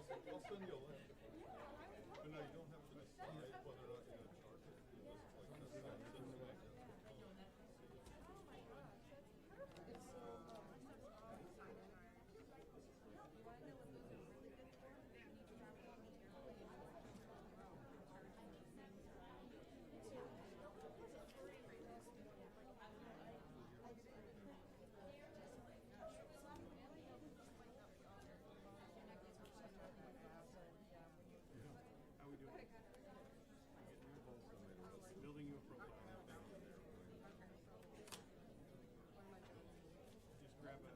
send you a link. But no, you don't have to decide whether or not you're going to charge it. You just like send the link. How we doing? Building you a profile. Just grab a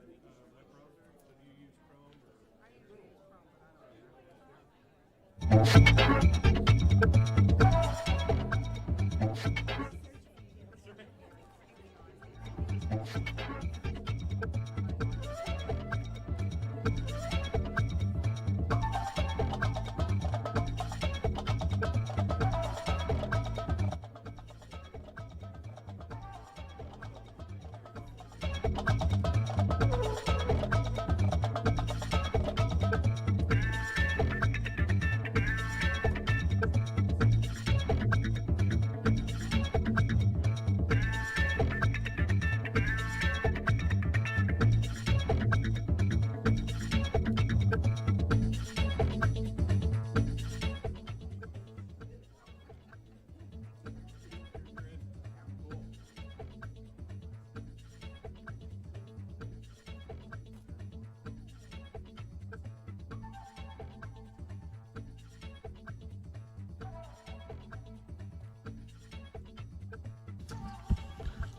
web browser. So do you use Chrome or? I use Chrome, but I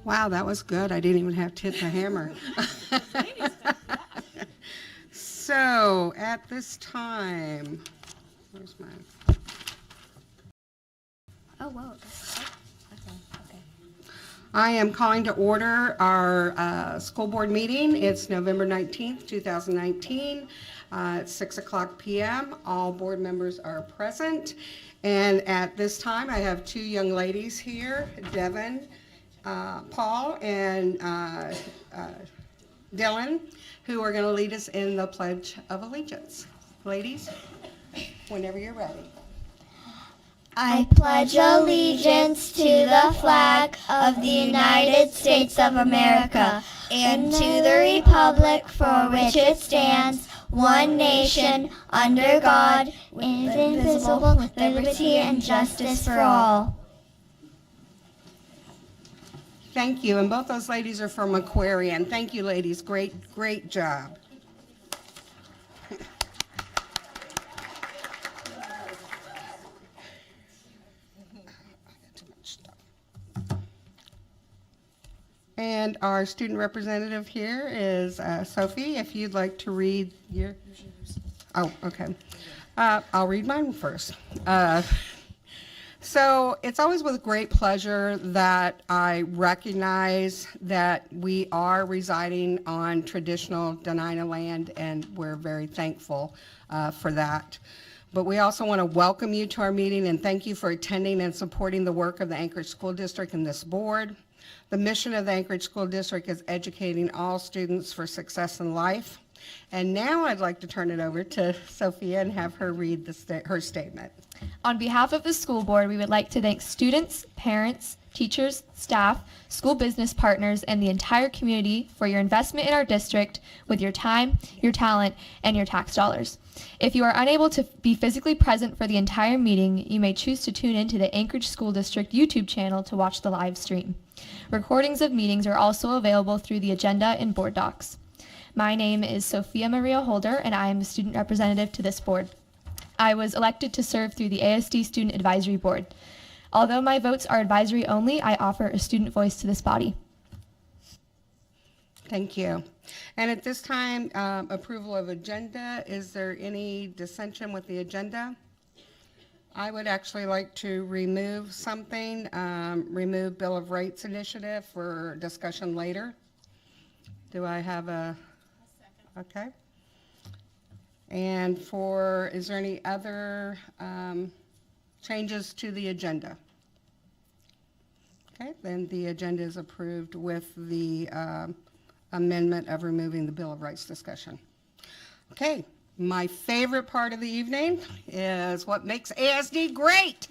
Wow, that was good. I didn't even have to hit the hammer. So at this time, where's mine? Oh, whoa. Okay. I am calling to order our school board meeting. It's November 19th, 2019, at 6 o'clock p.m. All board members are present. And at this time, I have two young ladies here, Devin, Paul, and Dylan, who are going to lead us in the Pledge of Allegiance. Ladies, whenever you're ready. I pledge allegiance to the flag of the United States of America and to the republic for which it stands, one nation, under God, indivisible, with liberty and justice for all. Thank you, and both those ladies are from Aquarian. Thank you, ladies. Great job. And our student representative here is Sophie. If you'd like to read your... Oh, okay. I'll read mine first. So it's always with great pleasure that I recognize that we are residing on traditional Dena'ina land, and we're very thankful for that. But we also want to welcome you to our meeting and thank you for attending and supporting the work of the Anchorage School District and this board. The mission of the Anchorage School District is educating all students for success in life. And now I'd like to turn it over to Sophia and have her read her statement. On behalf of the school board, we would like to thank students, parents, teachers, staff, school business partners, and the entire community for your investment in our district with your time, your talent, and your tax dollars. If you are unable to be physically present for the entire meeting, you may choose to tune in to the Anchorage School District YouTube channel to watch the live stream. Recordings of meetings are also available through the agenda and board docs. My name is Sophia Maria Holder, and I am the student representative to this board. I was elected to serve through the ASD Student Advisory Board. Although my votes are advisory only, I offer a student voice to this body. Thank you. And at this time, approval of agenda. Is there any dissension with the agenda? I would actually like to remove something, remove Bill of Rights initiative for discussion later. Do I have a second? Okay. And is there any other changes to the agenda? Okay, then the agenda is approved with the amendment of removing the Bill of Rights discussion. Okay, My favorite part of the evening is what makes ASD great.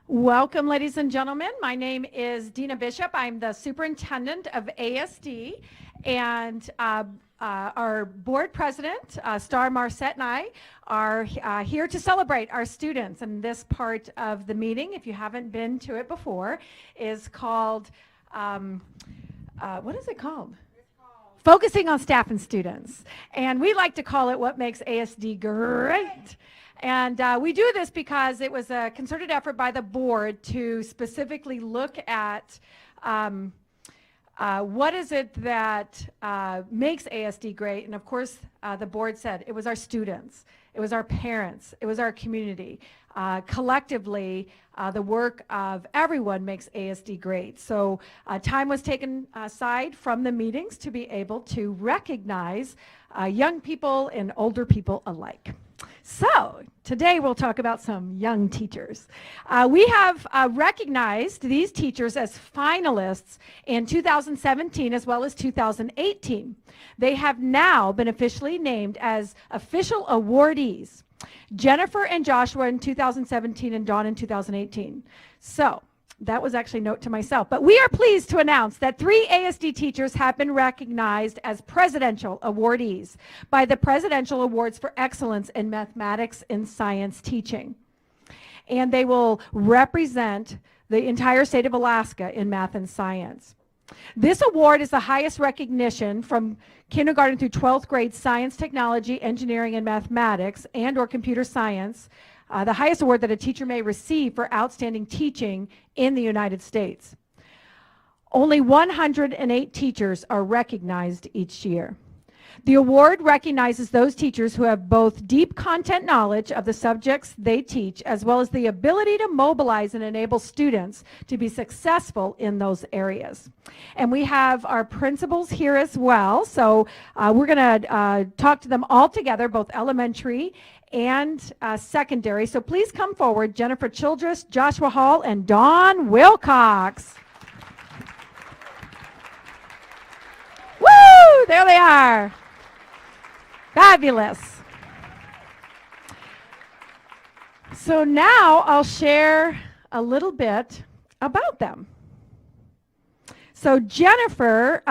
Welcome, ladies and gentlemen. My name is Dina Bishop. I'm the superintendent of ASD, and our board president, Star Marcette, and I are here to celebrate our students. And this part of the meeting, if you haven't been to it before, is called, what is it called? Focusing on Staff and Students. And we like to call it what makes ASD great. And we do this because it was a concerted effort by the board to specifically look at what is it that makes ASD great. And of course, the board said it was our students, it was our parents, it was our community. Collectively, the work of everyone makes ASD great. So time was taken aside from the meetings to be able to recognize young people and older people alike. So today we'll talk about some young teachers. We have recognized these teachers as finalists in 2017 as well as 2018. They have now been officially named as official awardees. Jennifer and Joshua in 2017 and Dawn in 2018. So that was actually a note to myself. But we are pleased to announce that 3 ASD teachers have been recognized as presidential awardees by the Presidential Awards for Excellence in Mathematics and Science Teaching. And they will represent the entire state of Alaska in math and science. This award is the highest recognition from kindergarten through 12th grade science, technology, engineering, and mathematics, and or computer science, the highest award that a teacher may receive for outstanding teaching in the United States. Only 108 teachers are recognized each year. The award recognizes those teachers who have both deep content knowledge of the subjects they teach, as well as the ability to mobilize and enable students to be successful in those areas. And we have our principals here as well, so we're going to talk to them all together, both elementary and secondary. So please come forward, Jennifer Childress, Joshua Hall, and Dawn Wilcox. Woo! There they are. Fabulous. So now I'll share a little bit about them. So Jennifer,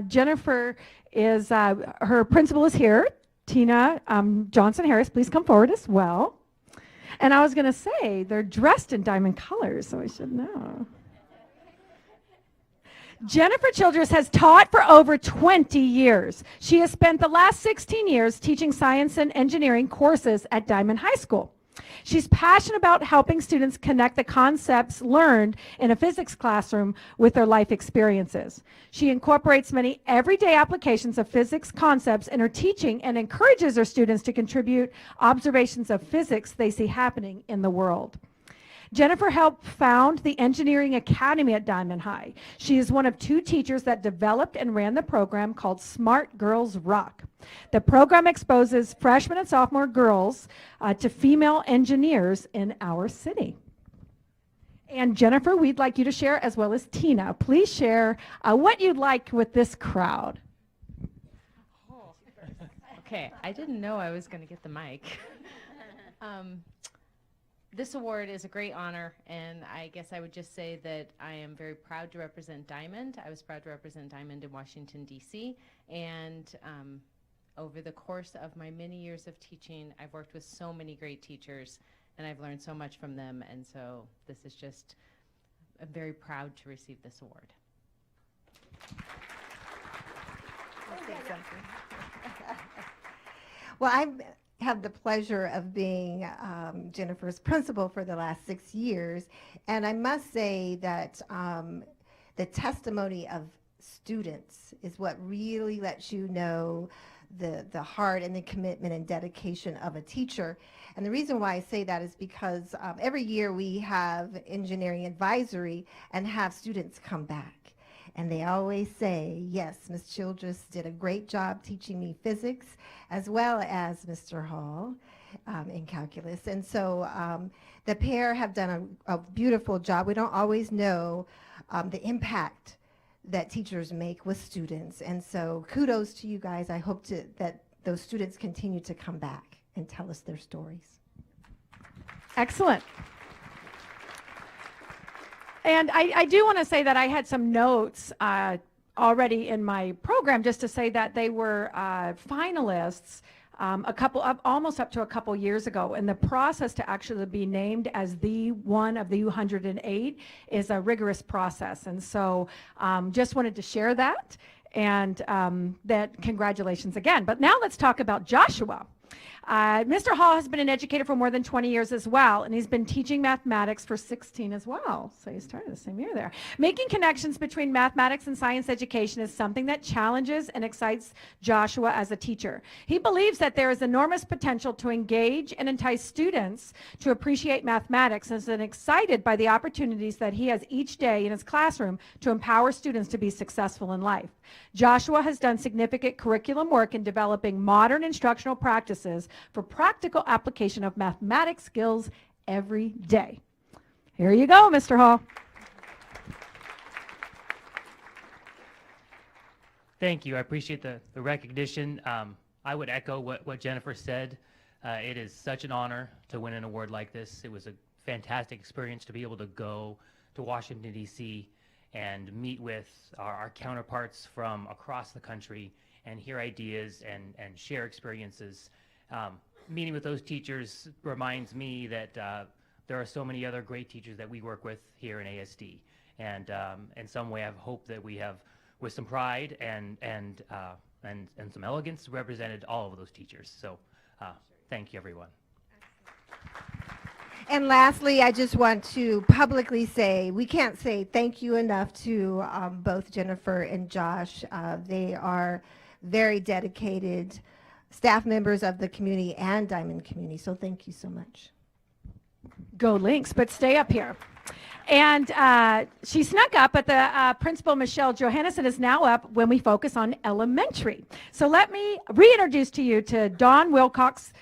Jennifer is, her principal is here, Tina Johnson Harris. Please come forward as well. And I was going to say, they're dressed in diamond colors, so I should know. Jennifer Childress has taught for over 20 years. She has spent the last 16 years teaching science and engineering courses at Diamond High School. She's passionate about helping students connect the concepts learned in a physics classroom with their life experiences. She incorporates many everyday applications of physics concepts in her teaching and encourages her students to contribute observations of physics they see happening in the world. Jennifer helped found the Engineering Academy at Diamond High. She is one of 2 teachers that developed and ran the program called Smart Girls Rock. The program exposes freshman and sophomore girls to female engineers in our city. And Jennifer, we'd like you to share, as well as Tina. Please share what you'd like with this crowd. Okay, I didn't know I was going to get the mic. This award is a great honor, and I guess I would just say that I am very proud to represent Diamond. I was proud to represent Diamond in Washington, D.C., and over the course of my many years of teaching, I've worked with so many great teachers, and I've learned so much from them, and so this is just, I'm very proud to receive this award. I'll say something. Well, I have the pleasure of being Jennifer's principal for the last 6 years, and I must say that the testimony of students is what really lets you know the heart and the commitment and dedication of a teacher. And the reason why I say that is because every year we have engineering advisory and have students come back. And they always say, yes, Ms. Childress did a great job teaching me physics, as well as Mr. Hall in calculus. And so the pair have done a beautiful job. We don't always know the impact that teachers make with students. And so kudos to you guys. I hope that those students continue to come back and tell us their stories. Excellent. And I do want to say that I had some notes already in my program just to say that they were finalists almost up to a couple years ago. And the process to actually be named as the one of the 108 is a rigorous process. And so just wanted to share that, and that congratulations again. But now let's talk about Joshua. Mr. Hall has been an educator for more than 20 years as well, and he's been teaching mathematics for 16 as well. So he started the same year there. Making connections between mathematics and science education is something that challenges and excites Joshua as a teacher. He believes that there is enormous potential to engage and entice students to appreciate mathematics, and is excited by the opportunities that he has each day in his classroom to empower students to be successful in life. Joshua has done significant curriculum work in developing modern instructional practices for practical application of mathematics skills every day. Here you go, Mr. Hall. Thank you. I appreciate the recognition. I would echo what Jennifer said. It is such an honor to win an award like this. It was a fantastic experience to be able to go to Washington, D.C. and meet with our counterparts from across the country and hear ideas and share experiences. Meeting with those teachers reminds me that there are so many other great teachers that we work with here in ASD. And in some way, I hope that we have, with some pride and some elegance, represented all of those teachers. So thank you, everyone. And lastly, I just want to publicly say, we can't say thank you enough to both Jennifer and Josh. They are very dedicated staff members of the community and Diamond community, so thank you so much. Go Lynx, but stay up here. And she snuck up, but the principal, Michelle Johannesson, is now up when we focus on elementary. So let me reintroduce to you to Dawn Wilcox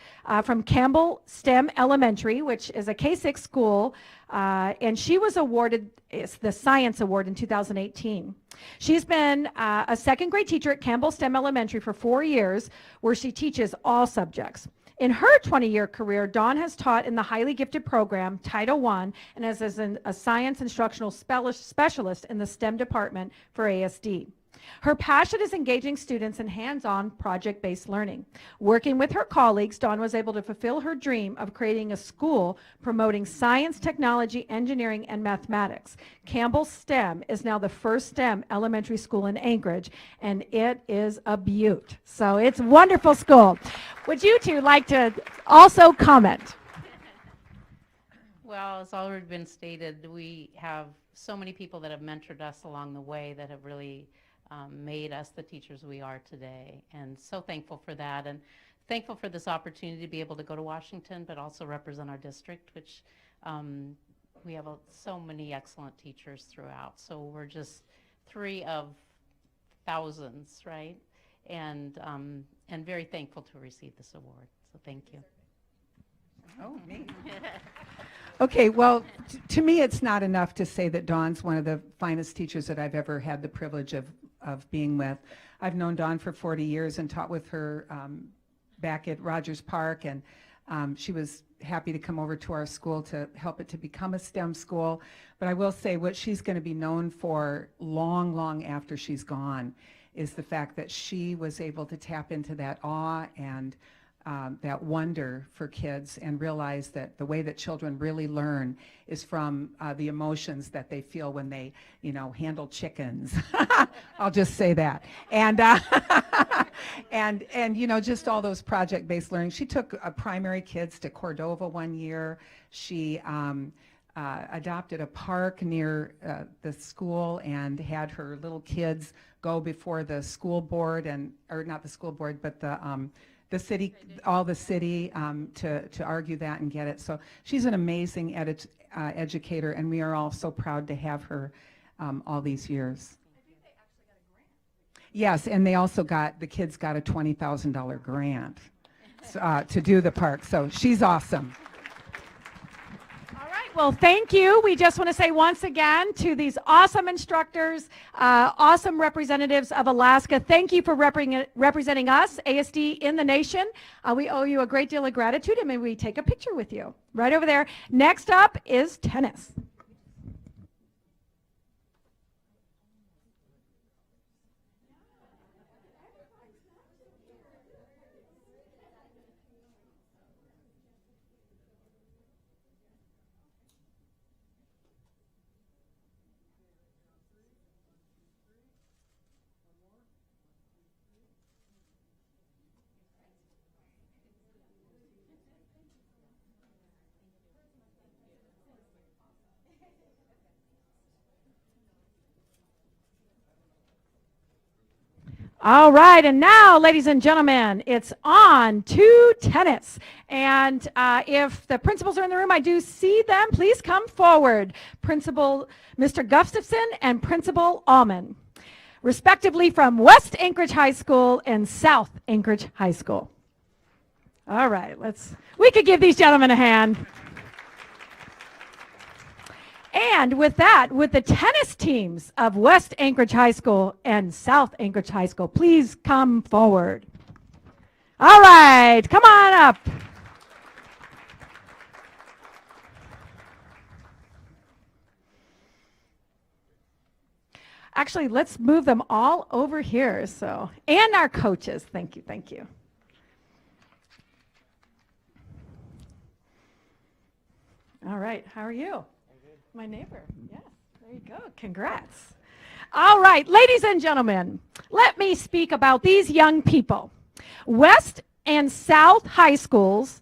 from Campbell STEM Elementary, which is a K-6 school, and she was awarded the Science Award in 2018. She's been a second grade teacher at Campbell STEM Elementary for 4 years, where she teaches all subjects. In her 20-year career, Dawn has taught in the highly gifted program, Title I, and is a science instructional specialist in the STEM department for ASD. Her passion is engaging students in hands-on project-based learning. Working with her colleagues, Dawn was able to fulfill her dream of creating a school promoting science, technology, engineering, and mathematics. Campbell STEM is now the first STEM elementary school in Anchorage, and it is a beaut. So it's a wonderful school. Would you two like to also comment? Well, as already been stated, we have so many people that have mentored us along the way that have really made us the teachers we are today, and so thankful for that, and thankful for this opportunity to be able to go to Washington but also represent our district, which we have so many excellent teachers throughout. So we're just 3 of thousands, right? And very thankful to receive this award. So thank you. Oh, me. Okay, well, to me, it's not enough to say that Dawn's one of the finest teachers that I've ever had the privilege of being with. I've known Dawn for 40 years and taught with her back at Rogers Park, and she was happy to come over to our school to help it to become a STEM school. But I will say what she's going to be known for long, long after she's gone is the fact that she was able to tap into that awe and that wonder for kids and realize that the way that children really learn is from the emotions that they feel when they, handle chickens. I'll just say that. And, and just all those project-based learning. She took primary kids to Cordova one year. She adopted a park near the school and had her little kids go before the school board or not the school board, but the city, all the city to argue that and get it. So she's an amazing educator, and we are all so proud to have her all these years. Yes, and they also the kids got a $20,000 grant to do the park. So she's awesome. All right, well, thank you. We just want to say once again to these awesome instructors, awesome representatives of Alaska, thank you for representing us, ASD, in the nation. We owe you a great deal of gratitude, and maybe we take a picture with you right over there. Next up is tennis. All right, and now, ladies and gentlemen, it's on to tennis. And if the principals are in the room, I do see them. Please come forward. Principal Mr. Gustafson and Principal Allman, respectively from West Anchorage High School and South Anchorage High School. All right, we could give these gentlemen a hand. And with that, with the tennis teams of West Anchorage High School and South Anchorage High School, please come forward. All right, come on up. Actually, let's move them all over here. And our coaches. Thank you, thank you. All right, how are you? My neighbor. Yes, there you go. Congrats. All right, ladies and gentlemen, let me speak about these young people. West and South High Schools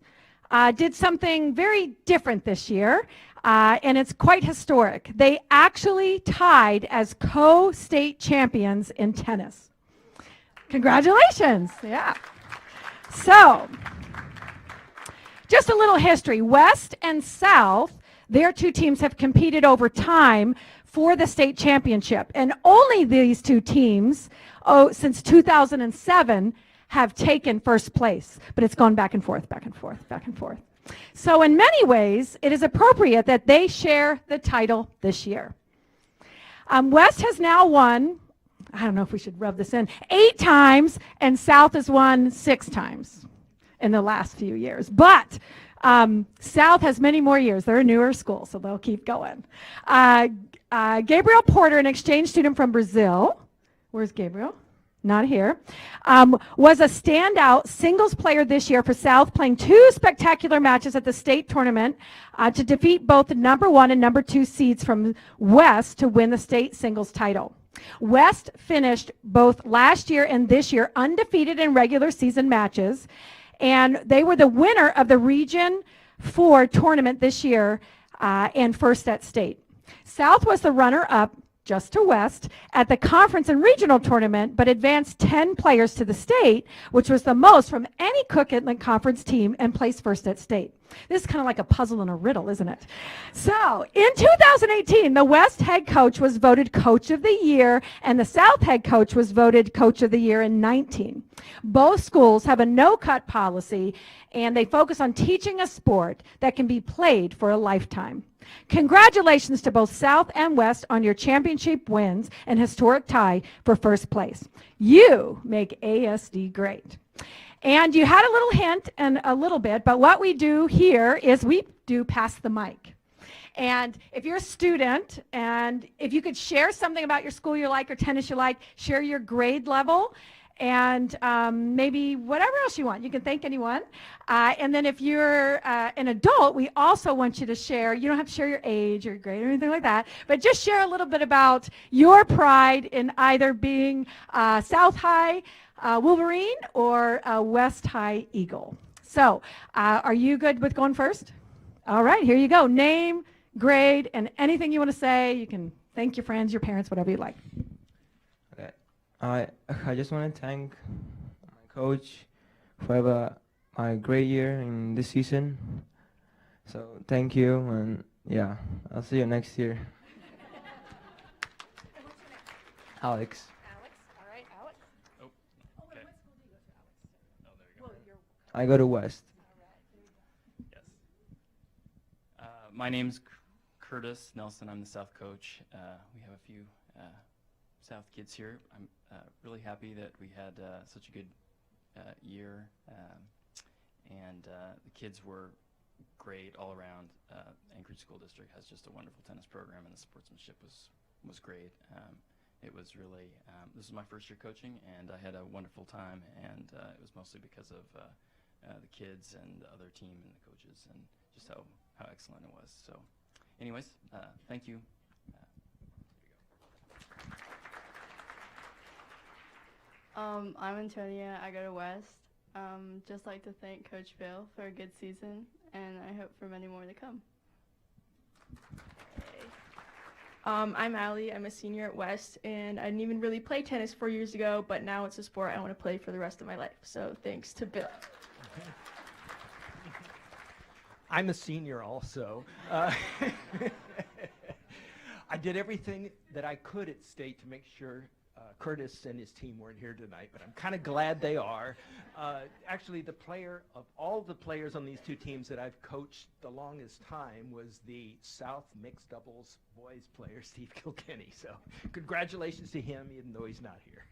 did something very different this year, and it's quite historic. They actually tied as co-state champions in tennis. Congratulations. Yeah. So, just a little history. West and South, their two teams have competed over time for the state championship. And only these two teams, since 2007, have taken first place. But it's gone back and forth, back and forth, back and forth. So in many ways, it is appropriate that they share the title this year. West has now won, I don't know if we should rub this in, 8 times, and South has won 6 times in the last few years. But South has many more years. They're a newer school, so they'll keep going. Gabriel Porter, an exchange student from Brazil, where's Gabriel? Not here, was a standout singles player this year for South, playing 2 spectacular matches at the state tournament to defeat both the number 1 and number 2 seeds from West to win the state singles title. West finished both last year and this year undefeated in regular season matches, and they were the winner of the Region 4 tournament this year and first at state. South was the runner-up, just to West, at the conference and regional tournament, but advanced 10 players to the state, which was the most from any Cook Inlet Conference team, and placed first at state. This is kind of like a puzzle and a riddle, isn't it? So, in 2018, the West head coach was voted Coach of the Year, and the South head coach was voted Coach of the Year in 19. Both schools have a no-cut policy, and they focus on teaching a sport that can be played for a lifetime. Congratulations to both South and West on your championship wins and historic tie for first place. You make ASD great. And you had a little hint and a little bit, but what we do here is we do pass the mic. And if you're a student, and if you could share something about your school you like or tennis you like, share your grade level, and maybe whatever else you want. You can thank anyone. And then if you're an adult, we also want you to share. You don't have to share your age or grade or anything like that, but just share a little bit about your pride in either being South High Wolverine or West High Eagle. So are you good with going first? All right, here you go. Name, grade, and anything you want to say. You can thank your friends, your parents, whatever you like. I just want to thank my coach for a great year in this season. So thank you, and yeah, I'll see you next year. Alex. Alex, all right, Alex. I go to West. Yes. My name's Curtis Nelson. I'm the South coach. We have a few South kids here. I'm really happy that we had such a good year, and the kids were great all around. Anchorage School District has just a wonderful tennis program, and the sportsmanship was great. It was really, this is my first year coaching, and I had a wonderful time, and it was mostly because of the kids and the other team and the coaches and just how excellent it was. So anyways, thank you. I'm Antonia. I go to West. Just like to thank Coach Bill for a good season, and I hope for many more to come. I'm Allie. I'm a senior at West, and I didn't even really play tennis 4 years ago, but now it's a sport I want to play for the rest of my life. So thanks to Bill. I'm a senior also. I did everything that I could at state to make sure Curtis and his team weren't here tonight, but I'm kind of glad they are. Actually, the player of all the players on these two teams that I've coached the longest time was the South mixed doubles boys player, Steve Kilkenny. So congratulations to him, even though he's not here.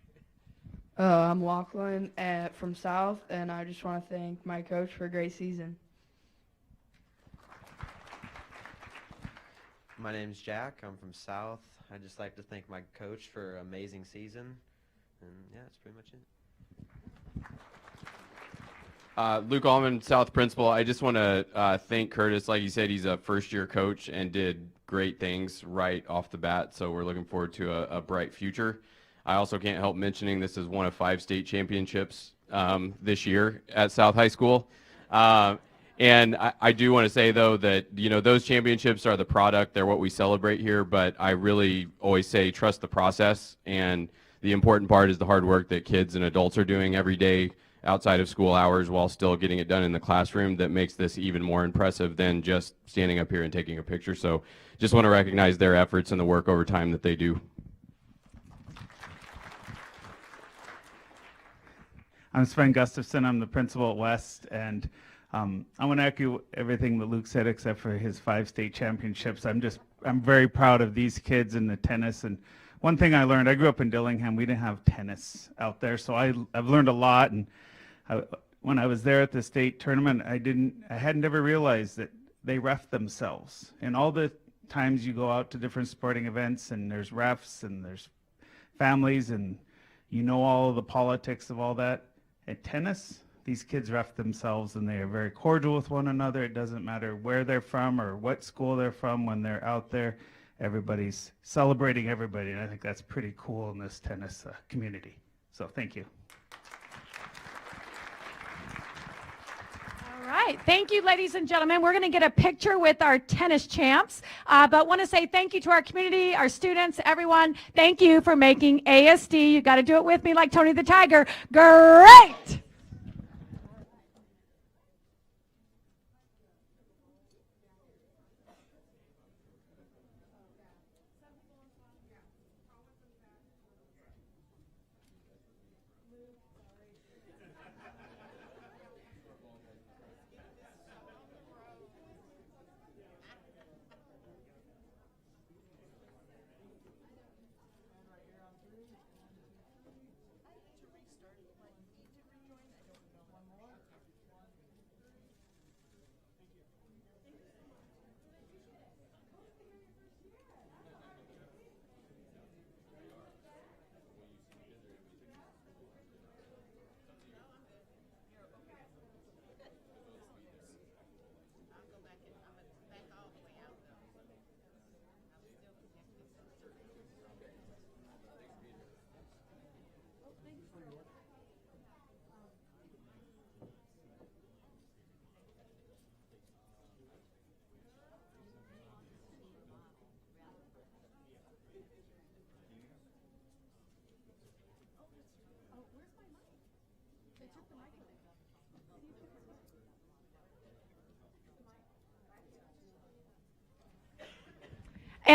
I'm Lachlan from South, and I just want to thank my coach for a great season. My name's Jack. I'm from South. I'd just like to thank my coach for an amazing season. And yeah, that's pretty much it. Luke Allman, South Principal. I just want to thank Curtis. Like you said, he's a first-year coach and did great things right off the bat, so we're looking forward to a bright future. I also can't help mentioning this is one of 5 state championships this year at South High School. And I do want to say, though, that, you know, those championships are the product. They're what we celebrate here. But I really always say trust the process. And the important part is the hard work that kids and adults are doing every day outside of school hours while still getting it done in the classroom that makes this even more impressive than just standing up here and taking a picture. So just want to recognize their efforts and the work over time that they do. I'm Sven Gustafson. I'm the principal at West, and I want to echo everything that Luke said except for his 5 state championships. I'm very proud of these kids in the tennis. And one thing I learned, I grew up in Dillingham, we didn't have tennis out there, so I've learned a lot. And when I was there at the state tournament, I hadn't ever realized that they ref themselves. And all the times you go out to different sporting events and there's refs and there's families and you know all of the politics of all that. At tennis, these kids ref themselves, and they are very cordial with one another. It doesn't matter where they're from or what school they're from. When they're out there, everybody's celebrating everybody, and I think that's pretty cool in this tennis community. So thank you. All right. Thank you, ladies and gentlemen. We're going to get a picture with our tennis champs, but want to say thank you to our community, our students, everyone. Thank you for making ASD, you got to do it with me like Tony the Tiger, great!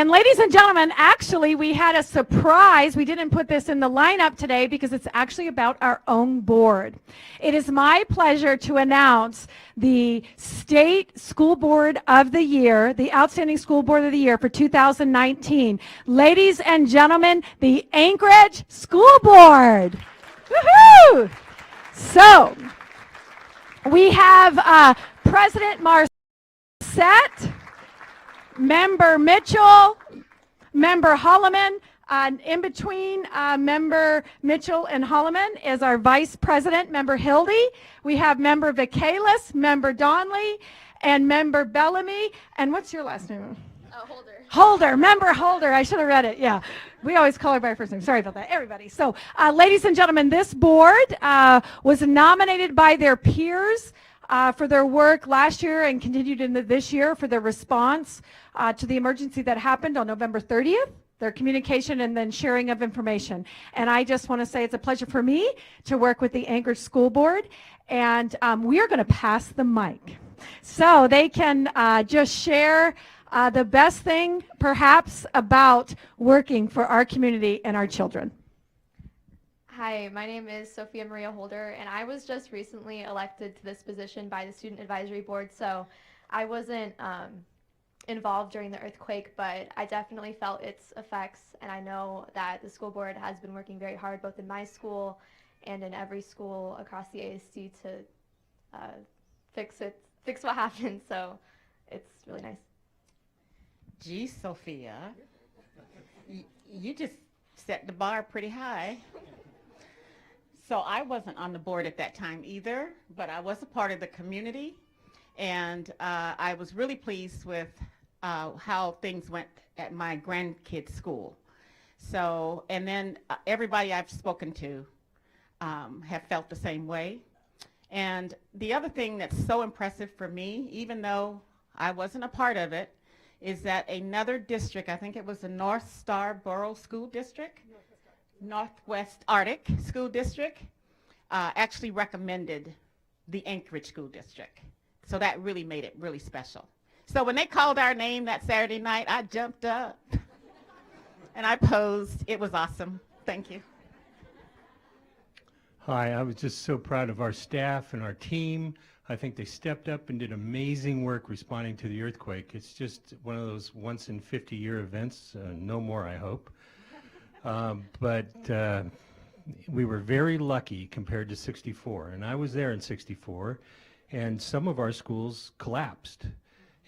And ladies and gentlemen, actually, we had a surprise. We didn't put this in the lineup today because it's actually about our own board. It is my pleasure to announce the State School Board of the Year, the Outstanding School Board of the Year for 2019. Ladies and gentlemen, the Anchorage School Board. Woohoo! So, we have President Marcette, Member Mitchell, Member Holloman. In between Member Mitchell and Holloman is our Vice President, Member Hildy. We have Member Vicalis, Member Donley, and Member Bellamy. And what's your last name? Holder. Holder, Member Holder. I should have read it. Yeah, we always call her by her first name. Sorry about that, everybody. So, ladies and gentlemen, this board was nominated by their peers for their work last year and continued into this year for their response to the emergency that happened on November 30th, their communication and then sharing of information. And I just want to say it's a pleasure for me to work with the Anchorage School Board, and we are going to pass the mic so they can just share the best thing perhaps about working for our community and our children. Hi, my name is Sophia Maria Holder, and I was just recently elected to this position by the Student Advisory Board, so I wasn't involved during the earthquake, but I definitely felt its effects, and I know that the school board has been working very hard, both in my school and in every school across the ASD to fix what happened, so it's really nice. Gee, Sophia, you just set the bar pretty high. So I wasn't on the board at that time either, but I was a part of the community, and I was really pleased with how things went at my grandkids' school. So, and then everybody I've spoken to have felt the same way. And the other thing that's so impressive for me, even though I wasn't a part of it, is that another district, I think it was the North Star Borough School District, Northwest Arctic School District, actually recommended the Anchorage School District. So that really made it really special. So when they called our name that Saturday night, I jumped up and I posed. It was awesome. Thank you. Hi, I was just so proud of our staff and our team. I think they stepped up and did amazing work responding to the earthquake. It's just one of those once in 50-year events, no more, I hope. But we were very lucky compared to 64, and I was there in 64, and some of our schools collapsed.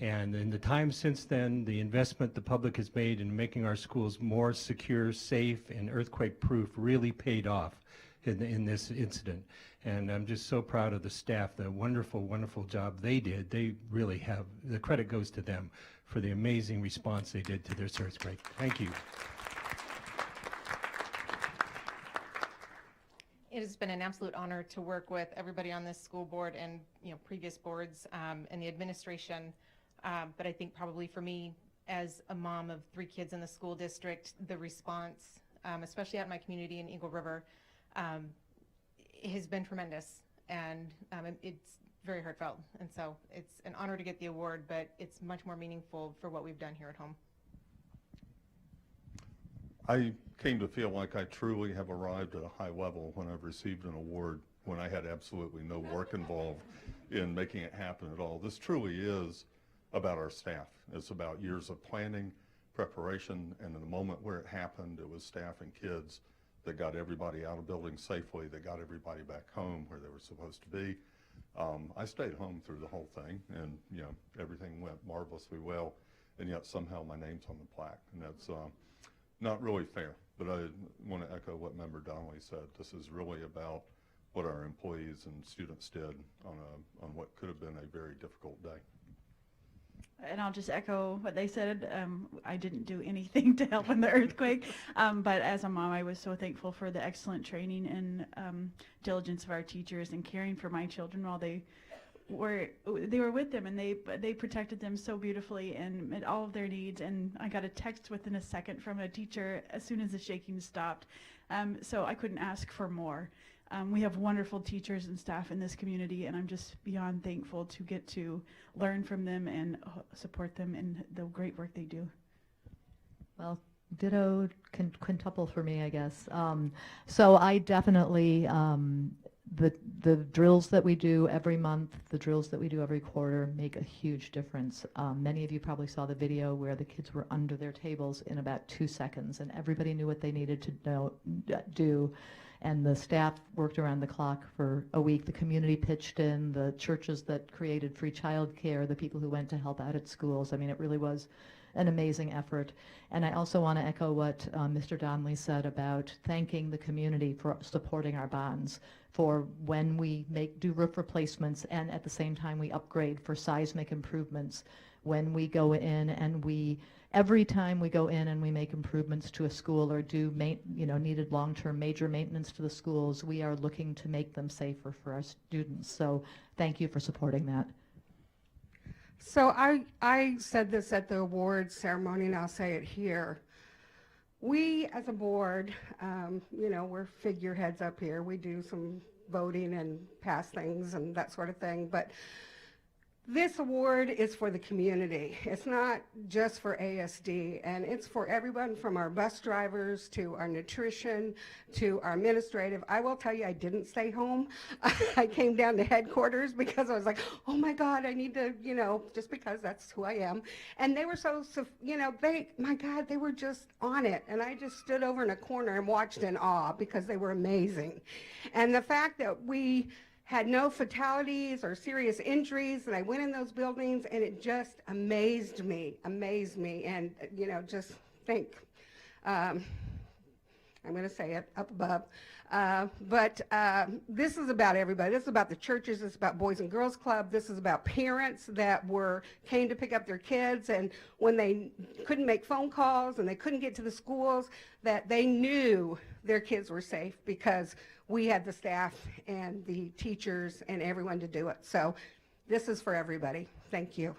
And in the time since then, the investment the public has made in making our schools more secure, safe, and earthquake-proof really paid off in this incident. And I'm just so proud of the staff, the wonderful, wonderful job they did. They really have, the credit goes to them for the amazing response they did to this earthquake. Thank you. It has been an absolute honor to work with everybody on this school board and previous boards and the administration. But I think probably for me, as a mom of 3 kids in the school district, the response, especially at my community in Eagle River, has been tremendous, and it's very heartfelt. And so it's an honor to get the award, but it's much more meaningful for what we've done here at home. I came to feel like I truly have arrived at a high level when I've received an award when I had absolutely no work involved in making it happen at all. This truly is about our staff. It's about years of planning, preparation, and in the moment where it happened, it was staff and kids that got everybody out of buildings safely, that got everybody back home where they were supposed to be. I stayed home through the whole thing, and everything went marvelously well, and yet somehow my name's on the plaque, and that's not really fair. But I want to echo what Member Donnelly said. This is really about what our employees and students did on what could have been a very difficult day. And I'll just echo what they said. I didn't do anything to help in the earthquake, but as a mom, I was so thankful for the excellent training and diligence of our teachers and caring for my children while they were with them, and they protected them so beautifully and met all of their needs. And I got a text within a second from a teacher as soon as the shaking stopped, so I couldn't ask for more. We have wonderful teachers and staff in this community, and I'm just beyond thankful to get to learn from them and support them in the great work they do. Well, ditto quintuple for me, I guess. So I definitely, the drills that we do every month, the drills that we do every quarter make a huge difference. Many of you probably saw the video where the kids were under their tables in about 2 seconds, and everybody knew what they needed to do. And the staff worked around the clock for a week. The community pitched in, the churches that created free childcare, the people who went to help out at schools. I mean, it really was an amazing effort. And I also want to echo what Mr. Donnelly said about thanking the community for supporting our bonds, for when we do roof replacements and at the same time we upgrade for seismic improvements, when we go in and every time we go in and we make improvements to a school or do needed long-term major maintenance to the schools, we are looking to make them safer for our students. So thank you for supporting that. So I said this at the awards ceremony, and I'll say it here. We as a board, we're figureheads up here. We do some voting and pass things and that sort of thing, but this award is for the community. It's not just for ASD, and it's for everyone from our bus drivers to our nutrition to our administrative. I will tell you, I didn't stay home. I came down to headquarters because I was like, oh my God, I need to, just because that's who I am. And they were my God, they were just on it. And I just stood over in a corner and watched in awe because they were amazing. And the fact that we had no fatalities or serious injuries, and I went in those buildings and it just amazed me, and just think, I'm going to say it up above, but this is about everybody. This is about the churches, this is about Boys and Girls Club, this is about parents that came to pick up their kids, and when they couldn't make phone calls and they couldn't get to the schools, that they knew their kids were safe because we had the staff and the teachers and everyone to do it. So this is for everybody. Thank you.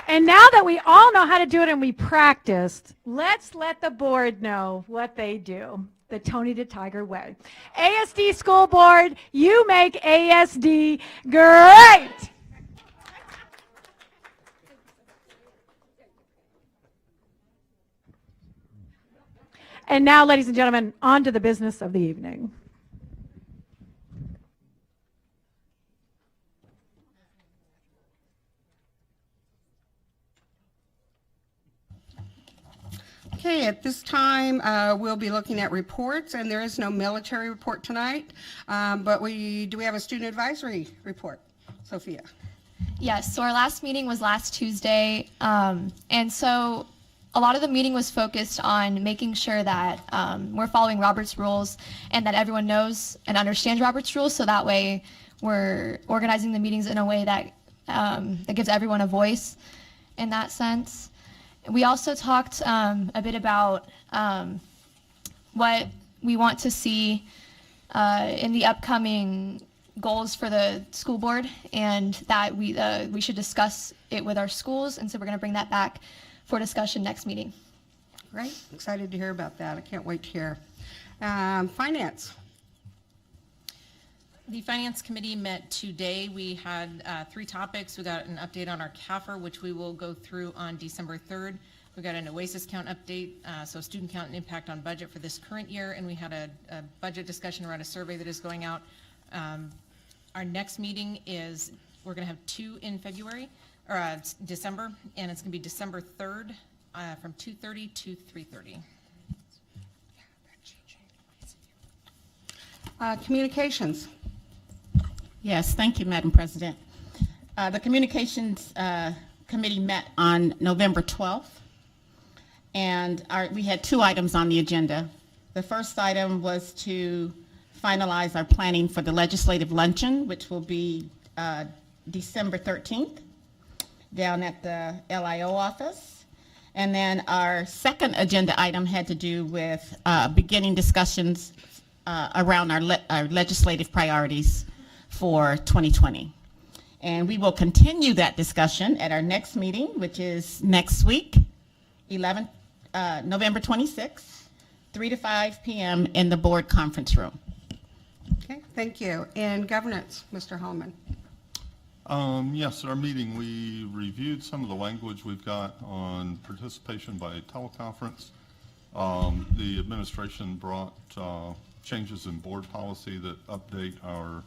And now that we all know how to do it and we practiced, let's let the board know what they do. The Tony the Tiger way. ASD School Board, you make ASD great! And now, ladies and gentlemen, on to the business of the evening. Okay, at this time, we'll be looking at reports, and there is no military report tonight, but we have a student advisory report. Sophia. Yes, so our last meeting was last Tuesday, and so a lot of the meeting was focused on making sure that we're following Robert's rules and that everyone knows and understands Robert's rules, so that way we're organizing the meetings in a way that that gives everyone a voice in that sense. We also talked a bit about what we want to see in the upcoming goals for the school board, and that we should discuss it with our schools, and so we're going to bring that back for discussion next meeting. Great, excited to hear about that. I can't wait to hear. Finance. The Finance Committee met today. We had 3 topics. We got an update on our CAFR, which we will go through on December 3rd. We got an OASIS count update, so student count and impact on budget for this current year, and we had a budget discussion around a survey that is going out. Our next meeting is, we're going to have 2 in February, or December, and it's going to be December 3rd from 2:30 to 3:30. Communications. Yes, thank you, Madam President. The Communications Committee met on November 12th, and we had 2 items on the agenda. The first item was to finalize our planning for the legislative luncheon, which will be December 13th down at the LIO office. And then our second agenda item had to do with beginning discussions around our legislative priorities for 2020. And we will continue that discussion at our next meeting, which is next week, November 26th, 3 to 5 p.m. in the board conference room. Okay, thank you. And governance, Mr. Holman. Yes, at our meeting, we reviewed some of the language we've got on participation by teleconference. The administration brought changes in board policy that update our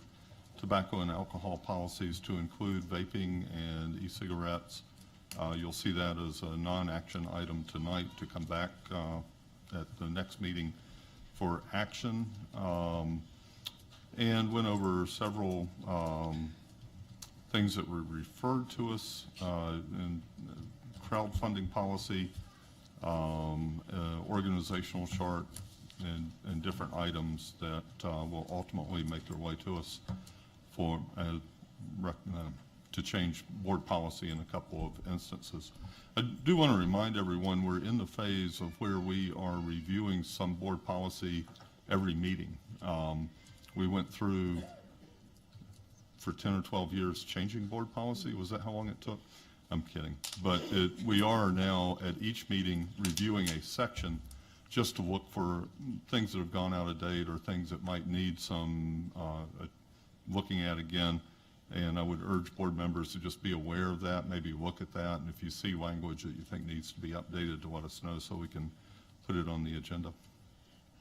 tobacco and alcohol policies to include vaping and e-cigarettes. You'll see that as a non-action item tonight to come back at the next meeting for action. And went over several things that were referred to us in crowdfunding policy, organizational chart, and different items that will ultimately make their way to us for to change board policy in a couple of instances. I do want to remind everyone we're in the phase of where we are reviewing some board policy every meeting. We went through for 10 or 12 years changing board policy. Was that how long it took? I'm kidding. But we are now at each meeting reviewing a section just to look for things that have gone out of date or things that might need some looking at again. And I would urge board members to just be aware of that, maybe look at that, and if you see language that you think needs to be updated, to let us know so we can put it on the agenda.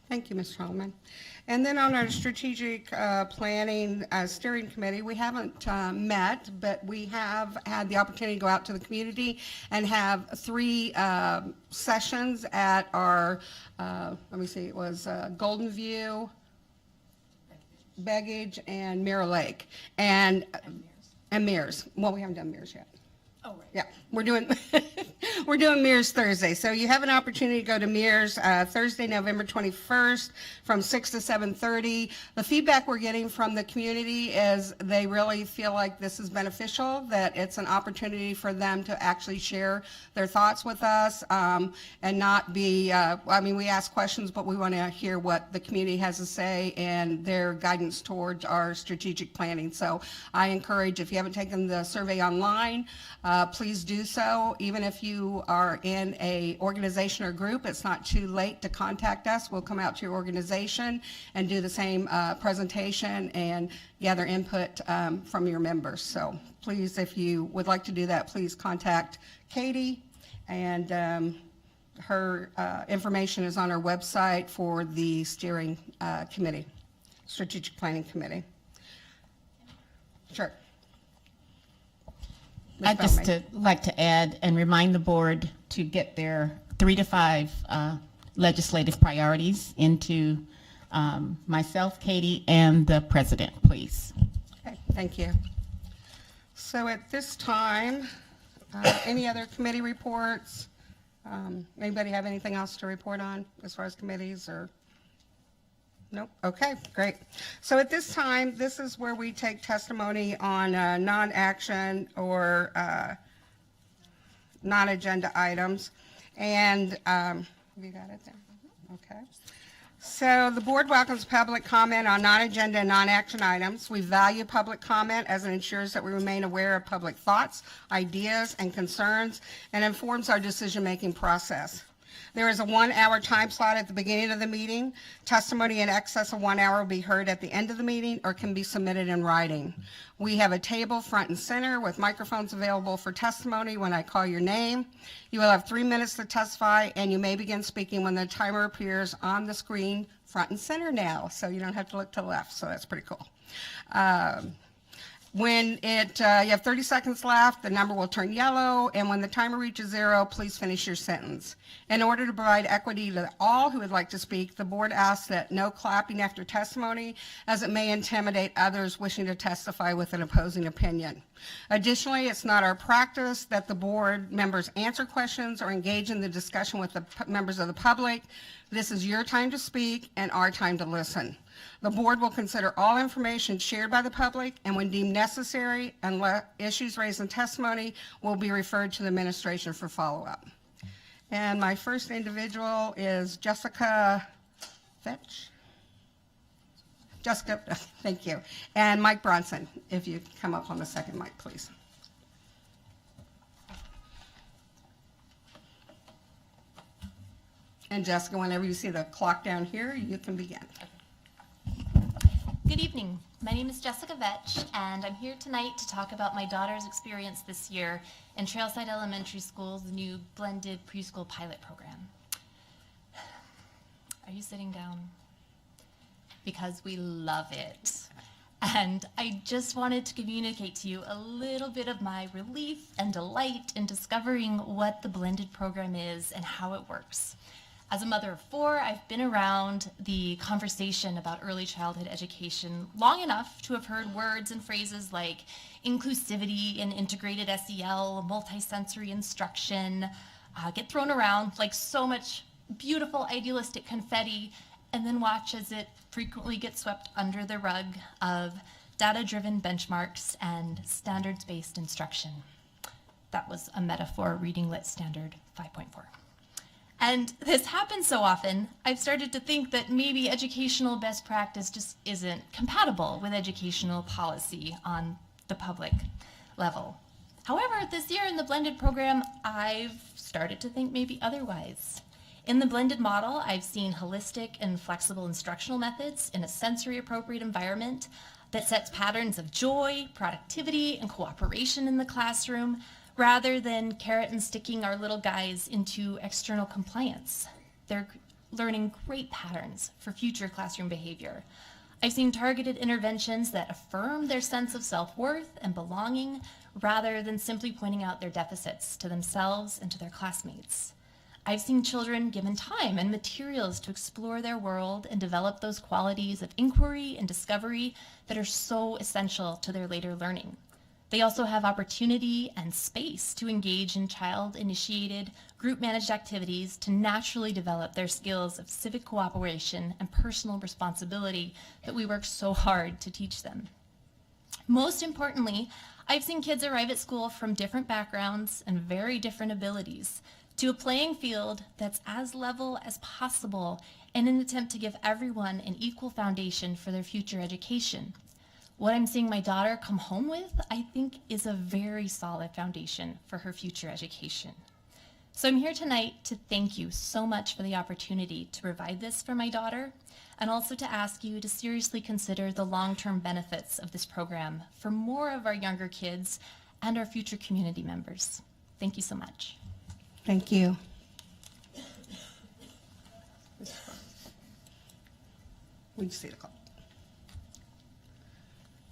Thank you, Mr. Holman. And then on our strategic planning steering committee, we haven't met, but we have had the opportunity to go out to the community and have 3 sessions at our, let me see, it was Golden View, Baggage, and Mirror Lake, and Mears. Well, we haven't done Mears yet. Oh, right. Yeah, we're doing we're doing Mears Thursday. So you have an opportunity to go to Mears Thursday, November 21st from 6 to 7:30. The feedback we're getting from the community is they really feel like this is beneficial, that it's an opportunity for them to actually share their thoughts with us and not be, I mean, we ask questions, but we want to hear what the community has to say and their guidance towards our strategic planning. So I encourage, if you haven't taken the survey online, please do so. Even if you are in a organization or group, it's not too late to contact us. We'll come out to your organization and do the same presentation and gather input from your members. So please, if you would like to do that, please contact Katie, and her information is on our website for the steering committee, strategic planning committee. Sure. I'd just like to add and remind the board to get their 3 to 5 legislative priorities into myself, Katie, and the president, please. Okay, thank you. So at this time, any other committee reports? Anybody have anything else to report on as far as committees or? Nope. Okay, great. So at this time, this is where we take testimony on non-action or non-agenda items. And you got it there? Okay. So the board welcomes public comment on non-agenda and non-action items. We value public comment as it ensures that we remain aware of public thoughts, ideas, and concerns, and informs our decision-making process. There is a 1-hour time slot at the beginning of the meeting. Testimony in excess of 1 hour will be heard at the end of the meeting or can be submitted in writing. We have a table front and center with microphones available for testimony when I call your name. You will have 3 minutes to testify, and you may begin speaking when the timer appears on the screen front and center now, so you don't have to look to the left, so that's pretty cool. When you have 30 seconds left, the number will turn yellow, and when the timer reaches 0, please finish your sentence. In order to provide equity to all who would like to speak, the board asks that no clapping after testimony, as it may intimidate others wishing to testify with an opposing opinion. Additionally, it's not our practice that the board members answer questions or engage in the discussion with the members of the public. This is your time to speak and our time to listen. The board will consider all information shared by the public, and when deemed necessary, unless issues raised in testimony, will be referred to the administration for follow-up. And my first individual is Jessica Fetch. Jessica, thank you. And Mike Bronson, if you come up on the second mic, please. And Jessica, whenever you see the clock down here, you can begin. Good evening. My name is Jessica Vetch, and I'm here tonight to talk about my daughter's experience this year in Trailside Elementary School's new blended preschool pilot program. Are you sitting down? Because we love it. And I just wanted to communicate to you a little bit of my relief and delight in discovering what the blended program is and how it works. As a mother of 4, I've been around the conversation about early childhood education long enough to have heard words and phrases like inclusivity and integrated SEL, multisensory instruction, get thrown around like so much beautiful idealistic confetti, and then watch as it frequently gets swept under the rug of data-driven benchmarks and standards-based instruction. That was a metaphor, Reading Lit Standard 5.4. And this happens so often, I've started to think that maybe educational best practice just isn't compatible with educational policy on the public level. However, this year in the blended program, I've started to think maybe otherwise. In the blended model, I've seen holistic and flexible instructional methods in a sensory appropriate environment that sets patterns of joy, productivity, and cooperation in the classroom, rather than carrot and sticking our little guys into external compliance. They're learning great patterns for future classroom behavior. I've seen targeted interventions that affirm their sense of self-worth and belonging, rather than simply pointing out their deficits to themselves and to their classmates. I've seen children given time and materials to explore their world and develop those qualities of inquiry and discovery that are so essential to their later learning. They also have opportunity and space to engage in child-initiated, group-managed activities to naturally develop their skills of civic cooperation and personal responsibility that we work so hard to teach them. Most importantly, I've seen kids arrive at school from different backgrounds and very different abilities to a playing field that's as level as possible in an attempt to give everyone an equal foundation for their future education. What I'm seeing my daughter come home with, I think, is a very solid foundation for her future education. So I'm here tonight to thank you so much for the opportunity to provide this for my daughter, and also to ask you to seriously consider the long-term benefits of this program for more of our younger kids and our future community members. Thank you so much. Thank you. We see the call.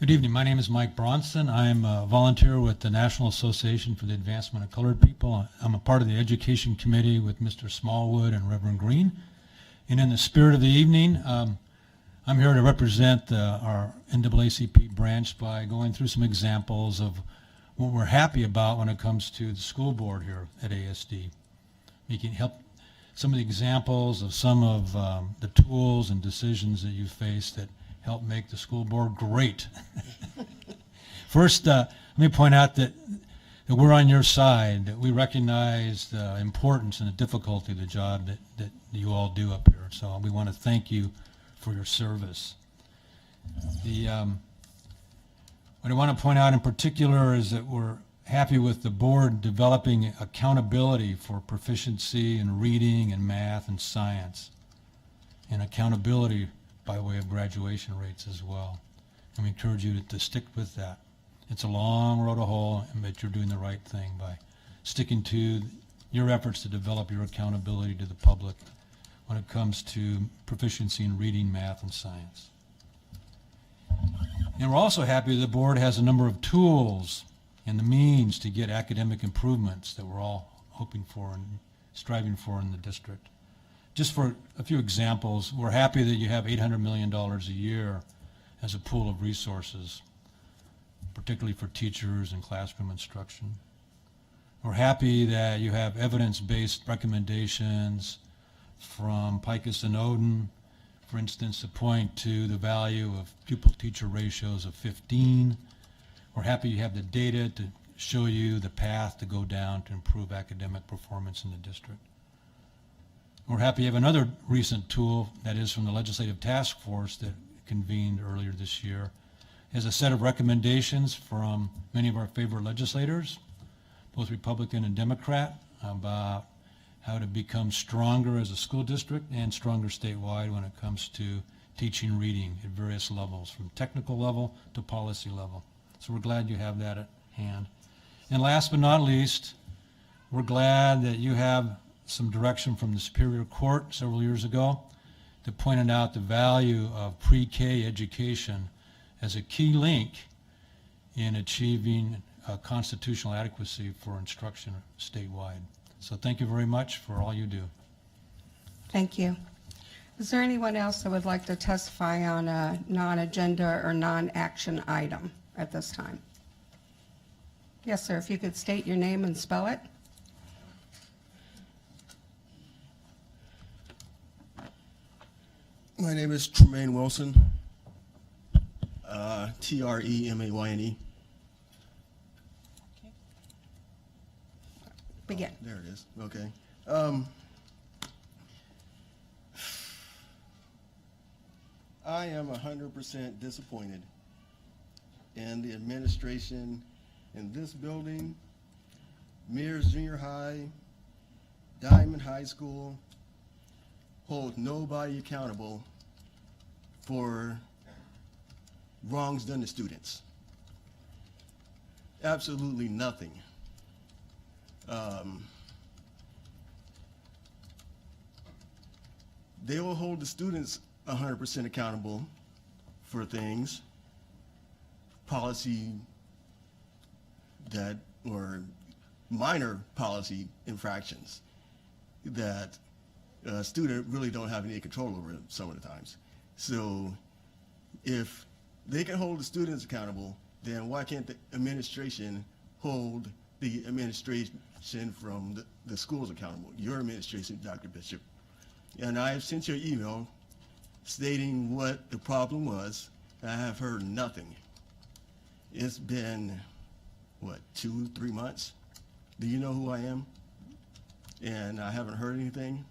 Good evening. My name is Mike Bronson. I'm a volunteer with the National Association for the Advancement of Colored People. I'm a part of the Education Committee with Mr. Smallwood and Reverend Green. And in the spirit of the evening, I'm here to represent our NAACP branch by going through some examples of what we're happy about when it comes to the school board here at ASD. We can help some of the examples of some of the tools and decisions that you face that help make the school board great. First, let me point out that we're on your side, that we recognize the importance and the difficulty of the job that you all do up here. So we want to thank you for your service. What I want to point out in particular is that we're happy with the board developing accountability for proficiency in reading and math and science, and accountability by way of graduation rates as well. And we encourage you to stick with that. It's a long road to hoe, but you're doing the right thing by sticking to your efforts to develop your accountability to the public when it comes to proficiency in reading, math, and science. And we're also happy the board has a number of tools and the means to get academic improvements that we're all hoping for and striving for in the district. Just for a few examples, we're happy that you have $800 million a year as a pool of resources, particularly for teachers and classroom instruction. We're happy that you have evidence-based recommendations from Picus and Oden, for instance, to point to the value of pupil-teacher ratios of 15. We're happy you have the data to show you the path to go down to improve academic performance in the district. We're happy you have another recent tool that is from the Legislative Task Force that convened earlier this year. It has a set of recommendations from many of our favorite legislators, both Republican and Democrat, about how to become stronger as a school district and stronger statewide when it comes to teaching reading at various levels, from technical level to policy level. So we're glad you have that at hand. And last but not least, we're glad that you have some direction from the Superior Court several years ago that pointed out the value of pre-K education as a key link in achieving constitutional adequacy for instruction statewide. So thank you very much for all you do. Thank you. Is there anyone else that would like to testify on a non-agenda or non-action item at this time? Yes, sir, if you could state your name and spell it. My name is Tremaine Wilson, T-R-E-M-A-Y-N-E. Begin. There it is, okay. I am 100% disappointed in the administration in this building, Mears Junior High, Diamond High School, hold nobody accountable for wrongs done to students. Absolutely nothing. They will hold the students 100% accountable for things, policy that, or minor policy infractions that a student really don't have any control over some of the times. So if they can hold the students accountable, then why can't the administration hold the administration from the schools accountable? Your administration, Dr. Bishop. And I have sent you an email stating what the problem was. I have heard nothing. It's been, what, 2-3 months? Do you know who I am? And I haven't heard anything.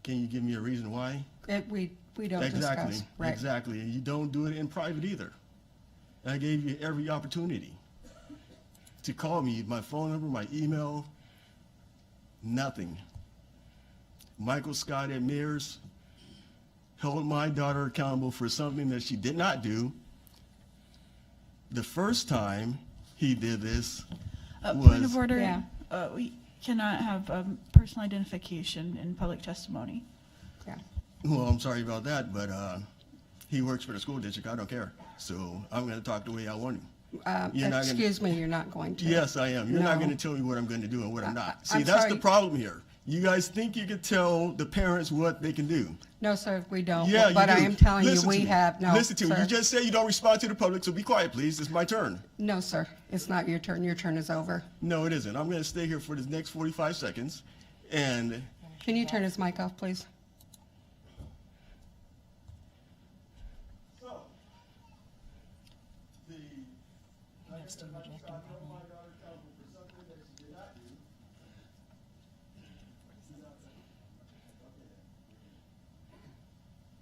Can you give me a reason why? We don't Exactly, discuss. Right. exactly. And you don't do it in private either. I gave you every opportunity to call me, my phone number, my email, nothing. Michael Scott at Mears held my daughter accountable for something that she did not do. The first time he did this was... Point of order. Yeah. We cannot have personal identification in public testimony. Yeah. Well, I'm sorry about that, but he works for the school district. I don't care. So I'm going to talk the way I want to. Excuse me, you're not going to. Yes, I am. You're not No. going to tell me what I'm going to do and what I'm not. See, I'm that's sorry. the problem here. You guys think you can tell the parents what they can do. No, sir, we don't. Yeah, But you I do. am telling Listen you, we to me. have, no, Listen to me. sir. You just say you don't respond to the public, so be quiet, please. It's my turn. No, sir, it's not your turn. Your turn is over. No, it isn't. I'm going to stay here for the next 45 seconds. And Can you turn his mic off, please? so,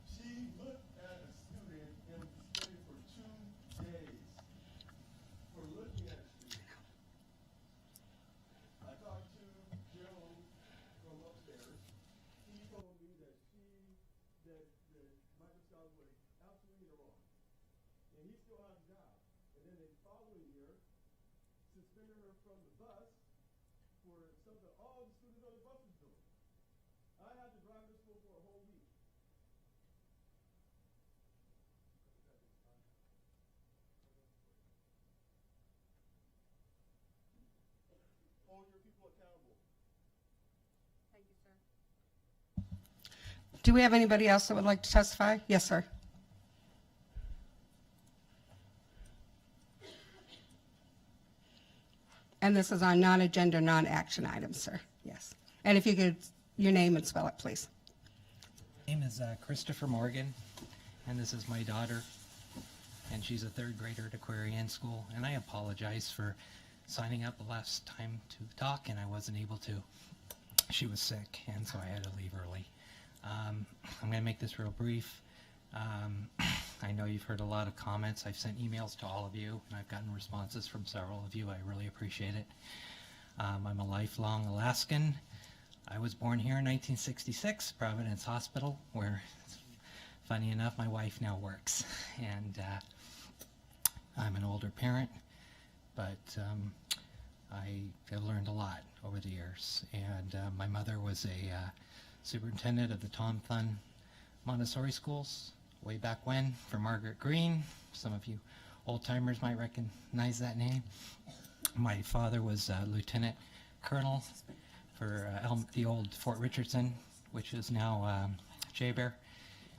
she looked at a student and stayed for 2 days for looking at a student. I talked to Joe from upstairs. He told me that Michael Scott was absolutely wrong. And he still has a job. And then the following year, suspended her from the bus for something all the students on the bus was doing. I had to drive to school for a whole week. Hold your people accountable. Do we have anybody else that would like to testify? Yes, sir. And this is on non-agenda, non-action items, sir. Yes. And if you could, your name and spell it, please. My name is Christopher Morgan, and this is my daughter, and she's a third grader at Aquarian School, and I apologize for signing up the last time to talk, and I wasn't able to. She was sick, and so I had to leave early. I'm going to make this real brief. I know you've heard a lot of comments. I've sent emails to all of you, and I've gotten responses from several of you. I really appreciate it. I'm a lifelong Alaskan. I was born here in 1966, Providence Hospital, where funny enough, my wife now works, and I'm an older parent, but I have learned a lot over the years. And my mother was a superintendent of the Tom Thun Montessori schools way back when for Margaret Green. Some of you old-timers might recognize that name. My father was lieutenant colonel for the old Fort Richardson, which is now Jay-Bear.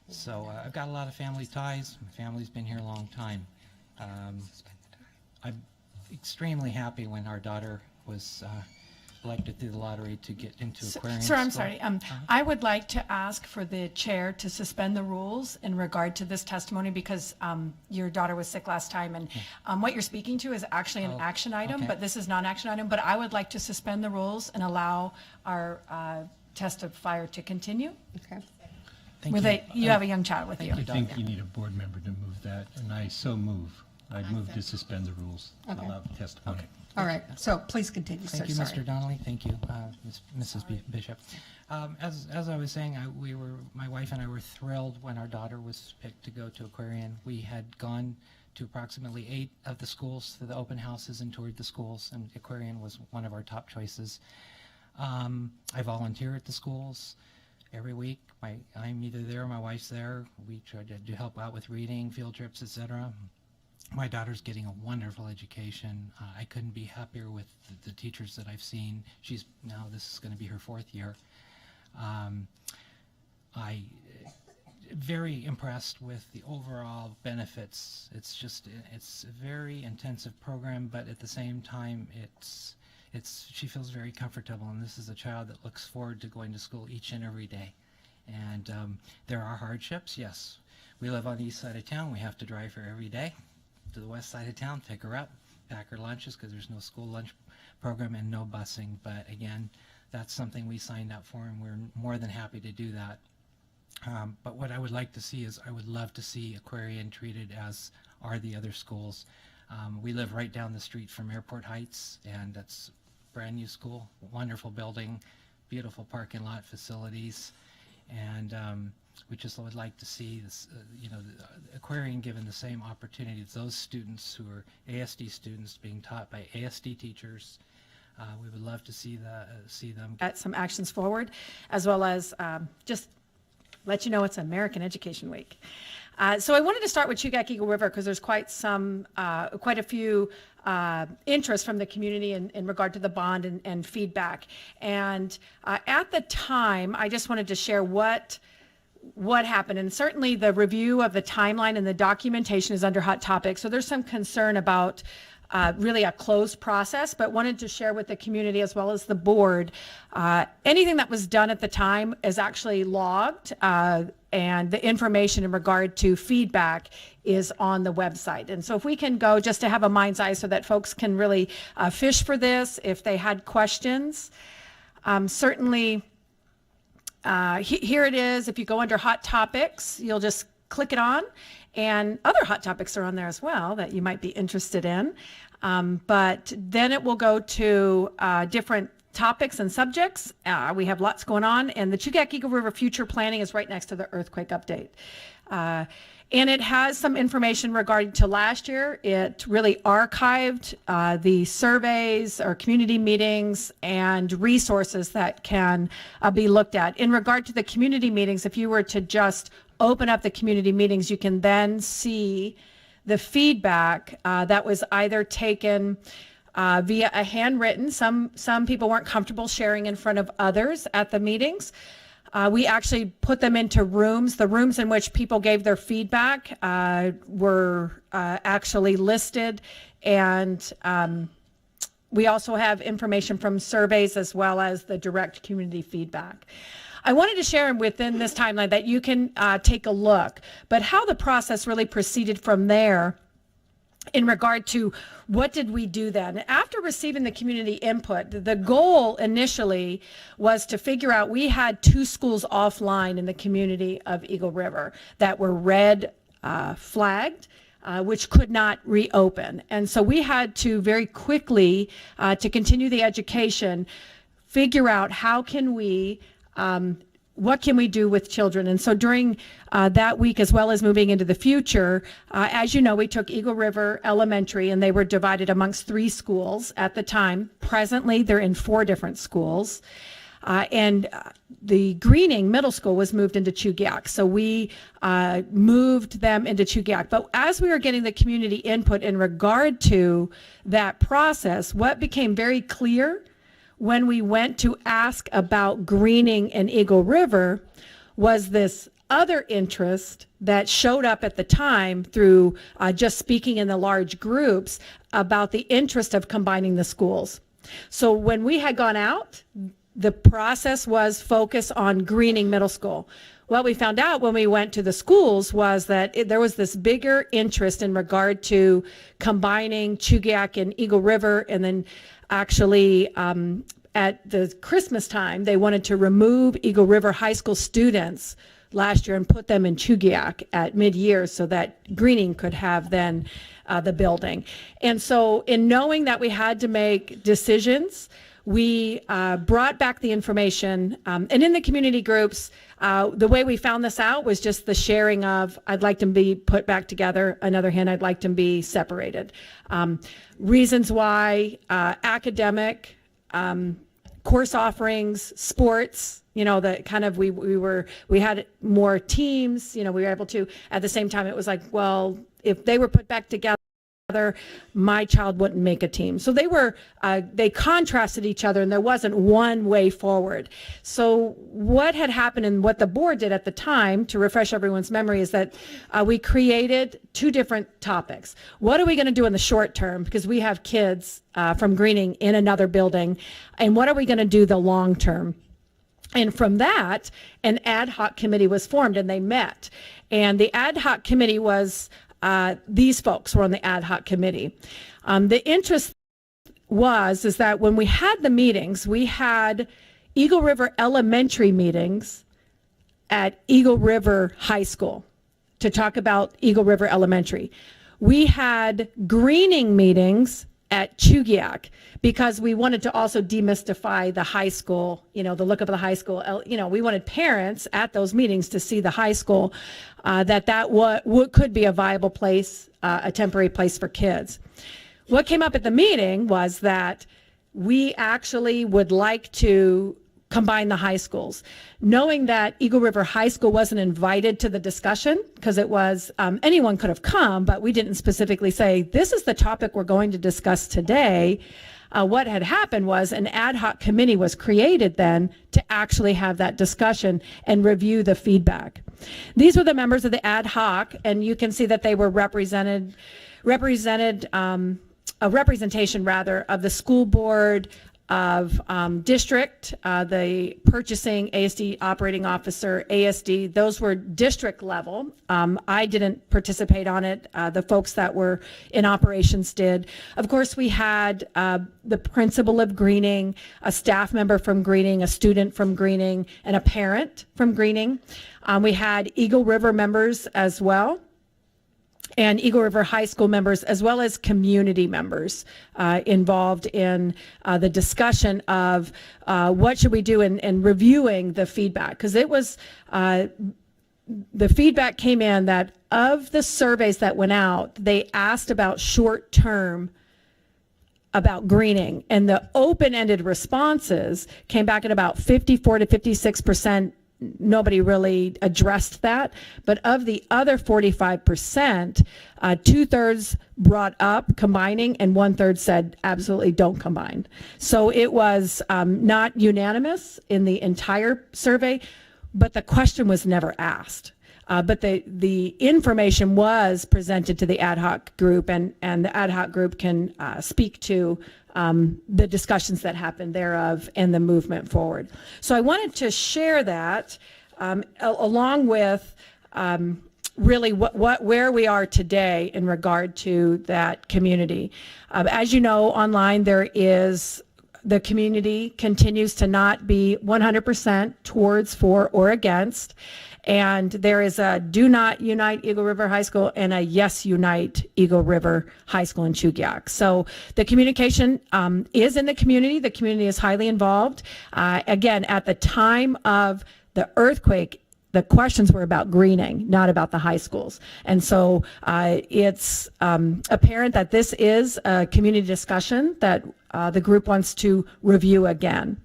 So I've got a lot of family ties. My family's been here a long time. I'm extremely happy when our daughter was elected through the lottery to get into Aquarian Sir, I'm school. sorry. I would like to ask for the chair to suspend the rules in regard to this testimony because your daughter was sick last time, and what you're speaking to is actually an action item, okay. but this is non-action item. But I would like to suspend the rules and allow our testifier to continue. Okay. You have a young child with you. I think you need a board member to move that, and I so move. I move to suspend the rules, Okay. allow the testimony. All right, so please continue, sir. Thank you, Sorry. Mr. Donnelly. Thank you, Mrs. Bishop. As I was saying, my wife and I were thrilled when our daughter was picked to go to Aquarian. We had gone to approximately 8 of the schools for the open houses and toured the schools, and Aquarian was one of our top choices. I volunteer at the schools every week. I'm either there or my wife's there. We try to help out with reading, field trips, etc. My daughter's getting a wonderful education. I couldn't be happier with the teachers that I've seen. This is going to be her 4th year. I very impressed with the overall benefits. It's a very intensive program, but at the same time, she feels very comfortable, and this is a child that looks forward to going to school each and every day. And there are hardships, yes. We live on the east side of town. We have to drive her every day to the west side of town, pick her up, pack her lunches because there's no school lunch program and no busing. But again, that's something we signed up for, and we're more than happy to do that. But what I would like to see is I would love to see Aquarian treated as are the other schools. We live right down the street from Airport Heights, and that's a brand new school, wonderful building, beautiful parking lot facilities, and we just would like to see this, Aquarian given the same opportunities. Those students who are ASD students being taught by ASD teachers, we would love to see them Get some actions forward, as well as just let you know it's American Education Week. So I wanted to start with Chugach Eagle River because there's quite a few interest from the community in regard to the bond and feedback. And at the time, I just wanted to share what happened. And certainly the review of the timeline and the documentation is under hot topics. So there's some concern about really a closed process, but wanted to share with the community as well as the board. Anything that was done at the time is actually logged, and the information in regard to feedback is on the website. And so if we can go just to have a mind's eye so that folks can really fish for this if they had questions. Certainly, here it is. If you go under hot topics, you'll just click it on, and other hot topics are on there as well that you might be interested in. But then it will go to different topics and subjects. We have lots going on, and the Chugach Eagle River future planning is right next to the earthquake update. And it has some information regarding to last year. It really archived the surveys or community meetings and resources that can be looked at. In regard to the community meetings, if you were to just open up the community meetings, you can then see the feedback that was either taken via a handwritten. Some people weren't comfortable sharing in front of others at the meetings. We actually put them into rooms. The rooms in which people gave their feedback were actually listed, and we also have information from surveys as well as the direct community feedback. I wanted to share within this timeline that you can take a look, but how the process really proceeded from there in regard to what did we do then. After receiving the community input, the goal initially was to figure out, we had 2 schools offline in the community of Eagle River that were red flagged, which could not reopen. And so we had to very quickly, to continue the education, figure out how can we what can we do with children? And so during that week, as well as moving into the future, as you know, we took Eagle River Elementary, and they were divided amongst 3 schools at the time. Presently, they're in 4 different schools. And the Greening Middle School was moved into Chugiak. So we moved them into Chugiak. But as we were getting the community input in regard to that process, what became very clear when we went to ask about Greening and Eagle River was this other interest that showed up at the time through just speaking in the large groups about the interest of combining the schools. So when we had gone out, the process was focused on Greening Middle School. What we found out when we went to the schools was that there was this bigger interest in regard to combining Chugiak and Eagle River, and then actually at the Christmas time, they wanted to remove Eagle River High School students last year and put them in Chugiak at mid-year so that Greening could have then the building. And so in knowing that we had to make decisions, we brought back the information, and in the community groups, the way we found this out was just the sharing of, I'd like them to be put back together. On the other hand, I'd like them to be separated. Reasons why: academic, course offerings, sports. You know, the kind of we had more teams. You know, we were able to. At the same time, it was like, well, if they were put back together, my child wouldn't make a team. So they contrasted each other, and there wasn't one way forward. So what had happened and what the board did at the time, to refresh everyone's memory, is that we created 2 different topics. What are we going to do in the short term, because we have kids from Greening in another building, and what are we going to do the long term? And from that, an ad hoc committee was formed, and they met. And the ad hoc committee was these folks were on the ad hoc committee. The interest is that when we had the meetings, we had Eagle River Elementary meetings at Eagle River High School to talk about Eagle River Elementary. We had Greening meetings at Chugiak because we wanted to also demystify the high school, you know, the look of the high school. You know, we wanted parents at those meetings to see the high school, that could be a viable place, a temporary place for kids. What came up at the meeting was that we actually would like to combine the high schools, knowing that Eagle River High School wasn't invited to the discussion because it was anyone could have come, but we didn't specifically say this is the topic we're going to discuss today. What had happened was an ad hoc committee was created then to actually have that discussion and review the feedback. These were the members of the ad hoc, and you can see that they were a representation rather of the school board, of district, the purchasing, ASD operating officer, ASD, those were district level. I didn't participate on it. The folks that were in operations did. Of course, we had the principal of Greening, a staff member from Greening, a student from Greening, and a parent from Greening. We had Eagle River members as well, and Eagle River High School members, as well as community members involved in the discussion of what should we do in reviewing the feedback. Because it was, the feedback came in that of the surveys that went out, they asked about short term about Greening, and the open-ended responses came back at about 54 to 56%. Nobody really addressed that, but of the other 45%, 2/3 brought up combining, and 1/3 said absolutely don't combine. So it was not unanimous in the entire survey, but the question was never asked. But the information was presented to the ad hoc group, and the ad hoc group can speak to the discussions that happened thereof and the movement forward. So I wanted to share that along with really where we are today in regard to that community. As you know, online the community continues to not be 100% towards, for, or against. And there is a do not unite Eagle River High School and a yes unite Eagle River High School in Chugiak. So the communication is in the community. The community is highly involved. Again, at the time of The earthquake, the questions were about greening, not about the high schools. And so it's apparent that this is a community discussion that the group wants to review again.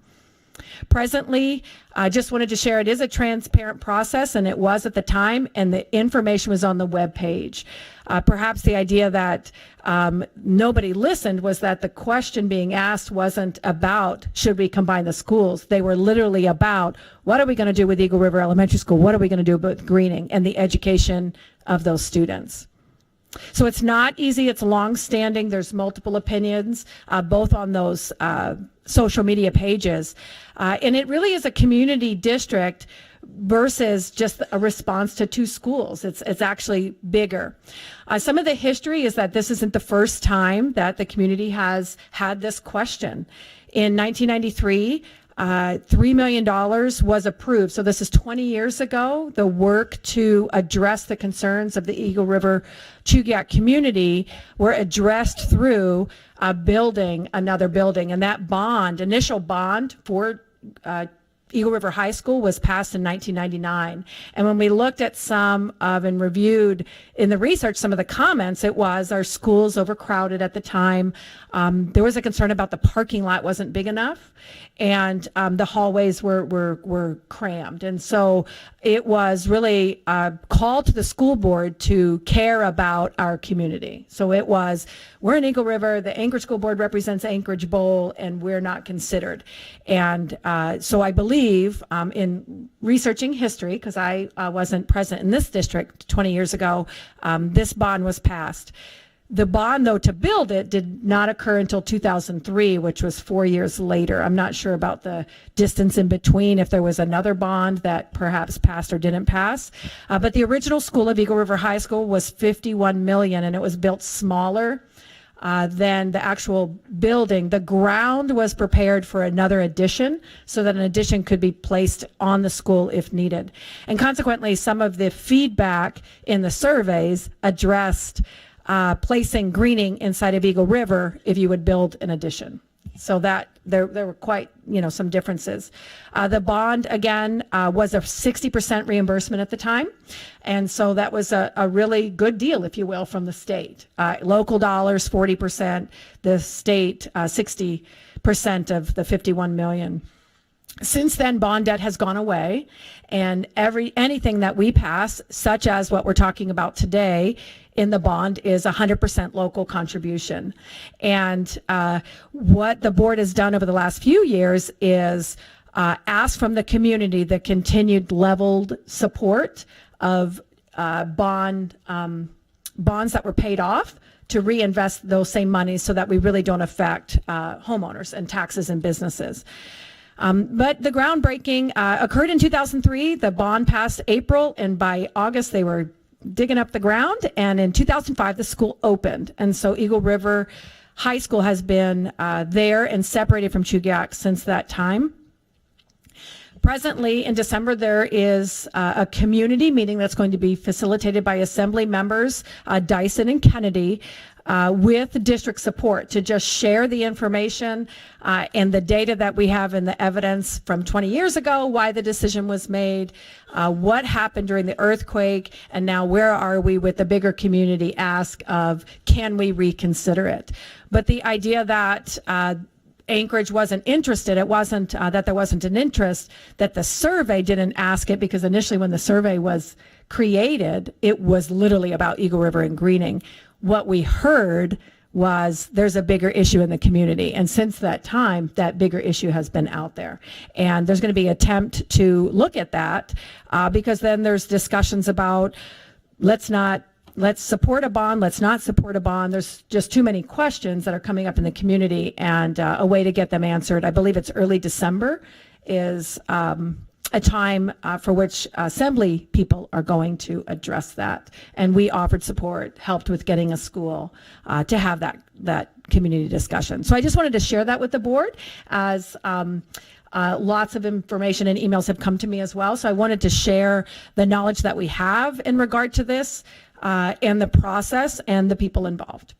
Presently, I just wanted to share it is a transparent process, and it was at the time, and the information was on the web page. Perhaps the idea that nobody listened was that the question being asked wasn't about should we combine the schools. They were literally about what are we going to do with Eagle River Elementary School? What are we going to do with greening and the education of those students? So it's not easy. It's long-standing. There's multiple opinions, both on those social media pages. And it really is a community district versus just a response to two schools. It's actually bigger. Some of the history is that this isn't the first time that the community has had this question. In 1993, $3 million was approved. So this is 20 years ago. The work to address the concerns of the Eagle River Chugiak community were addressed through building another building. And that bond, initial bond for Eagle River High School was passed in 1999. And when we looked at some of and reviewed in the research some of the comments, it was our schools overcrowded at the time. There was a concern about the parking lot wasn't big enough, and the hallways were crammed. And so it was really a call to the school board to care about our community. So it was, we're in Eagle River, the Anchorage School Board represents Anchorage Bowl, and we're not considered. And so I believe in researching history, because I wasn't present in this district 20 years ago, this bond was passed. The bond, though, to build it did not occur until 2003, which was 4 years later. I'm not sure about the distance in between, if there was another bond that perhaps passed or didn't pass. But the original school of Eagle River High School was $51 million, and it was built smaller than the actual building. The ground was prepared for another addition so that an addition could be placed on the school if needed. And consequently, some of the feedback in the surveys addressed placing greening inside of Eagle River if you would build an addition. So that there were quite, some differences. The bond, again, was a 60% reimbursement at the time. And so that was a really good deal, if you will, from the state. Local dollars, 40%, the state, 60% of the $51 million. Since then, bond debt has gone away, and anything that we pass, such as what we're talking about today in the bond, is 100% local contribution. And what the board has done over the last few years is ask from the community the continued leveled support of bonds that were paid off to reinvest those same monies so that we really don't affect homeowners and taxes and businesses. But the groundbreaking occurred in 2003. The bond passed April, and by August they were digging up the ground. And in 2005, the school opened. And so Eagle River High School has been there and separated from Chugiak since that time. Presently, in December, there is a community meeting that's going to be facilitated by Assembly members Dyson and Kennedy, with district support to just share the information and the data that we have and the evidence from 20 years ago, why the decision was made, what happened during the earthquake, and now where are we with the bigger community ask of, can we reconsider it? But the idea that Anchorage wasn't interested, it wasn't that there wasn't an interest, that the survey didn't ask it, because initially when the survey was created, it was literally about Eagle River and greening. What we heard was there's a bigger issue in the community. And since that time, that bigger issue has been out there. And there's going to be an attempt to look at that because then there's discussions about let's support a bond, let's not support a bond. There's just too many questions that are coming up in the community, and a way to get them answered, I believe it's early December, is a time for which Assembly people are going to address that. And we offered support, helped with getting a school to have that community discussion. So I just wanted to share that with the board, as lots of information and emails have come to me as well. So I wanted to share the knowledge that we have in regard to this and the process and the people involved.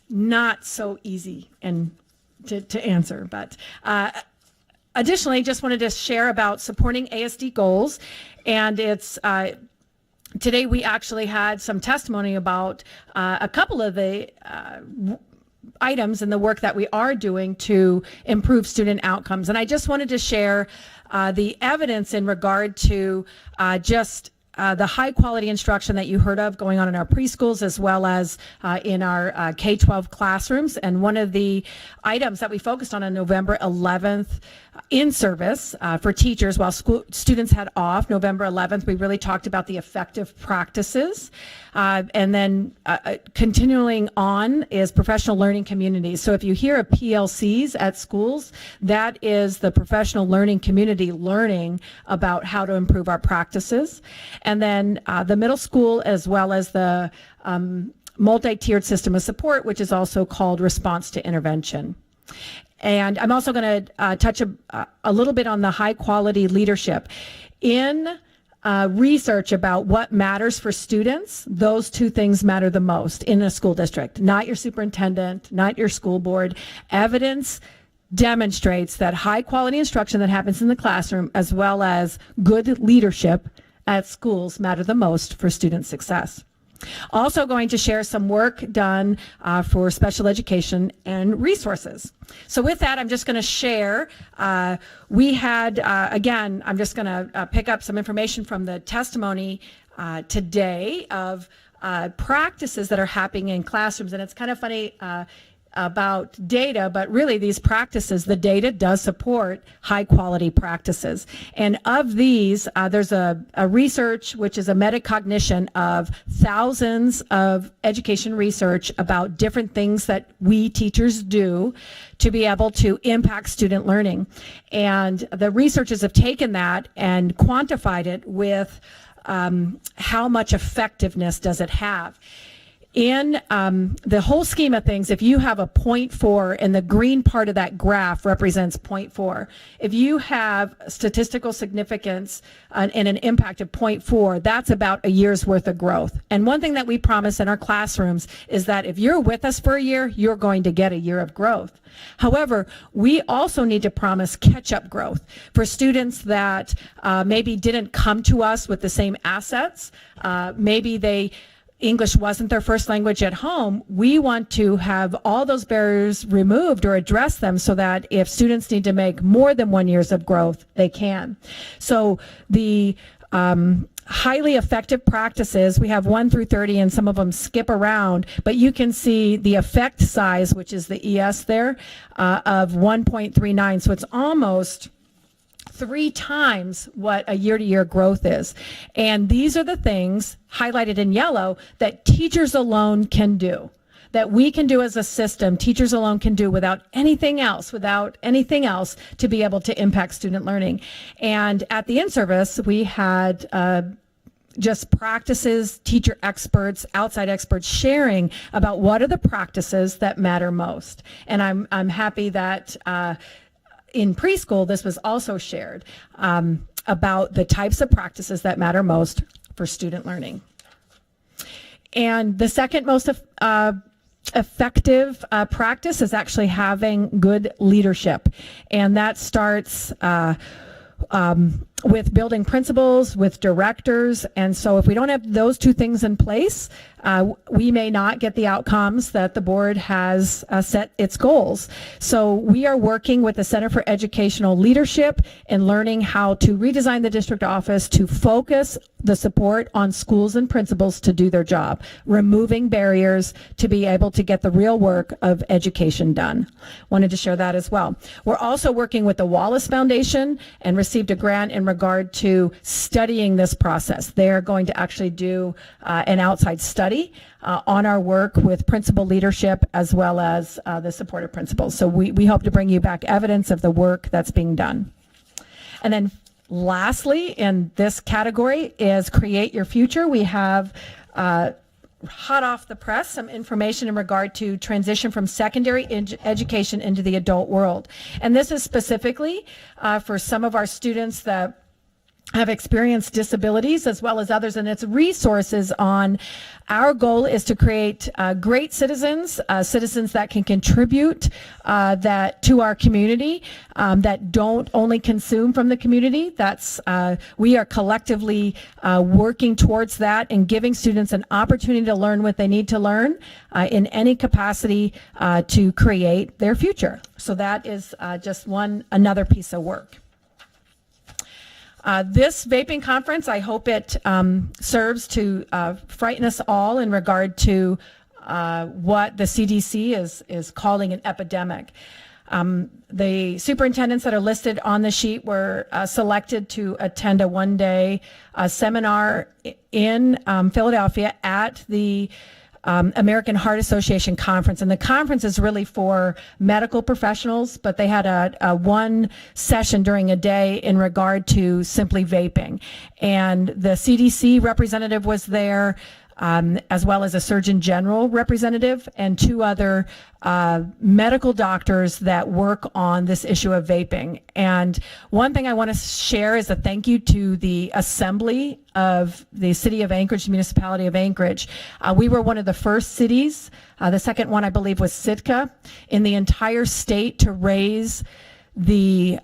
Not so easy and to answer, but Additionally, just wanted to share about supporting ASD goals, and it's today we actually had some testimony about a couple of the items in the work that we are doing to improve student outcomes. And I just wanted to share the evidence in regard to just the high quality instruction that you heard of going on in our preschools as well as in our K-12 classrooms. And one of the items that we focused on November 11th in service for teachers while students had off, November 11th, we really talked about the effective practices. And then continuing on is professional learning communities. So if you hear of PLCs at schools, that is the professional learning community learning about how to improve our practices. And then the middle school as well as the multi-tiered system of support, which is also called response to intervention. And I'm also going to touch a little bit on the high quality leadership. In research about what matters for students, those two things matter the most in a school district, not your superintendent, not your school board. Evidence demonstrates that high quality instruction that happens in the classroom as well as good leadership at schools matter the most for student success. Also going to share some work done for special education and resources. So with that, I'm just going to share, we had, again, I'm just going to pick up some information from the testimony today of practices that are happening in classrooms. And it's kind of funny about data, but really these practices, the data does support high quality practices. And of these, there's a research, which is a metacognition of thousands of education research about different things that we teachers do to be able to impact student learning. And the researchers have taken that and quantified it with how much effectiveness does it have. In the whole scheme of things, if you have a 0.4 and the green part of that graph represents 0.4, if you have statistical significance and an impact of 0.4, that's about a year's worth of growth. And one thing that we promise in our classrooms is that if you're with us for a year, you're going to get a year of growth. However, we also need to promise catch-up growth for students that maybe didn't come to us with the same assets. Maybe English wasn't their first language at home. We want to have all those barriers removed or address them so that if students need to make more than 1 year of growth, they can. So the highly effective practices, we have 1 through 30 and some of them skip around, but you can see the effect size, which is the ES there, of 1.39. So it's almost 3 times what a year-to-year growth is. And these are the things highlighted in yellow that teachers alone can do, that we can do as a system, teachers alone can do without anything else to be able to impact student learning. And at the in-service, we had just practices, teacher experts, outside experts sharing about what are the practices that matter most. And I'm happy that in preschool, this was also shared about the types of practices that matter most for student learning. And the second most effective practice is actually having good leadership. And that starts with building principals, with directors. And so if we don't have those two things in place, we may not get the outcomes that the board has set its goals. So we are working with the Center for Educational Leadership and learning how to redesign the district office to focus the support on schools and principals to do their job, removing barriers to be able to get the real work of education done. Wanted to share that as well. We're also working with the Wallace Foundation and received a grant in regard to studying this process. They're going to actually do an outside study on our work with principal leadership as well as the supportive principals. So we hope to bring you back evidence of the work that's being done. And then lastly, in this category is Create Your Future. We have hot off the press some information in regard to transition from secondary education into the adult world. And this is specifically for some of our students that have experienced disabilities as well as others, and its resources on. Our goal is to create great citizens, citizens that can contribute that to our community, that don't only consume from the community. That's we are collectively working towards that and giving students an opportunity to learn what they need to learn in any capacity to create their future. So that is just another piece of work. This vaping conference, I hope it serves to frighten us all in regard to what the CDC is calling an epidemic. The superintendents that are listed on the sheet were selected to attend a one-day seminar in Philadelphia at the American Heart Association conference, and the conference is really for medical professionals, but they had a one session during a day in regard to simply vaping, and the CDC representative was there, as well as a Surgeon General representative and two other medical doctors that work on this issue of vaping. And one thing I want to share is a thank you to the Assembly of the City of Anchorage, Municipality of Anchorage. We were one of the first cities, the second one I believe was Sitka, in the entire state to raise the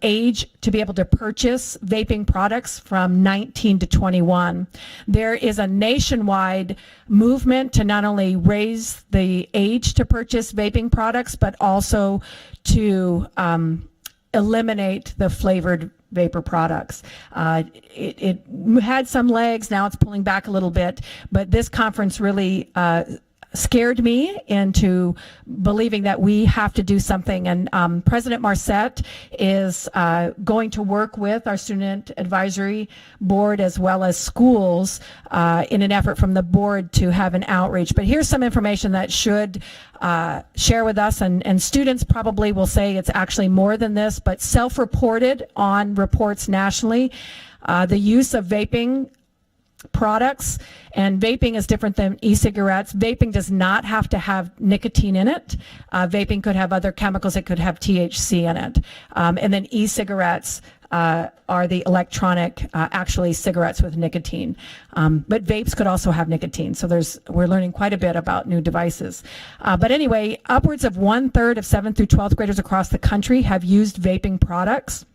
age to be able to purchase vaping products from 19 to 21. There is a nationwide movement to not only raise the age to purchase vaping products, but also to eliminate the flavored vapor products. It had some legs, now it's pulling back a little bit, but this conference really scared me into believing that we have to do something. And President Marcette is going to work with our student advisory board as well as schools in an effort from the board to have an outreach. But here's some information that should share with us, and students probably will say it's actually more than this, but self-reported on reports nationally, the use of vaping products, and vaping is different than e-cigarettes. Vaping does not have to have nicotine in it. Vaping could have other chemicals. It could have THC in it. And then e-cigarettes are the electronic, actually cigarettes with nicotine. But vapes could also have nicotine. So we're learning quite a bit about new devices. But anyway, upwards of 1/3 of 7th through 12th graders across the country have used vaping products.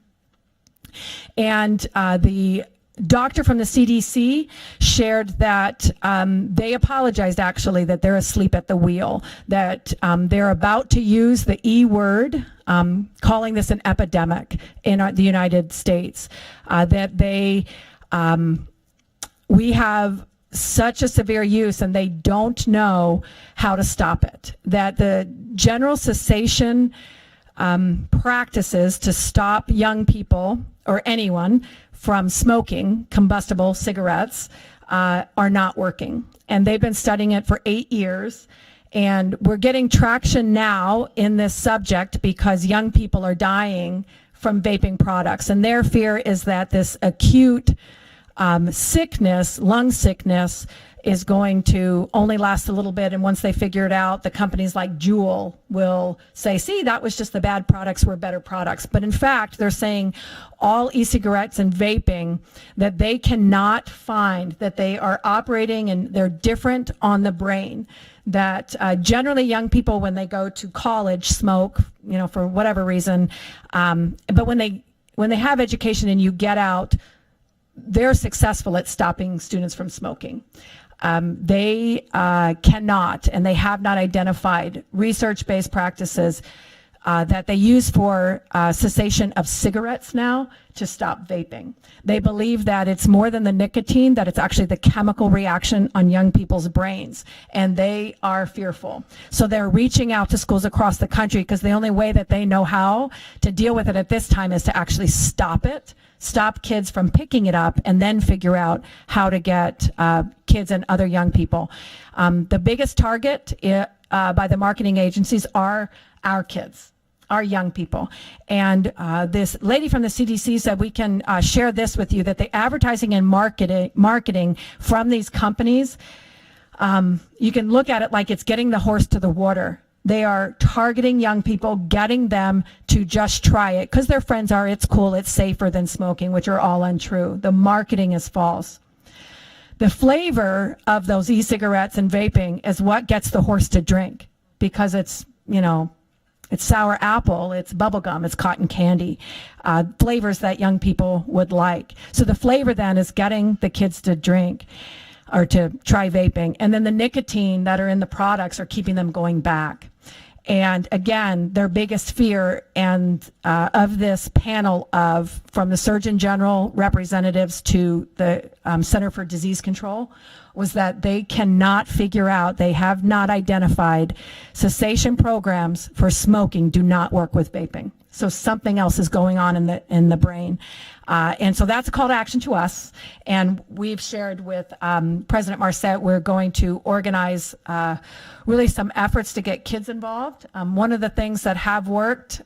And the doctor from the CDC shared that they apologized actually that they're asleep at the wheel, that they're about to use the E word, calling this an epidemic in the United States, that we have such a severe use and they don't know how to stop it, that the general cessation practices to stop young people or anyone from smoking combustible cigarettes are not working. And they've been studying it for 8 years. And we're getting traction now in this subject because young people are dying from vaping products. And their fear is that this acute sickness, lung sickness, is going to only last a little bit, and once they figure it out, the companies like Juul will say, see, that was just the bad products were better products. But in fact, they're saying all e-cigarettes and vaping, that they cannot find that they are operating and they're different on the brain, that generally young people when they go to college smoke, for whatever reason, but when they have education and you get out, they're successful at stopping students from smoking. They cannot, and they have not identified research-based practices that they use for cessation of cigarettes now to stop vaping. They believe that it's more than the nicotine, that it's actually the chemical reaction on young people's brains, and they are fearful. So they're reaching out to schools across the country because the only way that they know how to deal with it at this time is to actually stop it, stop kids from picking it up, and then figure out how to get kids and other young people. The biggest target by the marketing agencies are our kids, our young people. And this lady from the CDC said we can share this with you, that the advertising and marketing from these companies, you can look at it like it's getting the horse to the water. They are targeting young people, getting them to just try it because their friends are, it's cool, it's safer than smoking, which are all untrue. The marketing is false. The flavor of those e-cigarettes and vaping is what gets the horse to drink because it's, you know, it's sour apple, it's bubble gum, it's cotton candy, flavors that young people would like. So the flavor then is getting the kids to drink or to try vaping. And then the nicotine that are in the products are keeping them going back. And again, their biggest fear and of this panel of from the Surgeon General representatives to the Center for Disease Control was that they cannot figure out, they have not identified cessation programs for smoking do not work with vaping. So something else is going on in the brain. And so that's a call to action to us. And we've shared with President Marcet, we're going to organize really some efforts to get kids involved. One of the things that have worked,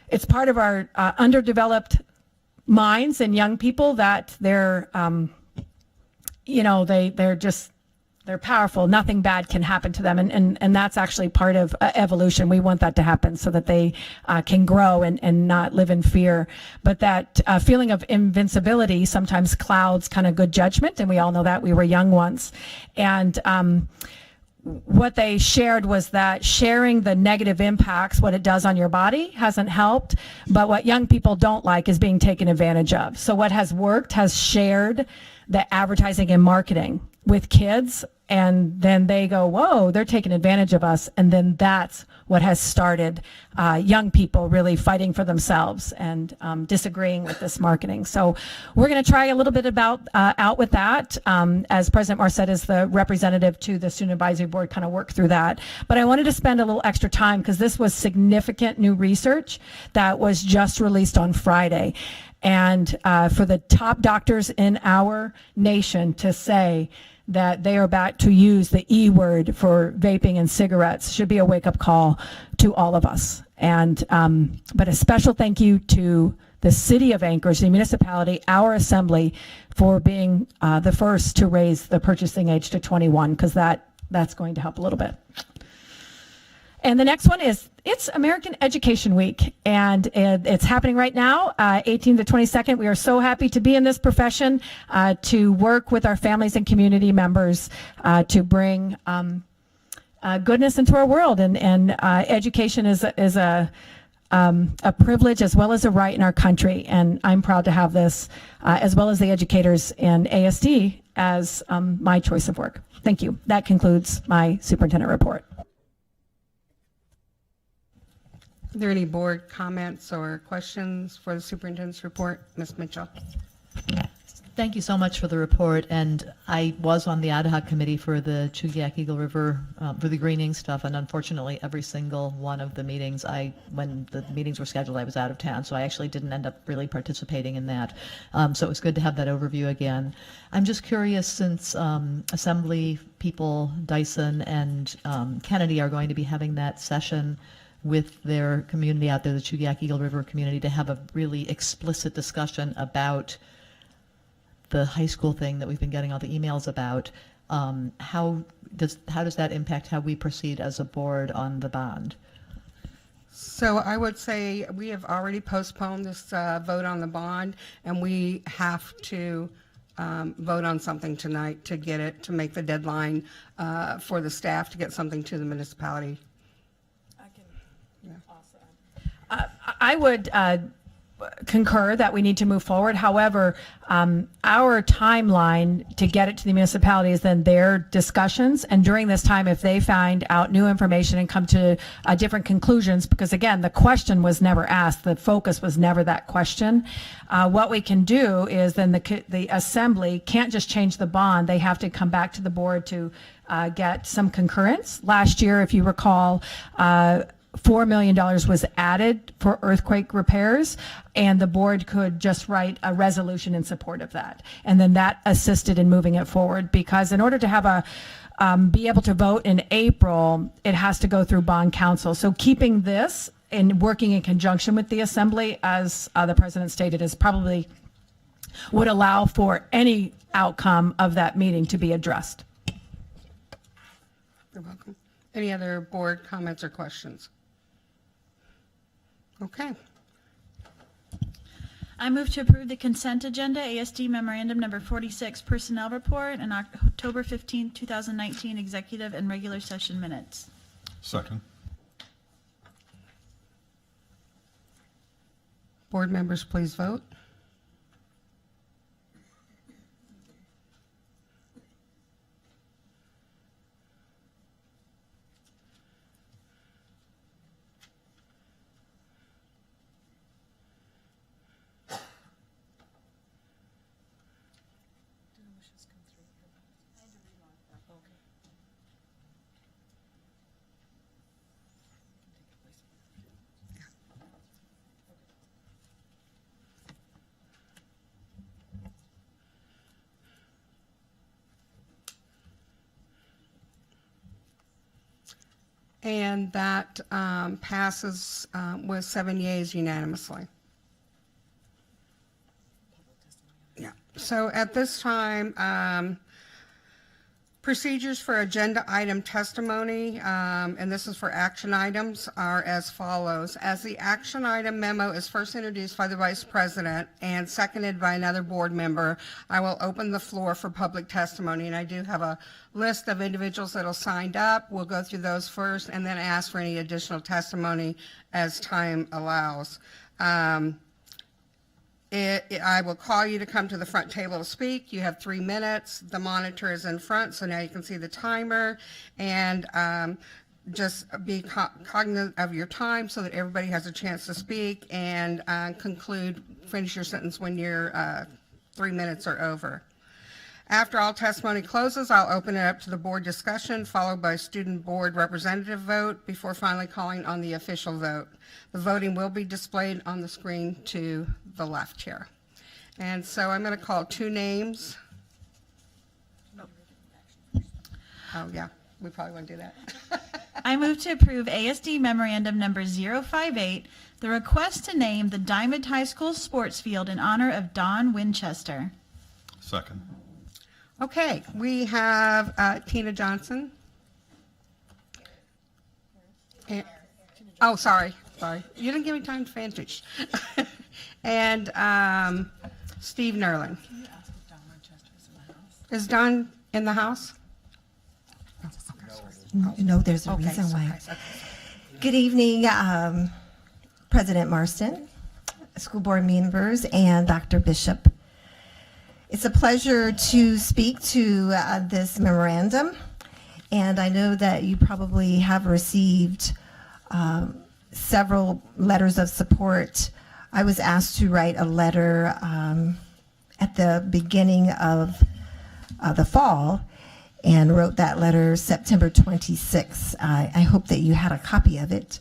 it's part of our underdeveloped minds and young people that they're, you know, they're powerful. Nothing bad can happen to them. And that's actually part of evolution. We want that to happen so that they can grow and not live in fear. But that feeling of invincibility sometimes clouds kind of good judgment. And we all know that. We were young once. And what they shared was that sharing the negative impacts, what it does on your body, hasn't helped. But what young people don't like is being taken advantage of. So what has worked has shared the advertising and marketing with kids, and then they go, whoa, they're taking advantage of us. And then that's what has started young people really fighting for themselves and disagreeing with this marketing. So we're going to try a little bit out with that as President Marcet is the representative to the Student Advisory Board, kind of work through that. But I wanted to spend a little extra time because this was significant new research that was just released on Friday. And for the top doctors in our nation to say that they are about to use the E word for vaping and cigarettes should be a wake-up call to all of us. And but a special thank you to the City of Anchorage, the municipality, our assembly, for being the first to raise the purchasing age to 21, because that's going to help a little bit. And the next one is, it's American Education Week, and it's happening right now, 18th to 22nd. We are so happy to be in this profession, to work with our families and community members to bring goodness into our world. And education is a privilege as well as a right in our country. And I'm proud to have this, as well as the educators in ASD, as my choice of work. Thank you. That concludes my superintendent report. Are there any board comments or questions for the superintendent's report? Ms. Mitchell. Thank you so much for the report. And I was on the ad hoc committee for the Chugiak Eagle River, for the greening stuff. And unfortunately, every single one of the meetings, when the meetings were scheduled, I was out of town. So I actually didn't end up really participating in that. So it was good to have that overview again. I'm just curious, since Assembly people, Dyson and Kennedy are going to be having that session with their community out there, the Chugiak Eagle River community, to have a really explicit discussion about the high school thing that we've been getting all the emails about. How does that impact how we proceed as a board on the bond? So I would say we have already postponed this vote on the bond, and we have to vote on something tonight to get it, to make the deadline for the staff to get something to the municipality. I would concur that we need to move forward. However, our timeline to get it to the municipality is then their discussions. And during this time, if they find out new information and come to different conclusions, because again, the question was never asked, the focus was never that question. What we can do is then the assembly can't just change the bond. They have to come back to the board to get some concurrence. Last year, if you recall, $4 million was added for earthquake repairs, and the board could just write a resolution in support of that. And then that assisted in moving it forward, because in order to have be able to vote in April, it has to go through bond council. So keeping this and working in conjunction with the assembly, as the president stated, is probably would allow for any outcome of that meeting to be addressed. You're welcome. Any other board comments or questions? Okay. I move to approve the consent agenda, ASD Memorandum Number 46, Personnel Report, and October 15, 2019 Executive and Regular Session Minutes. Second. Board members, please vote. And that passes with 7 yeas unanimously. Yeah. So at this time, procedures for agenda item testimony, and this is for action items, are as follows. As the action item memo is first introduced by the Vice President and seconded by another board member, I will open the floor for public testimony. And I do have a list of individuals that have signed up. We'll go through those first and then ask for any additional testimony as time allows. I will call you to come to the front table to speak. You have 3 minutes. The monitor is in front, so now you can see the timer. And just be cognizant of your time so that everybody has a chance to speak, and finish your sentence when your 3 minutes are over. After all testimony closes, I'll open it up to the board discussion, followed by student board representative vote, before finally calling on the official vote. The voting will be displayed on the screen to the left here. And so I'm going to call 2 names. Oh, yeah, we probably want to do that. I move to approve ASD Memorandum Number 058, the request to name the Diamond High School sports field in honor of Don Winchester. Second. Okay, we have Tina Johnson. Oh, sorry. You didn't give me time to finish. And Steve Nerlin. Is Don in the house? No, there's a reason why. Good evening, President Marston, school board members, and Dr. Bishop. It's a pleasure to speak to this memorandum, and I know that you probably have received several letters of support. I was asked to write a letter at the beginning of the fall, and wrote that letter September 26th. I hope that you had a copy of it.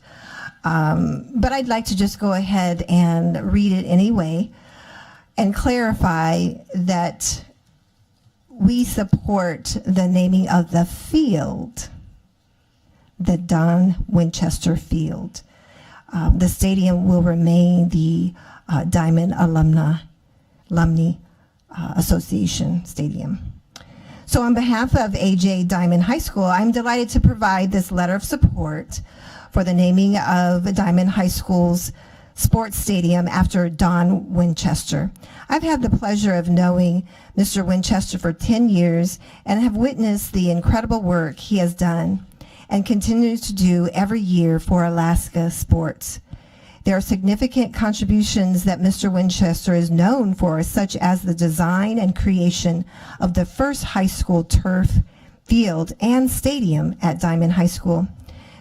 But I'd like to just go ahead and read it anyway and clarify that we support the naming of the field, the Don Winchester Field. The stadium will remain the Diamond Alumni Association Stadium. So on behalf of AJ Diamond High School, I'm delighted to provide this letter of support for the naming of Diamond High School's sports stadium after Don Winchester. I've had the pleasure of knowing Mr. Winchester for 10 years and have witnessed the incredible work he has done and continues to do every year for Alaska sports. There are significant contributions that Mr. Winchester is known for, such as the design and creation of the first high school turf field and stadium at Diamond High School.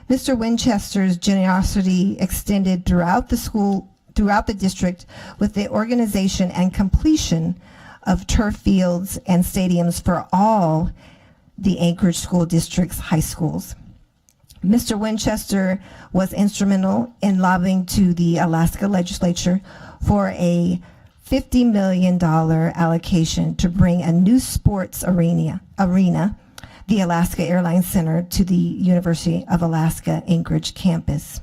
Mr. Winchester's generosity extended throughout the district with the organization and completion of turf fields and stadiums for all the Anchorage School District's high schools. Mr. Winchester was instrumental in lobbying to the Alaska legislature for a $50 million allocation to bring a new sports arena, the Alaska Airlines Center, to the University of Alaska Anchorage campus.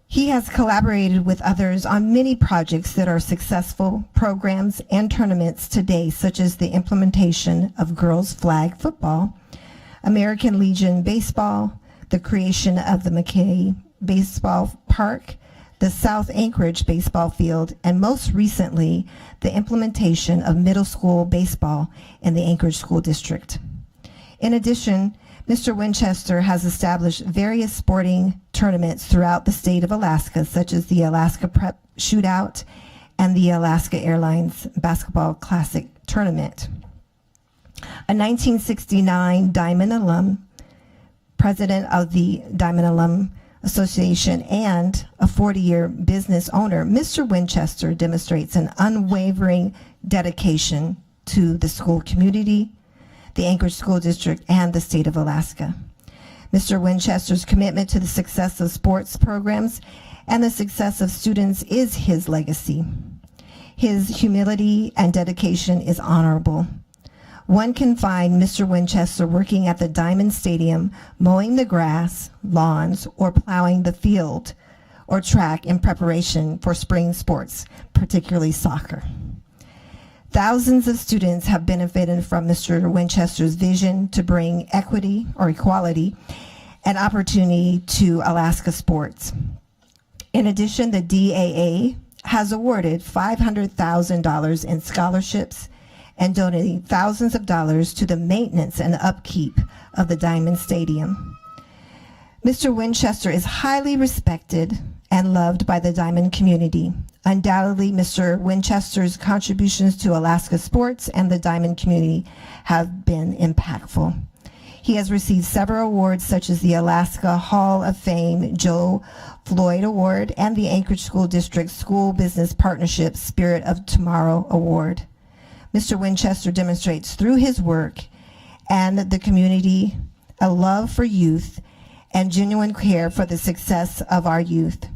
He has collaborated with others on many projects that are successful programs and tournaments today, such as the implementation of girls flag football, American Legion Baseball, the creation of the McKay Baseball Park, the South Anchorage baseball field, and most recently, the implementation of middle school baseball in the Anchorage School District. In addition, Mr. Winchester has established various sporting tournaments throughout the state of Alaska, such as the Alaska Prep Shootout and the Alaska Airlines Basketball Classic Tournament. A 1969 Diamond alum, president of the Diamond Alum Association, and a 40-year business owner, Mr. Winchester demonstrates an unwavering dedication to the school community, the Anchorage School District, and the state of Alaska. Mr. Winchester's commitment to the success of sports programs and the success of students is his legacy. His humility and dedication is honorable. One can find Mr. Winchester working at the Diamond Stadium, mowing the grass, lawns, or plowing the field or track in preparation for spring sports, particularly soccer. Thousands of students have benefited from Mr. Winchester's vision to bring equity or equality and opportunity to Alaska sports. In addition, the DAA has awarded $500,000 in scholarships and donating thousands of dollars to the maintenance and upkeep of the Diamond Stadium. Mr. Winchester is highly respected and loved by the Diamond community. Undoubtedly, Mr. Winchester's contributions to Alaska sports and the Diamond community have been impactful. He has received several awards such as the Alaska Hall of Fame Joe Floyd Award and the Anchorage School District School Business Partnership Spirit of Tomorrow Award. Mr. Winchester demonstrates through his work and the community a love for youth and genuine care for the success of our youth.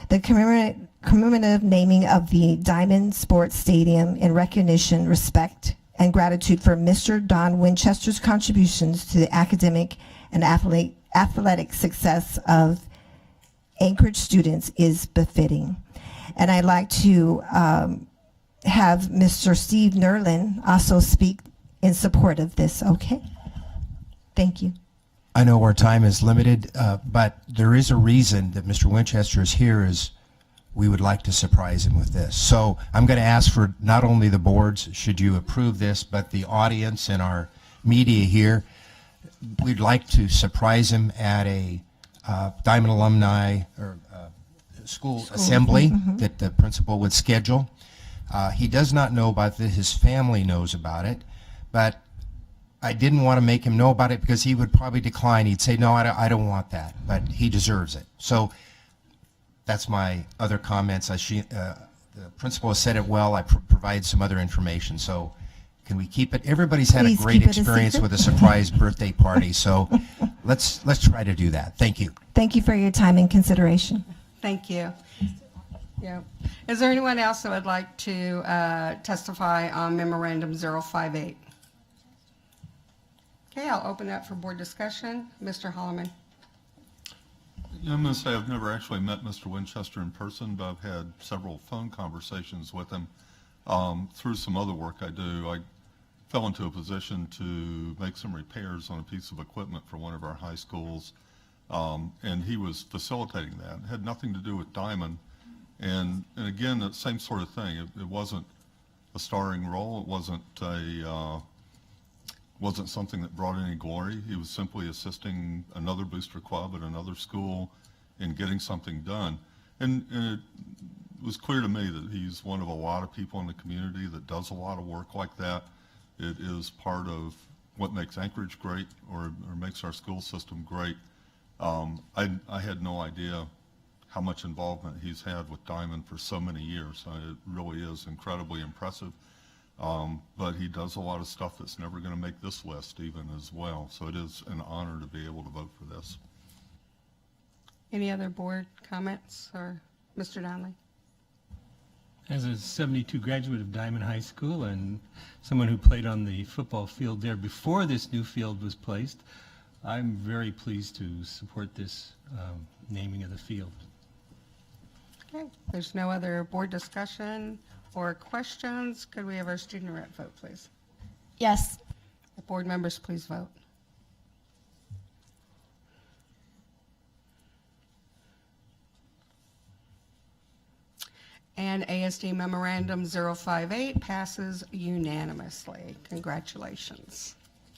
The commemorative naming of the Diamond Sports Stadium in recognition, respect, and gratitude for Mr. Don Winchester's contributions to the academic and athletic success of Anchorage students is befitting. And I'd like to have Mr. Steve Nerlin also speak in support of this, okay? Thank you. I know our time is limited, but there is a reason that Mr. Winchester is here is we would like to surprise him with this. So I'm going to ask for not only the boards, should you approve this, but the audience and our media here. We'd like to surprise him at a Diamond alumni or school assembly that the principal would schedule. He does not know about this. His family knows about it, but I didn't want to make him know about it because he would probably decline. He'd say, no, I don't want that, but he deserves it. So that's my other comments. The principal has said it well. I provide some other information. So can we keep it? Everybody's had a great experience with a surprise birthday party. So let's try to do that. Thank you. Thank you for your time and consideration. Thank you. Yeah. Is there anyone else that would like to testify on Memorandum 058? Okay, I'll open that for board discussion. Mr. Holloman. Yeah, I'm going to say I've never actually met Mr. Winchester in person, but I've had several phone conversations with him. Through some other work I do, I fell into a position to make some repairs on a piece of equipment for one of our high schools, and he was facilitating that. It had nothing to do with Diamond, and again, the same sort of thing. It wasn't a starring role. It wasn't something that brought any glory. He was simply assisting another booster club at another school in getting something done. And it was clear to me that he's one of a lot of people in the community that does a lot of work like that. It is part of what makes Anchorage great or makes our school system great. I had no idea how much involvement he's had with Diamond for so many years. It really is incredibly impressive. But he does a lot of stuff that's never going to make this list even as well. So it is an honor to be able to vote for this. Any other board comments, or Mr. Donnelly? As a 72 graduate of Diamond High School and someone who played on the football field there before this new field was placed, I'm very pleased to support this naming of the field. Okay, there's no other board discussion or questions. Could we have our student rep vote, please? Yes. The board members, please vote. And ASD Memorandum 058 passes unanimously. Congratulations.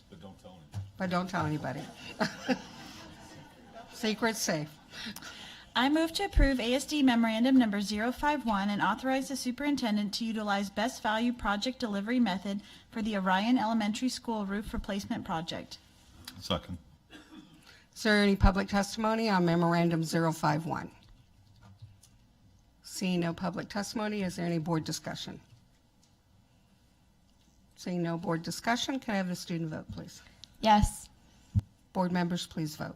But don't tell anybody. But don't tell anybody. Secret's safe. I move to approve ASD Memorandum Number 051 and authorize the superintendent to utilize best value project delivery method for the Orion Elementary School roof replacement project. Second. Is there any public testimony on Memorandum 051? Seeing no public testimony, is there any board discussion? Seeing no board discussion, can I have the student vote, please? Yes. Board members, please vote.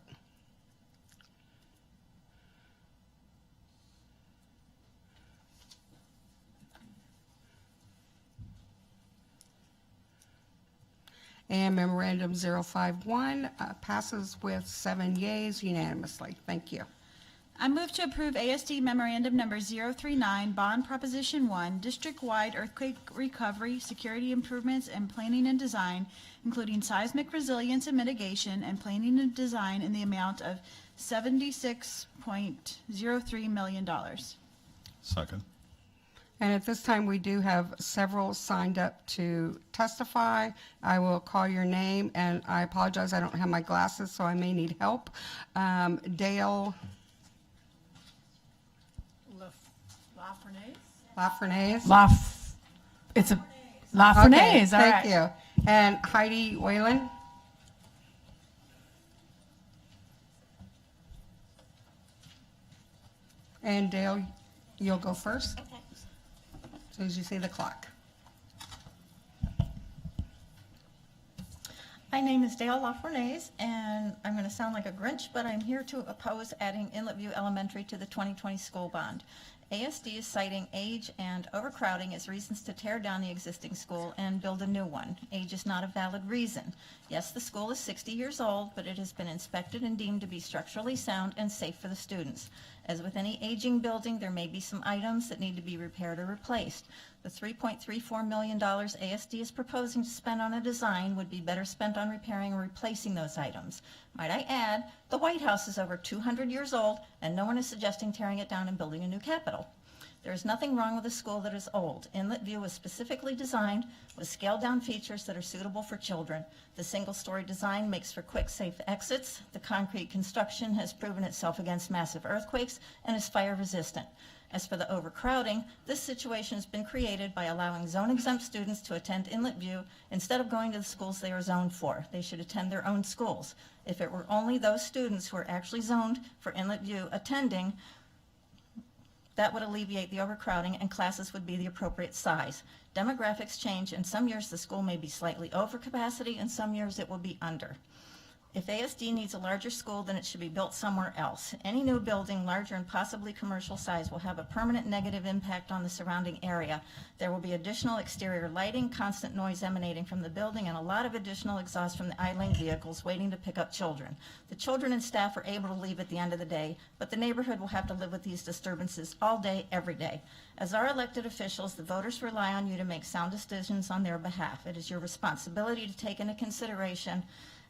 And Memorandum 051 passes with 7 yeas unanimously. Thank you. I move to approve ASD Memorandum Number 039, Bond Proposition 1, District-wide Earthquake Recovery, Security Improvements, and Planning and Design, including seismic resilience and mitigation, and planning and design in the amount of $76.03 million. Second. And at this time, we do have several signed up to testify. I will call your name, and I apologize, I don't have my glasses, so I may need help. Dale Lafreniere. It's a Lafreniere, all right. Thank you. And Heidi Whalen. And Dale, you'll go first. Okay. As soon as you see the clock. My name is Dale Lafreniere, and I'm going to sound like a Grinch, but I'm here to oppose adding Inlet View Elementary to the 2020 school bond. ASD is citing age and overcrowding as reasons to tear down the existing school and build a new one. Age is not a valid reason. Yes, the school is 60 years old, but it has been inspected and deemed to be structurally sound and safe for the students. As with any aging building, there may be some items that need to be repaired or replaced. The $3.34 million ASD is proposing to spend on a design would be better spent on repairing or replacing those items. Might I add, the White House is over 200 years old, and no one is suggesting tearing it down and building a new Capitol. There is nothing wrong with a school that is old. Inlet View was specifically designed with scaled-down features that are suitable for children. The single-story design makes for quick, safe exits. The concrete construction has proven itself against massive earthquakes and is fire-resistant. As for the overcrowding, this situation has been created by allowing zone-exempt students to attend Inlet View instead of going to the schools they are zoned for. They should attend their own schools. If it were only those students who are actually zoned for Inlet View attending, that would alleviate the overcrowding and classes would be the appropriate size. Demographics change, and some years the school may be slightly over capacity and some years it will be under. If ASD needs a larger school, then it should be built somewhere else. Any new building, larger and possibly commercial size, will have a permanent negative impact on the surrounding area. There will be additional exterior lighting, constant noise emanating from the building, and a lot of additional exhaust from the idling vehicles waiting to pick up children. The children and staff are able to leave at the end of the day, but the neighborhood will have to live with these disturbances all day, every day. As our elected officials, the voters rely on you to make sound decisions on their behalf. It is your responsibility to take into consideration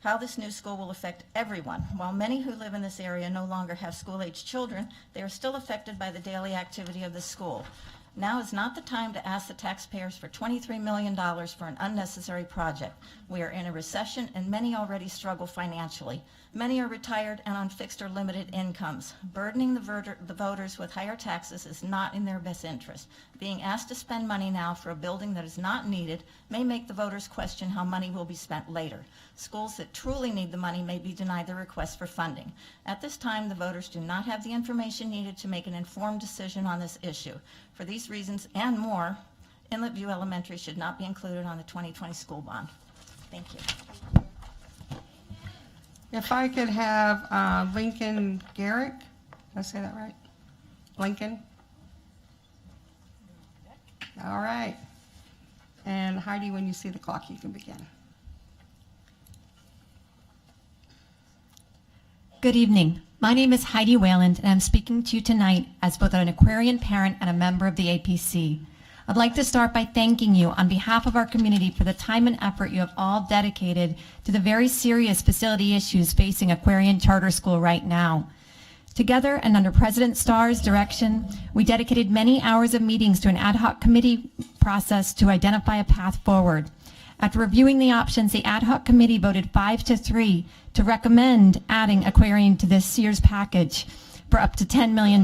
how this new school will affect everyone. While many who live in this area no longer have school-age children, they are still affected by the daily activity of the school. Now is not the time to ask the taxpayers for $23 million for an unnecessary project. We are in a recession and many already struggle financially. Many are retired and on fixed or limited incomes. Burdening the voters with higher taxes is not in their best interest. Being asked to spend money now for a building that is not needed may make the voters question how money will be spent later. Schools that truly need the money may be denied the request for funding. At this time, the voters do not have the information needed to make an informed decision on this issue. For these reasons and more, Inlet View Elementary should not be included on the 2020 school bond. Thank you. If I could have Lincoln Garrick, did I say that right? Lincoln? All right. And Heidi, when you see the clock, you can begin. Good evening. My name is Heidi Wayland, and I'm speaking to you tonight as both an Aquarian parent and a member of the APC. I'd like to start by thanking you on behalf of our community for the time and effort you have all dedicated to the very serious facility issues facing Aquarian Charter School right now. Together and under President Starr's direction, we dedicated many hours of meetings to an ad hoc committee process to identify a path forward. After reviewing the options, the ad hoc committee voted 5-3 to recommend adding Aquarian to this year's package for up to $10 million.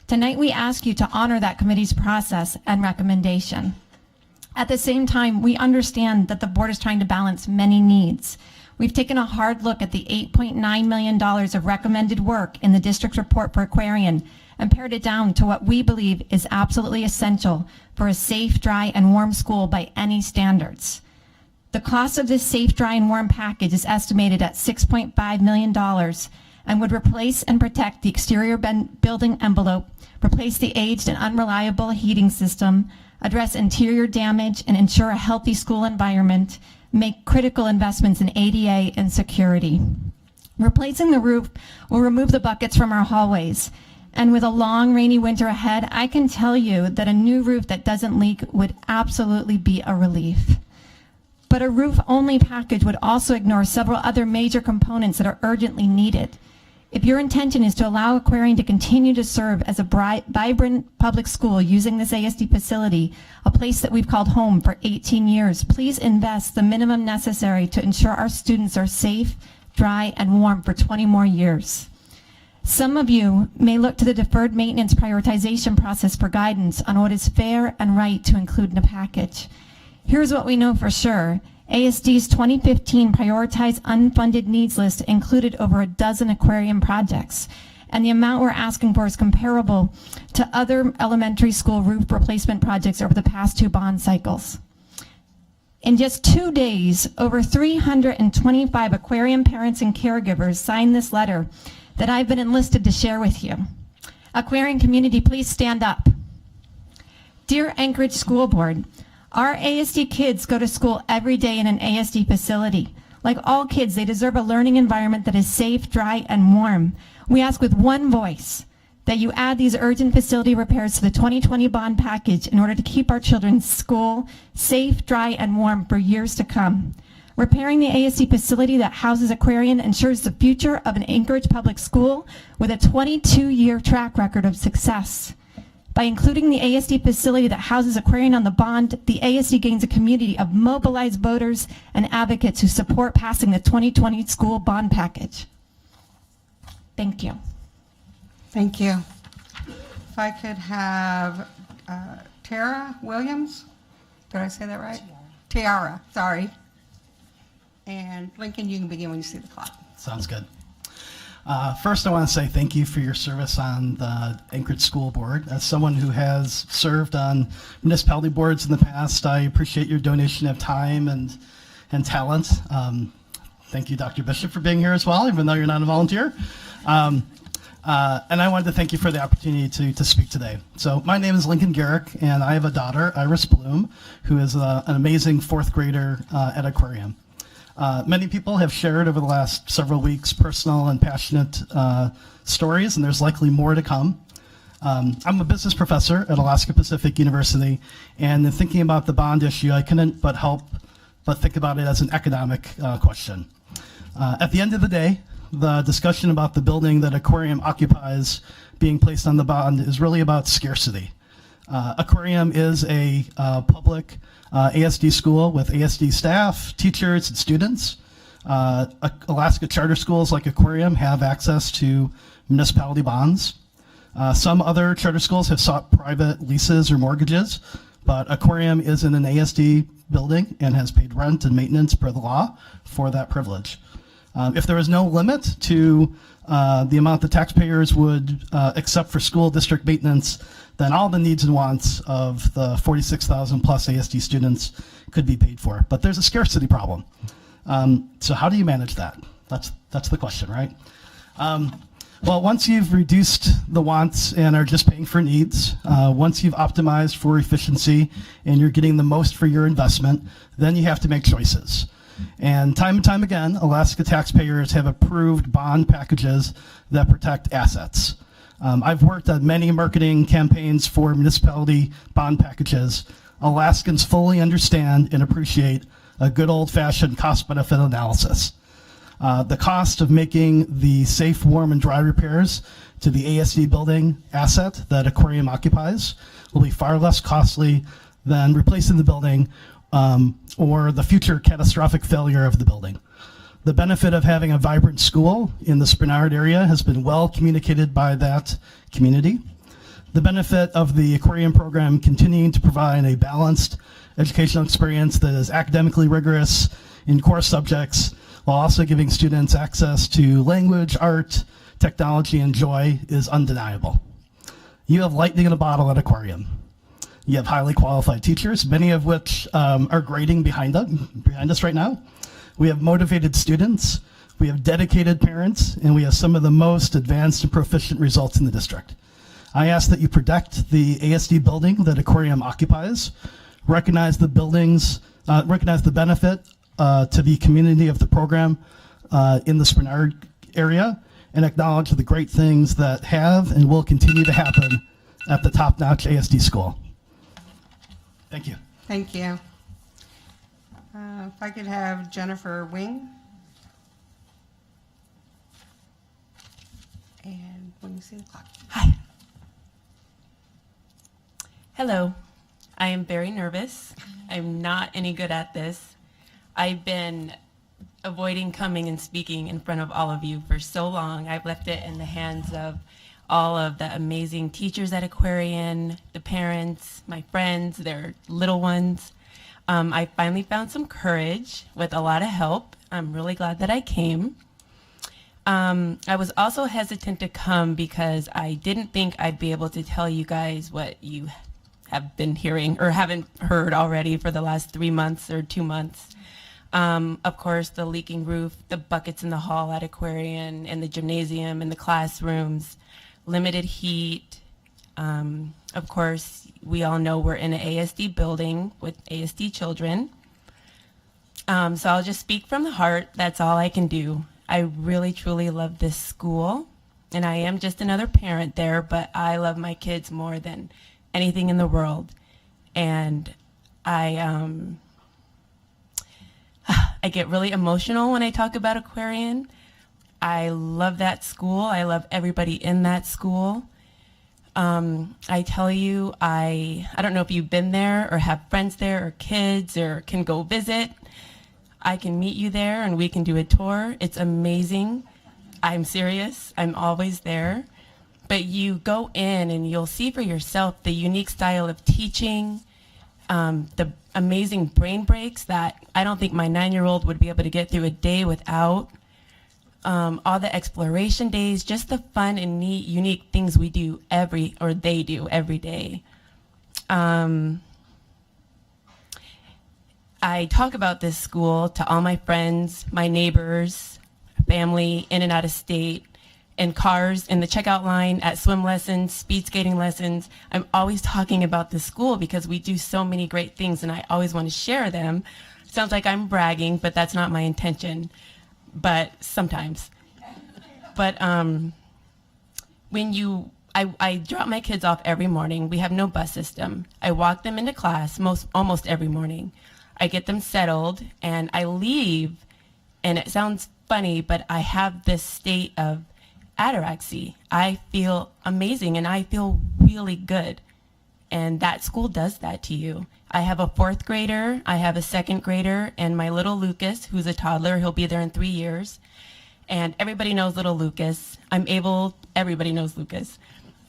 Tonight, we ask you to honor that committee's process and recommendation. At the same time, we understand that the board is trying to balance many needs. We've taken a hard look at the $8.9 million of recommended work in the district report for Aquarian and pared it down to what we believe is absolutely essential for a safe, dry, and warm school by any standards. The cost of this safe, dry, and warm package is estimated at $6.5 million and would replace and protect the exterior building envelope, replace the aged and unreliable heating system, address interior damage, and ensure a healthy school environment, make critical investments in ADA and security. Replacing the roof will remove the buckets from our hallways. And with a long, rainy winter ahead, I can tell you that a new roof that doesn't leak would absolutely be a relief. But a roof-only package would also ignore several other major components that are urgently needed. If your intention is to allow Aquarian to continue to serve as a vibrant public school using this ASD facility, a place that we've called home for 18 years, please invest the minimum necessary to ensure our students are safe, dry, and warm for 20 more years. Some of you may look to the deferred maintenance prioritization process for guidance on what is fair and right to include in a package. Here's what we know for sure. ASD's 2015 prioritized unfunded needs list included over a dozen aquarium projects, and the amount we're asking for is comparable to other elementary school roof replacement projects over the past 2 bond cycles. In just 2 days, over 325 aquarium parents and caregivers signed this letter that I've been enlisted to share with you. Aquarium community, please stand up. Dear Anchorage School Board, our ASD kids go to school every day in an ASD facility. Like all kids, they deserve a learning environment that is safe, dry, and warm. We ask with one voice that you add these urgent facility repairs to the 2020 bond package in order to keep our children's school safe, dry, and warm for years to come. Repairing the ASD facility that houses Aquarian ensures the future of an Anchorage public school with a 22-year track record of success. By including the ASD facility that houses Aquarian on the bond, the ASD gains a community of mobilized voters and advocates who support passing the 2020 school bond package. Thank you. Thank you. If I could have Tara Williams. Did I say that right? Tiara, sorry. And Lincoln, you can begin when you see the clock. Sounds good. First, I want to say thank you for your service on the Anchorage School Board. As someone who has served on municipality boards in the past, I appreciate your donation of time and talent. Thank you, Dr. Bishop, for being here as well, even though you're not a volunteer. And I wanted to thank you for the opportunity to speak today. So my name is Lincoln Garrick, and I have a daughter, Iris Bloom, who is an amazing 4th grader at Aquarium. Many people have shared over the last several weeks personal and passionate stories, and there's likely more to come. I'm a business professor at Alaska Pacific University, and in thinking about the bond issue, I couldn't but think about it as an economic question. At the end of the day, the discussion about the building that Aquarium occupies being placed on the bond is really about scarcity. Aquarium is a public ASD school with ASD staff, teachers, and students. Alaska charter schools like Aquarium have access to municipality bonds. Some other charter schools have sought private leases or mortgages, but Aquarium is in an ASD building and has paid rent and maintenance per the law for that privilege. If there was no limit to the amount the taxpayers would accept for school district maintenance, then all the needs and wants of the 46,000 plus ASD students could be paid for. But there's a scarcity problem. So how do you manage that? That's the question, right? Well, once you've reduced the wants and are just paying for needs, once you've optimized for efficiency and you're getting the most for your investment, then you have to make choices. And time again, Alaska taxpayers have approved bond packages that protect assets. I've worked on many marketing campaigns for municipality bond packages. Alaskans fully understand and appreciate a good old-fashioned cost-benefit analysis. The cost of making the safe, warm, and dry repairs to the ASD building asset that aquarium occupies will be far less costly than replacing the building or the future catastrophic failure of the building. The benefit of having a vibrant school in the Spinard area has been well communicated by that community. The benefit of the aquarium program continuing to provide a balanced educational experience that is academically rigorous in core subjects while also giving students access to language, art, technology, and joy is undeniable. You have lightning in a bottle at Aquarium. You have highly qualified teachers, many of which are grading behind us right now. We have motivated students, we have dedicated parents, and we have some of the most advanced and proficient results in the district. I ask that you protect the ASD building that Aquarium occupies, recognize the benefit to the community of the program in the Spinard area, and acknowledge the great things that have and will continue to happen at the top-notch ASD school. Thank you. Thank you. If I could have Jennifer Wing. And when you see the clock. Hi. Hello. I am very nervous. I'm not any good at this. I've been avoiding coming and speaking in front of all of you for so long. I've left it in the hands of all of the amazing teachers at Aquarian, the parents, my friends, their little ones. I finally found some courage with a lot of help. I'm really glad that I came. I was also hesitant to come because I didn't think I'd be able to tell you guys what you have been hearing or haven't heard already for the last 3 months or 2 months. Of course, the leaking roof, the buckets in the hall at Aquarian, in the gymnasium, in the classrooms, limited heat. Of course, we all know we're in an ASD building with ASD children. So I'll just speak from the heart. That's all I can do. I really, truly love this school, and I am just another parent there, but I love my kids more than anything in the world. And I get really emotional when I talk about Aquarian. I love that school. I love everybody in that school. I tell you, I don't know if you've been there or have friends there or kids or can go visit. I can meet you there and we can do a tour. It's amazing. I'm serious. I'm always there. But you go in and you'll see for yourself the unique style of teaching, the amazing brain breaks that I don't think my 9-year-old would be able to get through a day without. All the exploration days, just the fun and neat, unique things they do every day. I talk about this school to all my friends, my neighbors, family in and out of state, in cars, in the checkout line, at swim lessons, speed skating lessons. I'm always talking about this school because we do so many great things and I always want to share them. Sounds like I'm bragging, but that's not my intention. But sometimes. But when I drop my kids off every morning. We have no bus system. I walk them into class almost every morning. I get them settled and I leave, and it sounds funny, but I have this state of ataraxy. I feel amazing and I feel really good. And that school does that to you. I have a 4th grader, I have a 2nd grader, and my little Lucas, who's a toddler, he'll be there in 3 years. And everybody knows little Lucas. Everybody knows Lucas.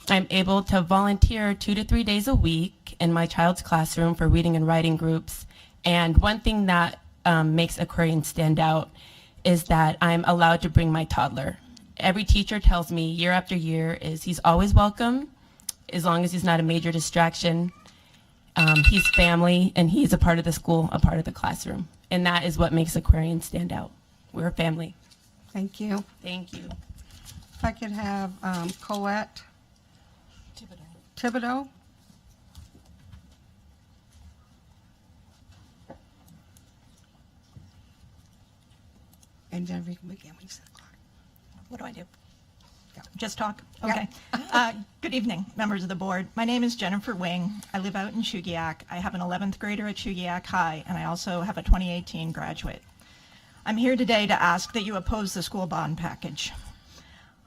I'm able to volunteer 2 to 3 days a week in my child's classroom for reading and writing groups. And one thing that makes Aquarian stand out is that I'm allowed to bring my toddler. Every teacher tells me year after year he's always welcome, as long as he's not a major distraction. He's family, and he's a part of the school, a part of the classroom. And that is what makes Aquarian stand out. We're a family. Thank you. Thank you. If I could have Colette Thibodeau. And Jennifer, you can begin when you set the clock. What do I do? Go. Just talk? Yeah. Okay. Good evening, members of the board. My name is Jennifer Wing. I live out in Chugiak. I have an 11th grader at Chugiak High, and I also have a 2018 graduate. I'm here today to ask that you oppose the school bond package.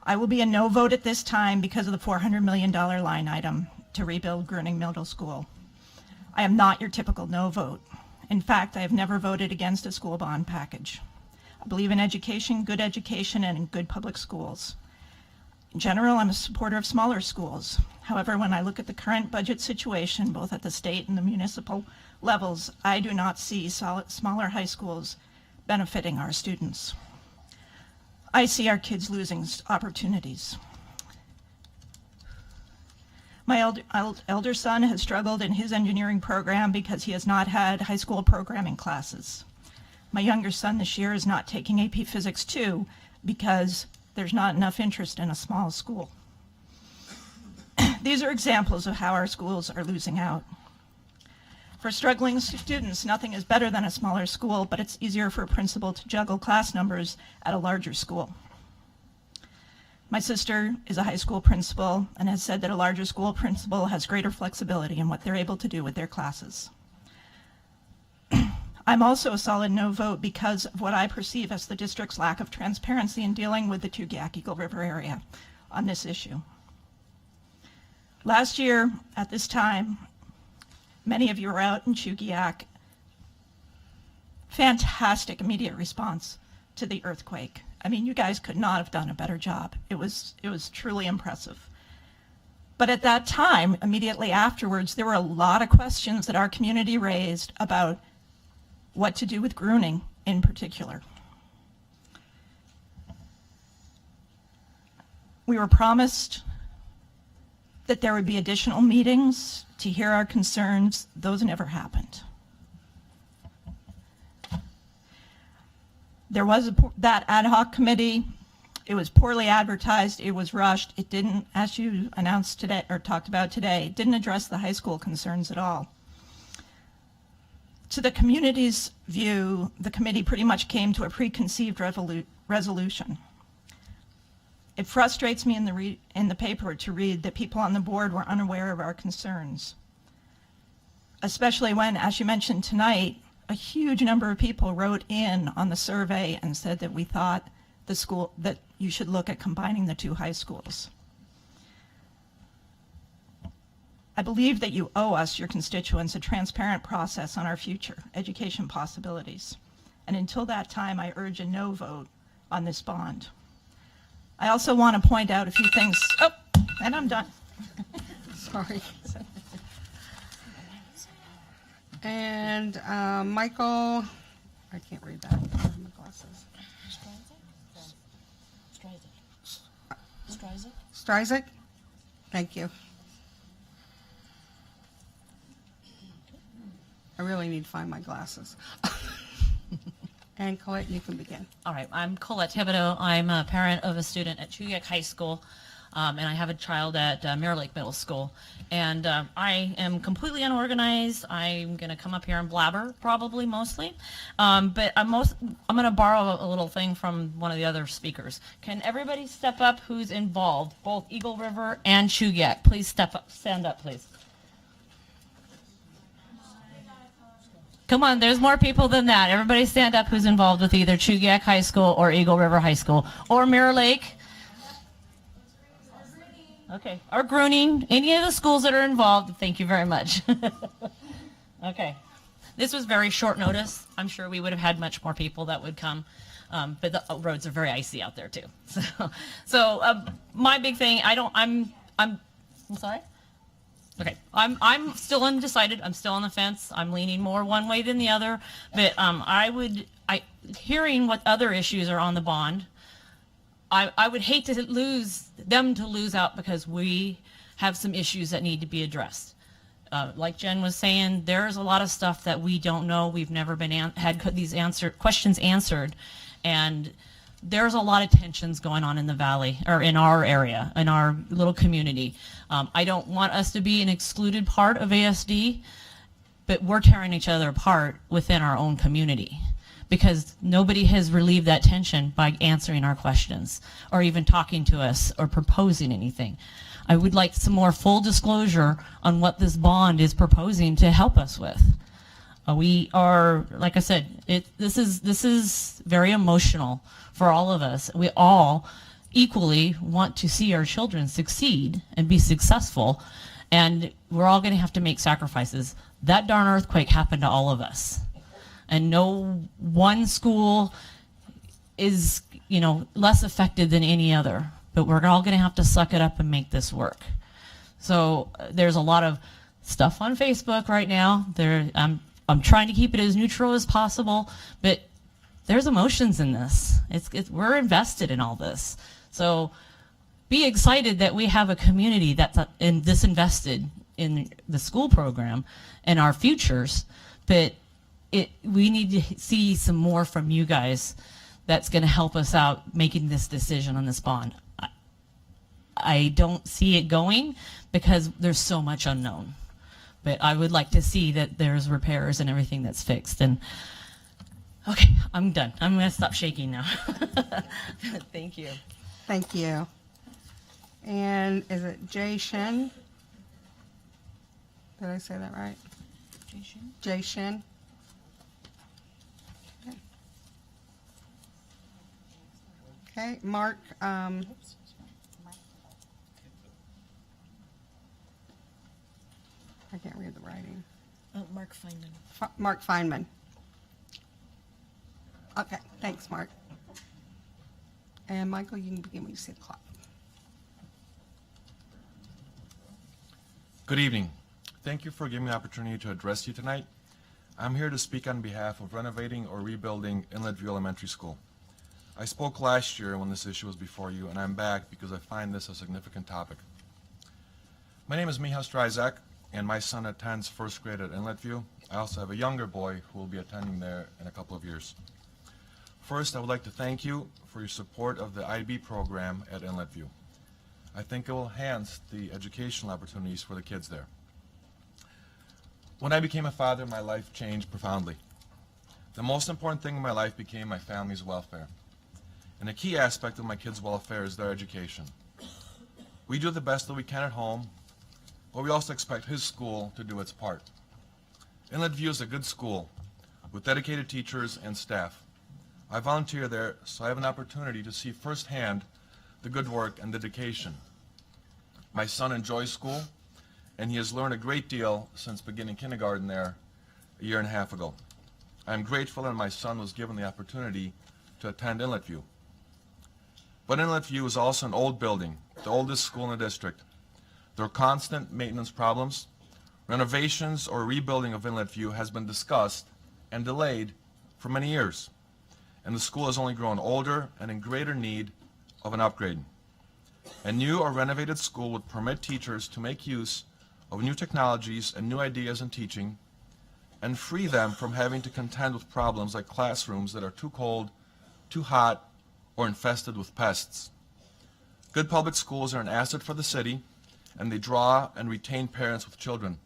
I will be a no vote at this time because of the $400 million line item to rebuild Gruning Middle School. I am not your typical no vote. In fact, I have never voted against a school bond package. I believe in education, and in good public schools. In general, I'm a supporter of smaller schools. However, when I look at the current budget situation, both at the state and the municipal levels, I do not see smaller high schools benefiting our students. I see our kids losing opportunities. My elder son has struggled in his engineering program because he has not had high school programming classes. My younger son this year is not taking AP Physics 2 because there's not enough interest in a small school. These are examples of how our schools are losing out. For struggling students, nothing is better than a smaller school, but it's easier for a principal to juggle class numbers at a larger school. My sister is a high school principal and has said that a larger school principal has greater flexibility in what they're able to do with their classes. I'm also a solid no vote because of what I perceive as the district's lack of transparency in dealing with the Tugiak-Eagle River area on this issue. Last year, at this time, many of you were out in Chugiak. Fantastic immediate response to the earthquake. I mean, you guys could not have done a better job. It was truly impressive. But at that time, immediately afterwards, there were a lot of questions that our community raised about what to do with Gruning in particular. We were promised that there would be additional meetings to hear our concerns. Those never happened. There was that ad hoc committee. It was poorly advertised. It was rushed. It didn't, as you announced today or talked about today, it didn't address the high school concerns at all. To the community's view, the committee pretty much came to a preconceived resolution. It frustrates me in the paper to read that people on the board were unaware of our concerns, especially when, as you mentioned tonight, a huge number of people wrote in on the survey and said that we thought that you should look at combining the two high schools. I believe that you owe us, your constituents, a transparent process on our future education possibilities. And until that time, I urge a no vote on this bond. I also want to point out a few things. Oh, and I'm done. Sorry. And Michael, I can't read that. I have my glasses. Stryzik? Thank you. I really need to find my glasses. And Colette, you can begin. All right, I'm Colette Thibodeau. I'm a parent of a student at Chugiak High School, and I have a child at Mirror Lake Middle School. And I am completely unorganized. I'm going to come up here and blabber, probably, mostly. But I'm going to borrow a little thing from one of the other speakers. Can everybody step up who's involved, both Eagle River and Chugiak? Please step up, stand up, please. Come on, there's more people than that. Everybody stand up who's involved with either Chugiak High School or Eagle River High School or Mirror Lake. Okay, or Gruning, any of the schools that are involved. Thank you very much. Okay, this was very short notice. I'm sure we would have had much more people that would come, but the roads are very icy out there too. So my big thing, I'm sorry. Okay, I'm still undecided. I'm still on the fence. I'm leaning more one way than the other. But hearing what other issues are on the bond, I would hate to lose out because we have some issues that need to be addressed. Like Jen was saying, there's a lot of stuff that we don't know. We've never had these questions answered, and there's a lot of tensions going on in the valley, or in our area, in our little community. I don't want us to be an excluded part of ASD, but we're tearing each other apart within our own community because nobody has relieved that tension by answering our questions or even talking to us or proposing anything. I would like some more full disclosure on what this bond is proposing to help us with. We are, like I said, this is very emotional for all of us. We all equally want to see our children succeed and be successful, and we're all going to have to make sacrifices. That darn earthquake happened to all of us, and no one school is, less affected than any other, but we're all going to have to suck it up and make this work. So there's a lot of stuff on Facebook right now. I'm trying to keep it as neutral as possible, but there's emotions in this. We're invested in all this. So be excited that we have a community that's this invested in the school program and our futures, but we need to see some more from you guys that's going to help us out making this decision on this bond. I don't see it going because there's so much unknown. But I would like to see that there's repairs and everything that's fixed. And okay, I'm done. I'm going to stop shaking now. Thank you. Thank you. And is it Jay Shin? Did I say that right? Jay Shin? Jay Shin. Okay, Mark. I can't read the writing. Mark Feynman. Mark Feynman. Okay, thanks, Mark. And Michael, you can begin when you see the clock. Good evening. Thank you for giving me the opportunity to address you tonight. I'm here to speak on behalf of renovating or rebuilding Inlet View Elementary School. I spoke last year when this issue was before you, and I'm back because I find this a significant topic. My name is Michal Stryzak, and my son attends first grade at Inlet View. I also have a younger boy who will be attending there in a couple of years. First, I would like to thank you for your support of the IB program at Inlet View. I think it will enhance the educational opportunities for the kids there. When I became a father, my life changed profoundly. The most important thing in my life became my family's welfare. And a key aspect of my kids' welfare is their education. We do the best that we can at home, but we also expect his school to do its part. Inlet View is a good school with dedicated teachers and staff. I volunteer there, so I have an opportunity to see firsthand the good work and dedication. My son enjoys school, and he has learned a great deal since beginning kindergarten there a year and a half ago. I am grateful that my son was given the opportunity to attend Inlet View. But Inlet View is also an old building, the oldest school in the district. There are constant maintenance problems. Renovations or rebuilding of Inlet View has been discussed and delayed for many years, and the school has only grown older and in greater need of an upgrade. A new or renovated school would permit teachers to make use of new technologies and new ideas in teaching and free them from having to contend with problems like classrooms that are too cold, too hot, or infested with pests. Good public schools are an asset for the city, and they draw and retain parents with children.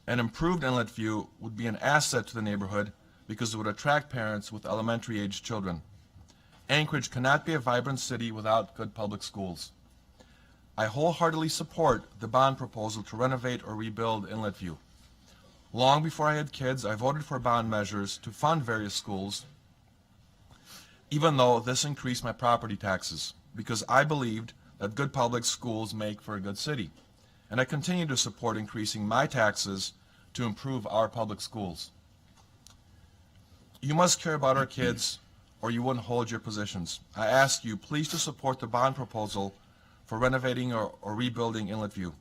An improved Inlet View would be an asset to the neighborhood because it would attract parents with elementary-age children. Anchorage cannot be a vibrant city without good public schools. I wholeheartedly support the bond proposal to renovate or rebuild Inlet View. Long before I had kids, I voted for bond measures to fund various schools, even though this increased my property taxes, because I believed that good public schools make for a good city. And I continue to support increasing my taxes to improve our public schools. You must care about our kids, or you wouldn't hold your positions. I ask you please to support the bond proposal for renovating or rebuilding Inlet View.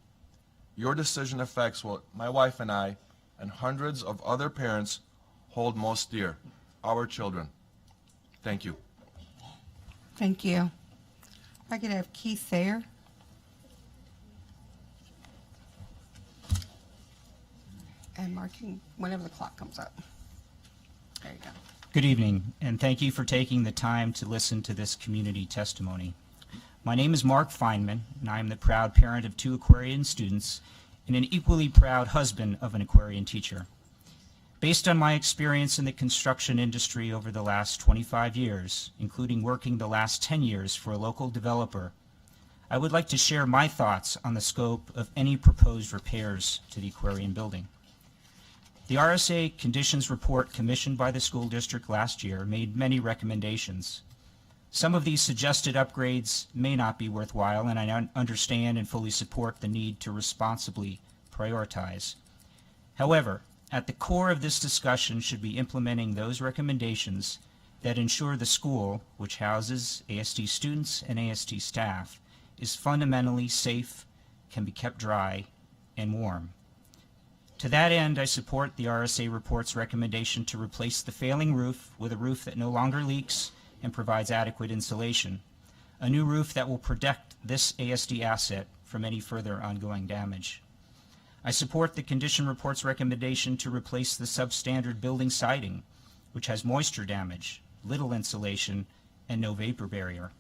Your decision affects what my wife and I and hundreds of other parents hold most dear, our children. Thank you. Thank you. If I could have Keith Thayer. And marking whenever the clock comes up. There you go. Good evening, and thank you for taking the time to listen to this community testimony. My name is Mark Feynman, and I am the proud parent of 2 Aquarian students and an equally proud husband of an Aquarian teacher. Based on my experience in the construction industry over the last 25 years, including working the last 10 years for a local developer, I would like to share my thoughts on the scope of any proposed repairs to the Aquarian building. The RSA conditions report commissioned by the school district last year made many recommendations. Some of these suggested upgrades may not be worthwhile, and I understand and fully support the need to responsibly prioritize. However, at the core of this discussion should be implementing those recommendations that ensure the school, which houses ASD students and ASD staff, is fundamentally safe, can be kept dry, and warm. To that end, I support the RSA report's recommendation to replace the failing roof with a roof that no longer leaks and provides adequate insulation, a new roof that will protect this ASD asset from any further ongoing damage. I support the condition report's recommendation to replace the substandard building siding, which has moisture damage, little insulation, and no vapor barrier.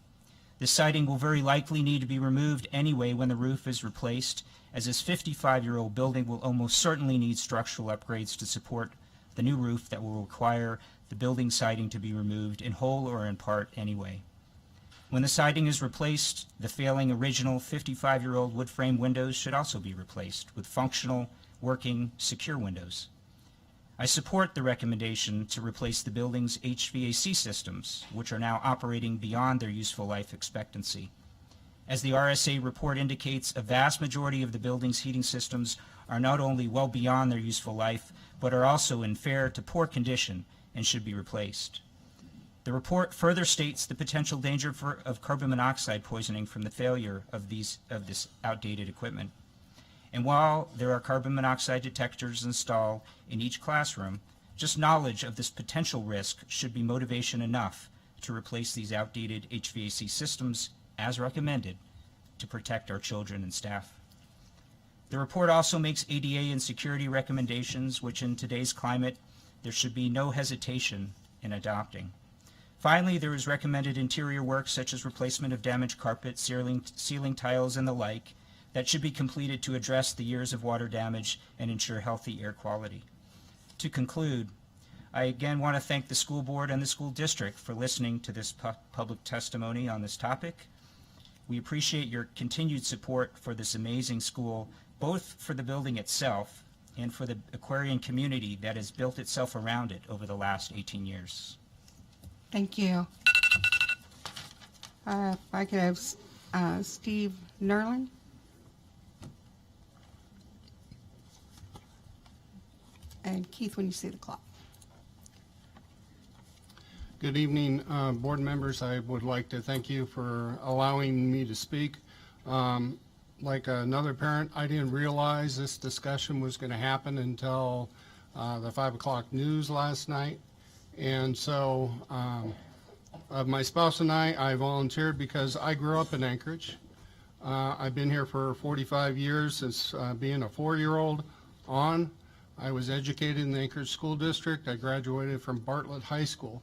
This siding will very likely need to be removed anyway when the roof is replaced, as this 55-year-old building will almost certainly need structural upgrades to support the new roof that will require the building siding to be removed in whole or in part anyway. When the siding is replaced, the failing original 55-year-old wood frame windows should also be replaced with functional, working, secure windows. I support the recommendation to replace the building's HVAC systems, which are now operating beyond their useful life expectancy. As the RSA report indicates, a vast majority of the building's heating systems are not only well beyond their useful life, but are also in fair to poor condition and should be replaced. The report further states the potential danger of carbon monoxide poisoning from the failure of this outdated equipment. And while there are carbon monoxide detectors installed in each classroom, just knowledge of this potential risk should be motivation enough to replace these outdated HVAC systems as recommended to protect our children and staff. The report also makes ADA and security recommendations, which in today's climate, there should be no hesitation in adopting. Finally, there is recommended interior work such as replacement of damaged carpet, ceiling tiles, and the like that should be completed to address the years of water damage and ensure healthy air quality. To conclude, I again want to thank the school board and the school district for listening to this public testimony on this topic. We appreciate your continued support for this amazing school, both for the building itself and for the Aquarian community that has built itself around it over the last 18 years. Thank you. If I could have Steve Nerlin. And Keith, when you see the clock. Good evening, board members. I would like to thank you for allowing me to speak. Like another parent, I didn't realize this discussion was going to happen until the 5 o'clock news last night. And so my spouse and I volunteered because I grew up in Anchorage. I've been here for 45 years since being a 4-year-old on. I was educated in the Anchorage School District. I graduated from Bartlett High School.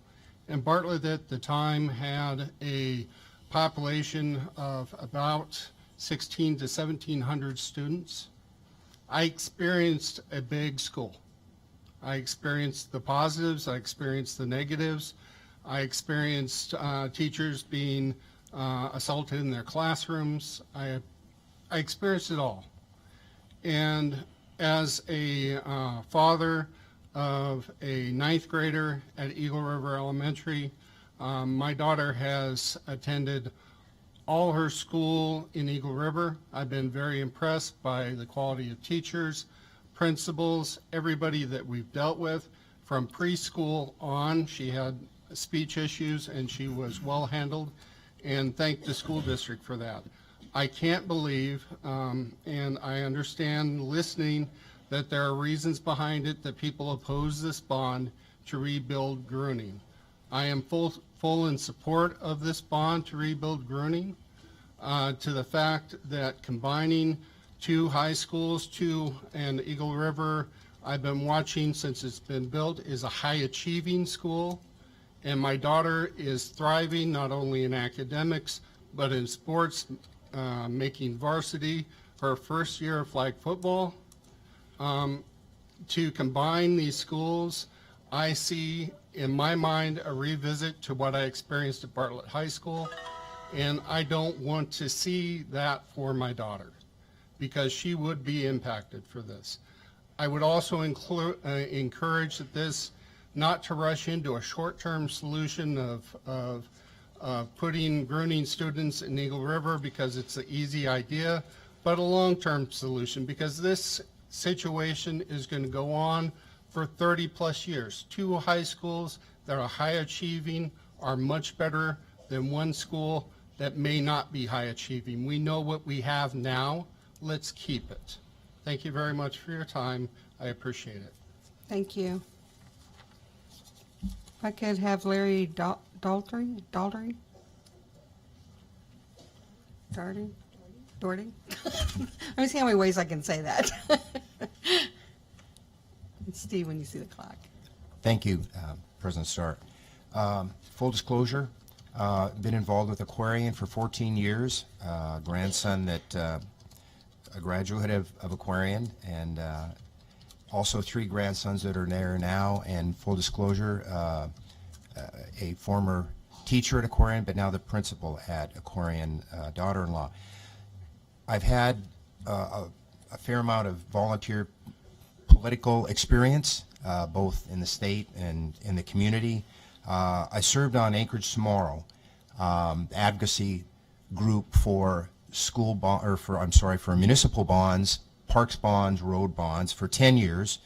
And Bartlett at the time had a population of about 1,600 to 1,700 students. I experienced a big school. I experienced the positives, I experienced the negatives, I experienced teachers being assaulted in their classrooms. I experienced it all. And as a father of a 9th grader at Eagle River Elementary, my daughter has attended all her school in Eagle River. I've been very impressed by the quality of teachers, principals, everybody that we've dealt with from preschool on. She had speech issues and she was well handled, and thank the school district for that. I can't believe, and I understand listening, that there are reasons behind it that people oppose this bond to rebuild Gruning. I am full in support of this bond to rebuild Gruning, to the fact that combining 2 high schools, and Eagle River, I've been watching since it's been built, is a high achieving school. And my daughter is thriving not only in academics, but in sports, making varsity her first year of flag football. To combine these schools, I see in my mind a revisit to what I experienced at Bartlett High School, and I don't want to see that for my daughter because she would be impacted for this. I would also encourage that this not to rush into a short-term solution of putting Gruning students in Eagle River because it's an easy idea, but a long-term solution because this situation is going to go on for 30 plus years. 2 high schools that are high achieving are much better than one school that may not be high achieving. We know what we have now. Let's keep it. Thank you very much for your time. I appreciate it. Thank you. If I could have Larry Doherty? Let me see how many ways I can say that. And Steve, when you see the clock. Thank you, President Starr. Full disclosure, been involved with Aquarian for 14 years. Grandson that a graduate of Aquarian, and also 3 grandsons that are there now. And full disclosure, a former teacher at Aquarian, but now the principal at Aquarian, daughter-in-law. I've had a fair amount of volunteer political experience, both in the state and in the community. I served on Anchorage Tomorrow, advocacy group for school bond, or for municipal bonds, parks bonds, road bonds for 10 years,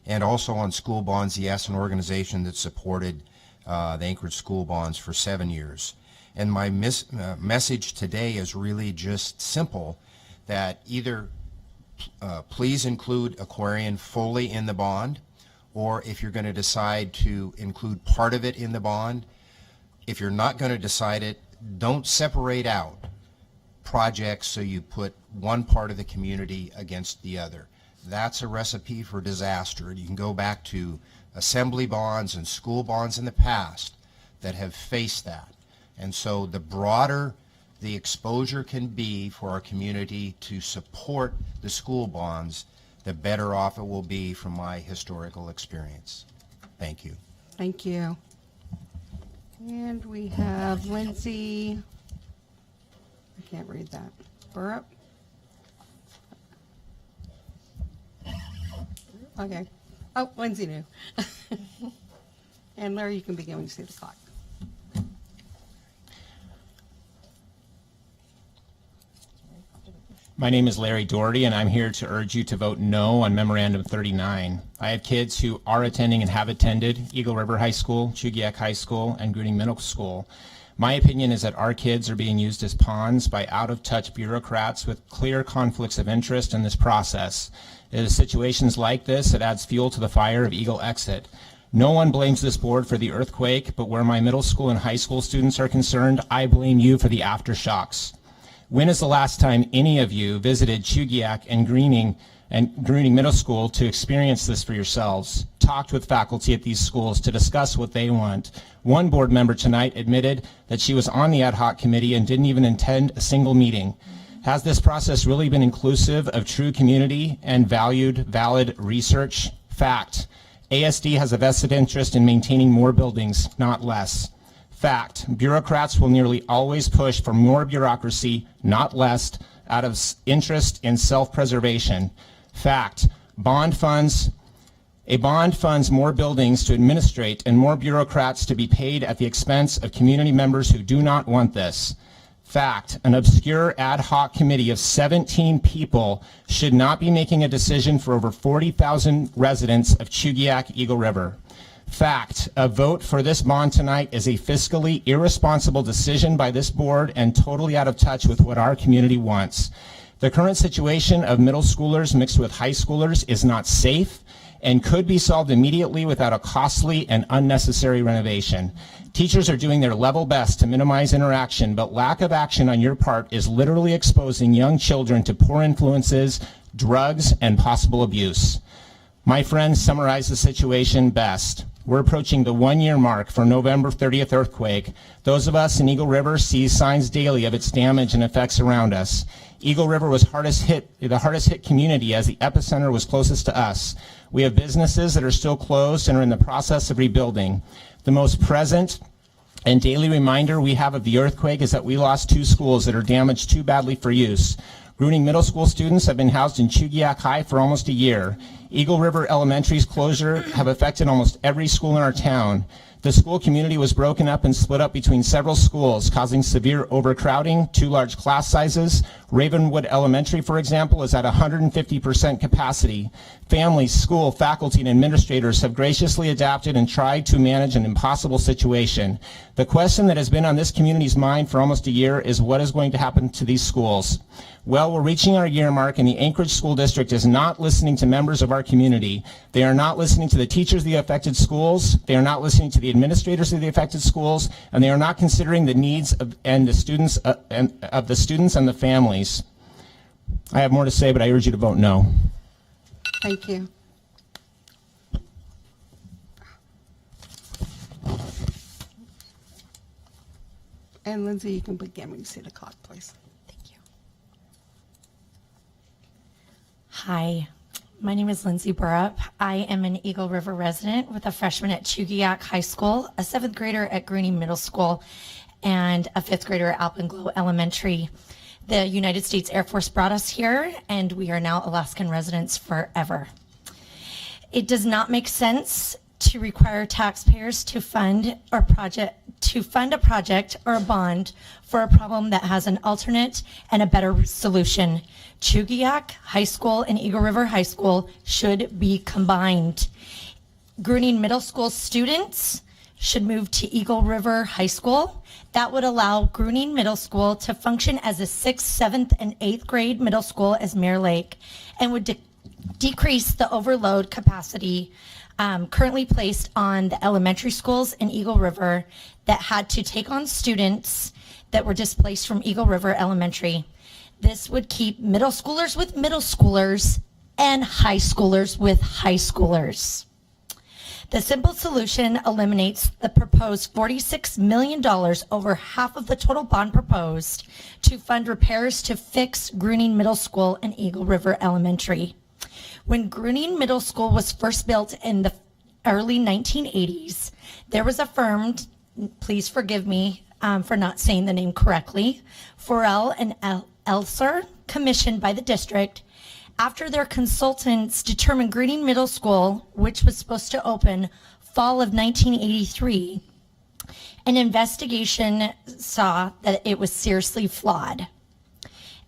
and also on school bonds, yes, an organization that supported the Anchorage school bonds for 7 years. And my message today is really just simple, that either please include Aquarian fully in the bond, or if you're going to decide to include part of it in the bond, if you're not going to decide it, don't separate out projects so you put one part of the community against the other. That's a recipe for disaster. You can go back to assembly bonds and school bonds in the past that have faced that. And so the broader the exposure can be for our community to support the school bonds, the better off it will be from my historical experience. Thank you. Thank you. And we have Lindsay, I can't read that, Burrup? Okay. Oh, Lindsay knew. And Larry, you can begin when you see the clock. My name is Larry Doherty, and I'm here to urge you to vote no on Memorandum 39. I have kids who are attending and have attended Eagle River High School, Chugiak High School, and Gruning Middle School. My opinion is that our kids are being used as pawns by out-of-touch bureaucrats with clear conflicts of interest in this process. It is situations like this that adds fuel to the fire of Eagle Exit. No one blames this board for the earthquake, but where my middle school and high school students are concerned, I blame you for the aftershocks. When is the last time any of you visited Chugiak and Gruning Middle School to experience this for yourselves? Talked with faculty at these schools to discuss what they want. One board member tonight admitted that she was on the ad hoc committee and didn't even attend a single meeting. Has this process really been inclusive of true community and valid research? Fact. ASD has a vested interest in maintaining more buildings, not less. Fact, bureaucrats will nearly always push for more bureaucracy, not less, out of interest in self-preservation. Fact, a bond funds more buildings to administrate and more bureaucrats to be paid at the expense of community members who do not want this. Fact, an obscure ad hoc committee of 17 people should not be making a decision for over 40,000 residents of Chugiak Eagle River. Fact, a vote for this bond tonight is a fiscally irresponsible decision by this board and totally out of touch with what our community wants. The current situation of middle schoolers mixed with high schoolers is not safe and could be solved immediately without a costly and unnecessary renovation. Teachers are doing their level best to minimize interaction, but lack of action on your part is literally exposing young children to poor influences, drugs, and possible abuse. My friends summarize the situation best. We're approaching the 1-year mark for November 30th earthquake. Those of us in Eagle River see signs daily of its damage and effects around us. Eagle River was the hardest hit community as the epicenter was closest to us. We have businesses that are still closed and are in the process of rebuilding. The most present and daily reminder we have of the earthquake is that we lost 2 schools that are damaged too badly for use. Gruning Middle School students have been housed in Chugiak High for almost a year. Eagle River Elementary's closure have affected almost every school in our town. The school community was broken up and split up between several schools, causing severe overcrowding, too large class sizes. Ravenwood Elementary, for example, is at 150% capacity. Families, school, faculty, and administrators have graciously adapted and tried to manage an impossible situation. The question that has been on this community's mind for almost a year is what is going to happen to these schools? Well, we're reaching our year mark, and the Anchorage School District is not listening to members of our community. They are not listening to the teachers of the affected schools. They are not listening to the administrators of the affected schools, and they are not considering the needs of the students and the families. I have more to say, but I urge you to vote no. Thank you. And Lindsay, you can begin when you see the clock, please. Hi, my name is Lindsay Burrup. I am an Eagle River resident with a freshman at Chugiak High School, a 7th grader at Gruning Middle School, and a 5th grader at Alpenglow Elementary. The United States Air Force brought us here, and we are now Alaskan residents forever. It does not make sense to require taxpayers to fund a project or a bond for a problem that has an alternate and a better solution. Chugiak High School and Eagle River High School should be combined. Gruning Middle School students should move to Eagle River High School. That would allow Gruning Middle School to function as a 6th, 7th, and 8th grade middle school as Mirror Lake, and would decrease the overload capacity currently placed on the elementary schools in Eagle River that had to take on students that were displaced from Eagle River Elementary. This would keep middle schoolers with middle schoolers and high schoolers with high schoolers. The simple solution eliminates the proposed $46 million, over half of the total bond proposed, to fund repairs to fix Gruning Middle School and Eagle River Elementary. When Gruning Middle School was first built in the early 1980s, there was a firm, please forgive me for not saying the name correctly, Forel and Elser, commissioned by the district. After their consultants determined Gruning Middle School, which was supposed to open fall of 1983, an investigation saw that it was seriously flawed,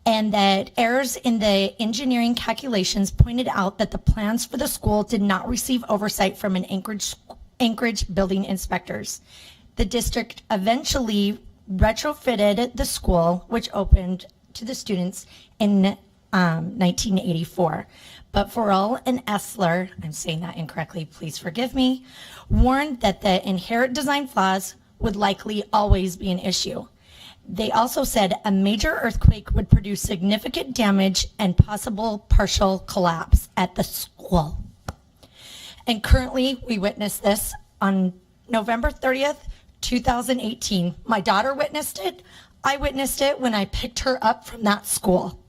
and that errors in the engineering calculations pointed out that the plans for the school did not receive oversight from an Anchorage building inspectors. The district eventually retrofitted the school, which opened to the students in 1984. But Forel and Essler, I'm saying that incorrectly, please forgive me, warned that the inherent design flaws would likely always be an issue. They also said a major earthquake would produce significant damage and possible partial collapse at the school. And currently, we witnessed this on November 30th, 2018. My daughter witnessed it. I witnessed it when I picked her up from that school.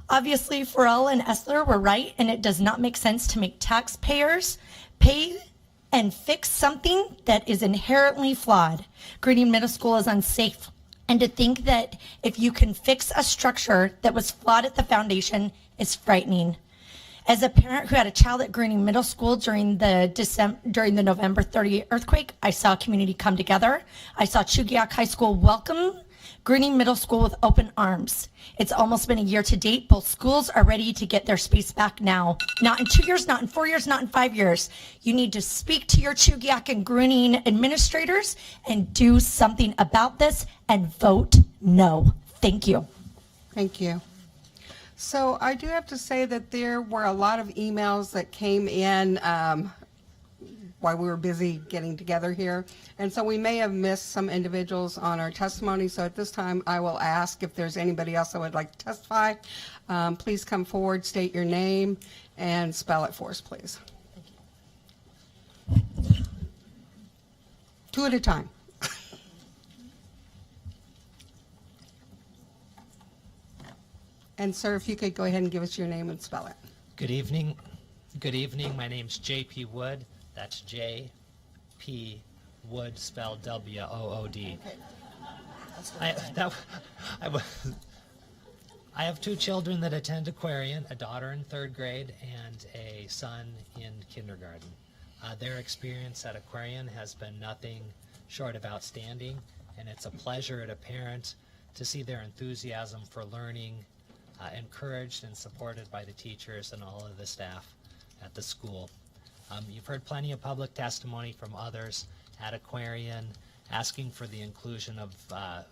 Obviously, Forel and Essler were right, and it does not make sense to make taxpayers pay and fix something that is inherently flawed. Gruning Middle School is unsafe. And to think that if you can fix a structure that was flawed at the foundation is frightening. As a parent who had a child at Gruning Middle School during the November 30 earthquake, I saw a community come together. I saw Chugiak High School welcome Gruning Middle School with open arms. It's almost been a year to date. Both schools are ready to get their space back now. Not in 2 years, not in 4 years, not in 5 years. You need to speak to your Chugiak and Gruning administrators and do something about this and vote no. Thank you. Thank you. So I do have to say that there were a lot of emails that came in while we were busy getting together here. And so we may have missed some individuals on our testimony. So at this time, I will ask if there's anybody else that would like to testify. Please come forward, state your name, and spell it for us, please. Two at a time. And sir, if you could go ahead and give us your name and spell it. Good evening. Good evening. My name's J.P. Wood. That's J.P. Wood, spelled W-O-O-D. I have two children that attend Aquarian, a daughter in 3rd grade and a son in kindergarten. Their experience at Aquarian has been nothing short of outstanding, and it's a pleasure as a parent to see their enthusiasm for learning, encouraged and supported by the teachers and all of the staff at the school. You've heard plenty of public testimony from others at Aquarian asking for the inclusion of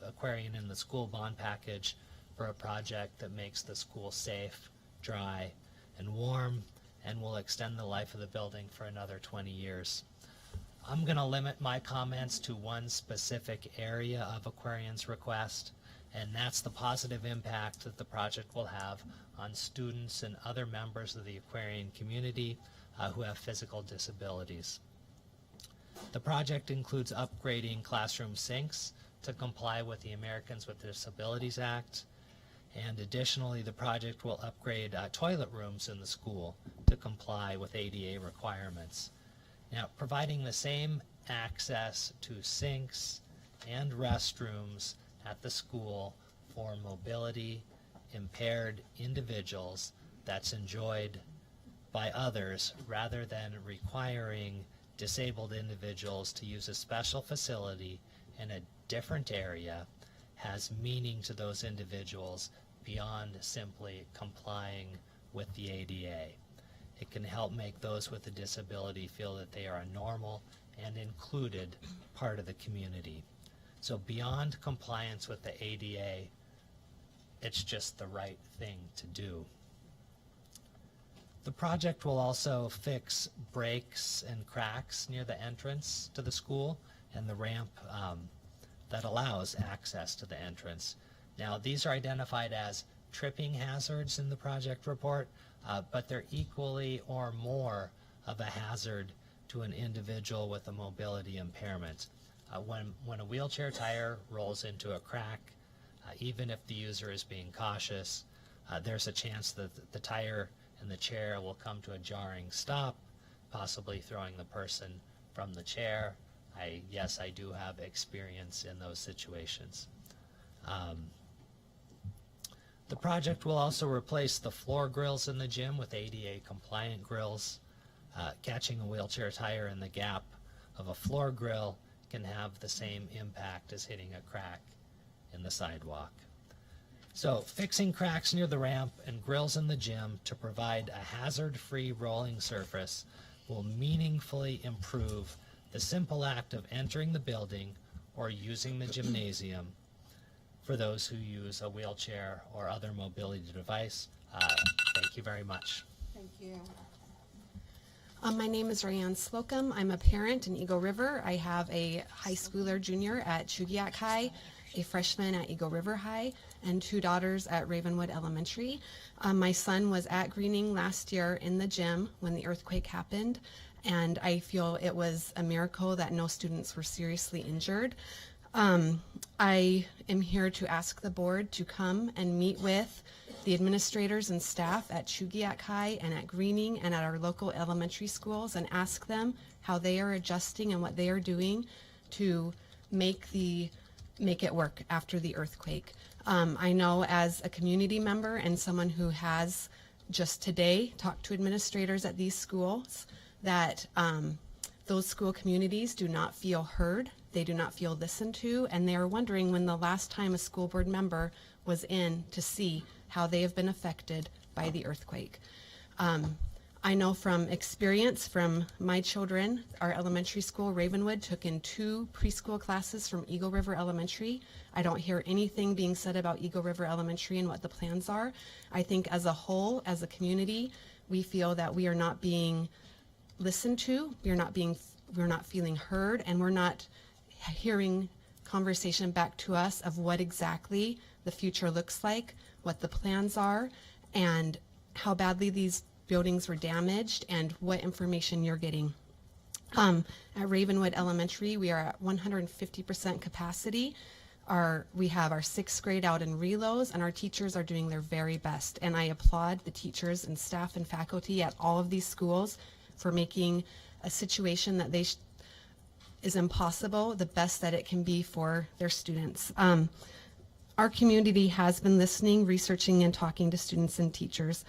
Aquarian in the school bond package for a project that makes the school safe, dry, and warm, and will extend the life of the building for another 20 years. I'm going to limit my comments to one specific area of Aquarian's request, and that's the positive impact that the project will have on students and other members of the Aquarian community who have physical disabilities. The project includes upgrading classroom sinks to comply with the Americans with Disabilities Act, and additionally the project will upgrade toilet rooms in the school to comply with ADA requirements. Now, providing the same access to sinks and restrooms at the school for mobility impaired individuals that's enjoyed by others rather than requiring disabled individuals to use a special facility in a different area has meaning to those individuals beyond simply complying with the ADA. It can help make those with a disability feel that they are a normal and included part of the community. So beyond compliance with the ADA, it's just the right thing to do. The project will also fix breaks and cracks near the entrance to the school and the ramp that allows access to the entrance. Now, these are identified as tripping hazards in the project report, but they're equally or more of a hazard to an individual with a mobility impairment. When a wheelchair tire rolls into a crack, even if the user is being cautious, there's a chance that the tire and the chair will come to a jarring stop, possibly throwing the person from the chair. Yes, I do have experience in those situations. The project will also replace the floor grills in the gym with ADA compliant grills. Catching a wheelchair tire in the gap of a floor grill can have the same impact as hitting a crack in the sidewalk. So fixing cracks near the ramp and grills in the gym to provide a hazard-free rolling surface will meaningfully improve the simple act of entering the building or using the gymnasium for those who use a wheelchair or other mobility device. Thank you very much. Thank you. My name is Rayanne Slocum. I'm a parent in Eagle River. I have a high schooler junior at Chugiak High, a freshman at Eagle River High, and two daughters at Ravenwood Elementary. My son was at Greening last year in the gym when the earthquake happened, and I feel it was a miracle that no students were seriously injured. I am here to ask the board to come and meet with the administrators and staff at Chugiak High and at Greening and at our local elementary schools and ask them how they are adjusting and what they are doing to make it work after the earthquake. I know as a community member and someone who has just today talked to administrators at these schools that those school communities do not feel heard, they do not feel listened to, and they are wondering when the last time a school board member was in to see how they have been affected by the earthquake. I know from experience from my children, our elementary school, Ravenwood, took in 2 preschool classes from Eagle River Elementary. I don't hear anything being said about Eagle River Elementary and what the plans are. I think as a whole, as a community, we feel that we are not being listened to, we're not feeling heard, and we're not hearing conversation back to us of what exactly the future looks like, what the plans are, and how badly these buildings were damaged and what information you're getting. At Ravenwood Elementary, we are at 150% capacity. We have our 6th grade out in relos, and our teachers are doing their very best. And I applaud the teachers and staff and faculty at all of these schools for making a situation that is impossible the best that it can be for their students. Our community has been listening, researching, and talking to students and teachers.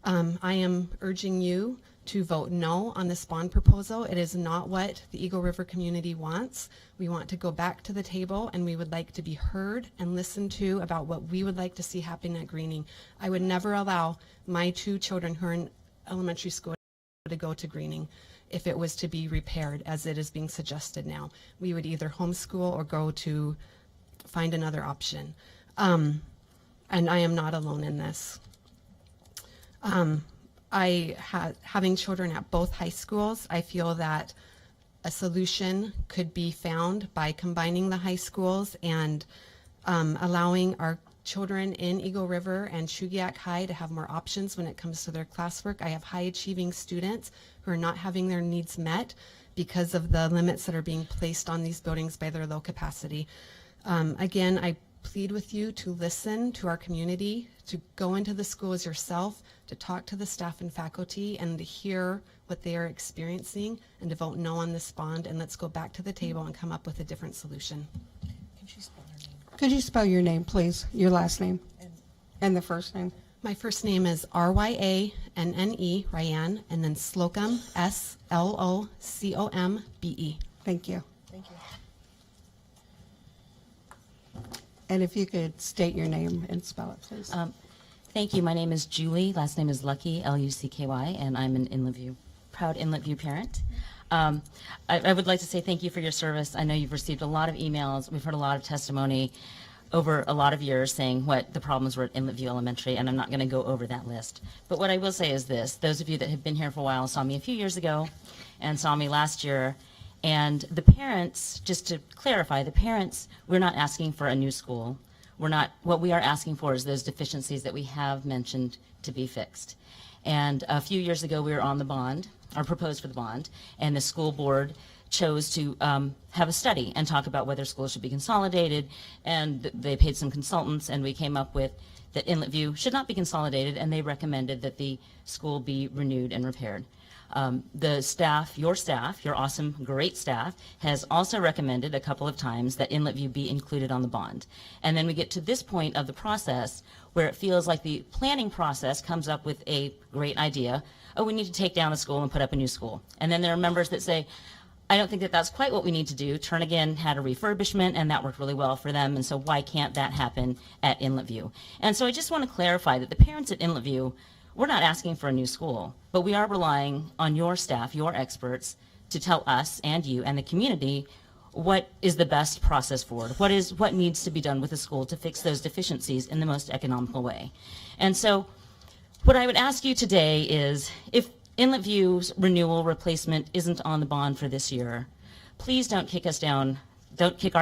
I am urging you to vote no on this bond proposal. It is not what the Eagle River community wants. We want to go back to the table, and we would like to be heard and listened to about what we would like to see happen at Greening. I would never allow my 2 children who are in elementary school to go to Greening if it was to be repaired as it is being suggested now. We would either homeschool or go to find another option. And I am not alone in this. Having children at both high schools, I feel that a solution could be found by combining the high schools and allowing our children in Eagle River and Shugiak High to have more options when it comes to their classwork. I have high achieving students who are not having their needs met because of the limits that are being placed on these buildings by their low capacity. Again, I plead with you to listen to our community, to go into the schools yourself, to talk to the staff and faculty, and to hear what they are experiencing, and to vote no on this bond, and let's go back to the table and come up with a different solution. Could you spell your name, please? Your last name and the first name? My first name is R-Y-A-N-N-E, Ryan, and then Slocum, S-L-O-C-O-M-B-E. Thank you. And if you could state your name and spell it, please. Thank you. My name is Julie. Last name is Lucky, L-U-C-K-Y, and I'm an proud Inlet View parent. I would like to say thank you for your service. I know you've received a lot of emails. We've heard a lot of testimony over a lot of years saying what the problems were at Inlet View Elementary, and I'm not going to go over that list. But what I will say is this. Those of you that have been here for a while saw me a few years ago and saw me last year. And the parents, just to clarify, the parents, we're not asking for a new school. What we are asking for is those deficiencies that we have mentioned to be fixed. And a few years ago, we were on the bond, or proposed for the bond, and the school board chose to have a study and talk about whether schools should be consolidated, and they paid some consultants, and we came up with that Inlet View should not be consolidated, and they recommended that the school be renewed and repaired. The staff, your awesome, great staff, has also recommended a couple of times that Inlet View be included on the bond. And then we get to this point of the process where it feels like the planning process comes up with a great idea. Oh, we need to take down a school and put up a new school. And then there are members that say, I don't think that that's quite what we need to do. Turnigan had a refurbishment, and that worked really well for them, and so why can't that happen at Inlet View? And so I just want to clarify that the parents at Inlet View, we're not asking for a new school, but we are relying on your staff, your experts, to tell us and you and the community what is the best process forward, what needs to be done with the school to fix those deficiencies in the most economical way. And so what I would ask you today is, if Inlet View's renewal replacement isn't on the bond for this year, please don't kick our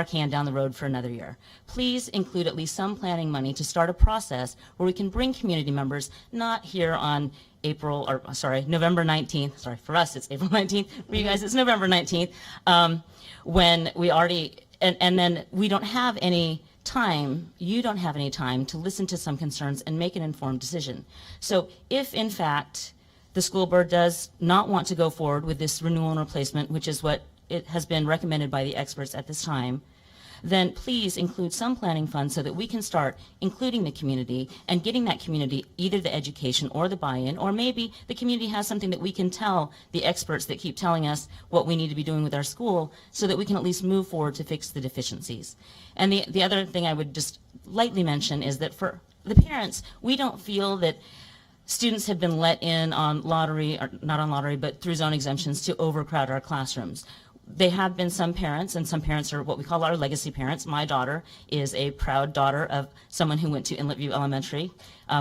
can down the road for another year. Please include at least some planning money to start a process where we can bring community members, not here on November 19th. Sorry, for us it's April 19th. For you guys it's November 19th. When we already, and then we don't have any time, you don't have any time to listen to some concerns and make an informed decision. So if in fact the school board does not want to go forward with this renewal and replacement, which is what it has been recommended by the experts at this time, then please include some planning funds so that we can start including the community and getting that community either the education or the buy-in, or maybe the community has something that we can tell the experts that keep telling us what we need to be doing with our school so that we can at least move forward to fix the deficiencies. And the other thing I would just lightly mention is that for the parents, we don't feel that students have been let in on lottery, or not on lottery, but through zone exemptions to overcrowd our classrooms. There have been some parents, and some parents are what we call our legacy parents. My daughter is a proud daughter of someone who went to Inlet View Elementary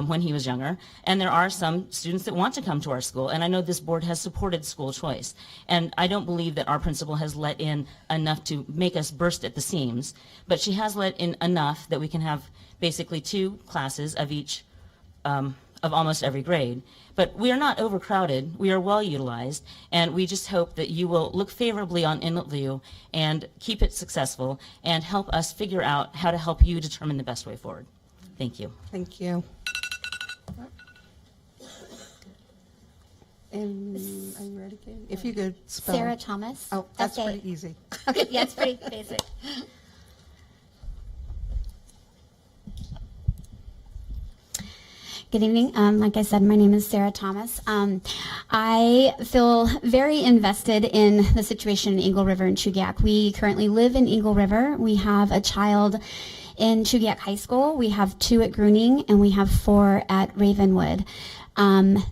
when he was younger. And there are some students that want to come to our school, and I know this board has supported school choice. And I don't believe that our principal has let in enough to make us burst at the seams, but she has let in enough that we can have basically 2 classes of each of almost every grade. But we are not overcrowded, we are well utilized, and we just hope that you will look favorably on Inlet View and keep it successful and help us figure out how to help you determine the best way forward. Thank you. Thank you. And are you ready, Katie? If you could spell. Sarah Thomas. Oh, that's pretty easy. Okay, yeah, it's pretty basic. Good evening. Like I said, my name is Sarah Thomas. I feel very invested in the situation in Eagle River and Chugiak. We currently live in Eagle River. We have a child in Chugiak High School. We have 2 at Gruning, and we have 4 at Ravenwood.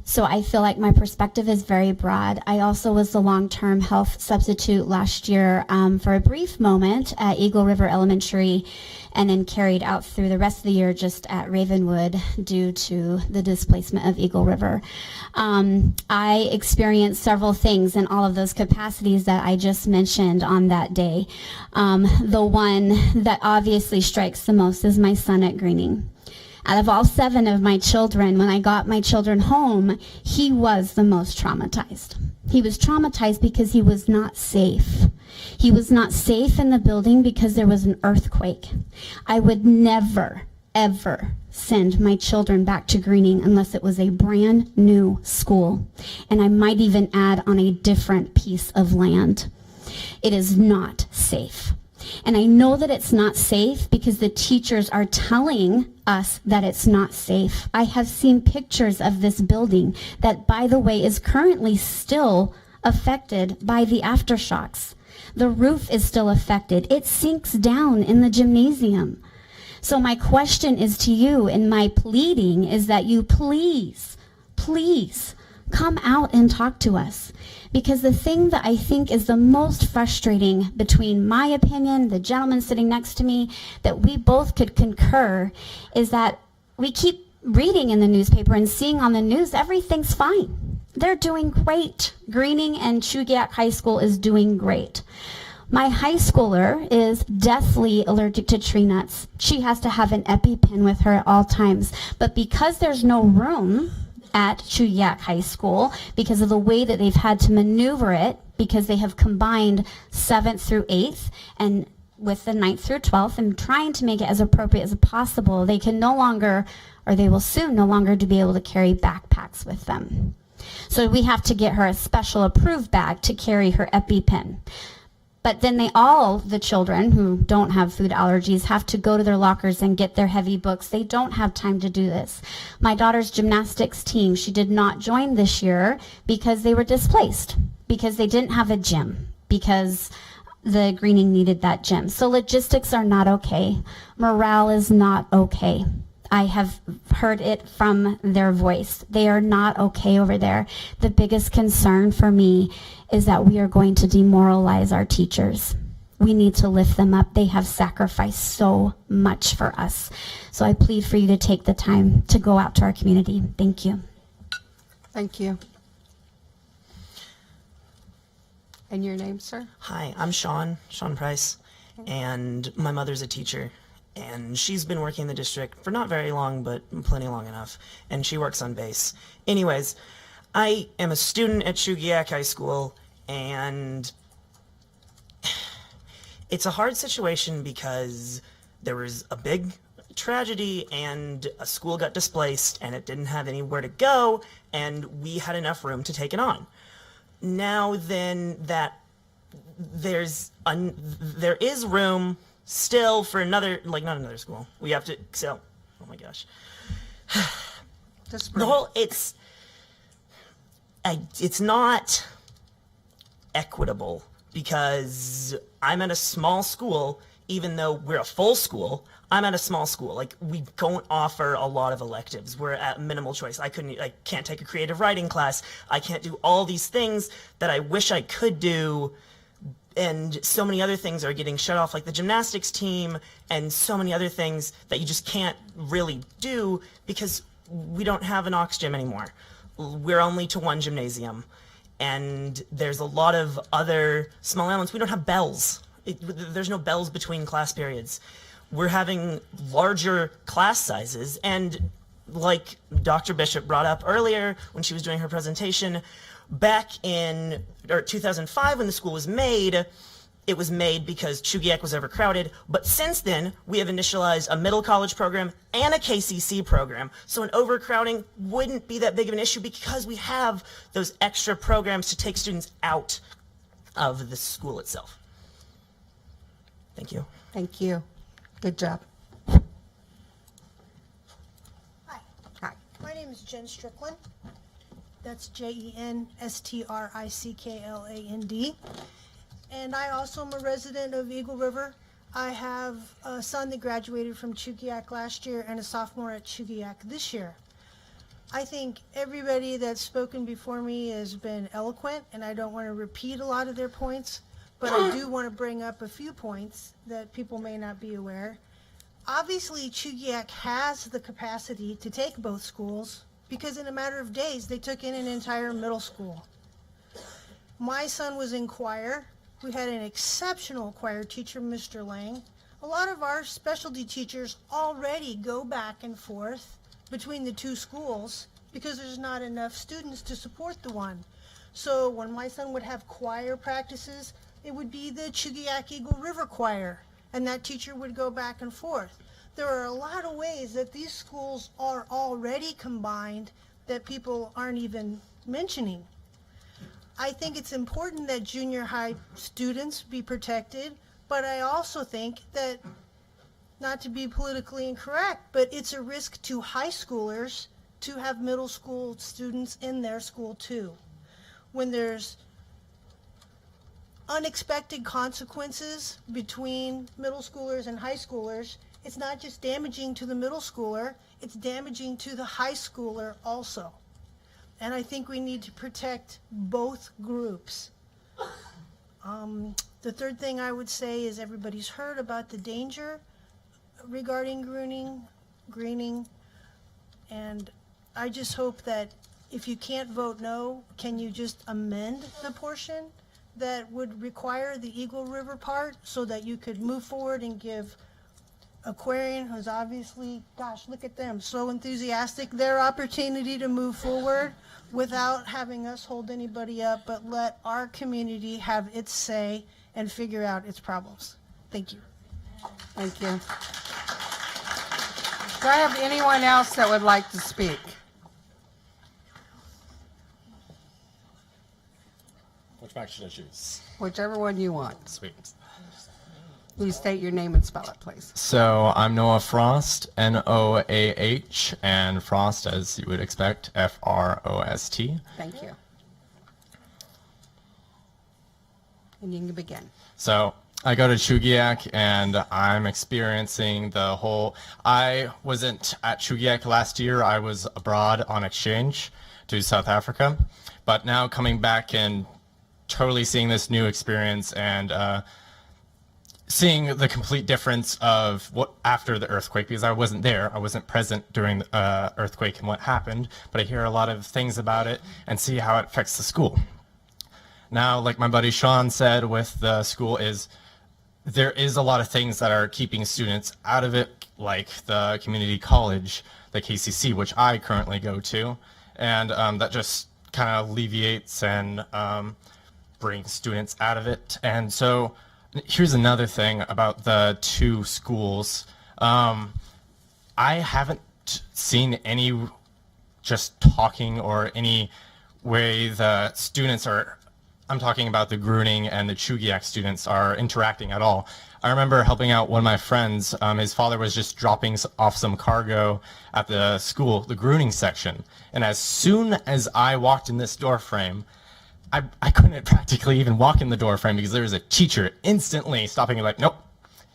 So I feel like my perspective is very broad. I also was the long-term health substitute last year for a brief moment at Eagle River Elementary, and then carried out through the rest of the year just at Ravenwood due to the displacement of Eagle River. I experienced several things in all of those capacities that I just mentioned on that day. The one that obviously strikes the most is my son at Greening. Out of all 7 of my children, when I got my children home, he was the most traumatized. He was traumatized because he was not safe. He was not safe in the building because there was an earthquake. I would never, ever send my children back to Greening unless it was a brand new school. And I might even add on a different piece of land. It is not safe. And I know that it's not safe because the teachers are telling us that it's not safe. I have seen pictures of this building that, by the way, is currently still affected by the aftershocks. The roof is still affected. It sinks down in the gymnasium. So my question is to you, and my pleading is that you please, please come out and talk to us. Because the thing that I think is the most frustrating between my opinion, the gentleman sitting next to me, that we both could concur, is that we keep reading in the newspaper and seeing on the news everything's fine. They're doing great. Greening and Chugiak High School is doing great. My high schooler is deathly allergic to tree nuts. She has to have an EpiPen with her at all times. But because there's no room at Chugiak High School, because of the way that they've had to maneuver it, because they have combined 7th through 8th and with the 9th through 12th and trying to make it as appropriate as possible, they can no longer, or they will soon no longer, to be able to carry backpacks with them. So we have to get her a special approved bag to carry her EpiPen. But then the children who don't have food allergies have to go to their lockers and get their heavy books. They don't have time to do this. My daughter's gymnastics team, she did not join this year because they were displaced, because they didn't have a gym, because the Greening needed that gym. So logistics are not okay. Morale is not okay. I have heard it from their voice. They are not okay over there. The biggest concern for me is that we are going to demoralize our teachers. We need to lift them up. They have sacrificed so much for us. So I plead for you to take the time to go out to our community. Thank you. Thank you. And your name, sir? Hi, I'm Sean Price, and my mother's a teacher. And she's been working in the district for not very long, but plenty long enough. And she works on base. Anyways, I am a student at Chugiak High School, and it's a hard situation because there was a big tragedy and a school got displaced and it didn't have anywhere to go, and we had enough room to take it on. Now then that there is room still for another, like not another school. We have to, so, oh my gosh. The whole, it's not equitable because I'm at a small school, even though we're a full school, I'm at a small school. Like, we don't offer a lot of electives. We're at minimal choice. I can't take a creative writing class. I can't do all these things that I wish I could do. And so many other things are getting shut off, like the gymnastics team and so many other things that you just can't really do because we don't have an aux gym anymore. We're only to one gymnasium. And there's a lot of other small elements. We don't have bells. There's no bells between class periods. We're having larger class sizes. And like Dr. Bishop brought up earlier when she was doing her presentation, back in 2005 when the school was made, it was made because Chugiak was overcrowded. But since then, we have initialized a middle college program and a KCC program. So an overcrowding wouldn't be that big of an issue because we have those extra programs to take students out of the school itself. Thank you. Thank you. Good job. Hi, my Jen Strickland. That's JenStrickland. And I also am a resident of Eagle River. I have a son that graduated from Chugiak last year and a sophomore at Chugiak this year. I think everybody that's spoken before me has been eloquent, and I don't want to repeat a lot of their points, but I do want to bring up a few points that people may not be aware. Obviously, Chugiak has the capacity to take both schools because in a matter of days, they took in an entire middle school. My son was in choir. We had an exceptional choir teacher, Mr. Lang. A lot of our specialty teachers already go back and forth between the two schools because there's not enough students to support the one. So when my son would have choir practices, it would be the Chugiak Eagle River Choir, and that teacher would go back and forth. There are a lot of ways that these schools are already combined that people aren't even mentioning. I think it's important that junior high students be protected, but I also think that, not to be politically incorrect, but it's a risk to high schoolers to have middle school students in their school too. When there's unexpected consequences between middle schoolers and high schoolers, it's not just damaging to the middle schooler, it's damaging to the high schooler also. And I think we need to protect both groups. The third thing I would say is everybody's heard about the danger regarding greening, and I just hope that if you can't vote no, can you just amend the portion that would require the Eagle River part so that you could move forward and give Aquarian, who's obviously, gosh, look at them, so enthusiastic, their opportunity to move forward without having us hold anybody up, but let our community have its say and figure out its problems. Thank you. Thank you. Do I have anyone else that would like to speak? Which mic should I choose? Whichever one you want. Sweet. Please state your name and spell it, please. So I'm Noah Frost, Noah, and Frost, as you would expect, Frost. Thank you. And you can begin. So I go to Chugiak, and I'm experiencing the whole. I wasn't at Chugiak last year. I was abroad on exchange to South Africa, but now coming back and totally seeing this new experience and seeing the complete difference of what after the earthquake, because I wasn't there, I wasn't present during the earthquake and what happened, but I hear a lot of things about it and see how it affects the school. Now, like my buddy Sean said with the school, is there is a lot of things that are keeping students out of it, like the community college, the KCC, which I currently go to, and that just kind of alleviates and brings students out of it. And so here's another thing about the two schools. I haven't seen any just talking or any way the students are, I'm talking about the Gruning and the Chugiak students, are interacting at all. I remember helping out one of my friends. His father was just dropping off some cargo at the school, the Gruning section. And as soon as I walked in this door frame, I couldn't practically even walk in the door frame because there was a teacher instantly stopping me like, nope,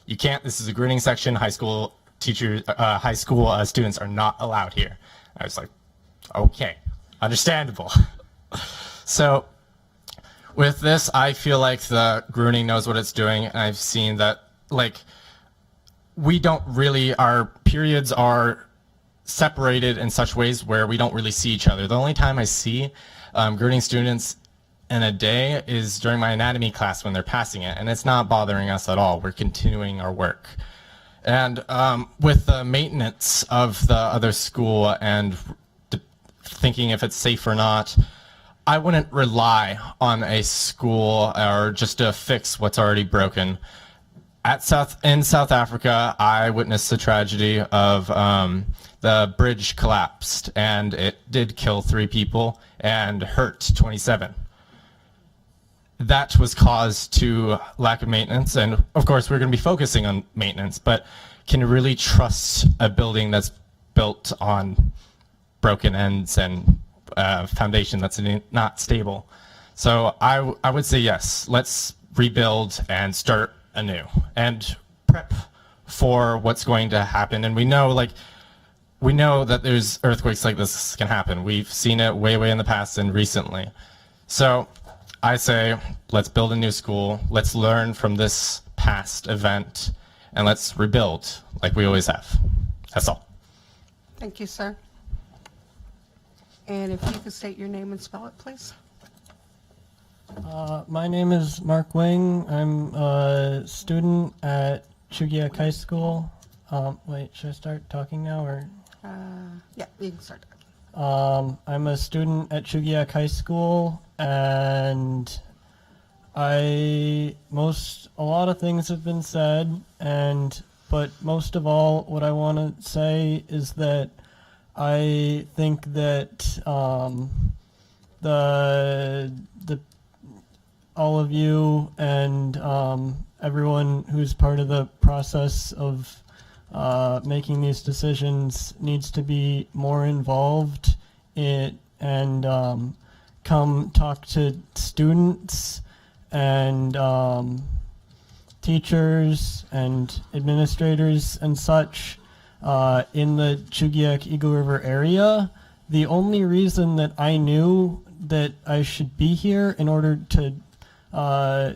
you can't. This is a Gruning section. High school teachers, high school students are not allowed here. I was like, okay, understandable. So with this, I feel like the Gruning knows what it's doing. And I've seen that, like, we don't really, our periods are separated in such ways where we don't really see each other. The only time I see Gruning students in a day is during my anatomy class when they're passing it, and it's not bothering us at all. We're continuing our work. And with the maintenance of the other school and thinking if it's safe or not, I wouldn't rely on a school or just to fix what's already broken. In South Africa, I witnessed the tragedy of the bridge collapsed, and it did kill 3 people and hurt 27. That was caused to lack of maintenance, and of course we're going to be focusing on maintenance, but can you really trust a building that's built on broken ends and foundation that's not stable. So I would say yes, let's rebuild and start anew and prep for what's going to happen. And we know that there's earthquakes like this can happen. We've seen it way in the past and recently. So I say, let's build a new school. Let's learn from this past event and let's rebuild like we always have. That's all. Thank you, sir. And if you could state your name and spell it, please. My name is Mark Wing. I'm a student at Chugiak High School. Wait, should I start talking now or? Yeah, you can start. I'm a student at Chugiak High School, and a lot of things have been said, but most of all, what I want to say is that I think that all of you and everyone who's part of the process of making these decisions needs to be more involved in and come talk to students and teachers and administrators and such in the Chugiak Eagle River area. The only reason that I knew that I should be here in order to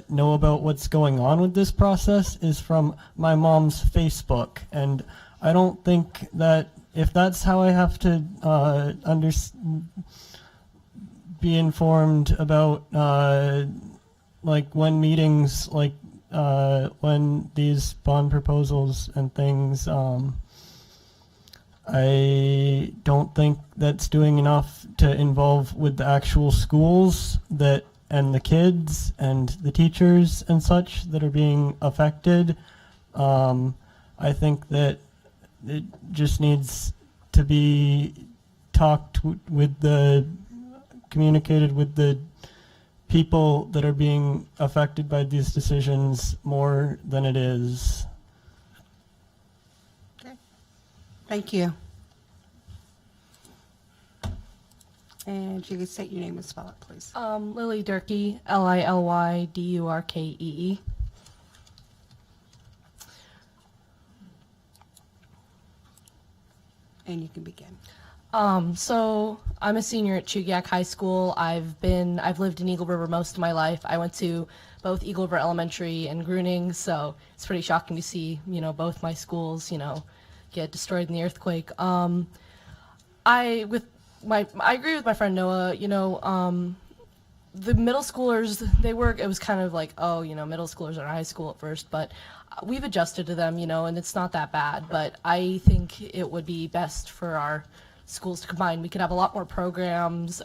know about what's going on with this process is from my mom's Facebook, and I don't think that if that's how I have to be informed about when meetings when these bond proposals and things, I don't think that's doing enough to involve with the actual schools and the kids and the teachers and such that are being affected. I think that it just needs to be communicated with the people that are being affected by these decisions more than it is. Okay. Thank you. And you can state your name and spell it, please. Lily Durkee, Lilydurkee. And you can begin. So I'm a senior at Chugiak High School. I've lived in Eagle River most of my life. I went to both Eagle River Elementary and Gruning, so it's pretty shocking to see, both my schools, get destroyed in the earthquake. I agree with my friend Noah. The middle schoolers, it was kind of like, middle schoolers are in high school at first, but we've adjusted to them, and it's not that bad. But I think it would be best for our schools to combine. We could have a lot more programs.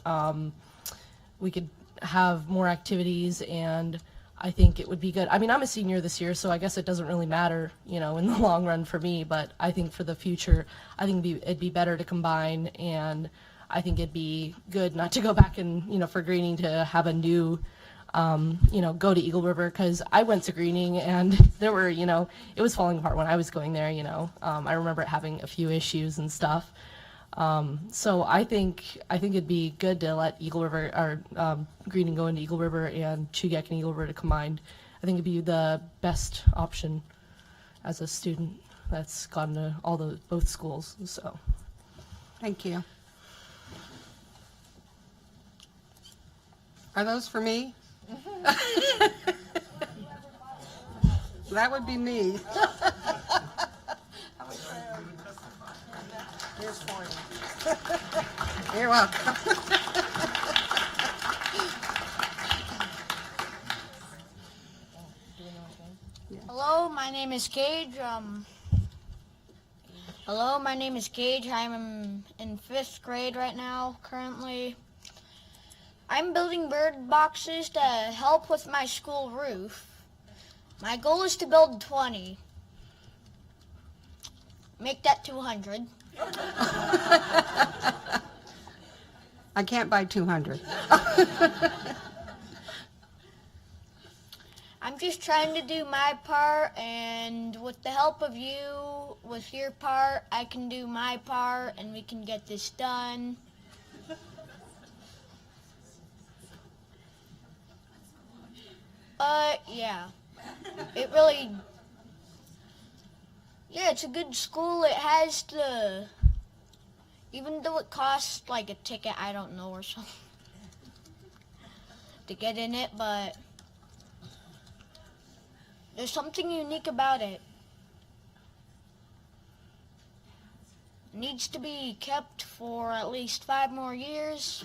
We could have more activities, and I think it would be good. I mean, I'm a senior this year, so I guess it doesn't really matter, in the long run for me. But I think for the future, I think it'd be better to combine, and I think it'd be good not to go back and, for Greening to have a new, go to Eagle River, because I went to Greening and there were, it was falling apart when I was going there, I remember it having a few issues and stuff. So I think it'd be good to let Eagle River or Greening go into Eagle River and Chugiak and Eagle River to combine. I think it'd be the best option as a student that's gone to both schools. So, thank you. Are those for me? That would be me. Here's for you. You're welcome. Hello, my name is Gage. I'm in 5th grade right now, currently. I'm building bird boxes to help with my school roof. My goal is to build 20. Make that 200. I can't buy 200. I'm just trying to do my part, and with the help of you, with your part, I can do my part, and we can get this done. Yeah. It really, yeah, it's a good school. It has the, even though it costs like a ticket, I don't know, or something, to get in it, but there's something unique about it. It needs to be kept for at least 5 more years.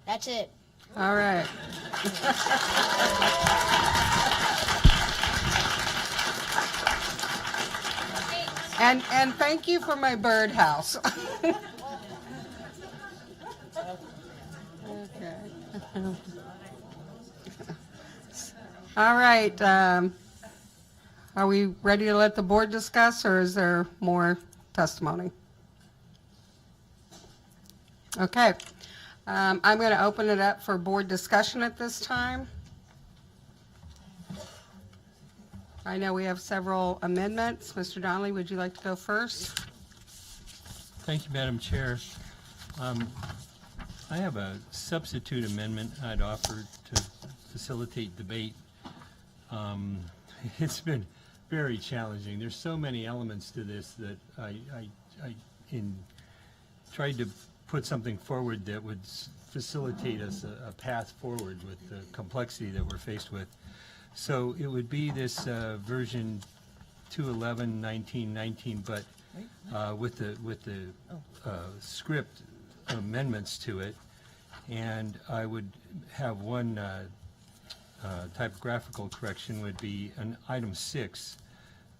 That's it. All right. And thank you for my birdhouse. Okay. All right. Are we ready to let the board discuss, or is there more testimony? Okay. I'm going to open it up for board discussion at this time. I know we have several amendments. Mr. Donnelly, would you like to go first? Thank you, Madam Chair. I have a substitute amendment I'd offer to facilitate debate. It's been very challenging. There's so many elements to this that I tried to put something forward that would facilitate us a path forward with the complexity that we're faced with. So it would be this version 211-1919, but with the script amendments to it, and I would have one typographical correction. Would be an item 6.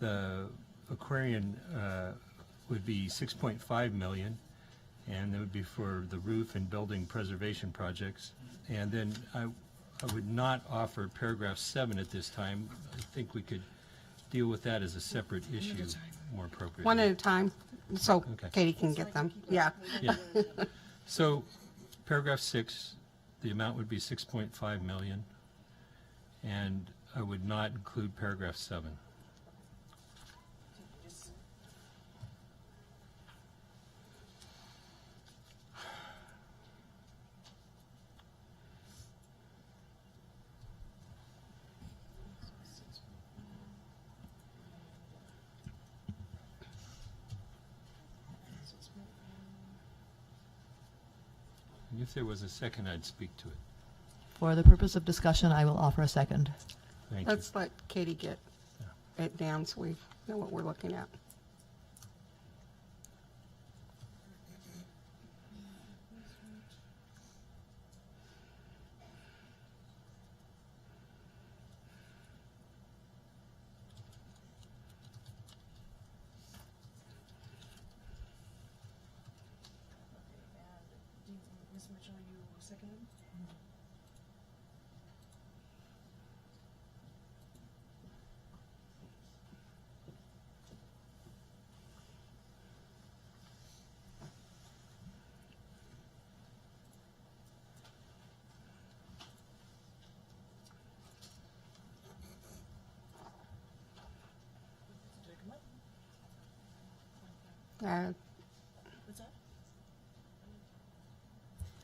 The Aquarian would be 6.5 million, and that would be for the roof and building preservation projects. And then I would not offer paragraph 7 at this time. I think we could deal with that as a separate issue more appropriately. One at a time, so Okay. Katie can get them. Yeah. Yeah. So paragraph 6, the amount would be 6.5 million, and I would not include paragraph 7. And if there was a second, I'd speak to it. For the purpose of discussion, I will offer a second. Thank you. Let's let Katie get it down so we know what we're looking at.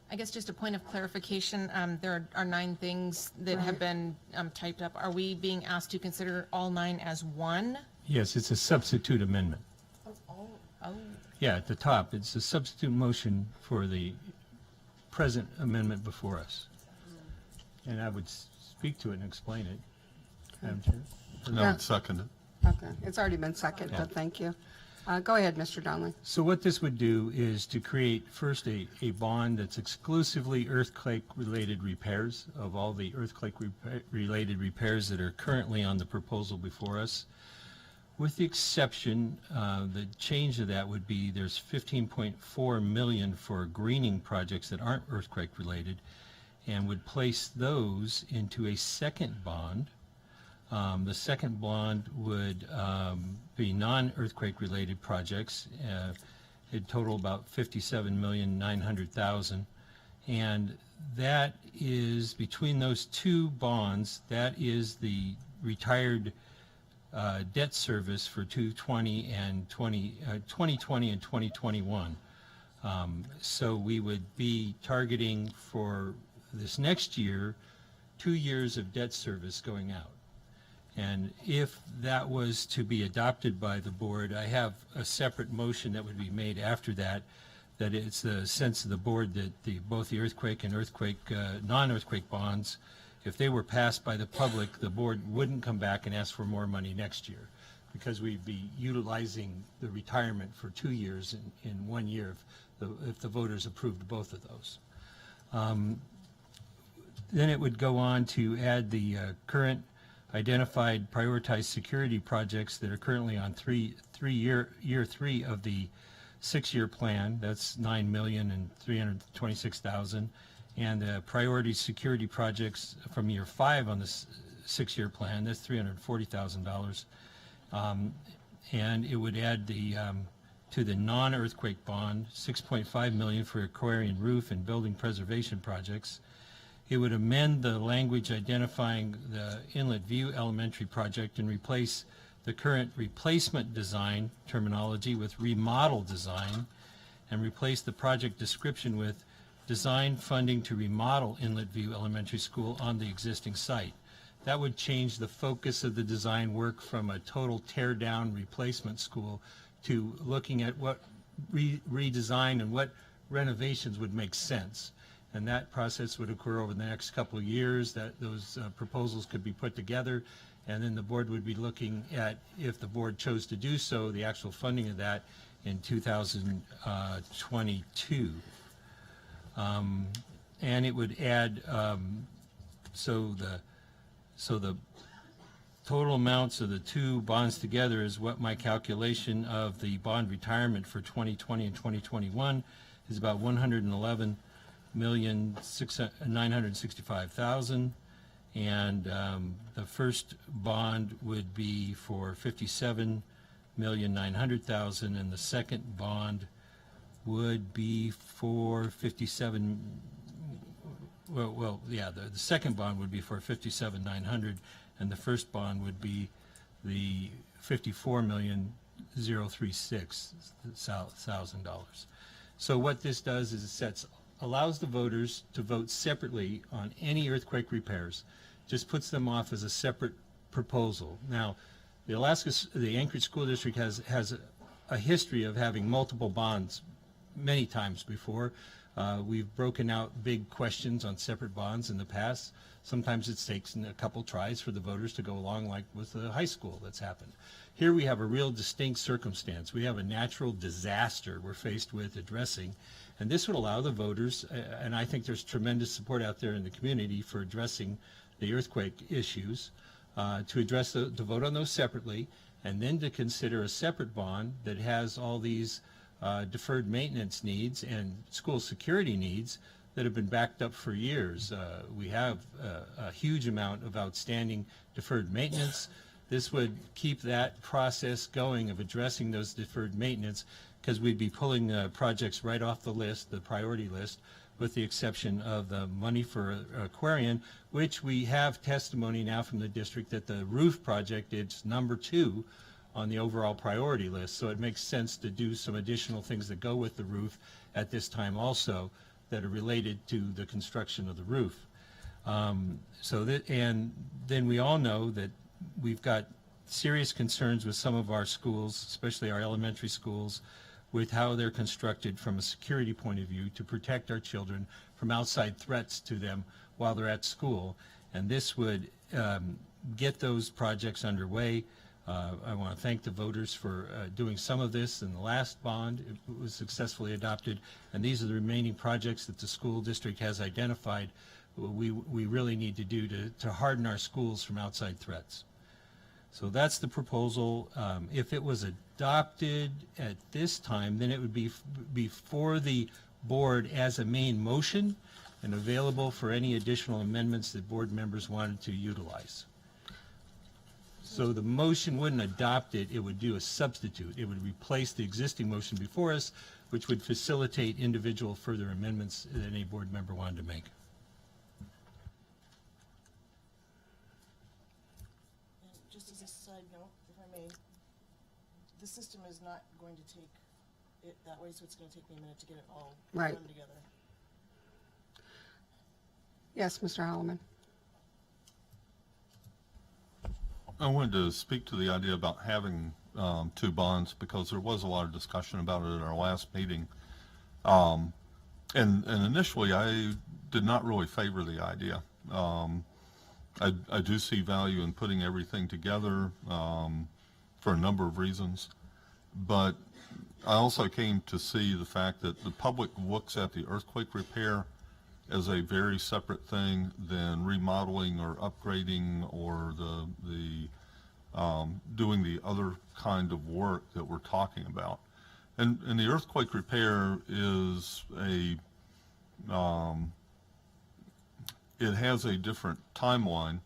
I guess just a point of clarification, there are 9 things that have been typed up. Are we being asked to consider all 9 as one? Yes, it's a substitute amendment. Oh. Yeah, at the top, it's a substitute motion for the present amendment before us. And I would speak to it and explain it, Madam Chair. And I would second it. Okay, it's already been seconded, Yeah. but thank you. Go ahead, Mr. Donnelly. So what this would do is to create first a bond that's exclusively earthquake-related repairs of all the earthquake-related repairs that are currently on the proposal before us. With the exception, the change of that would be there's 15.4 million for greening projects that aren't earthquake-related, and would place those into a second bond. The second bond would be non-earthquake related projects. It'd total about $57,900,000, and That is, between those two bonds, that is the retired debt service for 2020 and 2021. So we would be targeting for this next year 2 years of debt service going out. And if that was to be adopted by the board, I have a separate motion that would be made after that, that it's the sense of the board that both the earthquake and non-earthquake bonds, if they were passed by the public, the board wouldn't come back and ask for more money next year, because we'd be utilizing the retirement for 2 years in 1 year if the voters approved both of those. Then it would go on to add the current identified prioritized security projects that are currently on year three of the 6-year plan. That's $9,326,000, and the priority security projects from year 5 on the 6-year plan. That's $340,000, and it would add to the non-earthquake bond $6.5 million for Aquarian roof and building preservation projects. It would amend the language identifying the Inlet View Elementary project and replace the current replacement design terminology with remodel design, and replace the project description with design funding to remodel Inlet View Elementary School on the existing site. That would change the focus of the design work from a total tear-down replacement school to looking at what redesign and what renovations would make sense. And that process would occur over the next couple of years, that those proposals could be put together, and then the board would be looking at, if the board chose to do so, the actual funding of that in 2022. And it would add, so the total amounts of the two bonds together is what my calculation of the bond retirement for 2020 and 2021 is about $111,965,000, and the first bond would be for $57,900,000, and the second bond would be for the second bond would be for $57,900,000, and the first bond would be the $54,036,000. So what this does is it allows the voters to vote separately on any earthquake repairs, just puts them off as a separate proposal. Now, the Anchorage School District has a history of having multiple bonds many times before. We've broken out big questions on separate bonds in the past. Sometimes it takes a couple tries for the voters to go along, like with the high school that's happened. Here we have a real distinct circumstance. We have a natural disaster we're faced with addressing, and this would allow the voters, and I think there's tremendous support out there in the community for addressing the earthquake issues, to address to vote on those separately, and then to consider a separate bond that has all these deferred maintenance needs and school security needs that have been backed up for years. We have a huge amount of outstanding deferred maintenance. This would keep that process going of addressing those deferred maintenance, because we'd be pulling projects right off the list, the priority list, with the exception of the money for Aquarian, which we have testimony now from the district that the roof project is number 2 on the overall priority list. So it makes sense to do some additional things that go with the roof at this time also, that are related to the construction of the roof. And then we all know that we've got serious concerns with some of our schools, especially our elementary schools, with how they're constructed from a security point of view to protect our children from outside threats to them while they're at school. And this would get those projects underway. I want to thank the voters for doing some of this in the last bond. It was successfully adopted, and these are the remaining projects that the school district has identified we really need to do to harden our schools from outside threats. So that's the proposal. If it was adopted at this time, then it would be before the board as a main motion and available for any additional amendments that board members wanted to utilize. So the motion wouldn't adopt it, it would do a substitute. It would replace the existing motion before us, which would facilitate individual further amendments that any board member wanted to make. the system is not going to take it that way, so it's going to take me a minute to get it all Right. done together. Yes, Mr. Holloman. I wanted to speak to the idea about having two bonds because there was a lot of discussion about it at our last meeting. And initially, I did not really favor the idea. I do see value in putting everything together for a number of reasons. But I also came to see the fact that the public looks at the earthquake repair as a very separate thing than remodeling or upgrading or the doing the other kind of work that we're talking about. And the earthquake repair is it has a different timeline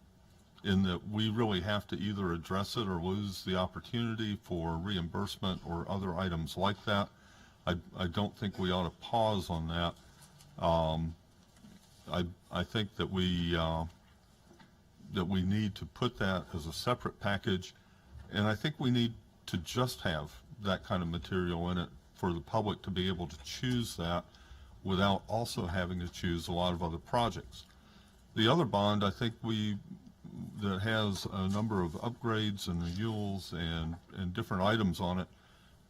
in that we really have to either address it or lose the opportunity for reimbursement or other items like that. I don't think we ought to pause on that. I think that we need to put that as a separate package, and I think we need to just have that kind of material in it for the public to be able to choose that without also having to choose a lot of other projects. The other bond, I think that has a number of upgrades and renewals and different items on it,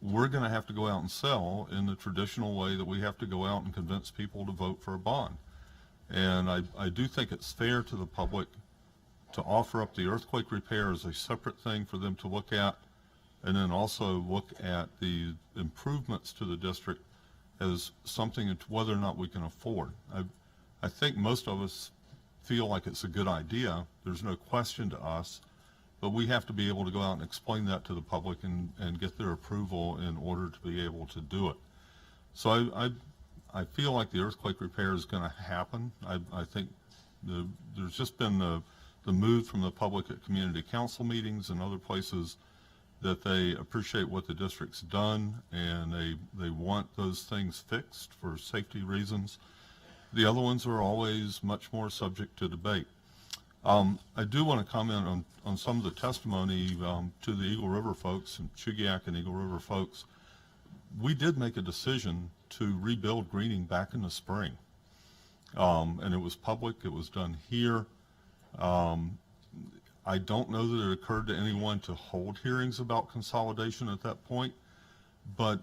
we're going to have to go out and sell in the traditional way that we have to go out and convince people to vote for a bond. And I do think it's fair to the public to offer up the earthquake repair as a separate thing for them to look at, and then also look at the improvements to the district as something to whether or not we can afford. I think most of us feel like it's a good idea. There's no question to us, but we have to be able to go out and explain that to the public and get their approval in order to be able to do it. So I feel like the earthquake repair is going to happen. I think there's just been the mood from the public at community council meetings and other places that they appreciate what the district's done and they want those things fixed for safety reasons. The other ones are always much more subject to debate. I do want to comment on some of the testimony to the Eagle River folks and Chugiak and Eagle River folks. We did make a decision to rebuild greening back in the spring. And it was public, it was done here. I don't know that it occurred to anyone to hold hearings about consolidation at that point, but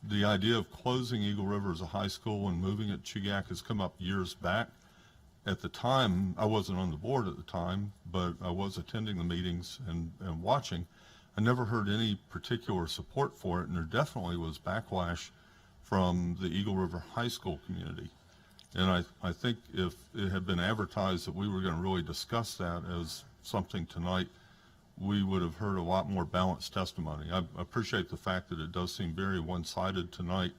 the idea of closing Eagle River as a high school and moving it to Chugiak has come up years back. At the time, I wasn't on the board at the time, but I was attending the meetings and watching. I never heard any particular support for it, and there definitely was backlash from the Eagle River High School community. And I think if it had been advertised that we were going to really discuss that as something tonight, we would have heard a lot more balanced testimony. I appreciate the fact that it does seem very one-sided tonight,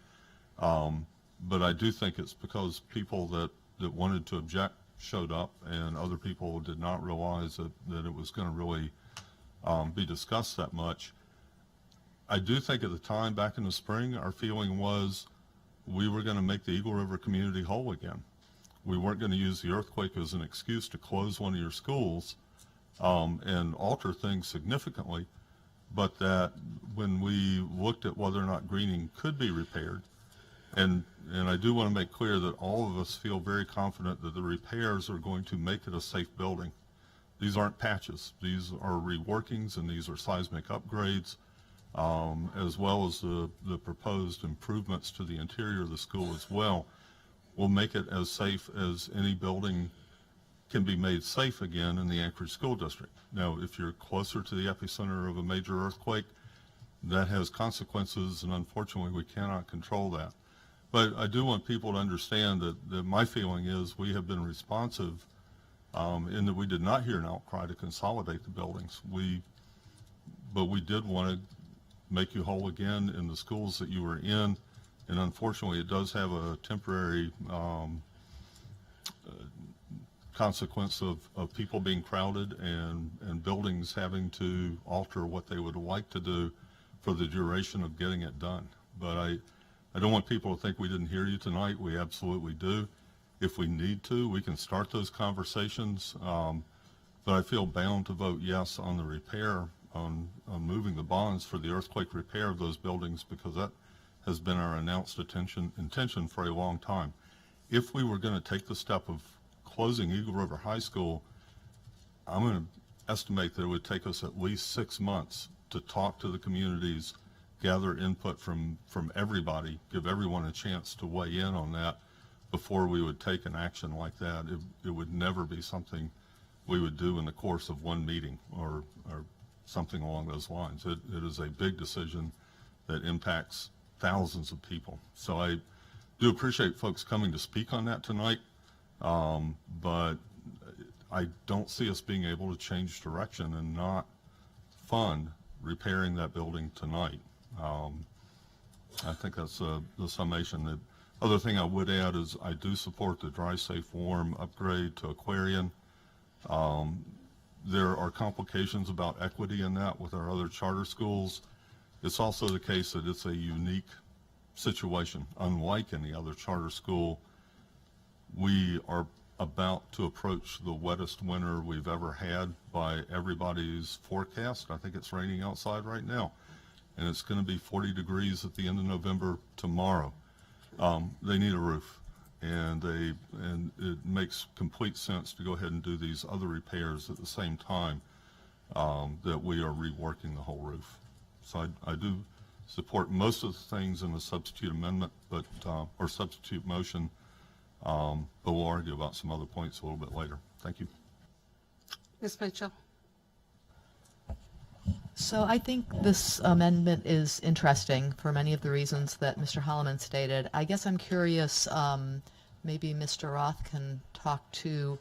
but I do think it's because people that wanted to object showed up and other people did not realize that it was going to really be discussed that much. I do think at the time back in the spring, our feeling was we were going to make the Eagle River community whole again. We weren't going to use the earthquake as an excuse to close one of your schools and alter things significantly, but that when we looked at whether or not greening could be repaired, and I do want to make clear that all of us feel very confident that the repairs are going to make it a safe building. These aren't patches. These are reworkings and these are seismic upgrades, as well as the proposed improvements to the interior of the school as well, will make it as safe as any building can be made safe again in the Anchorage School District. Now, if you're closer to the epicenter of a major earthquake, that has consequences, and unfortunately we cannot control that. But I do want people to understand that my feeling is we have been responsive in that we did not hear an outcry to consolidate the buildings. But we did want to make you whole again in the schools that you were in, and unfortunately it does have a temporary consequence of people being crowded and buildings having to alter what they would like to do for the duration of getting it done. But I don't want people to think we didn't hear you tonight. We absolutely do. If we need to, we can start those conversations, but I feel bound to vote yes on the repair on moving the bonds for the earthquake repair of those buildings, because that has been our announced intention for a long time. If we were going to take the step of closing Eagle River High School, I'm going to estimate that it would take us at least 6 months to talk to the communities, gather input from everybody, give everyone a chance to weigh in on that before we would take an action like that. It would never be something we would do in the course of one meeting or something along those lines. It is a big decision that impacts thousands of people. So I do appreciate folks coming to speak on that tonight, but I don't see us being able to change direction and not fund repairing that building tonight. I think that's the summation. The other thing I would add is I do support the Dry Safe Warm upgrade to Aquarian. There are complications about equity in that with our other charter schools. It's also the case that it's a unique situation. Unlike any other charter school, we are about to approach the wettest winter we've ever had by everybody's forecast. I think it's raining outside right now, and it's going to be 40 degrees at the end of November tomorrow. They need a roof, and it makes complete sense to go ahead and do these other repairs at the same time that we are reworking the whole roof. So I do support most of the things in the substitute amendment, but or substitute motion, but we'll argue about some other points a little bit later. Thank you. Ms. Mitchell. So I think this amendment is interesting for many of the reasons that Mr. Holloman stated. I guess I'm curious, maybe Mr. Roth can talk to,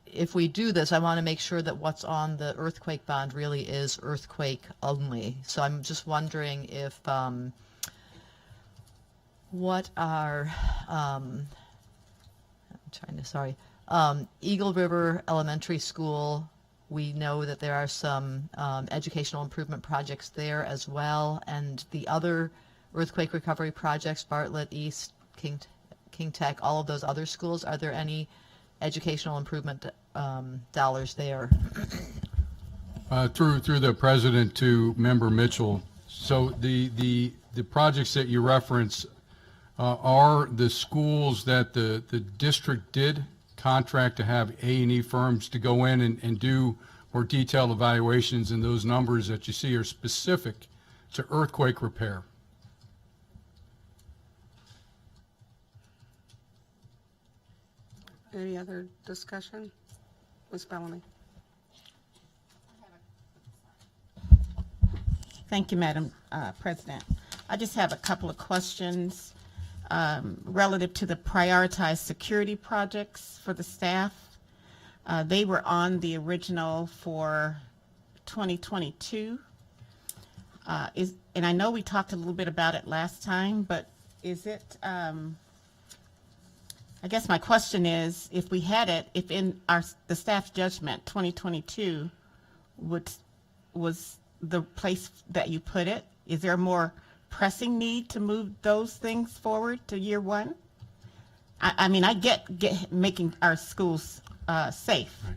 if we do this, I want to make sure that what's on the earthquake bond really is earthquake only. So I'm just wondering if what are, Eagle River Elementary School, we know that there are some educational improvement projects there as well, and the other earthquake recovery projects, Bartlett East, King Tech, all of those other schools, are there any educational improvement dollars there? Through the president to Member Mitchell. So the projects that you reference are the schools that the district did contract to have A&E firms to go in and do more detailed evaluations, and those numbers that you see are specific to earthquake repair. Any other discussion? Ms. Bellamy. Thank you, Madam President. I just have a couple of questions relative to the prioritized security projects for the staff. They were on the original for 2022. And I know we talked a little bit about it last time, but is it, I guess my question is, if we had it, if in the staff's judgment, 2022 was the place that you put it, is there a more pressing need to move those things forward to year one? I mean, I get making our schools safe, right,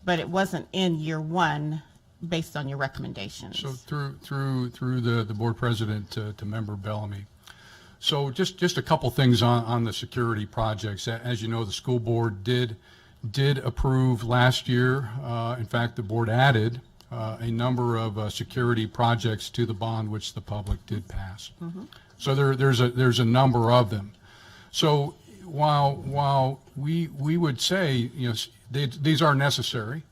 but it wasn't in year one based on your recommendations. So through the board president to Member Bellamy. So just a couple things on the security projects. As you know, the school board did approve last year. In fact, the board added a number of security projects to the bond, which the public did pass. Mm-hmm. So there's a number of them. So while we would say, you know, these are necessary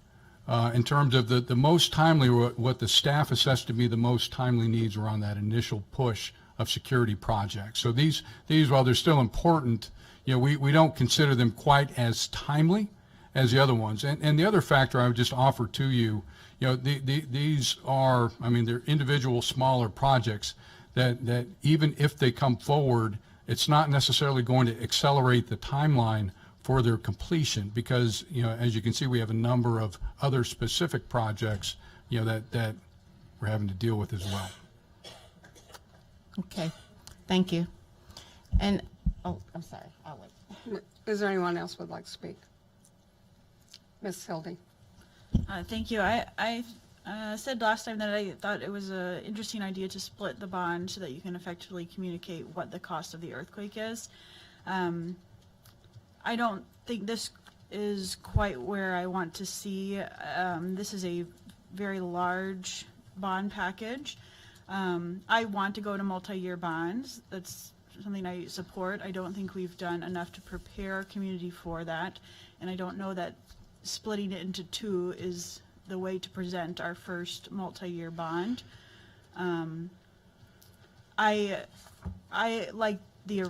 in terms of the most timely, what the staff assessed to be the most timely needs were on that initial push of security projects. So these while they're still important, you know, we don't consider them quite as timely as the other ones. And the other factor I would just offer to you, you know, these are, I mean, they're individual smaller projects that even if they come forward, it's not necessarily going to accelerate the timeline for their completion, because, you know, as you can see, we have a number of other specific projects, you know, that we're having to deal with as well. Okay, thank you. And, oh, I'm sorry, I'll wait. Is there anyone else who would like to speak? Ms. Hildy. Thank you. I said last time that I thought it was an interesting idea to split the bond so that you can effectively communicate what the cost of the earthquake is. I don't think this is quite where I want to see. This is a very large bond package. I want to go to multi-year bonds. That's something I support. I don't think we've done enough to prepare our community for that, and I don't know that splitting it into two is the way to present our first multi-year bond. I like the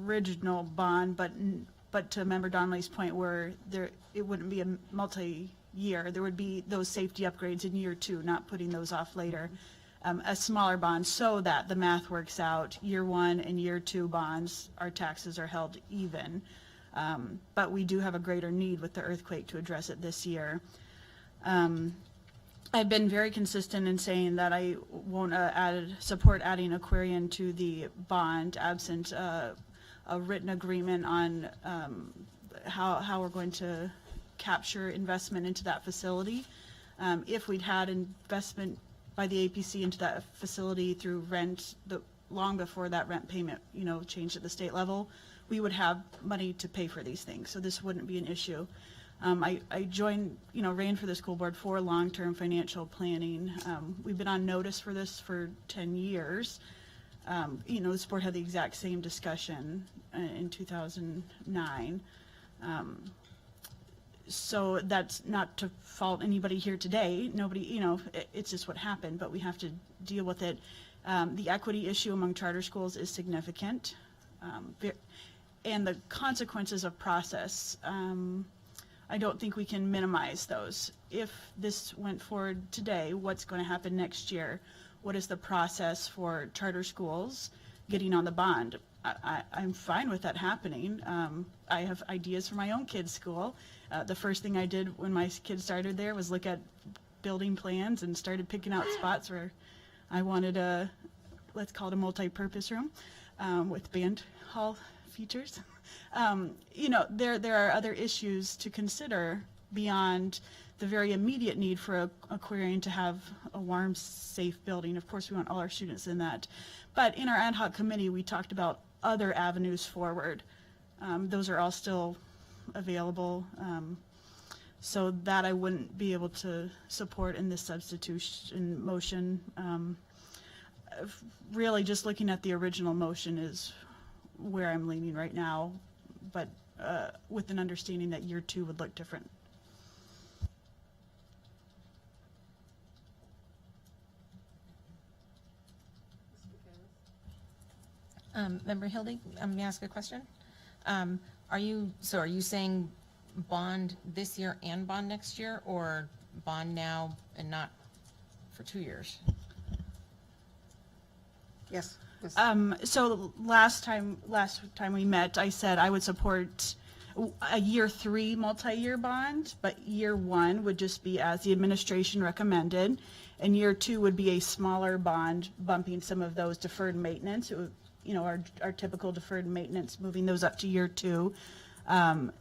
original bond, but to Member Donnelly's point, where it wouldn't be a multi-year, there would be those safety upgrades in year two, not putting those off later. A smaller bond so that the math works out. Year one and year two bonds, our taxes are held even. But we do have a greater need with the earthquake to address it this year. I've been very consistent in saying that I won't support adding Aquarian to the bond absent a written agreement on how we're going to capture investment into that facility. If we'd had investment by the APC into that facility through rent, long before that rent payment, changed at the state level, we would have money to pay for these things. So this wouldn't be an issue. I joined, ran for the school board for long-term financial planning. We've been on notice for this for 10 years. This board had the exact same discussion in 2009. So that's not to fault anybody here today. Nobody, it's just what happened, but we have to deal with it. The equity issue among charter schools is significant. And the consequences of process, I don't think we can minimize those. If this went forward today, what's going to happen next year? What is the process for charter schools getting on the bond? I'm fine with that happening. I have ideas for my own kids' school. The first thing I did when my kids started there was look at building plans and started picking out spots where I wanted let's call it a multi-purpose room with band hall features. There are other issues to consider beyond the very immediate need for Aquarian to have a warm, safe building. Of course, we want all our students in that. But in our ad hoc committee, we talked about other avenues forward. Those are all still available. So that I wouldn't be able to support in this substitution motion. Really, just looking at the original motion is where I'm leaning right now, but with an understanding that year two would look different. Member Hildy, may I ask a question? Are you saying bond this year and bond next year, or bond now and not for 2 years? Yes. So last time we met, I said I would support a year three multi-year bond, but year one would just be as the administration recommended, and year two would be a smaller bond, bumping some of those deferred maintenance. It would, our typical deferred maintenance, moving those up to year two,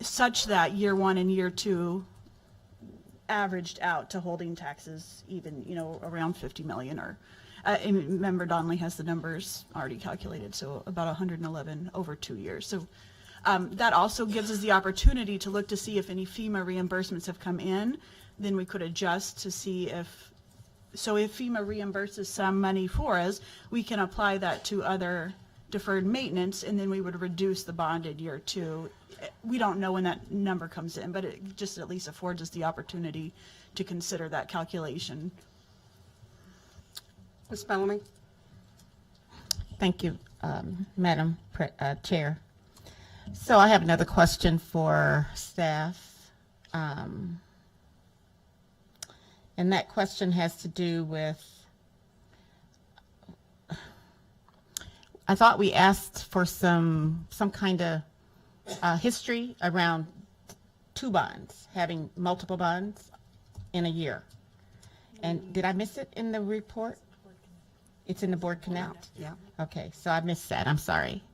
such that year one and year two averaged out to holding taxes even, around 50 million or. Member Donnelly has the numbers already calculated, so about 111 over 2 years. So that also gives us the opportunity to look to see if any FEMA reimbursements have come in. Then we could adjust to see if FEMA reimburses some money for us, we can apply that to other deferred maintenance, and then we would reduce the bond in year two. We don't know when that number comes in, but it just at least affords us the opportunity to consider that calculation. Ms. Bellamy. Thank you, Madam Chair. So I have another question for staff. And that question has to do with, I thought we asked for some kind of history around two bonds, having multiple bonds in a year. And did I miss it in the report? It's in the board connect? Yeah. Okay, so I missed that. I'm sorry.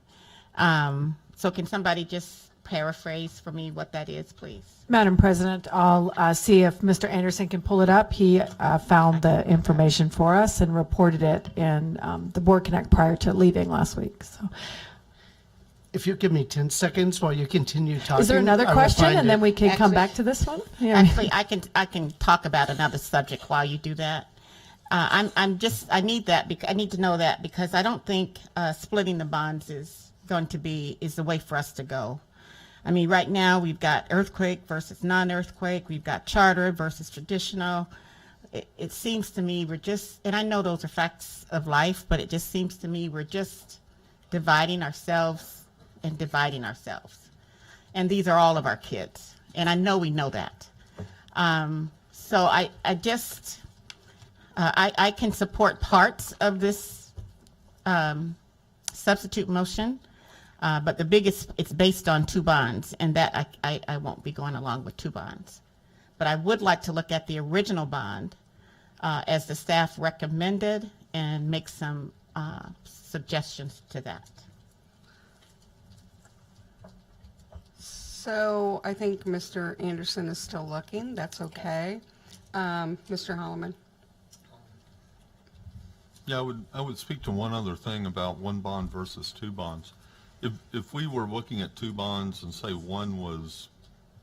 So can somebody just paraphrase for me what that is, please? Madam President, I'll see if Mr. Anderson can pull it up. He found the information for us and reported it in the Board Connect prior to leaving last week. So, If you give me 10 seconds while you continue talking. is there another I will question, find and then it. we can come Actually- back to this one? Yeah. Actually, I can talk about another subject while you do that. I need that because I need to know that because I don't think splitting the bonds is the way for us to go. I mean, right now we've got earthquake versus non-earthquake. We've got charter versus traditional. It seems to me and I know those are facts of life, but it just seems to me we're just dividing ourselves and dividing ourselves. And these are all of our kids. And I know we know that. So I can support parts of this substitute motion, but it's based on 2 bonds, and that I won't be going along with 2 bonds. But I would like to look at the original bond as the staff recommended and make some suggestions to that. So I think Mr. Anderson is still looking. That's okay. Mr. Holloman. Yeah, I would speak to one other thing about 1 bond versus 2 bonds. If we were looking at 2 bonds and say one was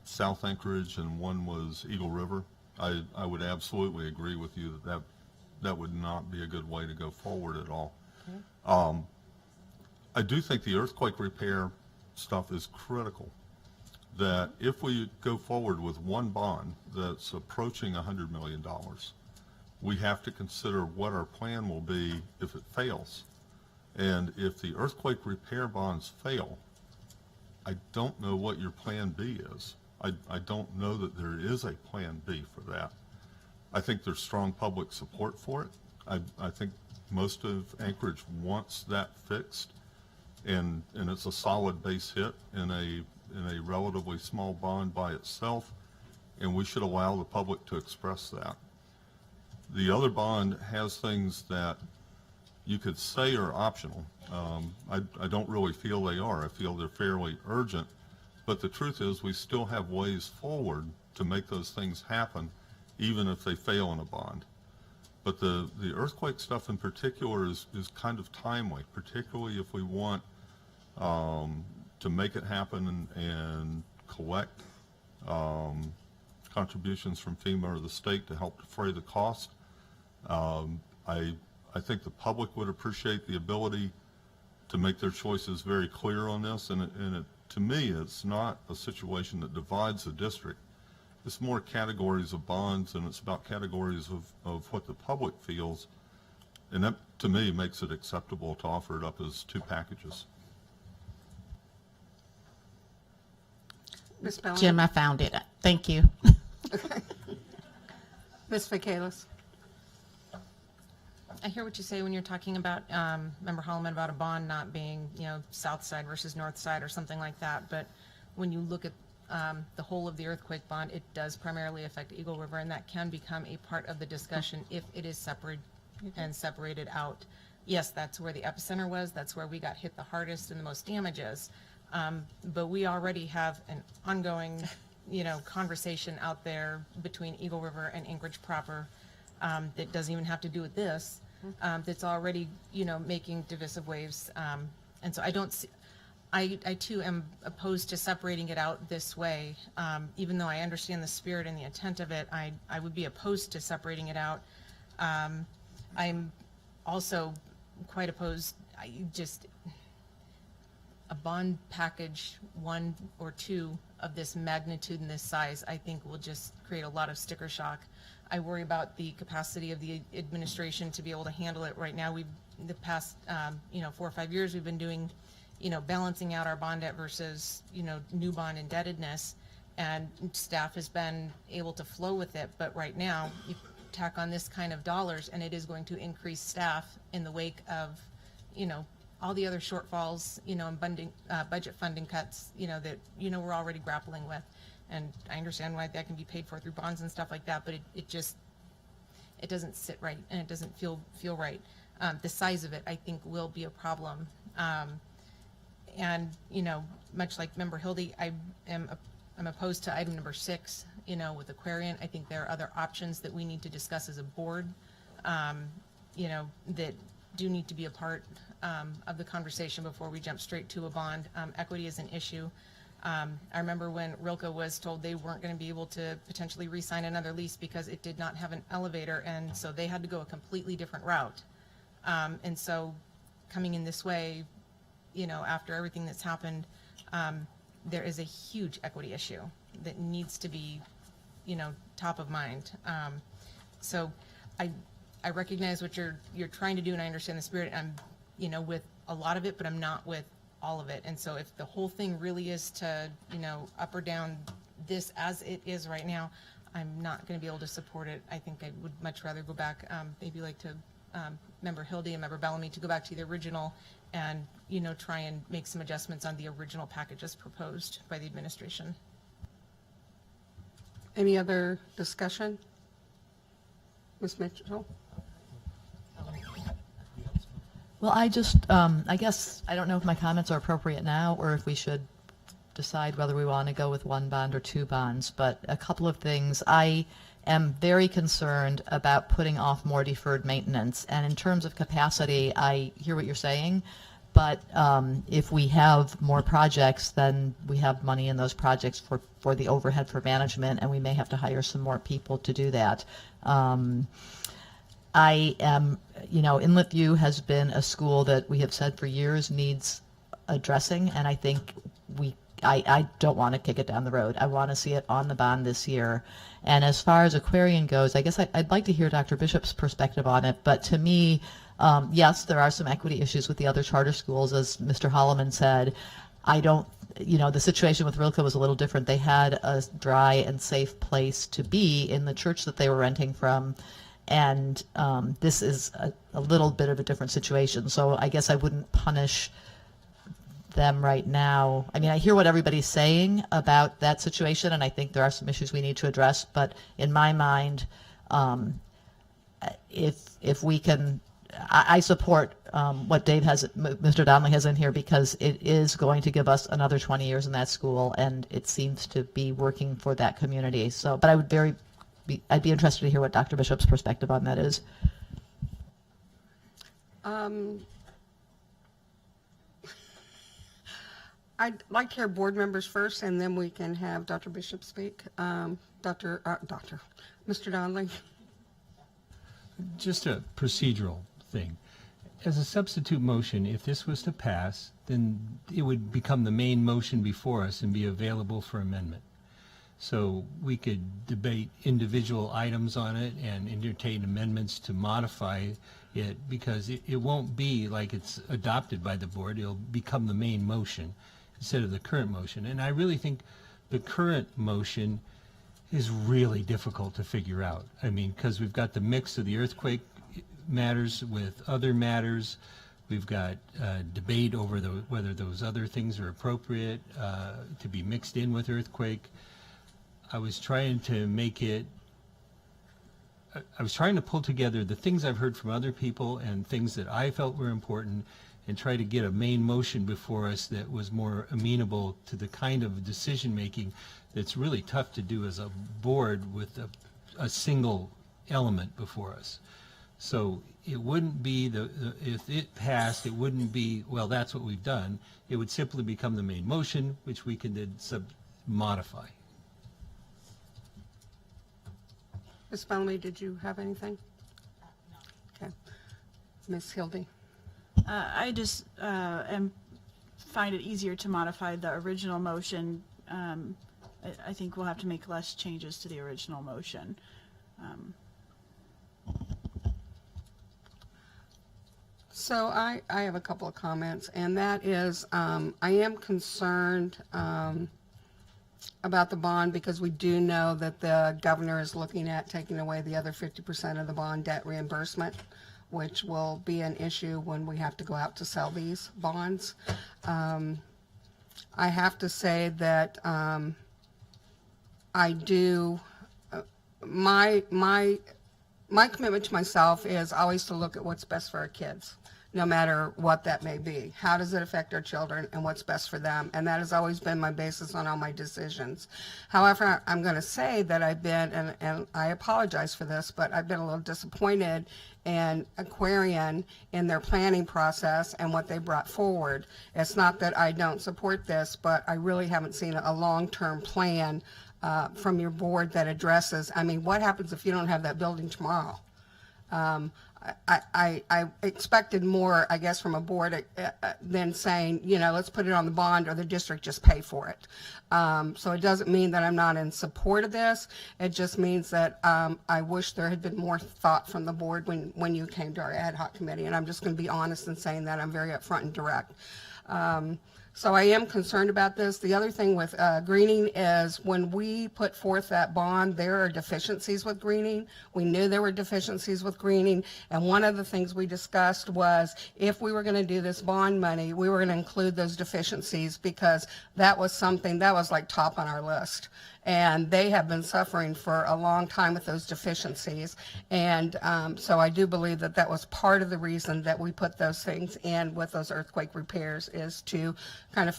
South Anchorage and one was Eagle River, I would absolutely agree with you that would not be a good way to go forward at all. Okay. I do think the earthquake repair stuff is critical. That if we go forward with 1 bond that's approaching $100 million, we have to consider what our plan will be if it fails. And if the earthquake repair bonds fail, I don't know what your plan B is. I don't know that there is a plan B for that. I think there's strong public support for it. I think most of Anchorage wants that fixed, and it's a solid base hit in a relatively small bond by itself, and we should allow the public to express that. The other bond has things that you could say are optional. I don't really feel they are. I feel they're fairly urgent, but the truth is we still have ways forward to make those things happen, even if they fail in a bond. But the earthquake stuff in particular is kind of timely, particularly if we want to make it happen and collect contributions from FEMA or the state to help defray the cost. I think the public would appreciate the ability to make their choices very clear on this, and to me, it's not a situation that divides the district. It's more categories of bonds, and it's about categories of what the public feels, and that, to me, makes it acceptable to offer it up as 2 packages. Ms. Bellamy. Jim, I found it. Thank you. Okay. Ms. Michaelis. I hear what you say when you're talking about, Member Holloman, about a bond not being, south side versus north side or something like that. But when you look at the whole of the earthquake bond, it does primarily affect Eagle River, and that can become a part of the discussion if it is separated out. Yes, that's where the epicenter was. That's where we got hit the hardest and the most damages. But we already have an ongoing, conversation out there between Eagle River and Anchorage proper that doesn't even have to do with this. That's already, making divisive waves. And so I don't see, I too am opposed to separating it out this way. Even though I understand the spirit and the intent of it, I would be opposed to separating it out. I'm also quite opposed, a bond package 1 or 2 of this magnitude and this size, I think will just create a lot of sticker shock. I worry about the capacity of the administration to be able to handle it. Right now, the past 4 or 5 years, we've been doing, balancing out our bond debt versus, new bond indebtedness, and staff has been able to flow with it. But right now, you tack on this kind of dollars, and it is going to increase staff in the wake of, all the other shortfalls, and budget funding cuts, that, we're already grappling with. And I understand why that can be paid for through bonds and stuff like that, but it doesn't sit right, and it doesn't feel right. The size of it, I think, will be a problem. And, much like Member Hildy, I'm opposed to item number 6, with Aquarian. I think there are other options that we need to discuss as a board, that do need to be a part of the conversation before we jump straight to a bond. Equity is an issue. I remember when Rilke was told they weren't going to be able to potentially re-sign another lease because it did not have an elevator, and so they had to go a completely different route. And so coming in this way, after everything that's happened, there is a huge equity issue that needs to be, top of mind. So I recognize what you're trying to do, and I understand the spirit. I'm, with a lot of it, but I'm not with all of it. And so if the whole thing really is to, up or down this as it is right now, I'm not going to be able to support it. I think I would much rather go back, maybe like to Member Hildy and Member Bellamy, to go back to the original and, try and make some adjustments on the original package as proposed by the administration. Any other discussion? Ms. Mitchell? Well, I guess, I don't know if my comments are appropriate now or if we should decide whether we want to go with 1 bond or 2 bonds, but a couple of things. I am very concerned about putting off more deferred maintenance, and in terms of capacity, I hear what you're saying, but if we have more projects, then we have money in those projects for the overhead for management, and we may have to hire some more people to do that. I am, Inlet View has been a school that we have said for years needs addressing, and I think I don't want to kick it down the road. I want to see it on the bond this year. And as far as Aquarian goes, I guess I'd like to hear Dr. Bishop's perspective on it, but to me, yes, there are some equity issues with the other charter schools, as Mr. Holloman said. I don't, the situation with Rilke was a little different. They had a dry and safe place to be in the church that they were renting from. And this is a little bit of a different situation. So I guess I wouldn't punish them right now. I mean, I hear what everybody's saying about that situation, and I think there are some issues we need to address. But in my mind, if we can, I support what Mr. Donnelly has in here, because it is going to give us another 20 years in that school, and it seems to be working for that community. So, but I'd be interested to hear what Dr. Bishop's perspective on that is. I'd like to hear board members first, and then we can have Dr. Bishop speak. Mr. Donnelly. Just a procedural thing. As a substitute motion, if this was to pass, then it would become the main motion before us and be available for amendment. So we could debate individual items on it and entertain amendments to modify it, because it won't be like it's adopted by the board. It'll become the main motion instead of the current motion. And I really think the current motion is really difficult to figure out. I mean, because we've got the mix of the earthquake matters with other matters. We've got debate over whether those other things are appropriate to be mixed in with earthquake. I was trying to pull together the things I've heard from other people and things that I felt were important, and try to get a main motion before us that was more amenable to the kind of decision making that's really tough to do as a board with a single element before us. So it wouldn't be if it passed, it wouldn't be, well, that's what we've done. It would simply become the main motion, which we can then modify. Ms. Bellamy, did you have anything? Okay. Ms. Hildy. I just find it easier to modify the original motion. I think we'll have to make less changes to the original motion. So I have a couple of comments, and that is I am concerned about the bond, because we do know that the governor is looking at taking away the other 50% of the bond debt reimbursement, which will be an issue when we have to go out to sell these bonds. I have to say that I do, my commitment to myself is always to look at what's best for our kids. no matter what that may be. How does it affect our children and what's best for them? And that has always been my basis on all my decisions. However, I'm going to say that I've been, and I apologize for this, but I've been a little disappointed in Aquarian in their planning process and what they brought forward. It's not that I don't support this, but I really haven't seen a long-term plan from your board that addresses, I mean, what happens if you don't have that building tomorrow? I expected more, I guess, from a board than saying, you know, let's put it on the bond or the district just pay for it. So it doesn't mean that I'm not in support of this. It just means that I wish there had been more thought from the board when you came to our ad hoc committee. And I'm just going to be honest in saying that. I'm very upfront and direct. So I am concerned about this. The other thing with greening is when we put forth that bond, there are deficiencies with greening. We knew there were deficiencies with greening. And one of the things we discussed was if we were going to do this bond money, we were going to include those deficiencies because that was something that was like top on our list. And they have been suffering for a long time with those deficiencies. And so I do believe that that was part of the reason that we put those things in with those earthquake repairs is to kind of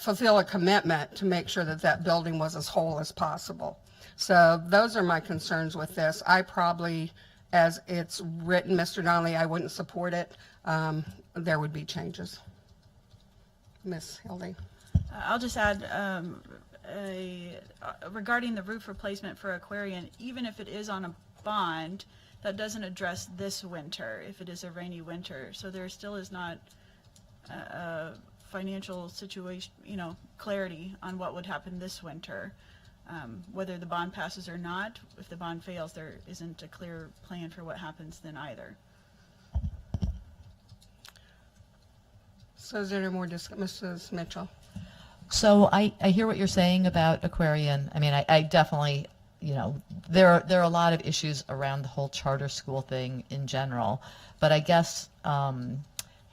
fulfill a commitment to make sure that that building was as whole as possible. So those are my concerns with this. I probably, as it's written, Mr. Donnelly, I wouldn't support it. There would be changes. Ms. Hildy. I'll just add regarding the roof replacement for Aquarian, even if it is on a bond, that doesn't address this winter if it is a rainy winter. So there still is not a financial situation, you know, clarity on what would happen this winter. Whether the bond passes or not, if the bond fails, there isn't a clear plan for what happens then either. So is there any more Mrs. Mitchell? So I hear what you're saying about Aquarian. I mean, I definitely, you know, there are a lot of issues around the whole charter school thing in general. But I guess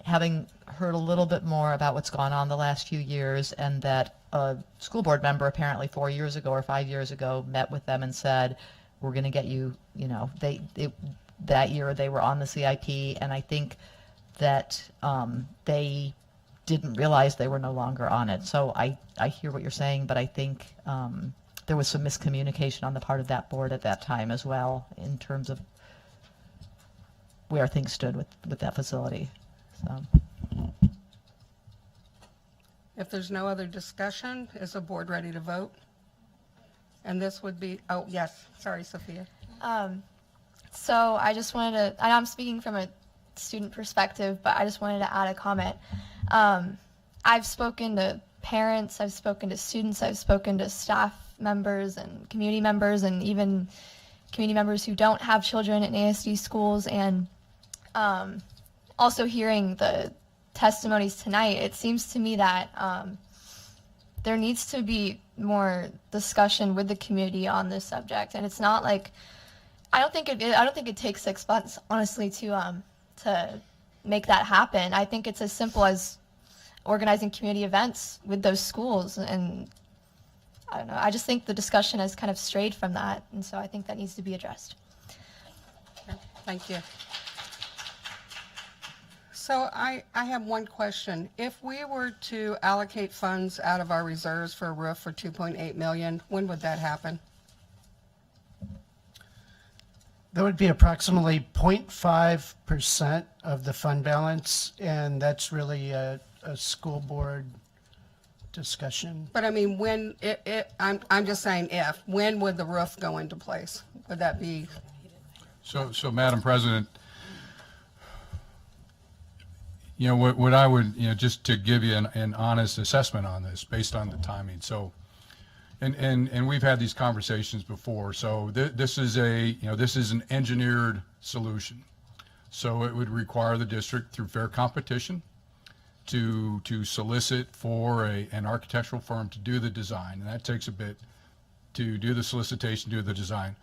having heard a little bit more about what's gone on the last few years and that a school board member apparently 4 years ago or 5 years ago met with them and said, we're going to get you, you know, that year they were on the CIP. And I think that they didn't realize they were no longer on it. So I hear what you're saying, but I think there was some miscommunication on the part of that board at that time as well in terms of where things stood with that facility. So. If there's no other discussion, is the board ready to vote? And this would be, oh, yes, sorry, Sophia. So I just wanted to, and I'm speaking from a student perspective, but I just wanted to add a comment. I've spoken to parents, I've spoken to students, I've spoken to staff members and community members and even community members who don't have children in ASD schools, and also hearing the testimonies tonight, it seems to me that there needs to be more discussion with the community on this subject. And it's not like, I don't think it takes 6 months, honestly, to make that happen. I think it's as simple as organizing community events with those schools. And I don't know, I just think the discussion has kind of strayed from that. And so I think that needs to be addressed. Thank you. So I have one question. If we were to allocate funds out of our reserves for a roof for $2.8 million, when would that happen? That would be approximately 0.5% of the fund balance, and that's really a school board discussion. But I mean, when I'm just saying when would the roof go into place? Would that be? So Madam President, you know, what I would, you know, just to give you an honest assessment on this based on the timing. So, and we've had these conversations before. So this is this is an engineered solution. So it would require the district through fair competition to solicit for an architectural firm to do the design. And that takes a bit to do the solicitation, do the design.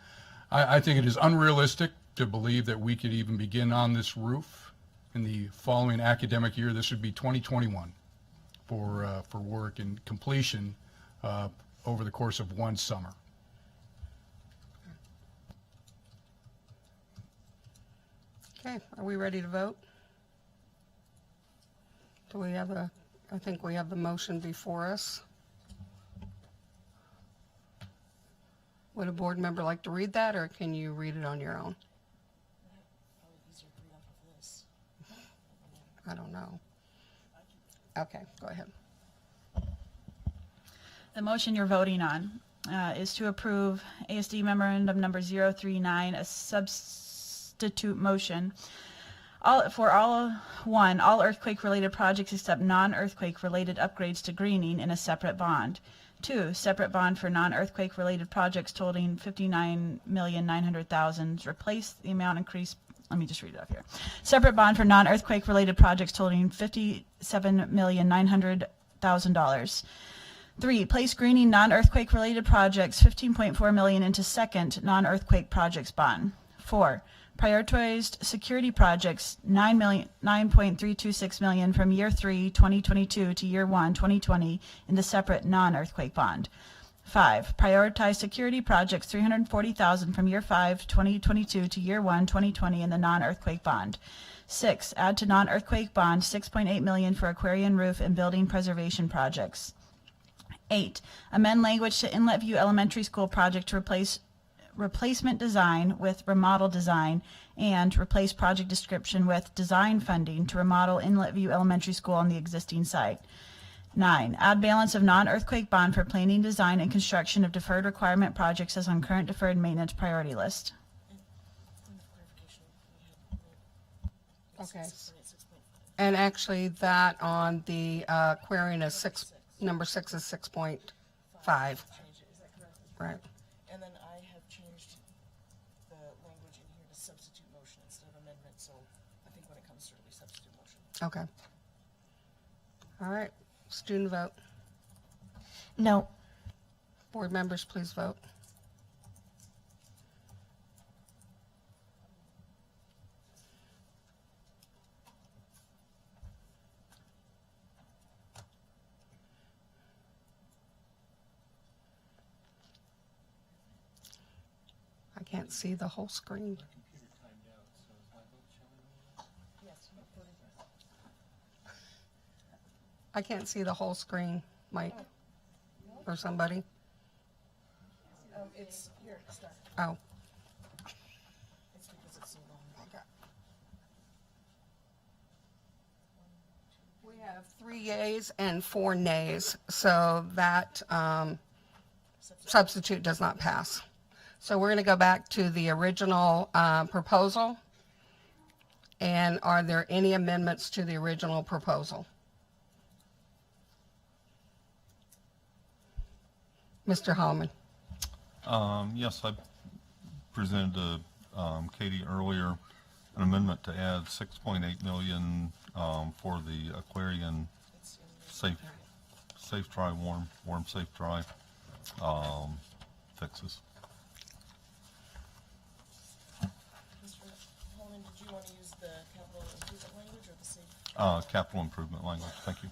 I think it is unrealistic to believe that we could even begin on this roof in the following academic year. This would be 2021 for work and completion over the course of one summer. Okay, are we ready to vote? Do we have I think we have the motion before us. Would a board member like to read that, or can you read it on your own? Probably easier to read off of this. I don't know. Okay, go ahead. The motion you're voting on is to approve ASD Memorandum Number 039, a substitute motion. All earthquake-related projects except non-earthquake-related upgrades to greening in a separate bond. 2, separate bond for non-earthquake-related projects totaling $59,900,000. Replace the amount increased. Let me just read it off here. Separate bond for non-earthquake-related projects totaling $57,900,000. 3, place greening non-earthquake related projects $15.4 million into second non-earthquake projects bond. 4, prioritized security projects $9.326 million from year 3, 2022 to year 1, 2020 in the separate non-earthquake bond. 5, prioritized security projects $340,000 from year 5, 2022 to year 1, 2020 in the non-earthquake bond. 6, add to non-earthquake bond $6.8 million for aquarium roof and building preservation projects. 8, amend language to Inlet View Elementary School project to replace replacement design with remodel design, and replace project description with design funding to remodel Inlet View Elementary School on the existing site. 9, add balance of non-earthquake bond for planning, design, and construction of deferred requirement projects as on current deferred maintenance priority list. Okay. And actually, that on the querying is number 6 is 6.5. Right. And then I have changed the language in here to substitute motion instead of amendment, so I think when it comes to, it'll be substitute motion. Okay. All right. Student vote. No. Board members, please vote. I can't see the whole screen. I can't see the whole screen, Mike, or somebody. It's here, start. Oh, It's because it's so long. okay. We have 3 yeas and 4 nays, so that substitute does not pass. So we're going to go back to the original proposal. And are there any amendments to the original proposal? Mr. Holloman. Yes, I presented to Katie earlier an amendment to add $6.8 million for the Aquarian safe dry, warm safe dry fixes. Mr. Holman, did you want to use the capital improvement language or the safe? Capital improvement language. Thank you.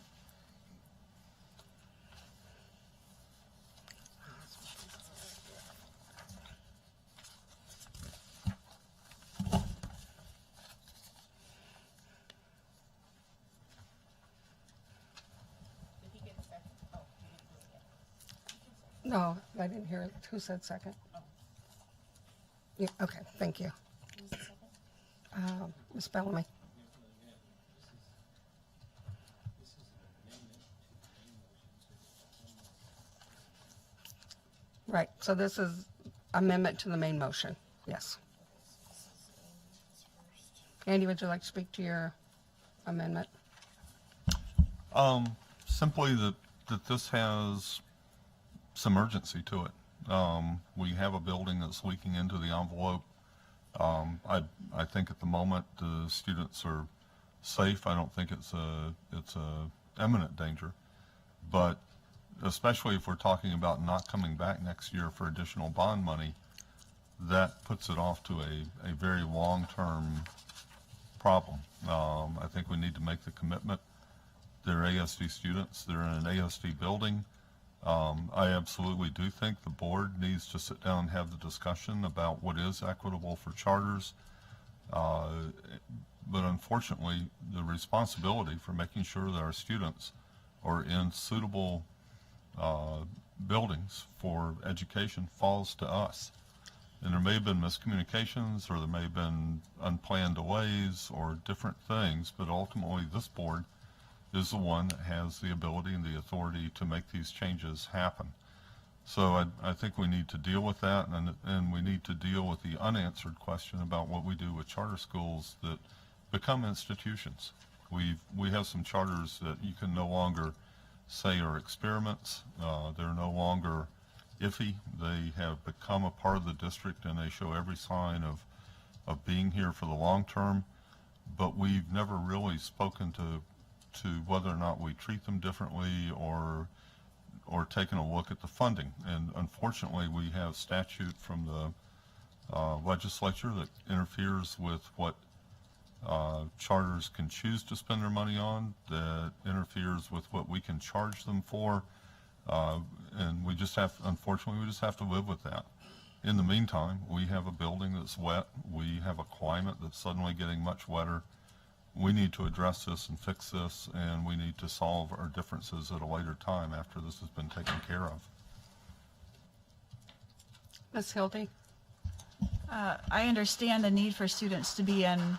No, I didn't hear it. Who said second? Yeah, okay, thank you. Ms. Bellamy. Right, so this is amendment to the main motion, yes. Andy, would you like to speak to your amendment? Simply that this has some urgency to it. We have a building that's leaking into the envelope. I think at the moment the students are safe. I don't think it's a imminent danger, but especially if we're talking about not coming back next year for additional bond money, that puts it off to a very long-term problem. I think we need to make the commitment. They're ASD students. They're in an ASD building. I absolutely do think the board needs to sit down and have the discussion about what is equitable for charters. But unfortunately, the responsibility for making sure that our students are in suitable buildings for education falls to us. And there may have been miscommunications, or there may have been unplanned delays or different things, but ultimately this board is the one that has the ability and the authority to make these changes happen. So I think we need to deal with that, and we need to deal with the unanswered question about what we do with charter schools that become institutions. We have some charters that you can no longer say are experiments. They're no longer iffy. They have become a part of the district, and they show every sign of being here for the long term. But we've never really spoken to whether or not we treat them differently or taken a look at the funding. And unfortunately, we have statute from the legislature that interferes with what charters can choose to spend their money on, that interferes with what we can charge them for. And we just have, unfortunately, we just have to live with that. In the meantime, we have a building that's wet. We have a climate that's suddenly getting much wetter. We need to address this and fix this, and we need to solve our differences at a later time after this has been taken care of. Ms. Hildy? I understand the need for students to be in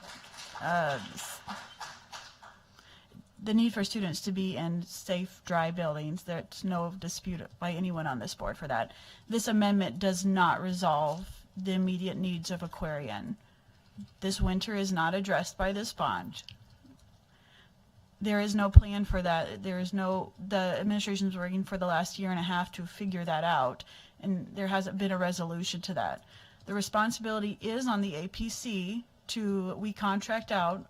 safe, dry buildings. There's no dispute by anyone on this board for that. This amendment does not resolve the immediate needs of Aquarian. This winter is not addressed by this bond. There is no plan for that. The administration's working for the last year and a half to figure that out, and there hasn't been a resolution to that. The responsibility is on the APC we contract out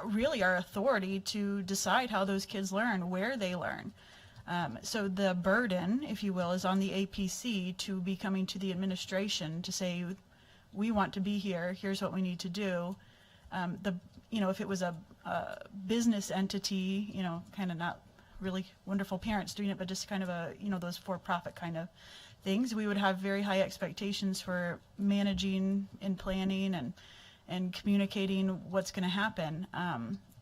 really our authority to decide how those kids learn, where they learn. So the burden, if you will, is on the APC to be coming to the administration to say, we want to be here, here's what we need to do. If it was a business entity, kind of not really wonderful parents doing it, but just kind of those for-profit kind of things, we would have very high expectations for managing and planning and communicating what's going to happen.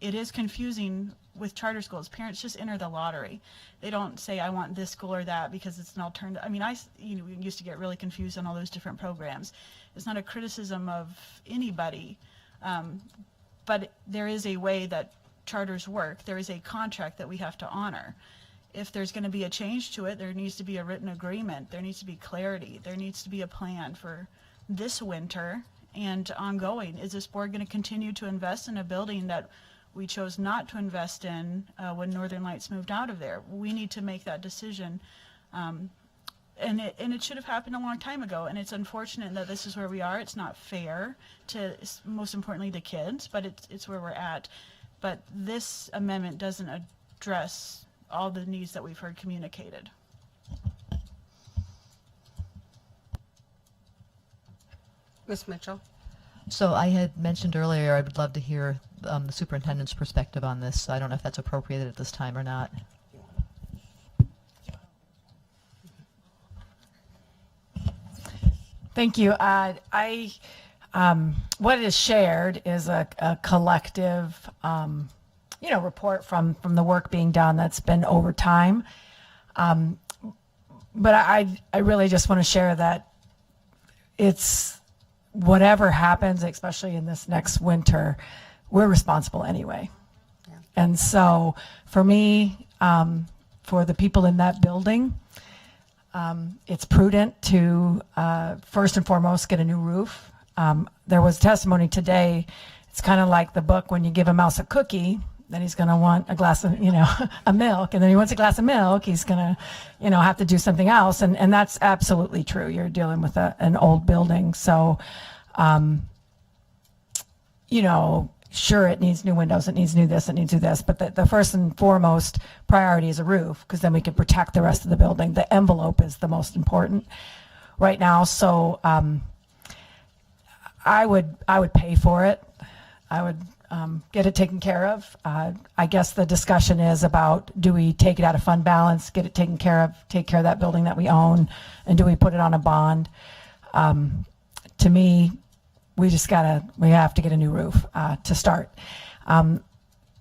It is confusing with charter schools. Parents just enter the lottery. They don't say, I want this school or that because it's an alternative. I mean, we used to get really confused on all those different programs. It's not a criticism of anybody, but there is a way that charters work. There is a contract that we have to honor. If there's going to be a change to it, there needs to be a written agreement. There needs to be clarity. There needs to be a plan for this winter and ongoing. Is this board going to continue to invest in a building that we chose not to invest in when Northern Lights moved out of there? We need to make that decision. And it should have happened a long time ago, and it's unfortunate that this is where we are. It's not fair to, most importantly, the kids, but it's where we're at. But this amendment doesn't address all the needs that we've heard communicated. Ms. Mitchell? So I had mentioned earlier I would love to hear the superintendent's perspective on this. So I don't know if that's appropriate at this time or not. Thank you. What is shared is a collective, report from the work being done that's been over time. But I really just want to share that it's whatever happens, especially in this next winter, we're responsible anyway. Yeah. And so for me, for the people in that building, it's prudent to first and foremost get a new roof. There was testimony today. It's kind of like the book when you give a mouse a cookie, then he's going to want a glass of, a milk, and then he wants a glass of milk, he's going to, have to do something else. And that's absolutely true. You're dealing with an old building. So, sure, it needs new windows, it needs new this, it needs new this, but the first and foremost priority is a roof, because then we can protect the rest of the building. The envelope is the most important right now. So, I would pay for it. I would get it taken care of. I guess the discussion is about, do we take it out of fund balance, get it taken care of, take care of that building that we own, and do we put it on a bond to to me, we have to get a new roof to start.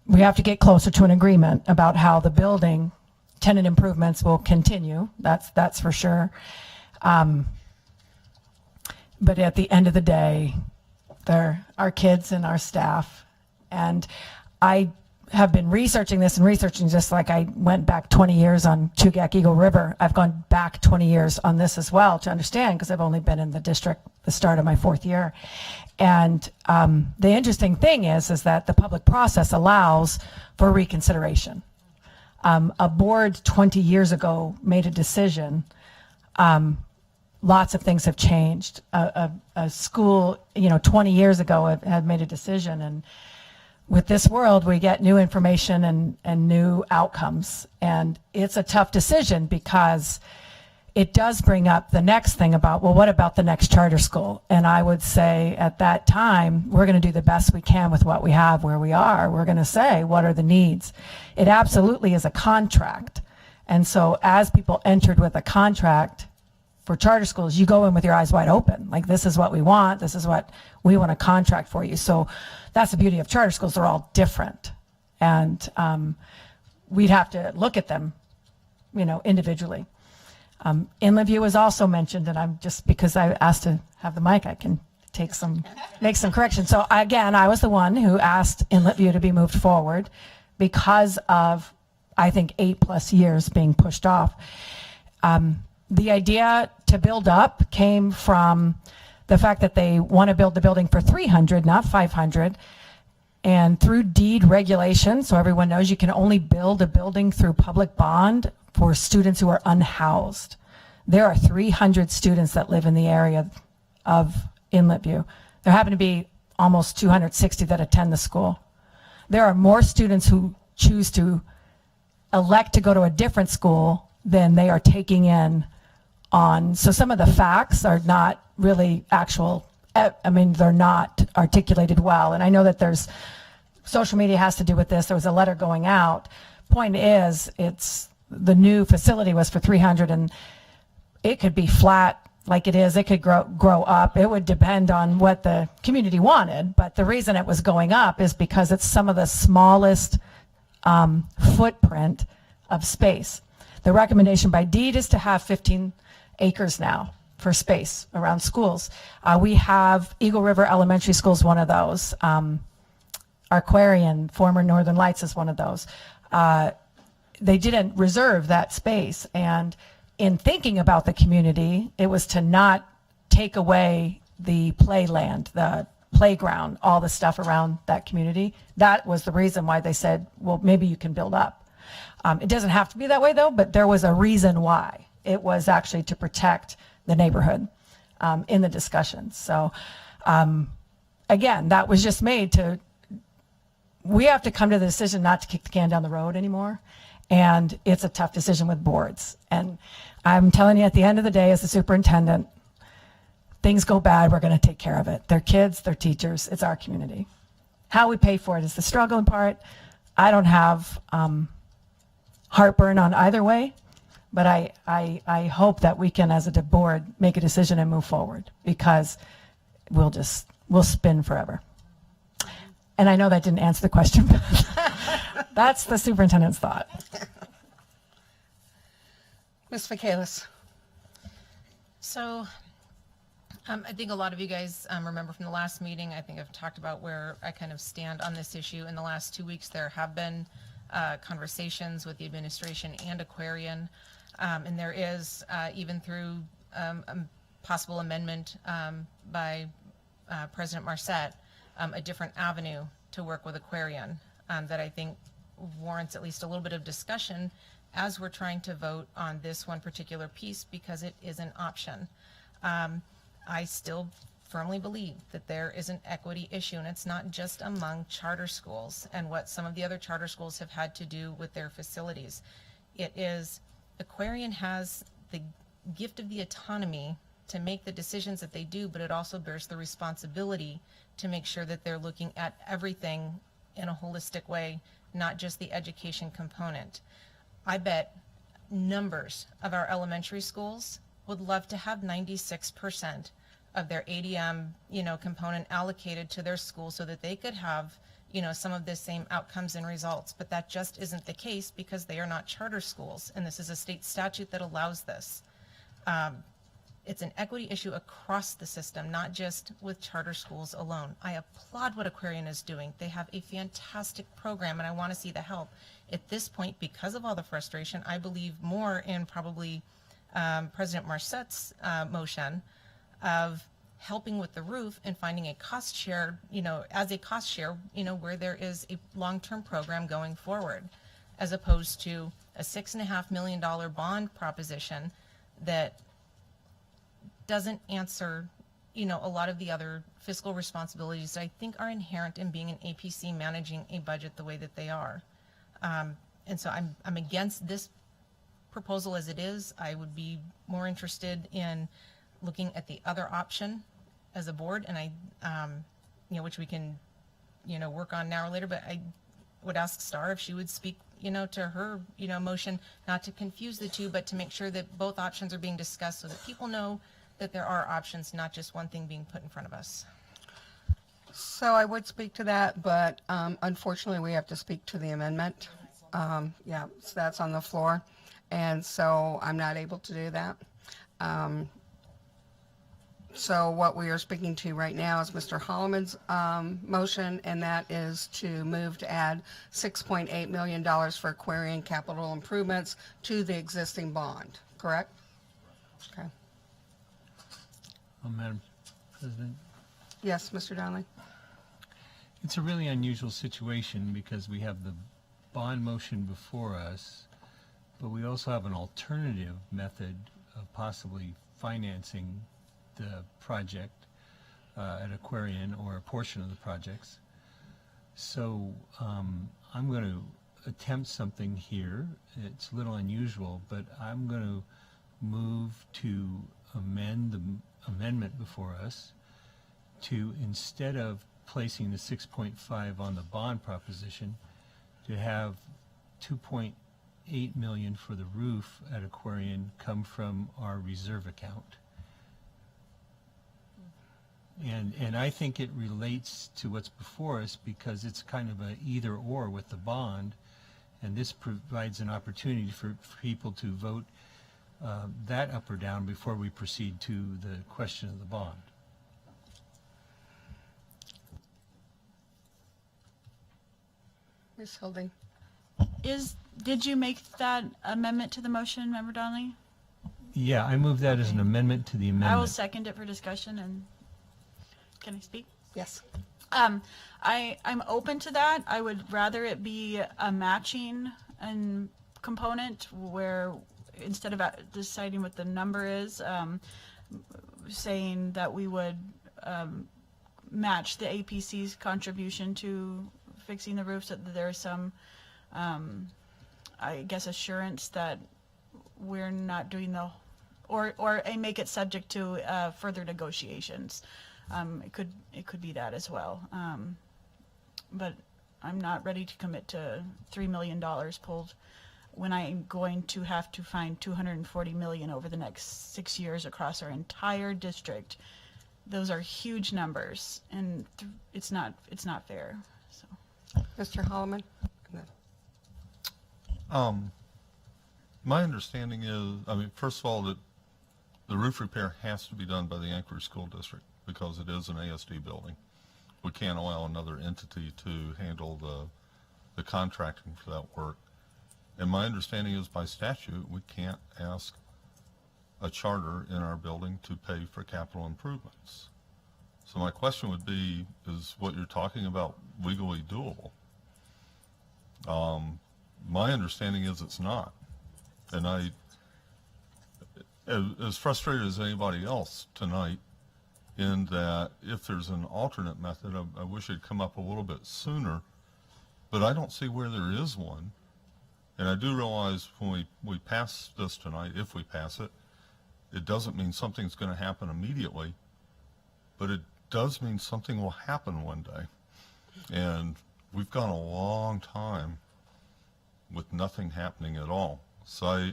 We have to get closer to an agreement about how the building tenant improvements will continue. That's for sure. But at the end of the day, they're our kids and our staff. And I have been researching this and researching, just like I went back 20 years on Chugach Eagle River. I've gone back 20 years on this as well to understand, because I've only been in the district the start of my 4th year. And the interesting thing is that the public process allows for reconsideration. A board 20 years ago made a decision. Lots of things have changed. A school, 20 years ago had made a decision, and with this world, we get new information and new outcomes. And it's a tough decision, because it does bring up the next thing about, well, what about the next charter school? And I would say at that time, we're going to do the best we can with what we have where we are. We're going to say, what are the needs? It absolutely is a contract. And so as people entered with a contract for charter schools, you go in with your eyes wide open. Like, this is what we want. This is what we want to contract for you. So that's the beauty of charter schools. They're all different. And we'd have to look at them, individually. Inlet View was also mentioned, and I'm just, because I asked to have the mic, I can make some corrections. So again, I was the one who asked Inlet View to be moved forward because of, I think, 8+ years being pushed off. The idea to build up came from the fact that they want to build the building for 300, not 500. And through deed regulation, so everyone knows, you can only build a building through public bond for students who are unhoused. There are 300 students that live in the area of Inlet View. There happen to be almost 260 that attend the school. There are more students who choose to elect to go to a different school than they are taking in on. So some of the facts are not really actual. They're not articulated well. And I know that social media has to do with this. There was a letter going out. Point is, the new facility was for 300, and it could be flat like it is. It could grow up. It would depend on what the community wanted. But the reason it was going up is because it's some of the smallest footprint of space. The recommendation by deed is to have 15 acres now for space around schools. We have Eagle River Elementary School is one of those. Aquarian, former Northern Lights, is one of those. They didn't reserve that space. And in thinking about the community, it was to not take away the playland, the playground, all the stuff around that community. That was the reason why they said, well, maybe you can build up. It doesn't have to be that way, though, but there was a reason why. It was actually to protect the neighborhood in the discussions. So, again, that was just made to, we have to come to the decision not to kick the can down the road anymore. And it's a tough decision with boards. And I'm telling you, at the end of the day, as the superintendent, things go bad, we're going to take care of it. They're kids, they're teachers, it's our community. How we pay for it is the struggling part. I don't have heartburn on either way, but I hope that we can, as a board, make a decision and move forward, because we'll spin forever. And I know that didn't answer the question, but that's the superintendent's thought. Ms. Michaelis. So I think a lot of you guys remember from the last meeting, I think I've talked about where I kind of stand on this issue. In the last 2 weeks, there have been conversations with the administration and Aquarian, and there is, even through a possible amendment by President Marcet, a different avenue to work with Aquarian that I think warrants at least a little bit of discussion as we're trying to vote on this one particular piece, because it is an option. I still firmly believe that there is an equity issue, and it's not just among charter schools and what some of the other charter schools have had to do with their facilities. It is, Aquarian has the gift of the autonomy to make the decisions that they do, but it also bears the responsibility to make sure that they're looking at everything in a holistic way, not just the education component. I bet numbers of our elementary schools would love to have 96% of their ADM, component allocated to their school so that they could have, some of the same outcomes and results. But that just isn't the case because they are not charter schools, and this is a state statute that allows this. It's an equity issue across the system, not just with charter schools alone. I applaud what Aquarian is doing. They have a fantastic program, and I want to see the help. At this point, because of all the frustration, I believe more in probably President Marcette's motion of helping with the roof and finding a cost share, as a cost share, where there is a long-term program going forward, as opposed to a $6.5 million bond proposition that doesn't answer, a lot of the other fiscal responsibilities that I think are inherent in being an APC managing a budget the way that they are. And so I'm against this proposal as it is. I would be more interested in looking at the other option as a board, and which we can, work on now or later, but I would ask Star if she would speak, to her, motion, not to confuse the two, but to make sure that both options are being discussed so that people know that there are options, not just one thing being put in front of us. So I would speak to that, but unfortunately, we have to speak to the amendment. Yeah, so that's on the floor, and so I'm not able to do that. So what we are speaking to right now is Mr. Holloman's motion, and that is to move to add $6.8 million for Aquarian capital improvements to the existing bond, correct? Okay. Madam President? Yes, Mr. Donnelly? It's a really unusual situation because we have the bond motion before us, but we also have an alternative method of possibly financing the project at Aquarian, or a portion of the projects. So I'm going to attempt something here. It's a little unusual, but I'm going to move to amend the amendment before us to, instead of placing the 6.5 on the bond proposition, to have 2.8 million for the roof at Aquarian come from our reserve account. And I think it relates to what's before us because it's kind of a either or with the bond, and this provides an opportunity for people to vote that up or down before we proceed to the question of the bond. Ms. Hilding? Did you make that amendment to the motion, Member Donnelly? Yeah, I move that as an amendment to the amendment. I will second it for discussion, and can I speak? Yes. I'm open to that. I would rather it be a matching and component where instead of deciding what the number is, saying that we would match the APC's contribution to fixing the roof, so that there's some, I guess, assurance that we're not doing the, or make it subject to further negotiations. It could be that as well. But I'm not ready to commit to $3 million pulled when I'm going to have to find $240 million over the next 6 years across our entire district. Those are huge numbers, and it's not fair. So, Mr. Holloman? My understanding is, first of all, that the roof repair has to be done by the Anchorage School District because it is an ASD building. We can't allow another entity to handle the contracting for that work. And my understanding is by statute, we can't ask a charter in our building to pay for capital improvements. So my question would be, is what you're talking about legally doable? My understanding is it's not. And I, as frustrated as anybody else tonight, in that if there's an alternate method, I wish it'd come up a little bit sooner, but I don't see where there is one. And I do realize when we pass this tonight, if we pass it, it doesn't mean something's going to happen immediately, but it does mean something will happen one day. And we've gone a long time with nothing happening at all. So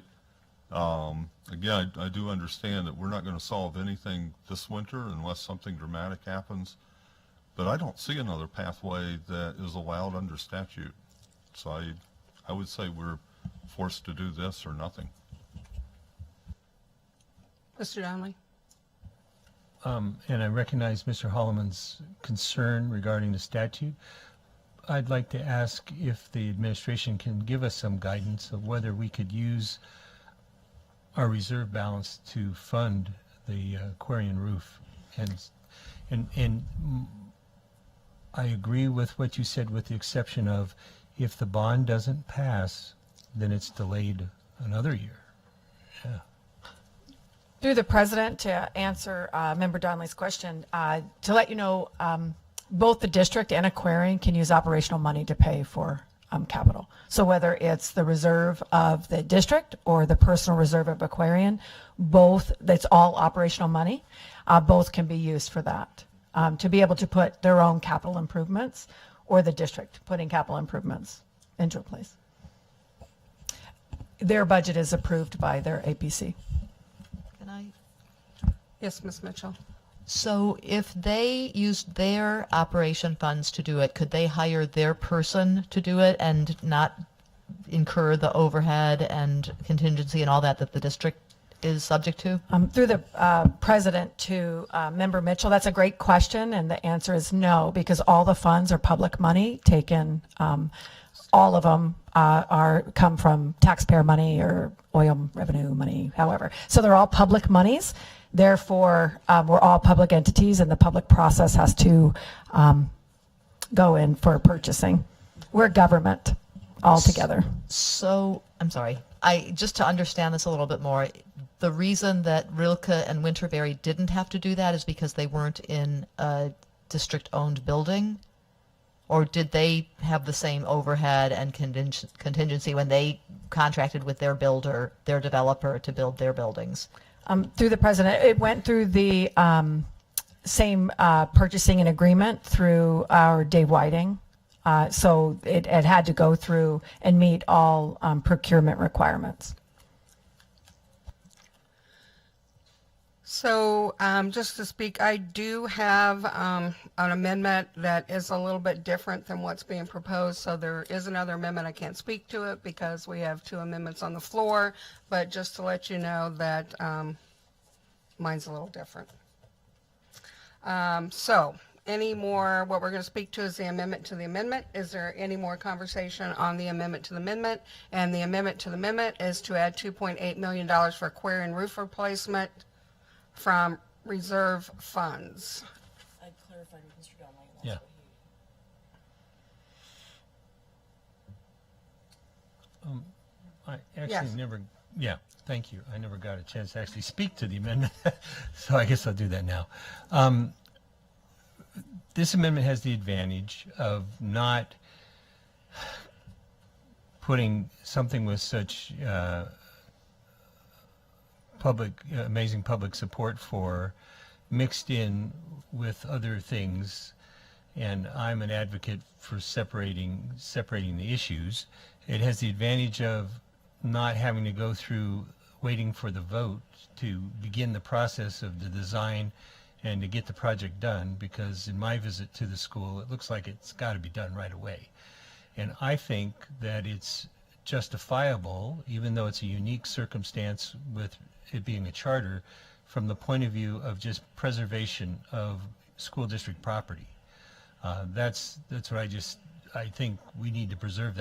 Again, I do understand that we're not going to solve anything this winter unless something dramatic happens, but I don't see another pathway that is allowed under statute. So I would say we're forced to do this or nothing. Mr. Donnelly? And I recognize Mr. Holloman's concern regarding the statute. I'd like to ask if the administration can give us some guidance of whether we could use our reserve balance to fund the Aquarian roof. And I agree with what you said, with the exception of if the bond doesn't pass, then it's delayed another year. Yeah. Through the president, to answer Member Donnelly's question, to let you know, both the district and Aquarian can use operational money to pay for capital. So whether it's the reserve of the district or the personal reserve of Aquarian, both, that's all operational money, both can be used for that, to be able to put their own capital improvements, or the district putting capital improvements into place. Their budget is approved by their APC. Can I? Yes, Ms. Mitchell. So if they used their operation funds to do it, could they hire their person to do it and not incur the overhead and contingency and all that that the district is subject to? Through the president to Member Mitchell, that's a great question, and the answer is no, because all the funds are public money taken. All of them come from taxpayer money or oil revenue money, however. So they're all public monies. Therefore, we're all public entities, and the public process has to go in for purchasing. We're government altogether. So, I'm sorry, just to understand this a little bit more, the reason that Rilke and Winterberry didn't have to do that is because they weren't in a district-owned building? Or did they have the same overhead and contingency when they contracted with their builder, their developer, to build their buildings? Through the president, it went through the same purchasing and agreement through our Dave Whiting. So it had to go through and meet all procurement requirements. So just to speak, I do have an amendment that is a little bit different than what's being proposed. So there is another amendment. I can't speak to it because we have two amendments on the floor. But just to let you know that mine's a little different. So any more, what we're going to speak to is the amendment to the amendment. Is there any more conversation on the amendment to the amendment? And the amendment to the amendment is to add $2.8 million for Aquarian roof replacement from reserve funds. I clarified with Mr. Donnelly. And Yeah. that's what I actually Yes. never, yeah, thank you. I never got a chance to actually speak to the amendment, so I guess I'll do that now. This amendment has the advantage of not putting something with such amazing public support for mixed in with other things, and I'm an advocate for separating the issues. It has the advantage of not having to go through waiting for the vote to begin the process of the design and to get the project done, because in my visit to the school, it looks like it's got to be done right away. And I think that it's justifiable, even though it's a unique circumstance with it being a charter, from the point of view of just preservation of school district property. That's what I think we need to preserve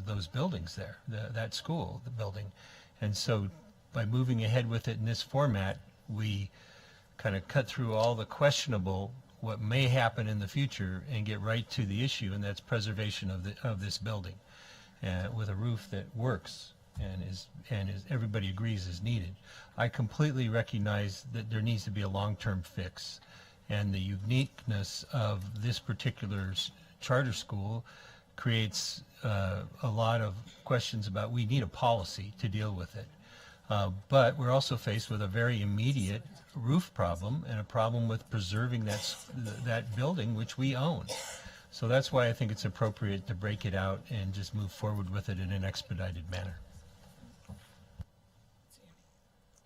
those buildings there, that school, the building. And so by moving ahead with it in this format, we kind of cut through all the questionable, what may happen in the future, and get right to the issue, and that's preservation of this building with a roof that works and is everybody agrees is needed. I completely recognize that there needs to be a long-term fix, and the uniqueness of this particular charter school creates a lot of questions about, we need a policy to deal with it. But we're also faced with a very immediate roof problem and a problem with preserving that building, which we own. So that's why I think it's appropriate to break it out and just move forward with it in an expedited manner.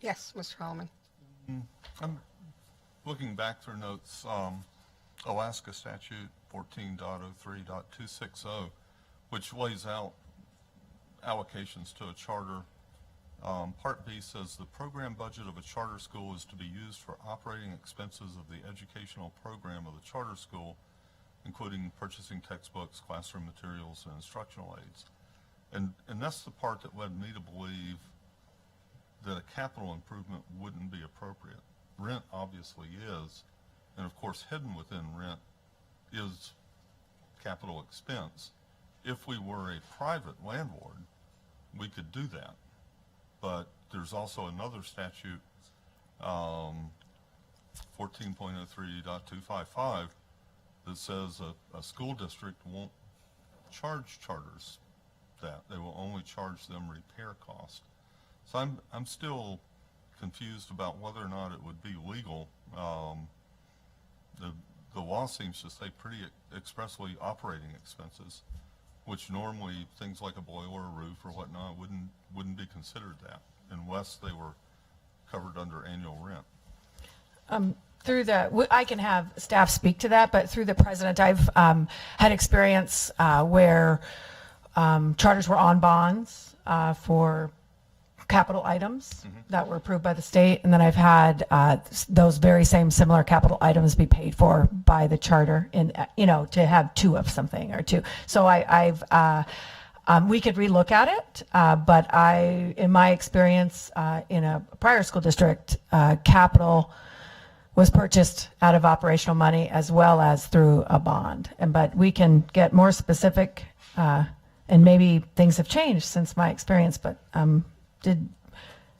Yes, Mr. Holloman. I'm looking back through notes, Alaska Statute 14.03.260, which lays out allocations to a charter. Part B says the program budget of a charter school is to be used for operating expenses of the educational program of the charter school, including purchasing textbooks, classroom materials, and instructional aids. And that's the part that led me to believe that a capital improvement wouldn't be appropriate. Rent obviously is, and of course hidden within rent is capital expense. If we were a private landlord, we could do that. But there's also another statute, 14.03.255, that says a school district won't charge charters that. They will only charge them repair cost. So I'm still confused about whether or not it would be legal. The law seems to say pretty expressly operating expenses, which normally things like a boiler, a roof, or whatnot wouldn't be considered that unless they were covered under annual rent. Through I can have staff speak to that, but through the president, I've had experience where charters were on bonds for capital items that were approved by the state, and then I've had those very same similar capital items be paid for by the charter in, to have two of something or two. So we could relook at it, but in my experience in a prior school district, capital was purchased out of operational money as well as through a bond. But we can get more specific, and maybe things have changed since my experience, but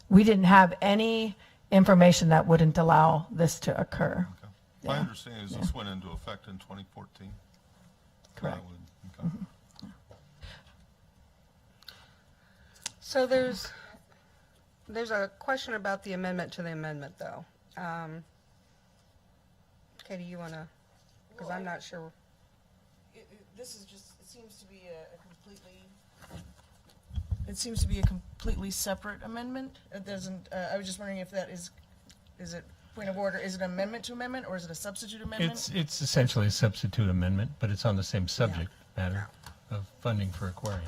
we didn't have any information that wouldn't allow this to occur. Okay. My understanding is this went into effect in 2014. Correct. Okay. So there's a question about the amendment to the amendment, though. Katie, you want to, because I'm not sure. This is just, it seems to be a completely separate amendment. It doesn't, I was just wondering if that is it, point of order, is it an amendment to amendment, or is it a substitute amendment? It's essentially a substitute amendment, but it's on the same subject matter of funding for aquarium.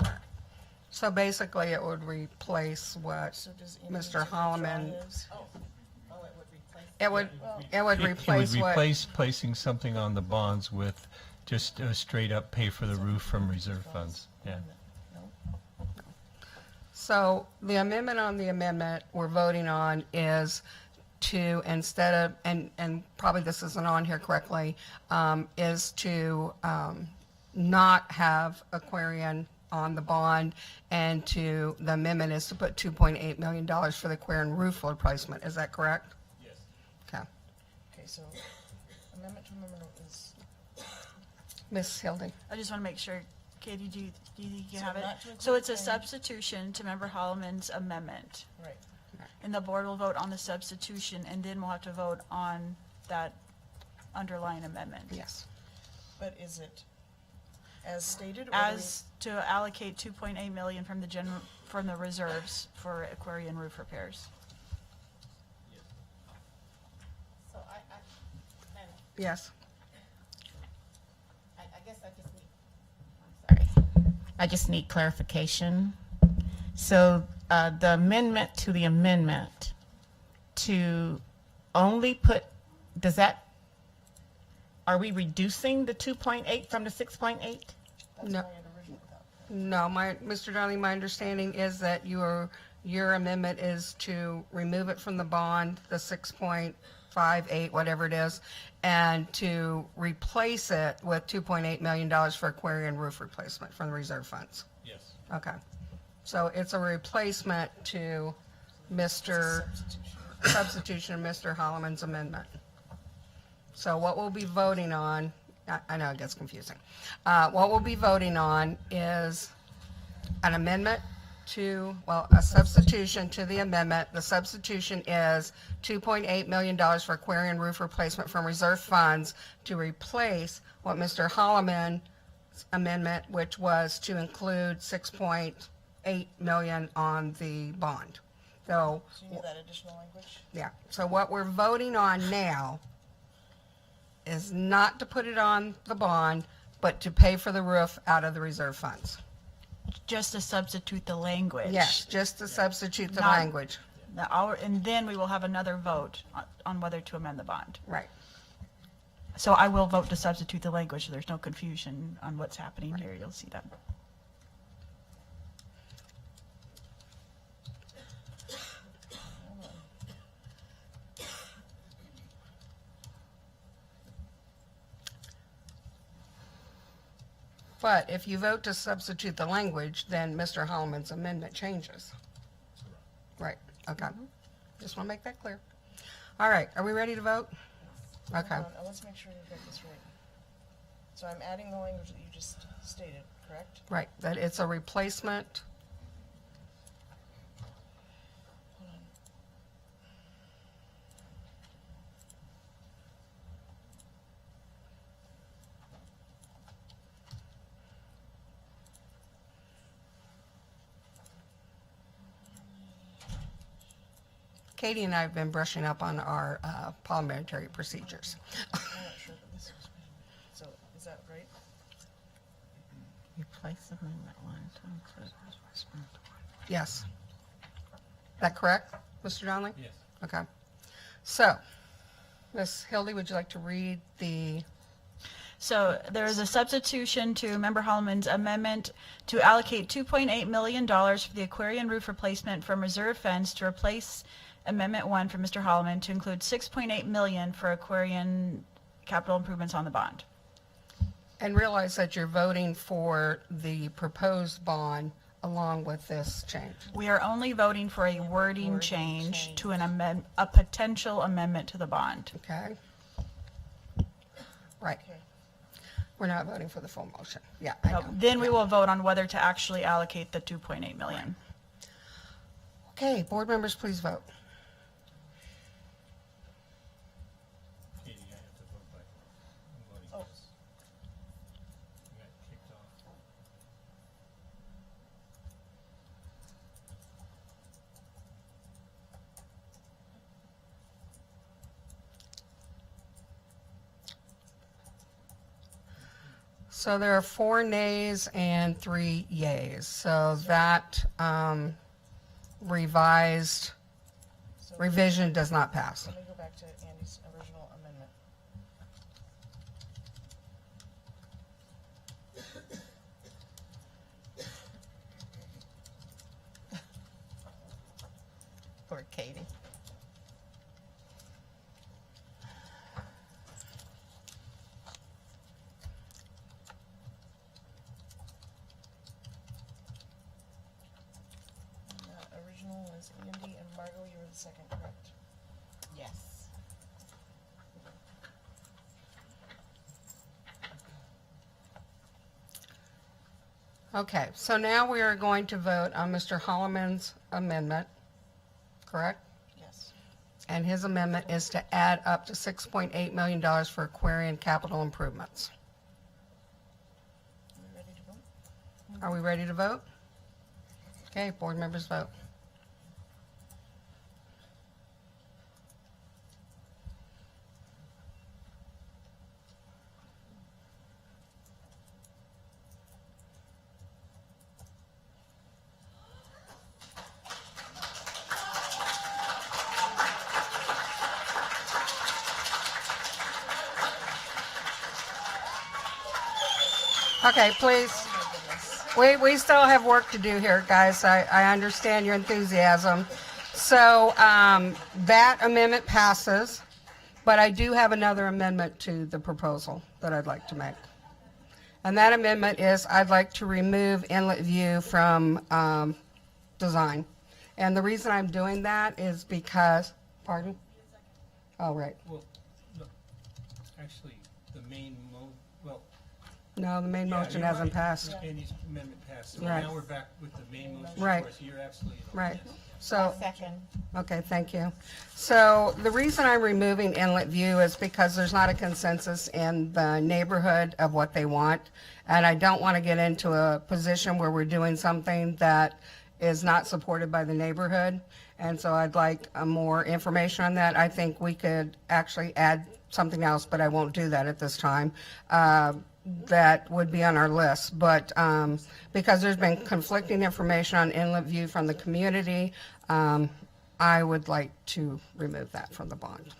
So basically, it would replace what Mr. Holloman. It would replace what. Placing something on the bonds with just a straight up pay for the roof from reserve funds. Yeah. So the amendment on the amendment we're voting on is to, instead of, and probably this isn't on here correctly, is to not have Aquarian on the bond, and the amendment is to put $2.8 million for the Aquarian roof replacement. Is that correct? Yes. Okay. Okay, so amendment to amendment is. Ms. Hildy. I just want to make sure, Katie, do you think you So have it? not to include So it's a any- substitution to Member Holloman's amendment. Right. And the board will vote on the substitution, and then we'll have to vote on that underlying amendment. Yes. But is it as stated? Or As to allocate 2.8 million from the reserves for Aquarian roof repairs. So Yes. I guess I'm sorry. I just need clarification. So the amendment to the amendment to only put, are we reducing the 2.8 from the 6.8? No. No, Mr. Darling, my understanding is that your amendment is to remove it from the bond, the 6.58, whatever it is, and to replace it with $2.8 million for Aquarian roof replacement from the reserve funds. Yes. Okay. So it's a replacement to substitution of Mr. Holloman's amendment. So what we'll be voting on, I know it gets confusing. What we'll be voting on is an amendment to, a substitution to the amendment. The substitution is $2.8 million for Aquarian roof replacement from reserve funds to replace what Mr. Holloman's amendment, which was to include $6.8 million on the bond. So, So you need that additional language? yeah, so what we're voting on now is not to put it on the bond, but to pay for the roof out of the reserve funds. Just to substitute the language. Yes, just to substitute the Not- language. And then we will have another vote on whether to amend the bond. Right. So I will vote to substitute the language, so there's no confusion on what's happening here. You'll see that. But if you vote to substitute the language, then Mr. Holloman's amendment changes. Right, okay. Just want to make that clear. All right, are we ready to vote? Okay. Hold on, let's make sure we've got this right. So I'm adding the language that you just stated, correct? Right, that it's a replacement. Katie and I have been brushing up on our parliamentary procedures. I'm not sure that this was, so is that right? Replace amendment one to include. Yes. That correct, Mr. Donnelly? Yes. Okay. So, Ms. Hildy, would you like to read the, So there is a substitution to Member Holloman's amendment to allocate $2.8 million for the Aquarian roof replacement from reserve funds to replace Amendment 1 from Mr. Holloman to include $6.8 million for Aquarian capital improvements on the bond. and realize that you're voting for the proposed bond along with this change? We are only voting for a wording change to a potential amendment to the bond. Okay? Right. We're not voting for the full motion. Yeah, I No, know. Then we will vote on whether to actually allocate the 2.8 million. Okay, board members, please vote. Katie, I have to vote by voting yes. You got kicked off. So there are 4 nays and 3 yays. So that revised revision does not pass. Let me go back to Andy's original amendment. Poor Katie. The original was Andy and Margot, you were the second, correct? Yes. Okay, so now we are going to vote on Mr. Holloman's amendment, correct? Yes. And his amendment is to add up to $6.8 million for Aquarian capital improvements. Are we ready to vote? Are we ready to vote? Okay, board members vote. Okay, please. We still have work to do here, guys. I understand your enthusiasm. So that amendment passes, but I do have another amendment to the proposal that I'd like to make. And that amendment is I'd like to remove inlet view from design. And the reason I'm doing that is because, pardon? Oh, right. Well, no, actually, the main No, the main yeah, motion you're hasn't right. passed. Andy's amendment passed. So Right. now we're back with the main motion. Right. So you're absolutely Right. yes. So, Second. okay, thank you. So the reason I'm removing inlet view is because there's not a consensus in the neighborhood of what they want. And I don't want to get into a position where we're doing something that is not supported by the neighborhood. And so I'd like more information on that. I think we could actually add something else, but I won't do that at this time. That would be on our list, but because there's been conflicting information on Inlet View from the community, I would like to remove that from the bond.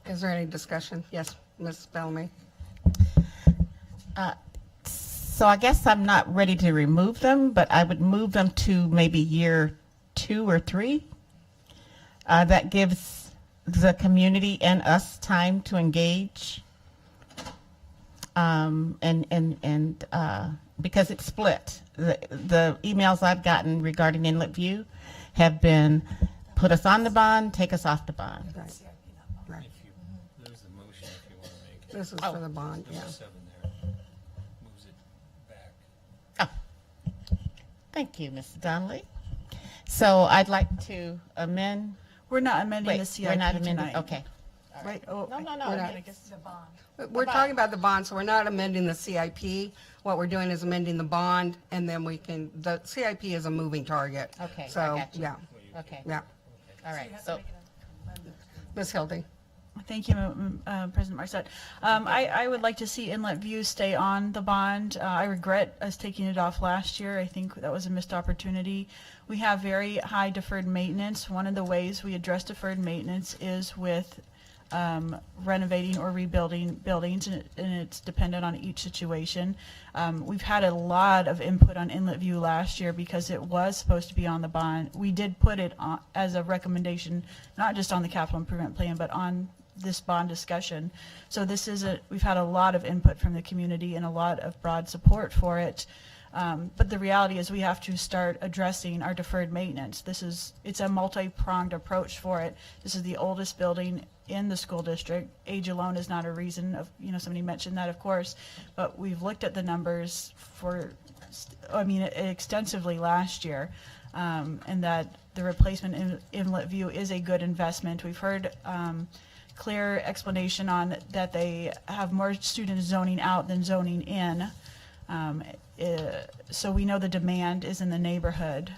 Is there any discussion? Yes, Ms. Bellamy. So I guess I'm not ready to remove them, but I would move them to maybe year 2 or 3. That gives the community and us time to engage, and because it's split. The emails I've gotten regarding Inlet View have been put us on the bond, take us off the bond. Right. There's the motion if you want to make it. This is for the bond, yeah. Number 7 there moves it back. Thank you, Mr. Donnelly. So I'd like to amend. We're not amending Wait, the CIP we're not amending. tonight. Okay. Right? Oh, No. We're I not. guess the bond. We're talking about the bond, so we're not amending the CIP. What we're doing is amending the bond, and then the CIP is a moving target. Okay, I So, got you. yeah, Okay. yeah. All right. So Ms. Hildy? Thank you, President Marset. I would like to see Inlet View stay on the bond. I regret us taking it off last year. I think that was a missed opportunity. We have very high deferred maintenance. One of the ways we address deferred maintenance is with renovating or rebuilding buildings, and it's dependent on each situation. We've had a lot of input on Inlet View last year because it was supposed to be on the bond. We did put it on as a recommendation, not just on the capital improvement plan, but on this bond discussion. So we've had a lot of input from the community and a lot of broad support for it. But the reality is we have to start addressing our deferred maintenance. It's a multi-pronged approach for it. This is the oldest building in the school district. Age alone is not a reason somebody mentioned that, of course, but we've looked at the numbers extensively last year, and that the replacement in Inlet View is a good investment. We've heard clear explanation on that they have more students zoning out than zoning in. So we know the demand is in the neighborhood.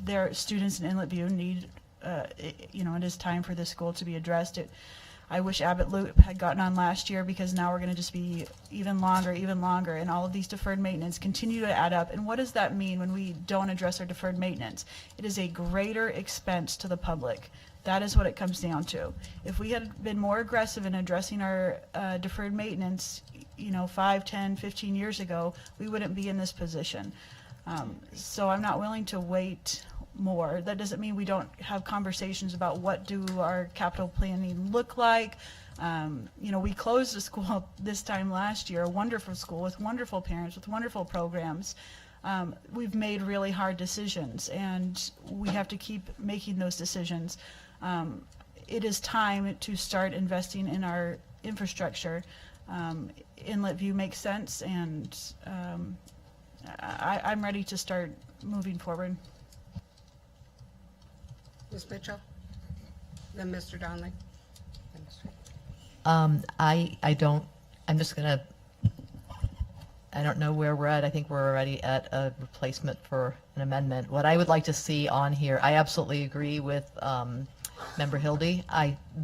Their students in Inlet View need, it is time for this school to be addressed. I wish Abbott Loop had gotten on last year, because now we're going to just be even longer, and all of these deferred maintenance continue to add up. And what does that mean when we don't address our deferred maintenance? It is a greater expense to the public. That is what it comes down to. If we had been more aggressive in addressing our deferred maintenance, 5, 10, 15 years ago, we wouldn't be in this position. So I'm not willing to wait more. That doesn't mean we don't have conversations about what do our capital planning look like. We closed the school this time last year, a wonderful school with wonderful parents, with wonderful programs. We've made really hard decisions, and we have to keep making those decisions. It is time to start investing in our infrastructure. Inlet View makes sense, and I'm ready to start moving forward. Ms. Mitchell? Then Mr. Donnelly? I don't know where we're at. I think we're already at a replacement for an amendment. What I would like to see on here, I absolutely agree with Member Hildy.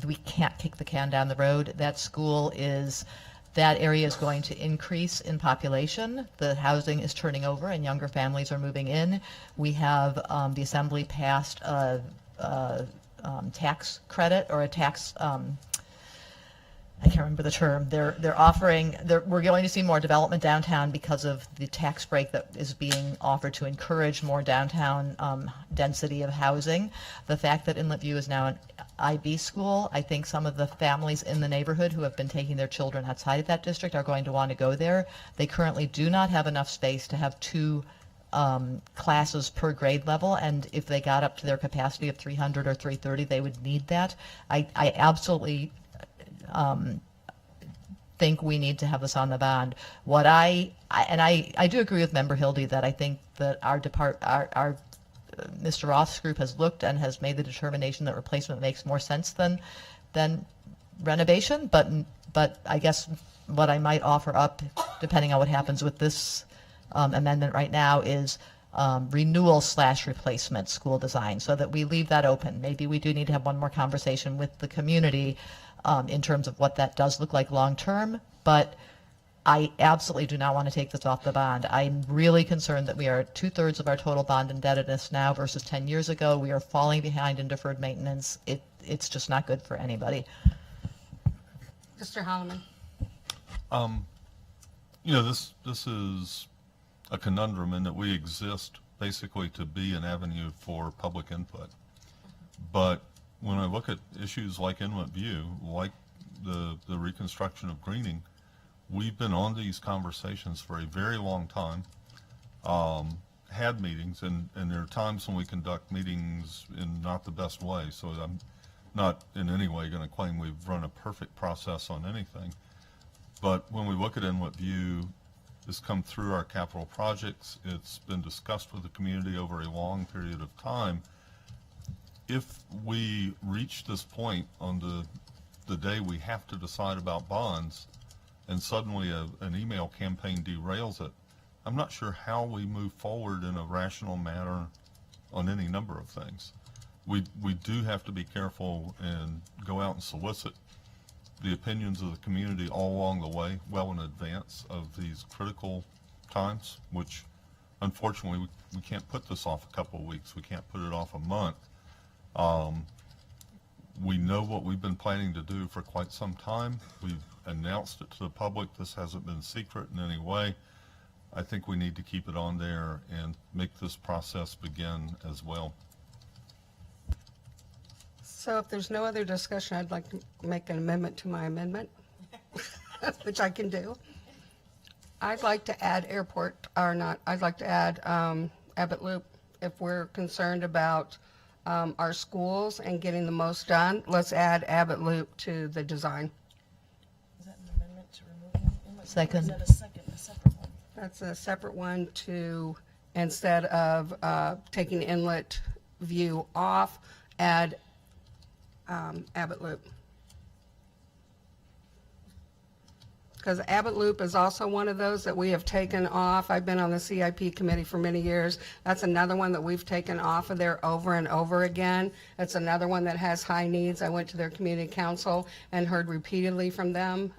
We can't kick the can down the road. That area is going to increase in population. The housing is turning over and younger families are moving in. We have the Assembly passed a tax credit or a tax, I can't remember the term. We're going to see more development downtown because of the tax break that is being offered to encourage more downtown density of housing. The fact that Inlet View is now an IB school, I think some of the families in the neighborhood who have been taking their children outside of that district are going to want to go there. They currently do not have enough space to have 2 classes per grade level, and if they got up to their capacity of 300 or 330, they would need that. I absolutely think we need to have this on the bond. I do agree with Member Hildy that I think that our Mr. Roth's group has looked and has made the determination that replacement makes more sense than renovation, but I guess what I might offer up, depending on what happens with this amendment right now, is renewal/replacement school design, so that we leave that open. Maybe we do need to have one more conversation with the community in terms of what that does look like long term, but I absolutely do not want to take this off the bond. I'm really concerned that we are at 2/3 of our total bond indebtedness now versus 10 years ago. We are falling behind in deferred maintenance. It's just not good for anybody. Mr. Holloman. This is a conundrum in that we exist basically to be an avenue for public input. But when I look at issues like Inlet View, like the reconstruction of Greening, we've been on these conversations for a very long time, had meetings, and there are times when we conduct meetings in not the best way. So I'm not in any way going to claim we've run a perfect process on anything. But when we look at Inlet View, it's come through our capital projects. It's been discussed with the community over a long period of time. If we reach this point on the day we have to decide about bonds, and suddenly an email campaign derails it, I'm not sure how we move forward in a rational manner on any number of things. We do have to be careful and go out and solicit the opinions of the community all along the way, well in advance of these critical times, which unfortunately we can't put this off a couple of weeks. We can't put it off a month. We know what we've been planning to do for quite some time. We've announced it to the public. This hasn't been secret in any way. I think we need to keep it on there and make this process begin as well. So if there's no other discussion, I'd like to make an amendment to my amendment, which I can do. I'd like to add I'd like to add Abbott Loop. If we're concerned about our schools and getting the most done, let's add Abbott Loop to the design. Is that an amendment to remove inlet? Second. Or is that a separate one? That's a separate one to, instead of taking Inlet View off, add Abbott Loop. Because Abbott Loop is also one of those that we have taken off. I've been on the CIP committee for many years. That's another one that we've taken off of there over and over again. It's another one that has high needs. I went to their community council and heard repeatedly from them.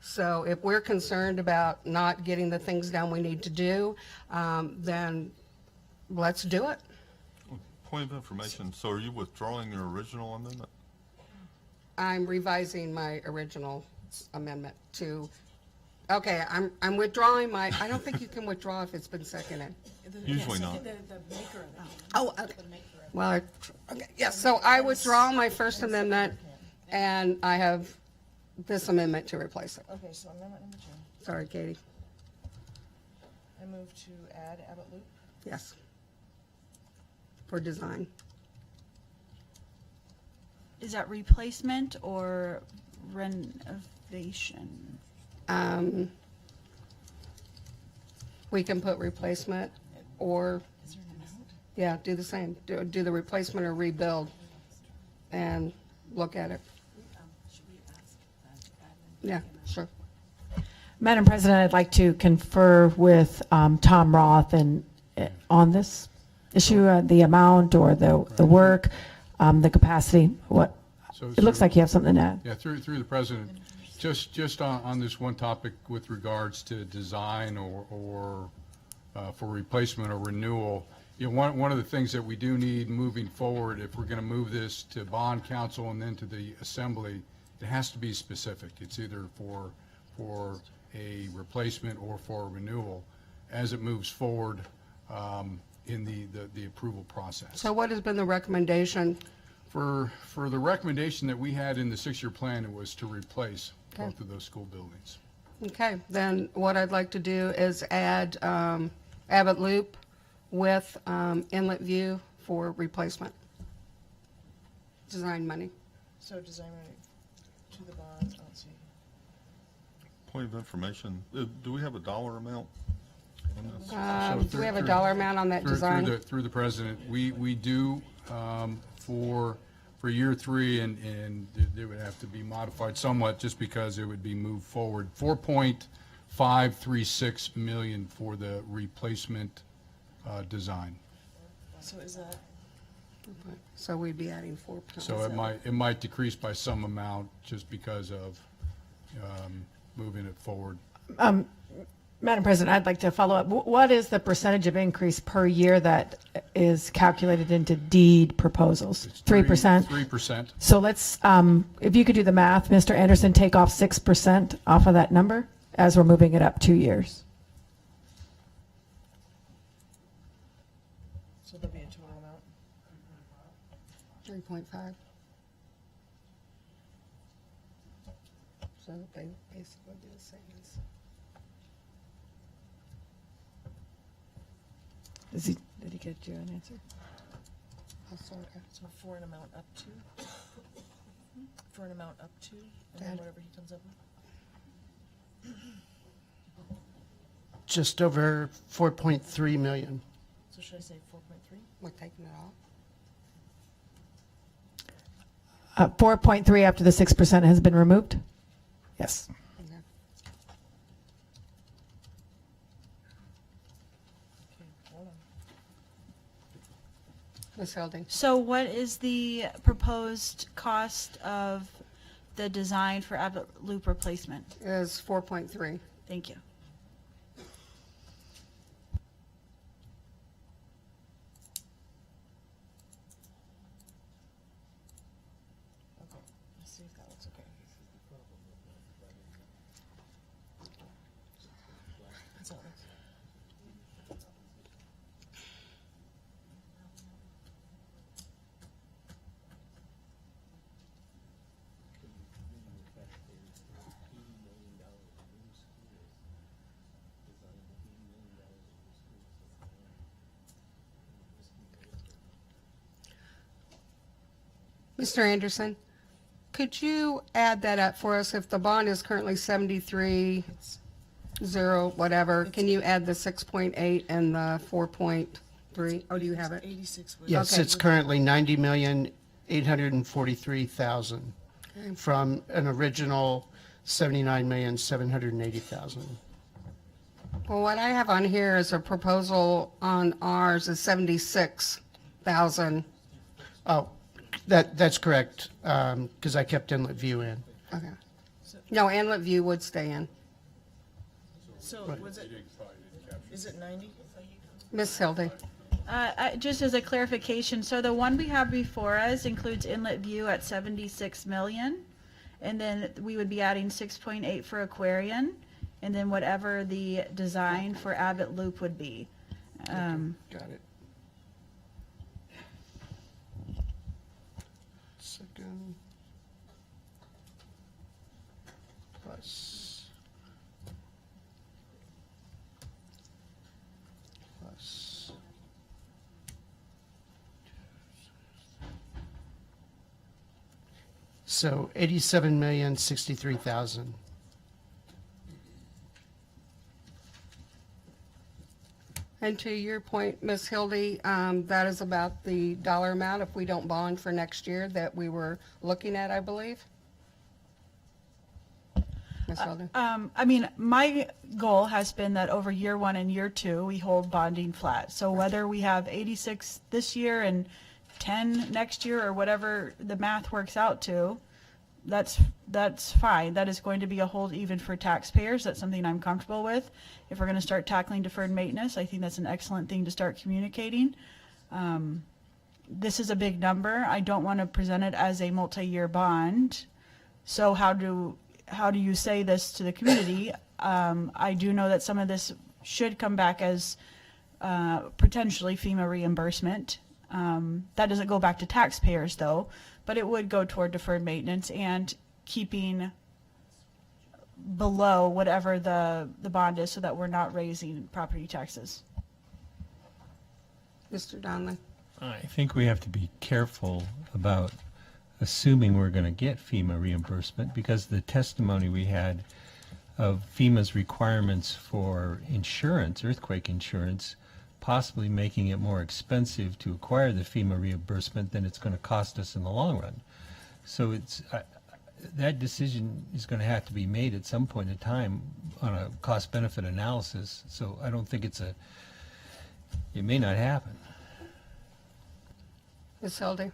So if we're concerned about not getting the things done we need to do, then let's do it. Point of information, so are you withdrawing your original amendment? I'm revising my original amendment to, okay, I'm withdrawing my, I don't think you can withdraw if it's been seconded. Usually not. Oh, okay. Well, okay, yes, so I withdraw my first amendment, and I have this amendment to replace it. Okay, so amendment number 2. Sorry, Katie. I move to add Abbott Loop. Yes. For design. Is that replacement or renovation? We can put replacement or, yeah, do the same. Do the replacement or rebuild and look at it. Yeah, sure. Madam President, I'd like to confer with Tom Roth and on this issue, the amount or the work, the capacity. It looks like you have something to add. Yeah, through the president, just on this one topic with regards to design or for replacement or renewal. One of the things that we do need moving forward, if we're going to move this to bond council and then to the assembly, it has to be specific. It's either for a replacement or for a renewal as it moves forward in the approval process. So what has been the recommendation? For the recommendation that we had in the 6-year plan, it was to replace both of those school buildings. Okay, then what I'd like to do is add Abbott Loop with Inlet View for replacement. Design money. So design money to the bond, let's see. Point of information, do we have a dollar amount on this? Do we have a dollar amount on that design? Through the president, we do for for year 3, and it would have to be modified somewhat just because it would be moved forward. 4.536 million for the replacement design. So is that, So we'd be adding 4 pounds. So it might decrease by some amount just because of moving it forward. Madam President, I'd like to follow up. What is the percentage of increase per year that is calculated into deed proposals? 3%? 3%. So let's, if you could do the math, Mr. Anderson, take off 6% off of that number as we're moving it up 2 years. so there'll be a total amount? 3.5. So they basically do the same as. Did he get you an answer? So for an amount up to? For an amount up to, and then whatever he comes up with? Just over 4.3 million. So should I say 4.3? We're taking it off? 4.3 after the 6% has been removed? Yes. Ms. Helding? So what is the proposed cost of the design for Abbott Loop replacement? Is 4.3. Thank you. Okay, let's see if that looks okay. That's how it looks. Mr. Anderson, could you add that up for us? If the bond is currently 73, 0, whatever, can you add the 6.8 and the 4.3? Oh, do you have it? 86 was. Yes, Okay. it's currently 90,843,000 from an original 79,780,000. Well, what I have on here is a proposal on ours is 76,000. Oh, that's correct, because I kept Inlet View in. Okay. No, Inlet View would stay in. So was it, is it 90? Ms. Hildy? Just as a clarification, so the one we have before us includes Inlet View at 76 million, and then we would be adding 6.8 for Aquarian, and then whatever the design for Abbott Loop would be. Got it. Second. Plus. Plus. So 87,063,000. And to your point, Ms. Hildy, that is about the dollar amount if we don't bond for next year that we were looking at, I believe? Ms. Hildy? I mean, my goal has been that over year 1 and year 2, we hold bonding flat. So whether we have 86 this year and 10 next year or whatever the math works out to, that's fine. That is going to be a hold even for taxpayers. That's something I'm comfortable with. If we're going to start tackling deferred maintenance, I think that's an excellent thing to start communicating. This is a big number. I don't want to present it as a multi-year bond. So how do you say this to the community? I do know that some of this should come back as potentially FEMA reimbursement. That doesn't go back to taxpayers though, but it would go toward deferred maintenance and keeping below whatever the bond is so that we're not raising property taxes. Mr. Donnelly? I think we have to be careful about assuming we're going to get FEMA reimbursement, because the testimony we had of FEMA's requirements for insurance, earthquake insurance, possibly making it more expensive to acquire the FEMA reimbursement than it's going to cost us in the long run. So that decision is going to have to be made at some point in time on a cost-benefit analysis. So I don't think it may not happen. Ms. Hildy?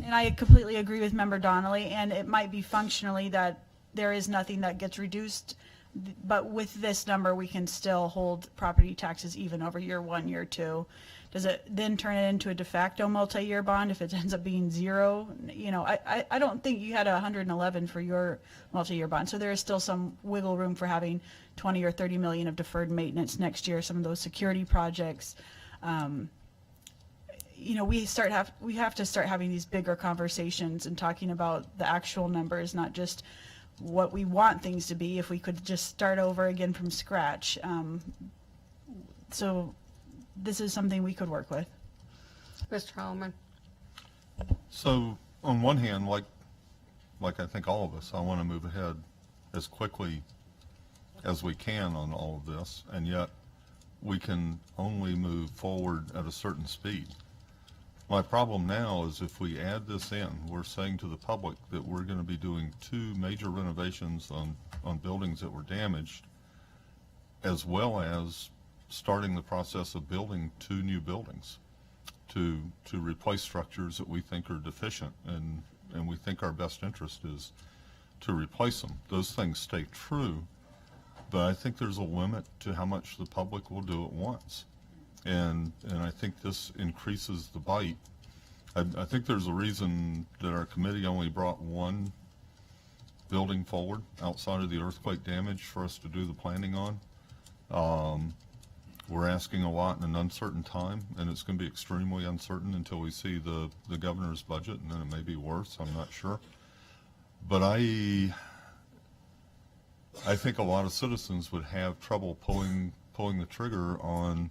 And I completely agree with Member Donnelly, and it might be functionally that there is nothing that gets reduced, but with this number, we can still hold property taxes even over year 1, year 2. Does it then turn it into a de facto multi-year bond if it ends up being 0? You know, I don't think you had 111 for your multi-year bond, so there is still some wiggle room for having 20 or 30 million of deferred maintenance next year, some of those security projects. You know, we have to start having these bigger conversations and talking about the actual numbers, not just what we want things to be. If we could just start over again from scratch. So this is something we could work with. Mr. Holloman? So on one hand, like I think all of us, I want to move ahead as quickly as we can on all of this, and yet we can only move forward at a certain speed. My problem now is if we add this in, we're saying to the public that we're going to be doing 2 major renovations on buildings that were damaged, as well as starting the process of building 2 new buildings to replace structures that we think are deficient, and we think our best interest is to replace them. Those things stay true, but I think there's a limit to how much the public will do at once. And I think this increases the bite. I think there's a reason that our committee only brought 1 building forward outside of the earthquake damage for us to do the planning on. We're asking a lot in an uncertain time, and it's going to be extremely uncertain until we see the governor's budget, and then it may be worse, I'm not sure. But I think a lot of citizens would have trouble pulling the trigger on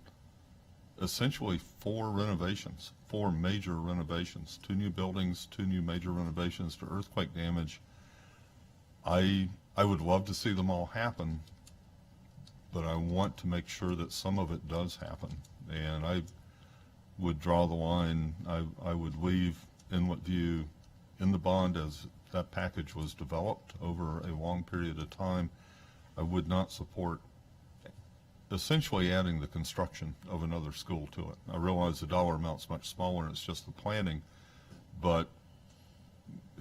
essentially 4 renovations, 4 major renovations, 2 new buildings, 2 new major renovations to earthquake damage. I would love to see them all happen, but I want to make sure that some of it does happen. And I would draw the line, I would leave Inlet View in the bond as that package was developed over a long period of time. I would not support essentially adding the construction of another school to it. I realize the dollar amount's much smaller and it's just the planning, but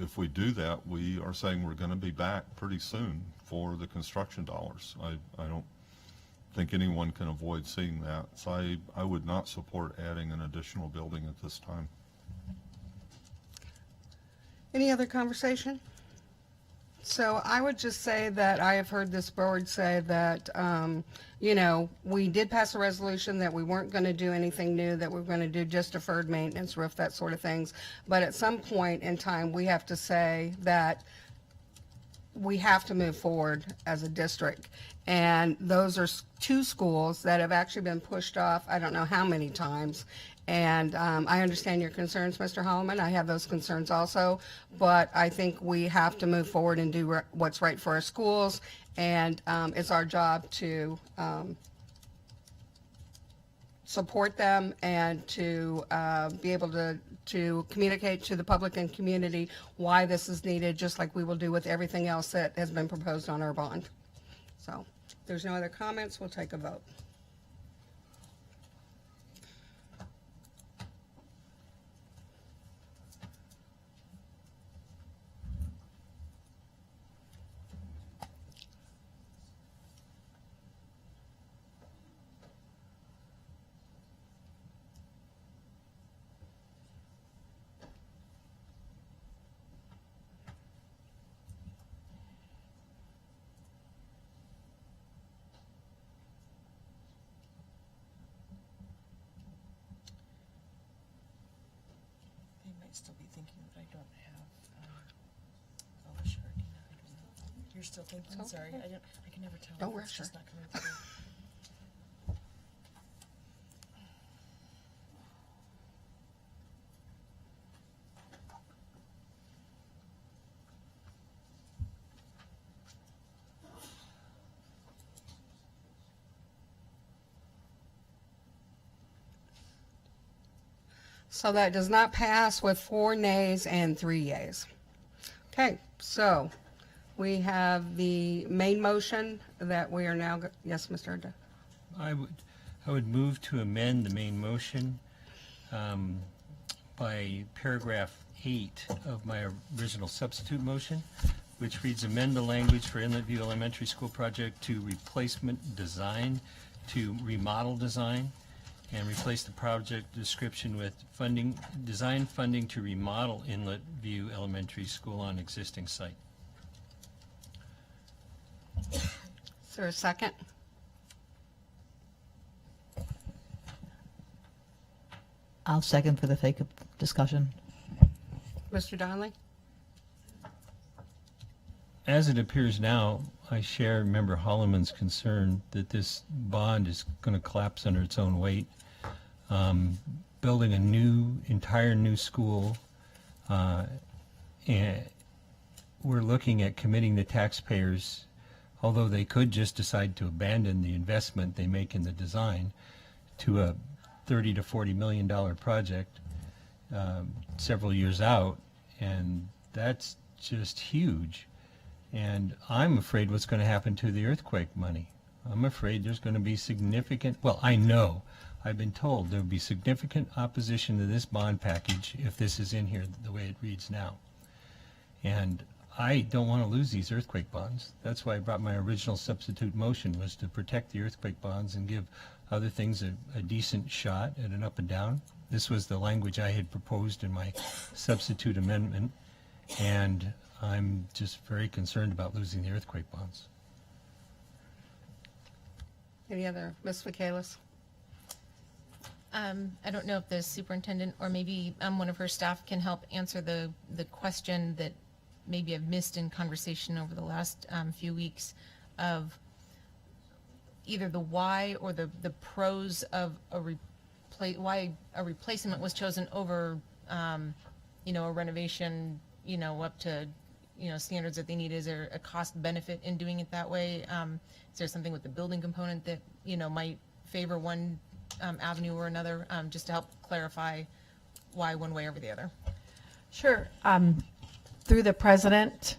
if we do that, we are saying we're going to be back pretty soon for the construction dollars. I don't think anyone can avoid seeing that. So I would not support adding an additional building at this time. Any other conversation? So I would just say that I have heard this board say that, you know, we did pass a resolution that we weren't going to do anything new, that we were going to do just deferred maintenance, roof, that sort of things. But at some point in time, we have to say that we have to move forward as a district. And those are 2 schools that have actually been pushed off, I don't know how many times. And I understand your concerns, Mr. Holloman. I have those concerns also. But I think we have to move forward and do what's right for our schools. And it's our job to support them and to be able to communicate to the public and community why this is needed, just like we will do with everything else that has been proposed on our bond. So if there's no other comments, we'll take a vote. Still be thinking that I don't have, oh, sure, Dina, I don't know. You're still thinking, Okay. sorry, I can never tell. Don't if it's rush just her. not coming through. So that does not pass with 4 nays and 3 yeas. Okay, so we have the main motion that we are now, yes, Mr. Ardell? I would move to amend the main motion by paragraph 8 of my original substitute motion, which reads, amend the language for Inlet View Elementary School project to replacement design to remodel design, and replace the project description with design funding to remodel Inlet View Elementary School on existing site. Is there a second? I'll second for the sake of discussion. Mr. Donnelly? As it appears now, I share Member Holloman's concern that this bond is going to collapse under its own weight. Building a entire new school, and we're looking at committing the taxpayers, although they could just decide to abandon the investment they make in the design, to a $30 to $40 million project several years out, and that's just huge. And I'm afraid what's going to happen to the earthquake money. I'm afraid there's going to be significant, well, I know, I've been told there'll be significant opposition to this bond package if this is in here the way it reads now. And I don't want to lose these earthquake bonds. That's why I brought my original substitute motion, was to protect the earthquake bonds and give other things a decent shot at an up and down. This was the language I had proposed in my substitute amendment, and I'm just very concerned about losing the earthquake bonds. Any other, Ms. Michaelis? I don't know if the superintendent or maybe one of her staff can help answer the question that maybe I've missed in conversation over the last few weeks of either the why or the pros of why a replacement was chosen over, a renovation, up to, standards that they need. Is there a cost benefit in doing it that way? Is there something with the building component that, might favor one avenue or another, just to help clarify why one way over the other? Sure. Through the president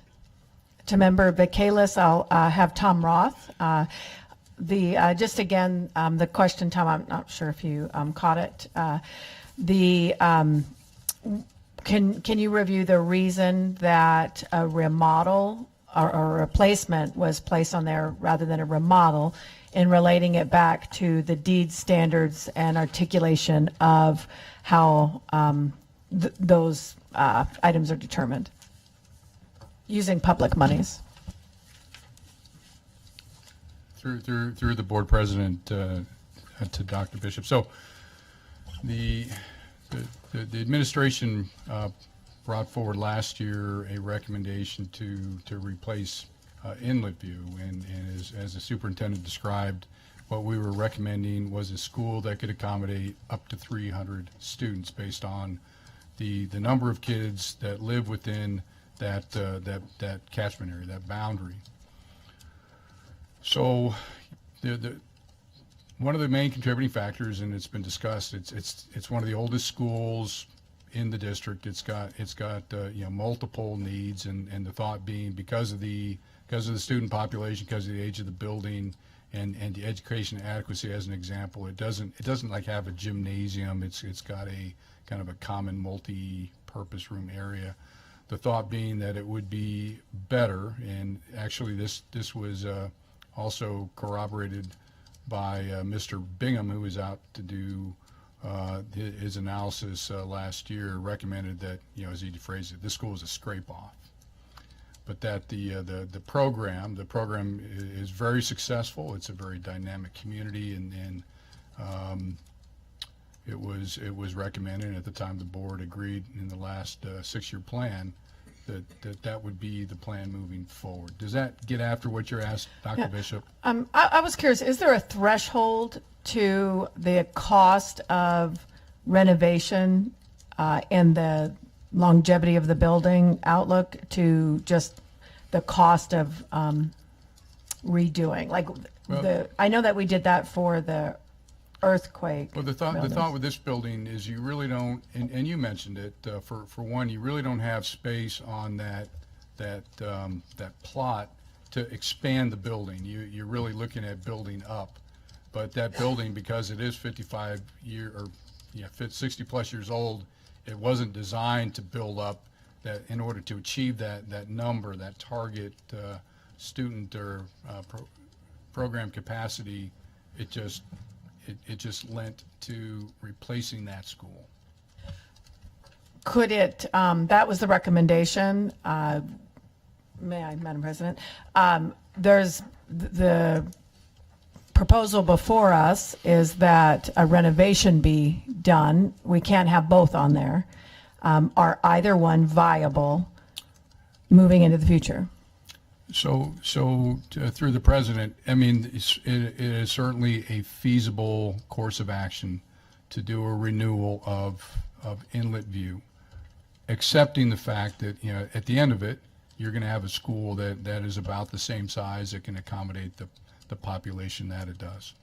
to member Michaelis, I'll have Tom Roth. Just again, the question, Tom, I'm not sure if you caught it. Can you review the reason that a remodel or a replacement was placed on there rather than a remodel, in relating it back to the deed standards and articulation of how those items are determined using public monies? Through the board president to Dr. Bishop. So the administration brought forward last year a recommendation to replace Inlet View, and as the superintendent described, what we were recommending was a school that could accommodate up to 300 students based on the number of kids that live within that catchment area, that boundary. So one of the main contributing factors, and it's been discussed, it's one of the oldest schools in the district. It's got multiple needs, and the thought being because of the student population, because of the age of the building, and the education adequacy as an example, it doesn't like have a gymnasium. It's got a kind of a common multi-purpose room area. The thought being that it would be better, and actually this was also corroborated by Mr. Bingham, who was out to do his analysis last year, recommended that, as he phrased it, this school is a scrape-off. But that the program is very successful. It's a very dynamic community, and it was recommended, and at the time the board agreed in the last 6-year plan that would be the plan moving forward. Does that get after what you're asked, Dr. Bishop? I was curious, is there a threshold to the cost of renovation and the longevity of the building outlook to just the cost of redoing? I know that we did that for the earthquake. Well, the thought buildings. with this building is you really don't, and you mentioned it, for one, you really don't have space on that plot to expand the building. You're really looking at building up. But that building, because it is 60 plus years old, it wasn't designed to build up that in order to achieve that number, that target student or program capacity. It just lent to replacing that school. Could it, that was the recommendation, may I, Madam President? There's the proposal before us is that a renovation be done. We can't have both on there. Are either one viable moving into the future? So through the president, I mean, it is certainly a feasible course of action to do a renewal of Inlet View, accepting the fact that, you know, at the end of it, you're going to have a school that is about the same size that can accommodate the population that it does.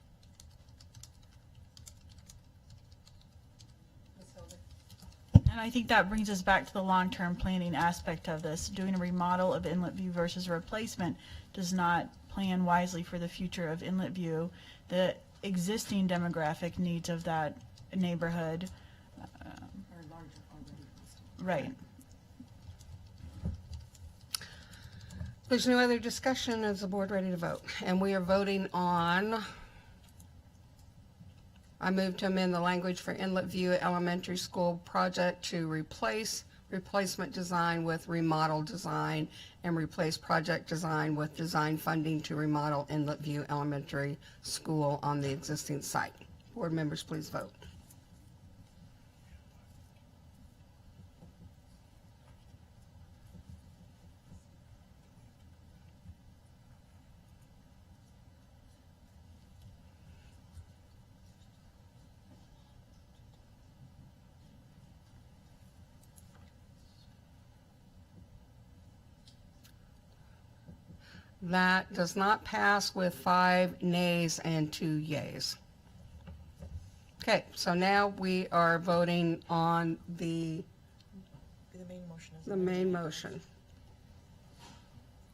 And I think that brings us back to the long-term planning aspect of this. Doing a remodel of Inlet View versus a replacement does not plan wisely for the future of Inlet View, the existing demographic needs of that neighborhood. Right. There's no other discussion. Is the board ready to vote? And we are voting on, I move to amend the language for Inlet View Elementary School project to replace replacement design with remodel design and replace project design with design funding to remodel Inlet View Elementary School on the existing site. Board members, please vote. That does not pass with 5 nays and 2 yays. Okay, so now we are voting on the main motion.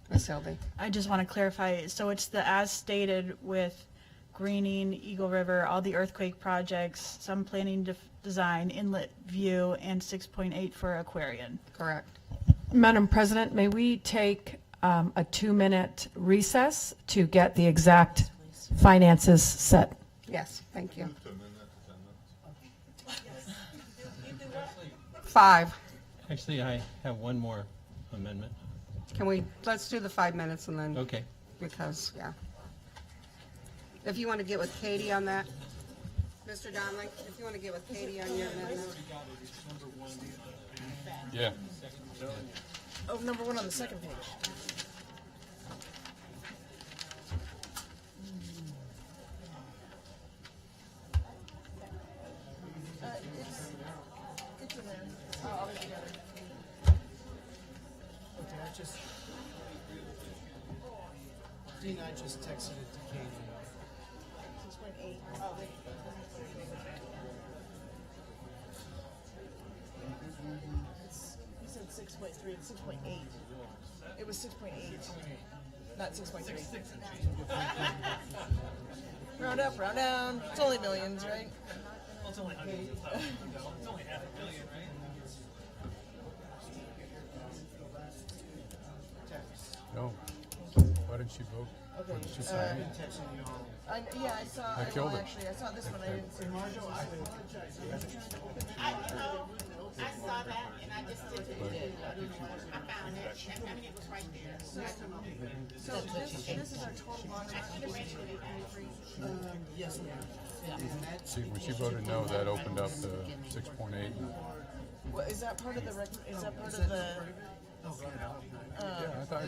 Ms. Hildy. I just want to clarify, so it's the as stated with Greening, Eagle River, all the earthquake projects, some planning design, Inlet View, and 6.8 for Aquarian. Correct. Madam President, may we take a 2-minute recess to get the exact finances set? Yes, thank you. 5. Actually, I have one more amendment. Can we, let's do the 5 minutes and then. Okay. Because, yeah. If you want to get with Katie on that, Mr. Donnelly, if you want to get with Katie on your amendment. Yeah. Oh, number 1 on the second page. It's in there. Oh, I'll be together. Okay, I just. Dean, I just texted it to Katie. 6.8. Oh, wait. You said 6.3, it's 6.8. It was 6.8, not 6.3. Round up, round down. It's only millions, right? Well, it's only hundreds. It's only half a billion, right? No. Why didn't she vote? Okay. What did she say? Yeah, I saw. I killed her. Actually, I saw this one. I didn't see. I saw that and I just didn't do it. I found it. I mean, it was right there. So this is our total bond. Yes, ma'am. See, when she voted no, that opened up the 6.8. Well, is that part of the is that part of the? Yeah, I thought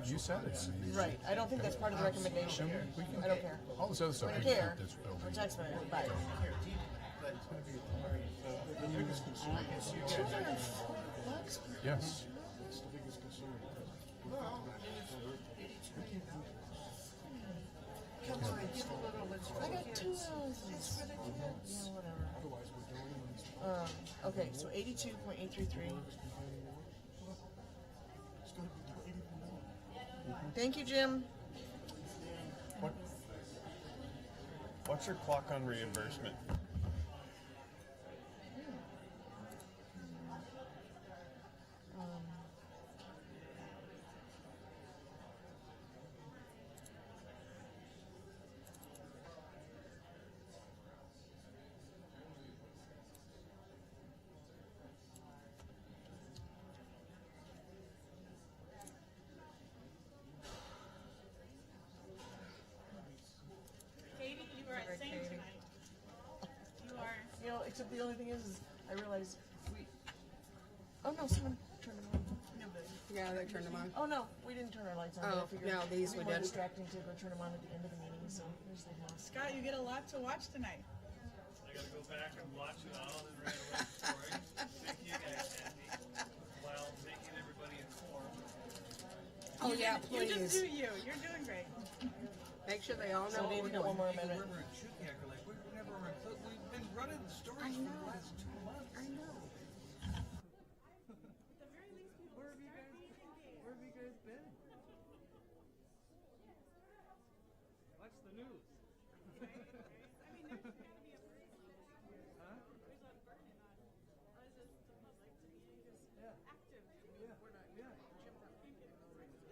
you said it. I mean, Right. I don't think that's part of the recommendation. I don't care. all this other stuff. I we don't can care. keep this building. For taxpayer. Right. Yes. I got 2 houses. Yeah, whatever. Okay, so 82.833. Thank you, Jim. What's your clock on reimbursement? Katie, you were at St. tonight. You are. You know, except the only thing is I realized we. Oh no, someone turned them on. Yeah, they turned them on. Oh no, we didn't turn our lights on. Oh, I figured no, these it'd be we more did. distracting to go turn them on at the end of the meeting. So there's the one. Scott, you get a lot to watch tonight. I gotta go back and watch it all and write a story. Thank you guys, Andy, while making everybody informed. Oh yeah, You just please. do you. You're doing great. Make sure they all know So what Dave, we're you got one doing. more amendment. River and Chukiak are like, we've never, we've been running stories for the last 2 months. I know. Where have you guys been? What's the news? Huh?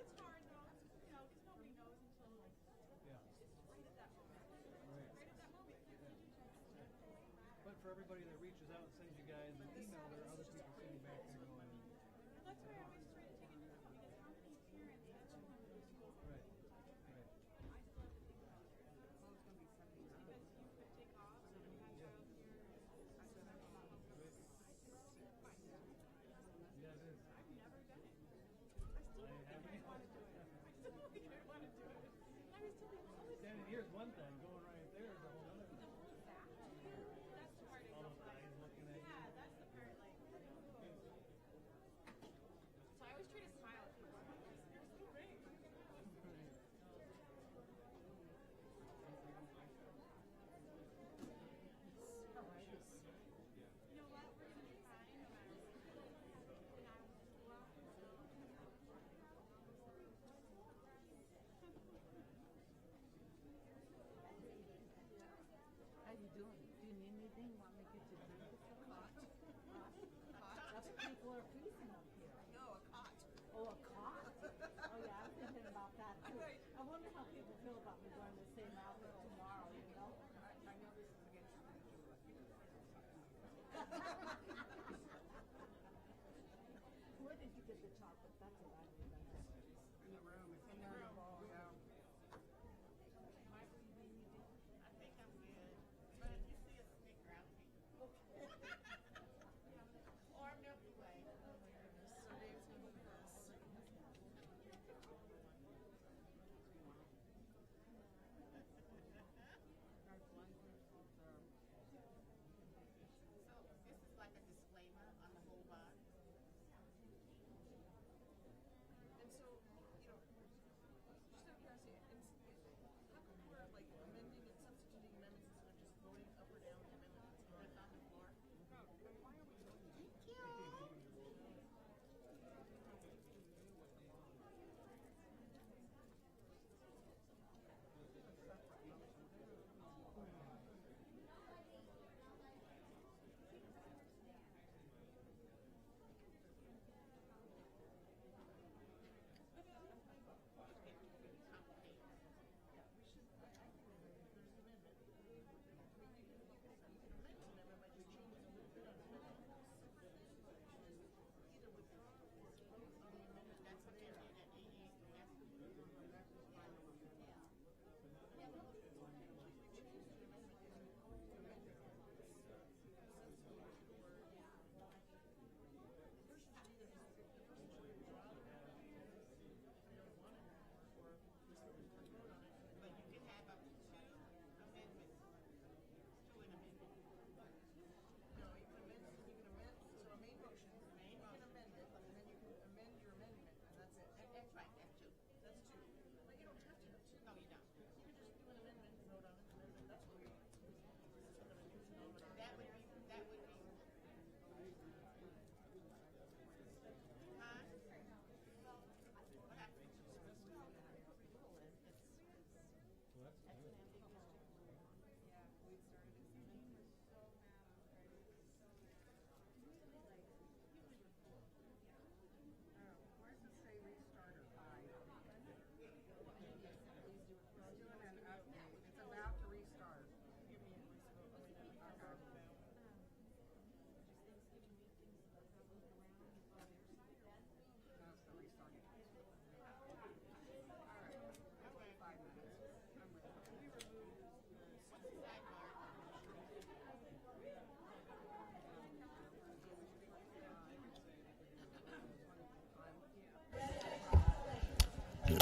It's hard though, you know, because nobody knows until it's right at that moment. Right at that moment. But for everybody that reaches out and sends you guys an email, there are other people sitting back there going, That's why I always try to take it into account because how many parents actually want to go to school? right, right. I still have to think about it. Even if you could take off and you had child here, I still have a lot of Yeah, it is. I've never done it. I still don't think I want to do it. I still don't think I want to do it. I was telling all this. Standing here is one thing, going right there is a whole other thing. That's the part I All don't those like. eyes looking at you. Yeah, that's the part like. So I always try to smile at people. I'm like, you're so great. You know what? We're gonna be fine no matter what. And I will. How you doing? Do you need anything? Want me to get you a drink? That's what people are freezing up here. No, a cot. Oh, a cot? Oh, yeah, I'm thinking about that too. I wonder how people feel about me wearing the same outfit tomorrow, you know? I know this is against Where did you get the chocolate? That's what I remember. in the room. It's in the ball, yeah. I think I'm good. But if you see a snicker, I'll take it. Or Milky Way. Oh my goodness. So Dave's gonna do this. So this is like a disclaimer on the whole bond.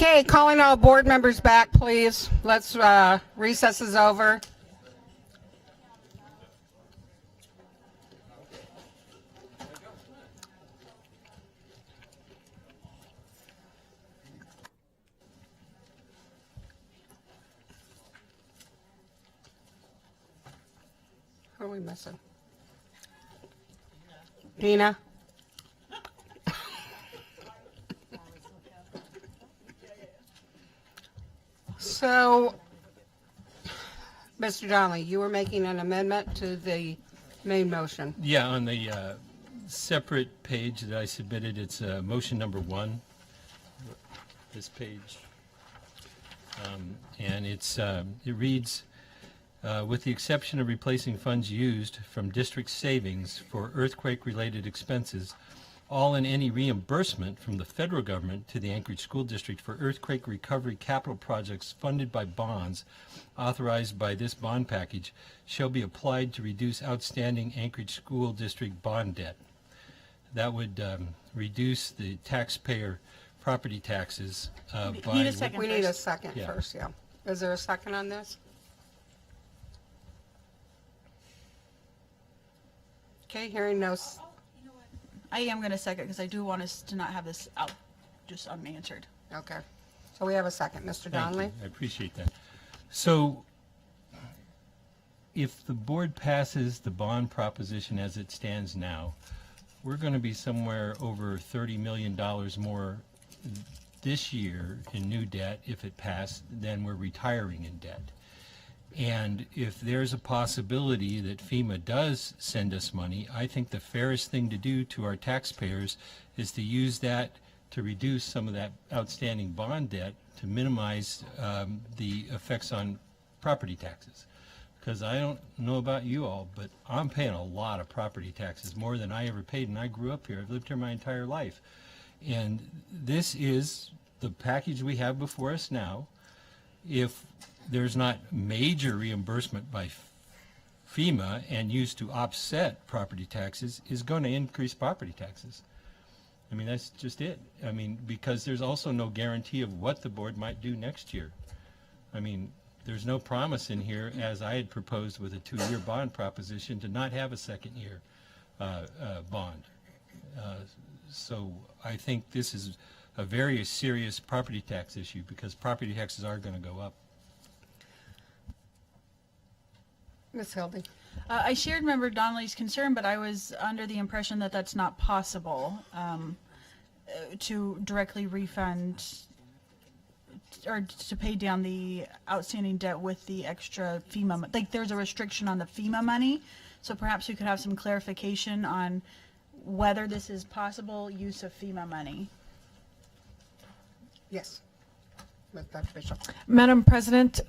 Okay, calling all board members back, please. Let's, recess is over. Who are we missing? Dina? So, Mr. Donnelly, you were making an amendment to the main motion. Yeah, on the separate page that I submitted, it's motion number 1, this page. And it reads, with the exception of replacing funds used from district savings for earthquake-related expenses, all and any reimbursement from the federal government to the Anchorage School District for earthquake recovery capital projects funded by bonds authorized by this bond package shall be applied to reduce outstanding Anchorage School District bond debt. That would reduce the taxpayer property taxes by... We need a second Yeah. first, yeah. Is there a second on this? Okay, hearing no, I am going to second because I do want us to not have this out just unanswered. okay. So we have a second. Mr. Thank Donnelly? you. I appreciate that. So if the board passes the bond proposition as it stands now, we're going to be somewhere over $30 million more this year in new debt, if it passed, than we're retiring in debt. And if there's a possibility that FEMA does send us money, I think the fairest thing to do to our taxpayers is to use that to reduce some of that outstanding bond debt to minimize the effects on property taxes. Because I don't know about you all, but I'm paying a lot of property taxes, more than I ever paid, and I grew up here. I've lived here my entire life. And this is the package we have before us now. If there's not major reimbursement by FEMA and used to offset property taxes, is going to increase property taxes. I mean, that's just it. I mean, because there's also no guarantee of what the board might do next year. I mean, there's no promise in here, as I had proposed with a 2-year bond proposition, to not have a second year bond. So I think this is a very serious property tax issue, because property taxes are going to go up. Ms. Hildy? I shared Member Donnelly's concern, but I was under the impression that that's not possible to directly refund or to pay down the outstanding debt with the extra FEMA. Like, there's a restriction on the FEMA money, so perhaps we could have some clarification on whether this is possible use of FEMA money. Yes. Dr. Bishop? Madam President,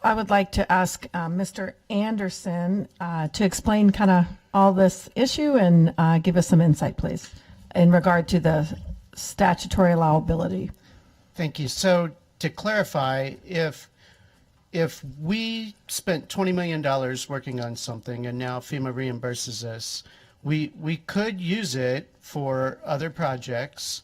I would like to ask Mr. Anderson to explain kind of all this issue and give us some insight, please, in regard to the statutory allowability. Thank you. So to clarify, if we spent $20 million working on something and now FEMA reimburses us, we could use it for other projects.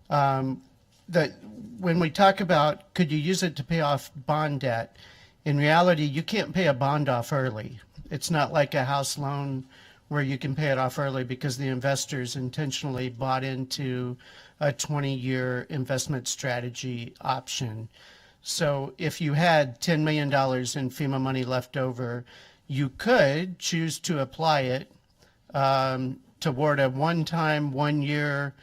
That when we talk about could you use it to pay off bond debt, in reality, you can't pay a bond off early. It's not like a house loan where you can pay it off early because the investors intentionally bought into a 20-year investment strategy option. So if you had $10 million in FEMA money left over, you could choose to apply it toward a one-time, 1-year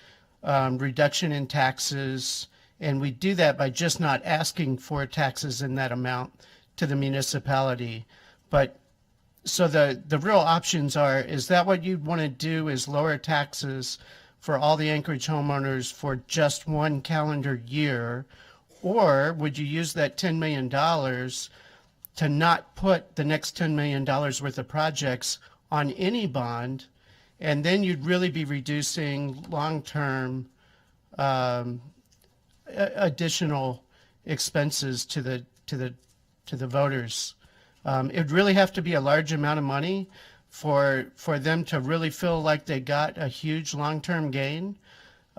reduction in taxes. And we do that by just not asking for taxes in that amount to the municipality. But so the real options are, is that what you'd want to do, is lower taxes for all the Anchorage homeowners for just 1 calendar year? Or would you use that $10 million to not put the next $10 million worth of projects on any bond? And then you'd really be reducing long-term additional expenses to the voters. It'd really have to be a large amount of money for them to really feel like they got a huge long-term gain.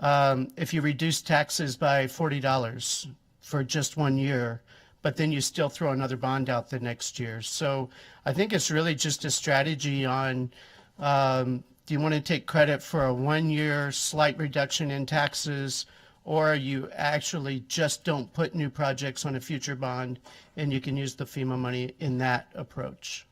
if you reduce taxes by $40 for just 1 year, but then you still throw another bond out the next year. So I think it's really just a strategy on, do you want to take credit for a 1 year slight reduction in taxes, or you actually just don't put new projects on a future bond and you can use the FEMA money in that approach?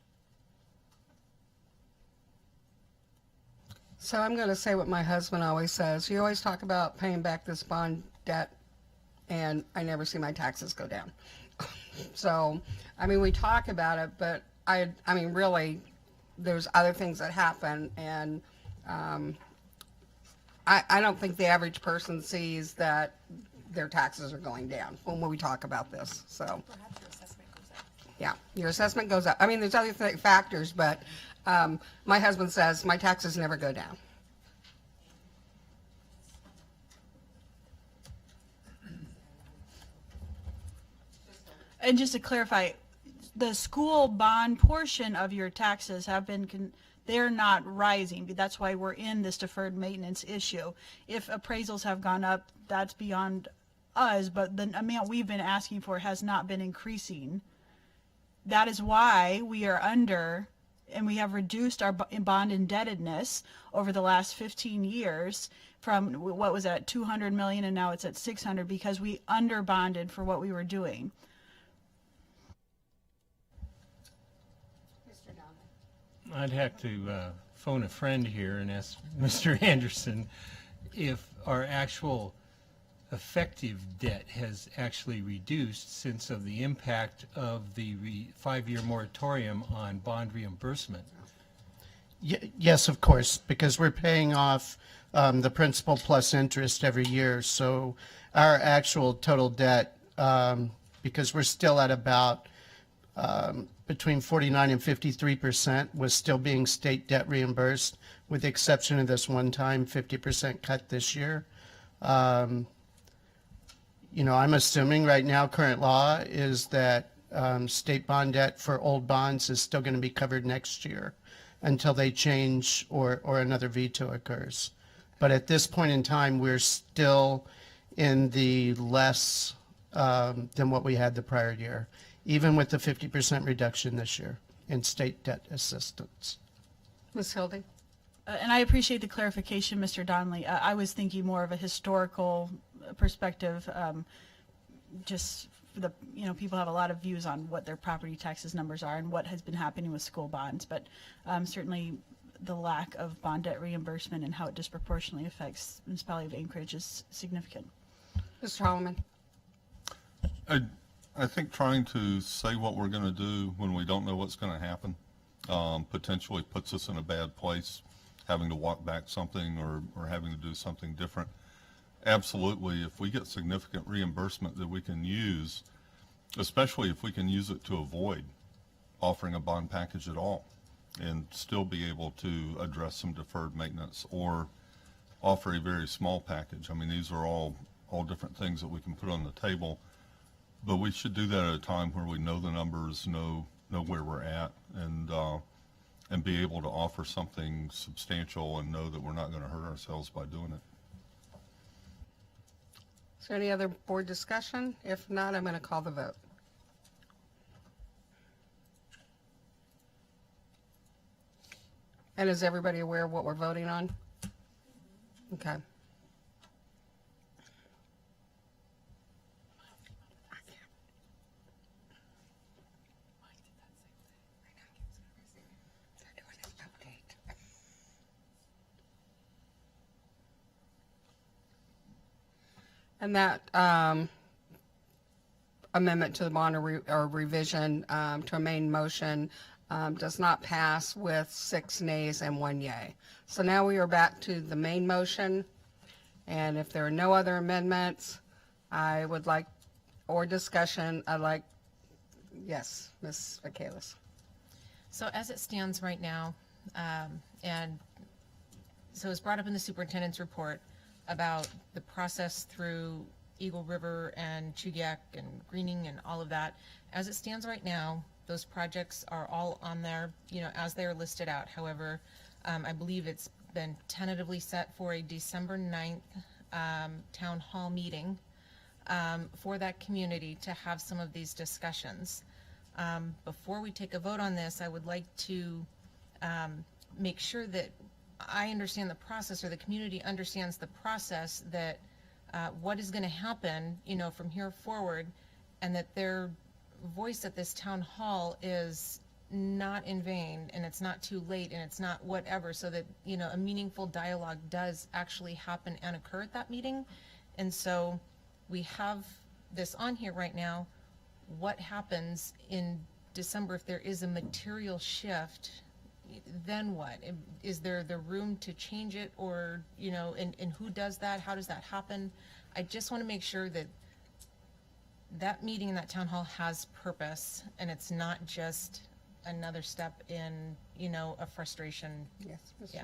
So I'm going to say what my husband always says. You always talk about paying back this bond debt, and I never see my taxes go down. So, I mean, we talk about it, but I mean, really, there's other things that happen, and I don't think the average person sees that their taxes are going down when we talk about this. So, Perhaps your assessment goes up. yeah, your assessment goes up. I mean, there's other factors, but my husband says my taxes never go down. And just to clarify, the school bond portion of your taxes have been, they're not rising. That's why we're in this deferred maintenance issue. If appraisals have gone up, that's beyond us, but the amount we've been asking for has not been increasing. That is why we are under, and we have reduced our bond indebtedness over the last 15 years from what was at 200 million and now it's at 600, because we under bonded for what we were doing. I'd have to phone a friend here and ask Mr. Anderson if our actual effective debt has actually reduced since of the impact of the 5-year moratorium on bond reimbursement. Yes, of course, because we're paying off the principal plus interest every year. So our actual total debt, because we're still at about between 49 and 53%, was still being state debt reimbursed, with the exception of this one-time 50% cut this year. You know, I'm assuming right now current law is that state bond debt for old bonds is still going to be covered next year until they change or another veto occurs. But at this point in time, we're still in the less than what we had the prior year, even with the 50% reduction this year in state debt assistance. Ms. Hildy? And I appreciate the clarification, Mr. Donnelly. I was thinking more of a historical perspective. Just for the, you know, people have a lot of views on what their property taxes numbers are and what has been happening with school bonds, but certainly the lack of bond debt reimbursement and how it disproportionately affects the municipality of Anchorage is significant. Mr. Holloman? I think trying to say what we're going to do when we don't know what's going to happen potentially puts us in a bad place, having to walk back something or having to do something different. Absolutely, if we get significant reimbursement that we can use, especially if we can use it to avoid offering a bond package at all and still be able to address some deferred maintenance or offer a very small package. I mean, these are all different things that we can put on the table, but we should do that at a time where we know the numbers, know where we're at, and be able to offer something substantial and know that we're not going to hurt ourselves by doing it. Is there any other board discussion? If not, I'm going to call the vote. And is everybody aware of what we're voting on? Okay. And that amendment to the bond or revision to a main motion does not pass with 6 nays and 1 yay. So now we are back to the main motion, and if there are no other amendments, I would like, or discussion, I'd like, yes, Ms. Michaelis. So as it stands right now, and so it's brought up in the superintendent's report about the process through Eagle River and Chugiak and Greening and all of that. As it stands right now, those projects are all on there, you know, as they're listed out. However, I believe it's been tentatively set for a December 9th town hall meeting for that community to have some of these discussions. Before we take a vote on this, I would like to make sure that I understand the process, or the community understands the process, that what is going to happen, from here forward, and that their voice at this town hall is not in vain, and it's not too late, and it's not whatever, so that, a meaningful dialogue does actually happen and occur at that meeting. And so we have this on here right now. What happens in December if there is a material shift? Then what? Is there the room to change it, or, and who does that? How does that happen? I just want to make sure that that meeting in that town hall has purpose, and it's not just another step in, a frustration. Yes. Yeah.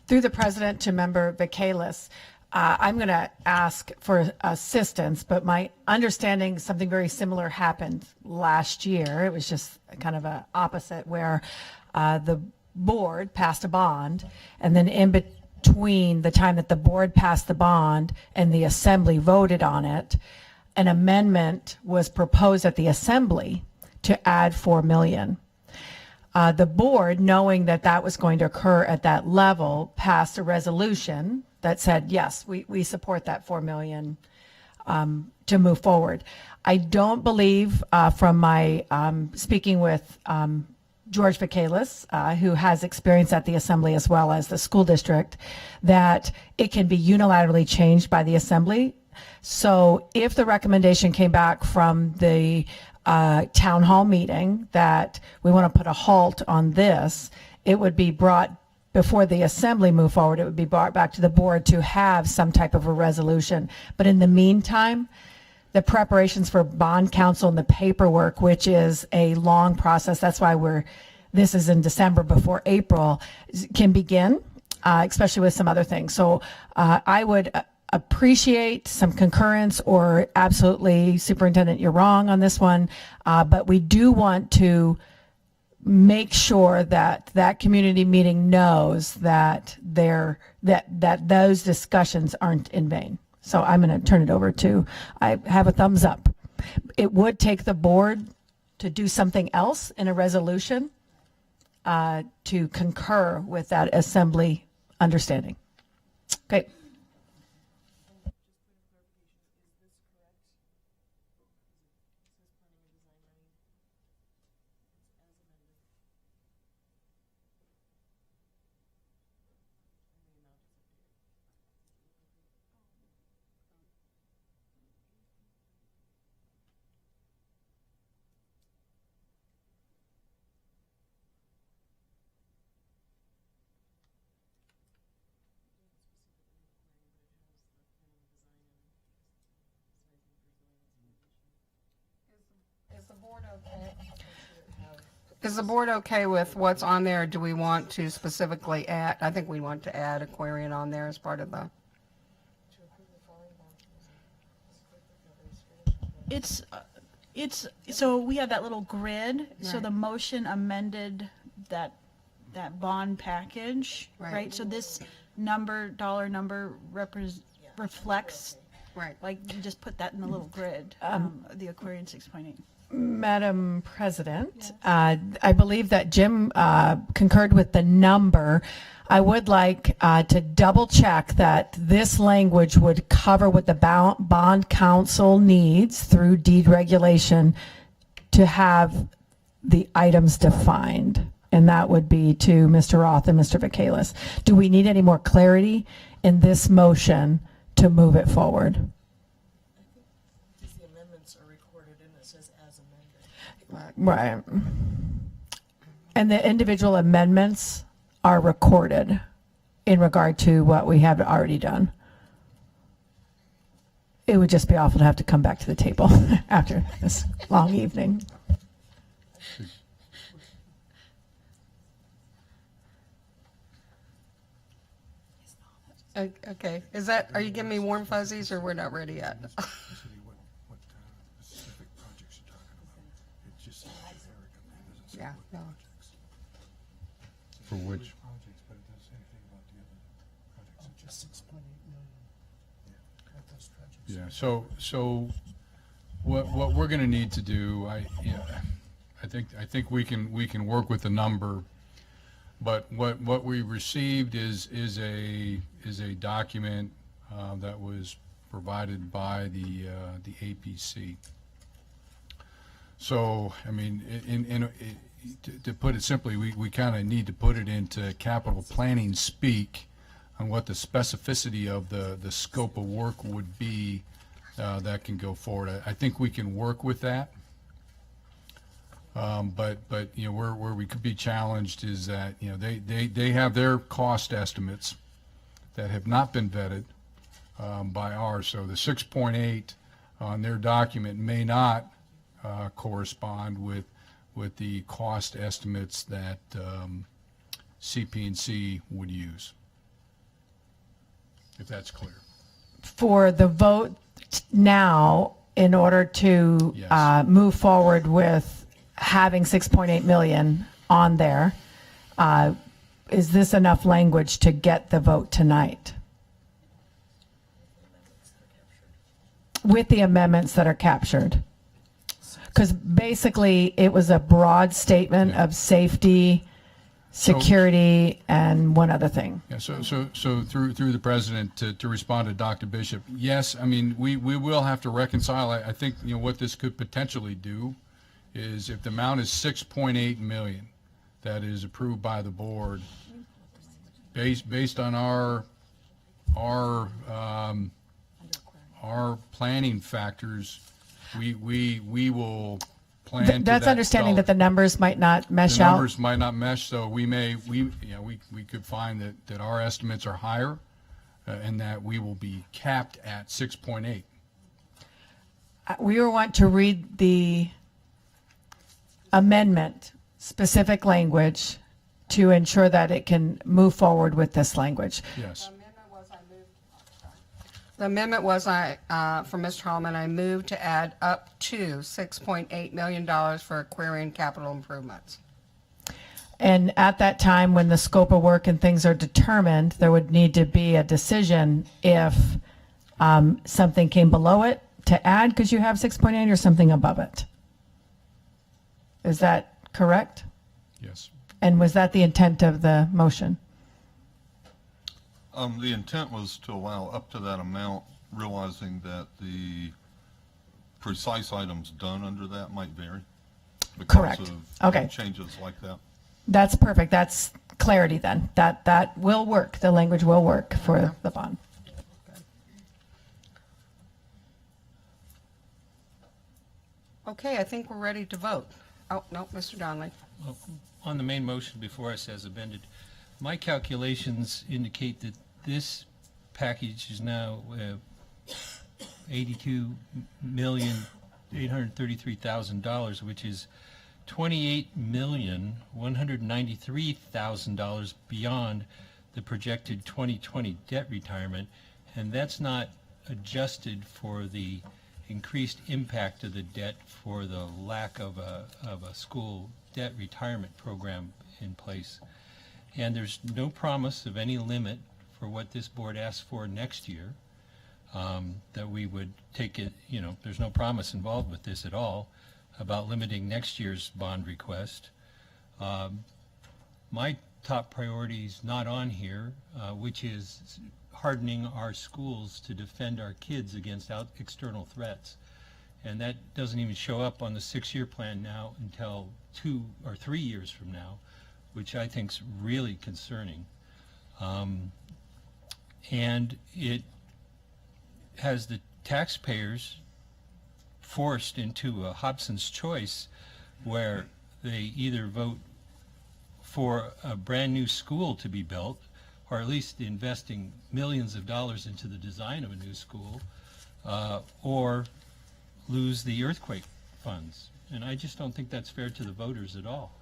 Through the president to member Vacalis, I'm going to ask for assistance, but my understanding something very similar happened last year. It was just kind of a opposite, where the board passed a bond, and then in between the time that the board passed the bond and the assembly voted on it, an amendment was proposed at the assembly to add 4 million. The board, knowing that that was going to occur at that level, passed a resolution that said, yes, we support that 4 million to move forward. I don't believe, from my speaking with George Vacalis, who has experience at the assembly as well as the school district, that it can be unilaterally changed by the assembly. So if the recommendation came back from the town hall meeting that we want to put a halt on this, it would be brought before the assembly move forward. It would be brought back to the board to have some type of a resolution. But in the meantime, the preparations for bond council and the paperwork, which is a long process, that's why this is in December before April, can begin, especially with some other things. So I would appreciate some concurrence, or absolutely, Superintendent, you're wrong on this one. But we do want to make sure that that community meeting knows that that those discussions aren't in vain. So I'm going to turn it over to, I have a thumbs up. It would take the board to do something else in a resolution to concur with that assembly understanding. Okay. Is the board okay with what's on there? Do we want to specifically add, I think we want to add Aquarian on there as part of the. So we have that little grid. So Right. the motion amended that bond package, Right. right? So this dollar number reflects, Right. like, you just put that in the little grid, the Aquarian 6.8. Madam President, I believe that Jim concurred with the number. I would like to double check that this language would cover what the bond council needs through deed regulation to have the items defined. And that would be to Mr. Roth and Mr. Vacalis. Do we need any more clarity in this motion to move it forward? The amendments are recorded and it says as amended. Right. And the individual amendments are recorded in regard to what we have already done. It would just be awful to have to come back to the table after this long evening. Okay, are you giving me warm fuzzies, or we're not ready yet? Yeah, no. For which? Yeah, so what we're gonna need to do, I think we can work with the number, but what we received is a document that was provided by the APC. So, I mean, to put it simply, we kind of need to put it into capital planning speak on what the specificity of the scope of work would be that can go forward. I think we can work with that. But you know, where we could be challenged is that, you know, they have their cost estimates that have not been vetted by ours. So the 6.8 on their document may not correspond with the cost estimates that CP&C would use, if that's clear. For the vote now, in order to Yes. move forward with having 6.8 million on there, is this enough language to get the vote tonight? With the amendments that are captured? Because basically, it was a broad statement of safety, security, and one other thing. Yeah, so through the president to respond to Dr. Bishop, yes, I mean, we will have to reconcile. I think, you know, what this could potentially do is, if the amount is 6.8 million that is approved by the board, based on our planning factors, we will plan to That's that understanding dollar. that the numbers might not mesh The out. numbers might not mesh, so we could find that our estimates are higher, and that we will be capped at 6.8. We want to read the amendment, specific language, to ensure that it can move forward with this language. Yes. The amendment was, for Mr. Hallman, I moved to add up to $6.8 million for Aquarian capital improvements. And at that time, when the scope of work and things are determined, there would need to be a decision if something came below it to add, because you have 6.8, or something above it. Is that correct? Yes. And was that the intent of the motion? The intent was to allow up to that amount, realizing that the precise items done under that might vary. Correct. Because of Okay. changes like that. That's perfect. That's clarity then. That will work. The language will work for the bond. Okay, I think we're ready to vote. Oh, no, Mr. Donnelly. Well, on the main motion before us as amended, my calculations indicate that this package is now $82,833,000, which is $28,193,000 beyond the projected 2020 debt retirement, and that's not adjusted for the increased impact of the debt for the lack of a school debt retirement program in place. And there's no promise of any limit for what this board asks for next year, that we would take it, you know, there's no promise involved with this at all about limiting next year's bond request. My top priority is not on here, which is hardening our schools to defend our kids against external threats. And that doesn't even show up on the 6-year plan now until 2 or 3 years from now, which I think is really concerning. And it has the taxpayers forced into a Hobson's choice, where they either vote for a brand new school to be built, or at least investing millions of dollars into the design of a new school, or lose the earthquake funds. And I just don't think that's fair to the voters at all.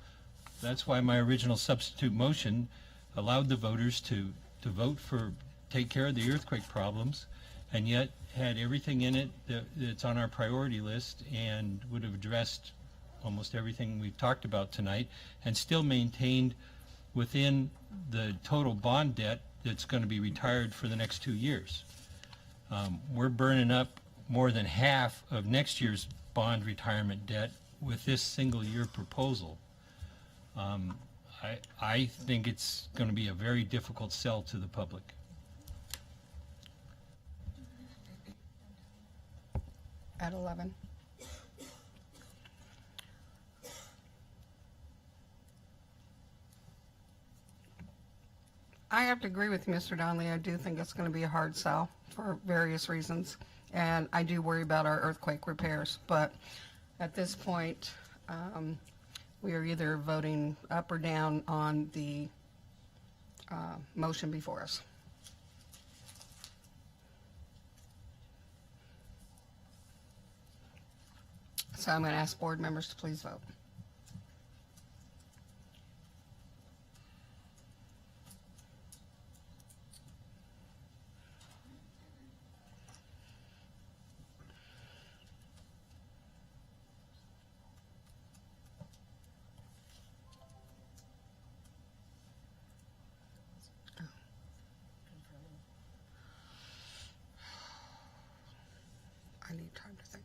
That's why my original substitute motion allowed the voters to vote for, take care of the earthquake problems, and yet had everything in it that's on our priority list and would have addressed almost everything we've talked about tonight, and still maintained within the total bond debt that's going to be retired for the next 2 years. We're burning up more than half of next year's bond retirement debt with this single year proposal. I think it's going to be a very difficult sell to the public. At 11. I have to agree with Mr. Donnelly. I do think it's going to be a hard sell for various reasons. And I do worry about our earthquake repairs. But at this point, we are either voting up or down on the motion before us. So I'm going to ask board members to please vote. I need time to think.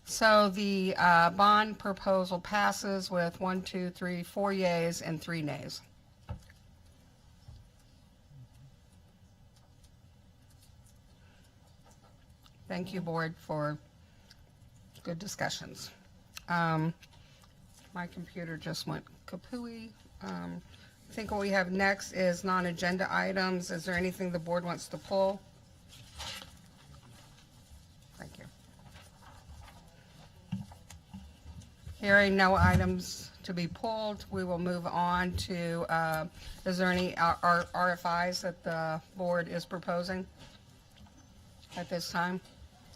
So the bond proposal passes with 1, 2, 3, 4 yeas and 3 nays. Thank you, board, for good discussions. My computer just went kapooey. I think what we have next is non-agenda items. Is there anything the board wants to pull? Thank you. Hearing no items to be pulled, we will move on to, is there any RFIs that the board is proposing at this time?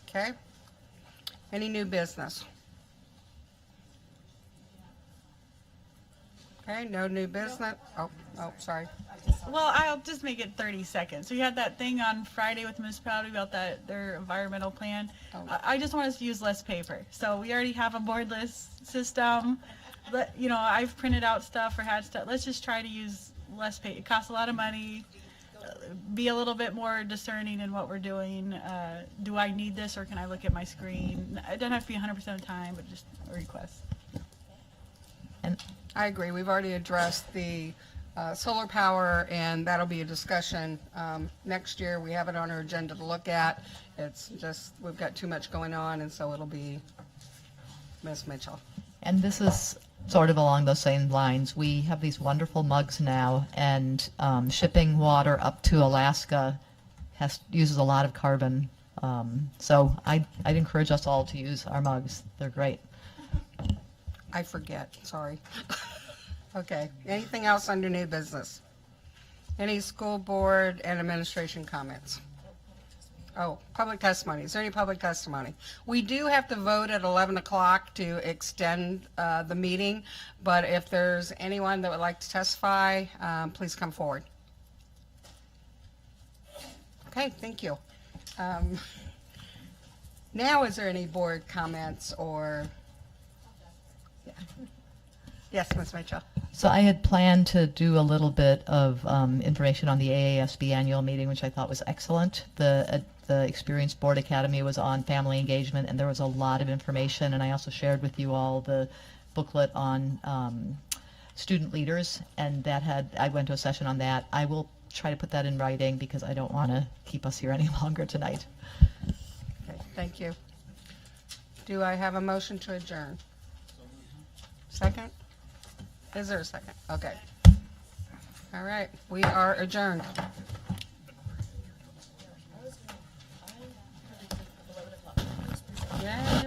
Okay. Any new business? Okay, no new business. Oh, sorry. Well, I'll just make it 30 seconds. So you had that thing on Friday with the municipality about their environmental plan. I just want us to use less paper. So we already have a board list system. You know, I've printed out stuff or had stuff. Let's just try to use less paper. It costs a lot of money. Be a little bit more discerning in what we're doing. Do I need this, or can I look at my screen? It doesn't have to be 100% of the time, but just a request. And I agree. We've already addressed the solar power, and that'll be a discussion next year. We have it on our agenda to look at. It's just, we've got too much going on, and so it'll be Ms. Mitchell. And this is sort of along those same lines. We have these wonderful mugs now, and shipping water up to Alaska uses a lot of carbon. So I'd encourage us all to use our mugs. They're great. I forget, sorry. Okay, anything else under new business? Any school board and administration comments? Oh, public testimony. Is there any public testimony? We do have to vote at 11 o'clock to extend the meeting, but if there's anyone that would like to testify, please come forward. Okay, thank you. Now, is there any board comments or? Yeah. Yes, Ms. Mitchell. So I had planned to do a little bit of information on the AASB annual meeting, which I thought was excellent. The Experienced Board Academy was on family engagement, and there was a lot of information. And I also shared with you all the booklet on student leaders, and I went to a session on that. I will try to put that in writing because I don't want to keep us here any longer tonight. Okay, thank you. Do I have a motion to adjourn? Second? Is there a second? Okay. All right, we are adjourned. Yay.